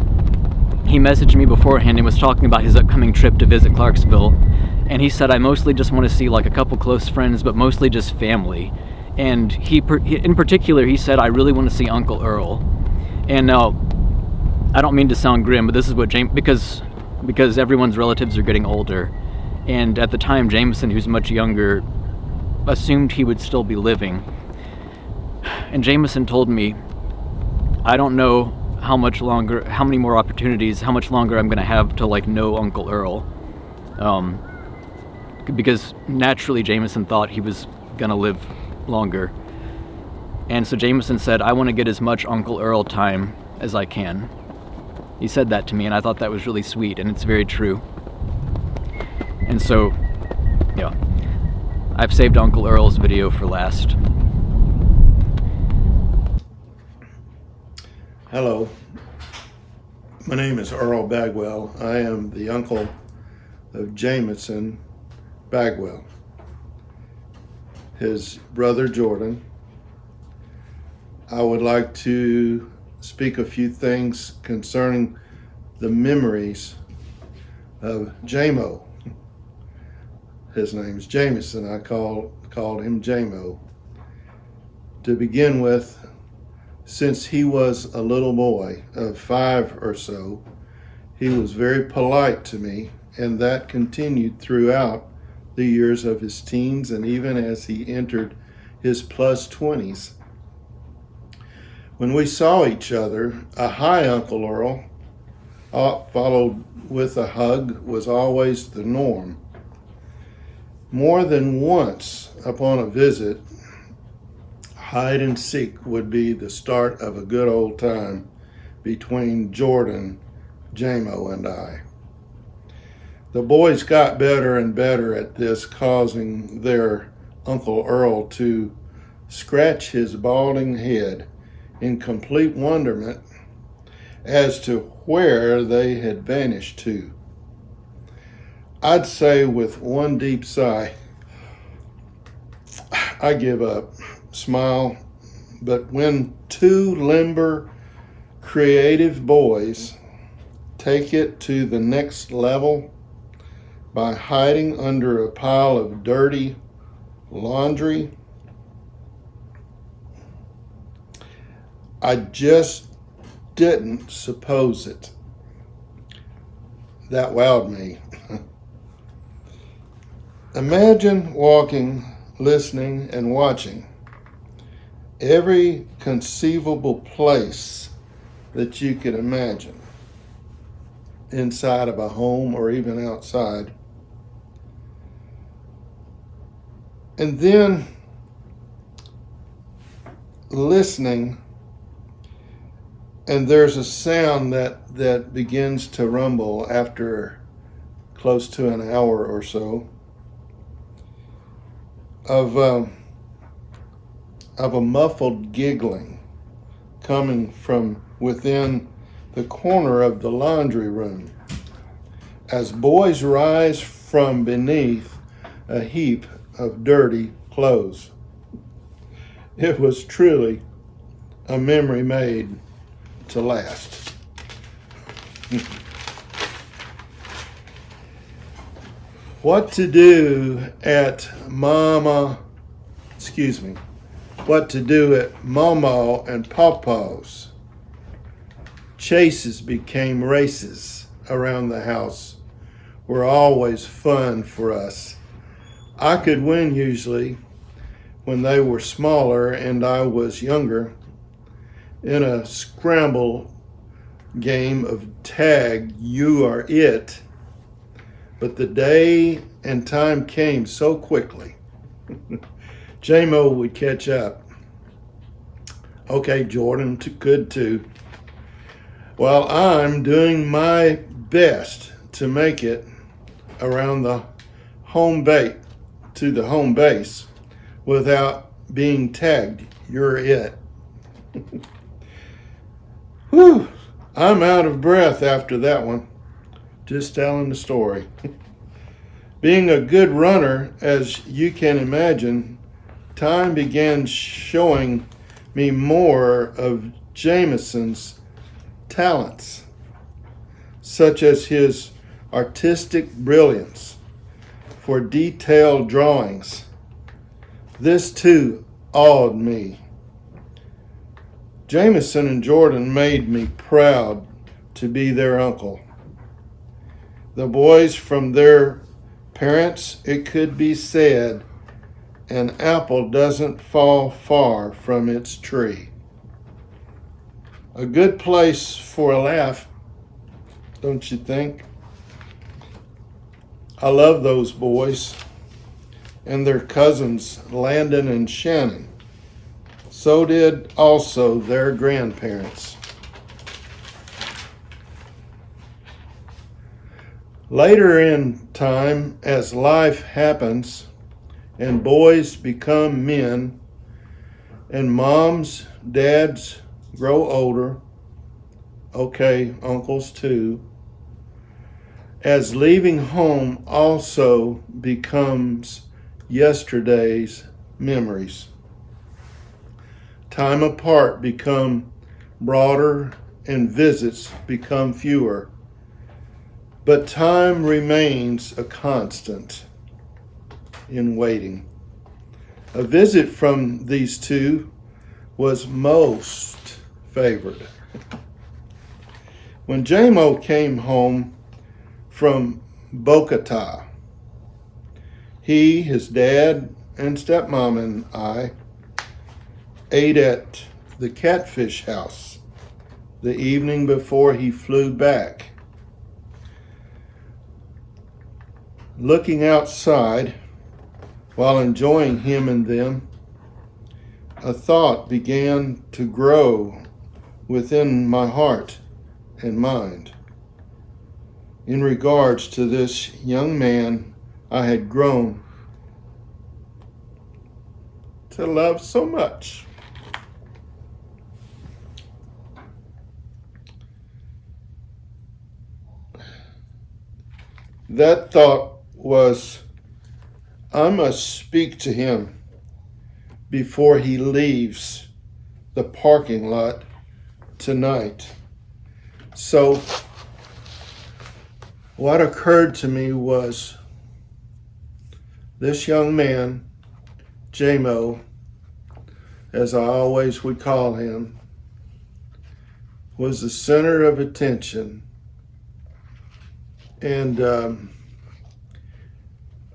He messaged me beforehand and was talking about his upcoming trip to visit Clarksville, and he said, I mostly just want to see like a couple close friends, but mostly just family. And in particular, he said, I really want to see Uncle Earl. And now, I don't mean to sound grim, but this is what because everyone's relatives are getting older, and at the time, Jamison, who's much younger, assumed he would still be living. And Jamison told me, I don't know how many more opportunities, how much longer I'm gonna have to like know Uncle Earl. Because naturally Jamison thought he was gonna live longer. And so Jamison said, I want to get as much Uncle Earl time as I can. He said that to me, and I thought that was really sweet, and it's very true. And so, yeah, I've saved Uncle Earl's video for last. Hello, my name is Earl Bagwell. I am the uncle of Jamison Bagwell, his brother Jordan. I would like to speak a few things concerning the memories of Jamo. His name's Jamison. I called him Jamo. To begin with, since he was a little boy of 5 or so, he was very polite to me, and that continued throughout the years of his teens and even as he entered his plus 20s. When we saw each other, a hi, Uncle Earl, followed with a hug, was always the norm. More than once upon a visit, hide and seek would be the start of a good old time between Jordan, Jamo, and I. The boys got better and better at this, causing their Uncle Earl to scratch his balding head in complete wonderment as to where they had vanished to. I'd say with one deep sigh, I give up, smile, but when two limber, creative boys take it to the next level by hiding under a pile of dirty laundry, I just didn't suppose it. That wowed me. Imagine walking, listening, and watching every conceivable place that you could imagine, inside of a home or even outside. And then listening, and there's a sound that begins to rumble after close to an hour or so of a muffled giggling coming from within the corner of the laundry room as boys rise from beneath a heap of dirty clothes. It was truly a memory made to last. What to do at Momo and Papa's. Chases became races around the house were always fun for us. I could win usually when they were smaller and I was younger in a scramble game of tag, you are it. But the day and time came so quickly. J-Mo would catch up. Okay, Jordan, good too. While I'm doing my best to make it around the home base without being tagged, you're it. Whew, I'm out of breath after that one. Just telling the story. Being a good runner, as you can imagine, time began showing me more of Jamison's talents, such as his artistic brilliance for detailed drawings. This too awed me. Jamison and Jordan made me proud to be their uncle. The boys from their parents, it could be said, an apple doesn't fall far from its tree. A good place for a laugh, don't you think? I love those boys and their cousins, Landon and Shannon. So did also their grandparents. Later in time, as life happens and boys become men and moms, dads grow older, okay, uncles too, as leaving home also becomes yesterday's memories. Time apart become broader and visits become fewer. But time remains a constant in waiting. A visit from these two was most favored. When J-Mo came home from Bogota, he, his dad, and stepmom and I ate at the Catfish House the evening before he flew back. Looking outside while enjoying him and them, a thought began to grow within my heart and mind in regards to this young man I had grown to love so much. that thought was, I must speak to him before he leaves the parking lot tonight. So what occurred to me was this young man, Jamo, as I always would call him, was the center of attention. And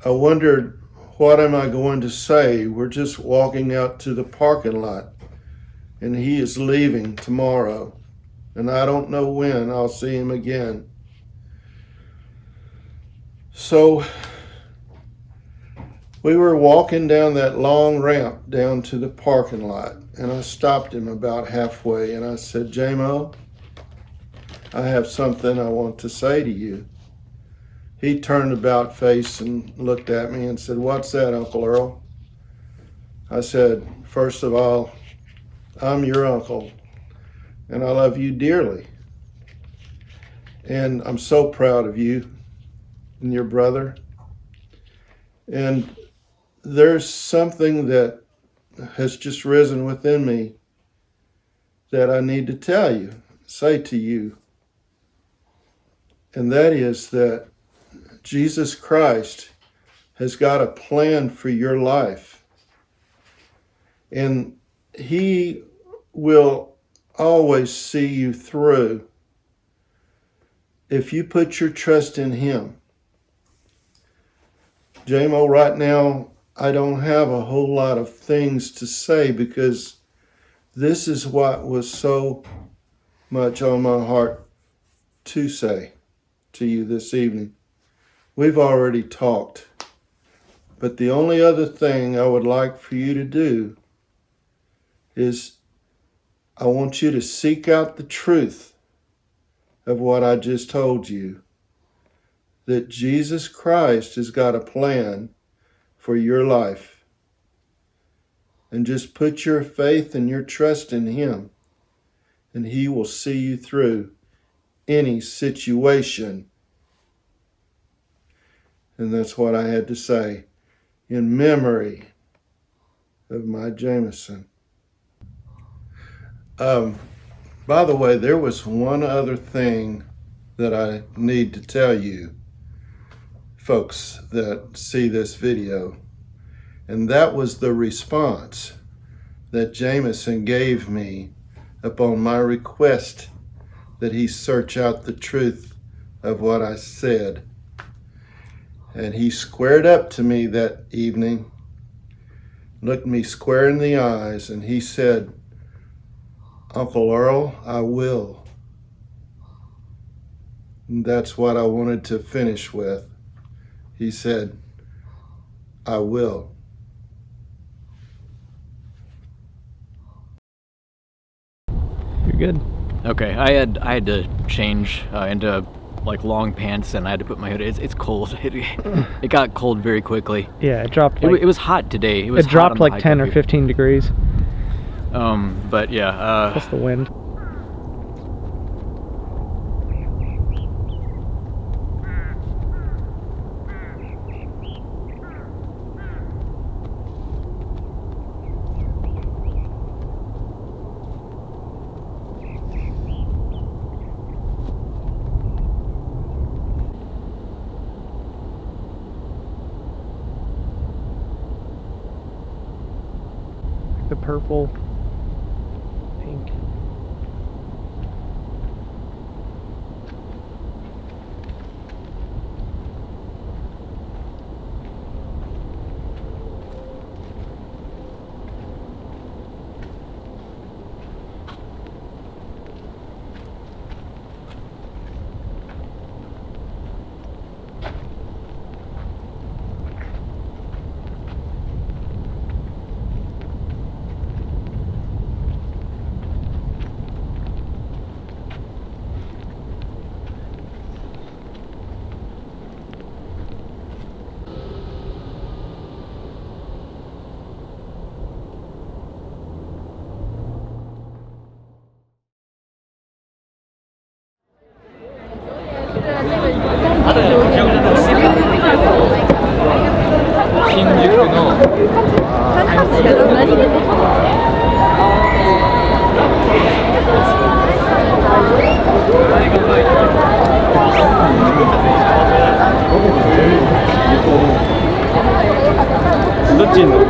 I wondered, what am I going to say? We're just walking out to the parking lot, and he is leaving tomorrow, and I don't know when I'll see him again. So we were walking down that long ramp down to the parking lot, and I stopped him about halfway, and I said, Jamo, I have something I want to say to you. He turned about face and looked at me and said, what's that, Uncle Earl? I said, first of all, I'm your uncle, and I love you dearly. And I'm so proud of you and your brother. And there's something that has just risen within me that I need to say to you. And that is that Jesus Christ has got a plan for your life. And he will always see you through if you put your trust in him. Jamo, right now, I don't have a whole lot of things to say because this is what was so much on my heart to say to you this evening. We've already talked, but the only other thing I would like for you to do is I want you to seek out the truth of what I just told you, that Jesus Christ has got a plan for your life. And just put your faith and your trust in him, and he will see you through any situation. And that's what I had to say in memory of my Jamison. By the way, there was one other thing that I need to tell you, folks that see this video, and that was the response that Jamison gave me upon my request that he search out the truth of what I said. And he squared up to me that evening, looked me square in the eyes, and he said, Uncle Earl, I will. And that's what I wanted to finish with. He said, I will. You're good. Okay, I had to change into like long pants, and I had to put my hood. It's cold. It got cold very quickly. Yeah, it dropped. Like, it was hot today. It dropped like 10 or 15 degrees. But yeah. Plus the wind. The purple, pink. 멋진 놈.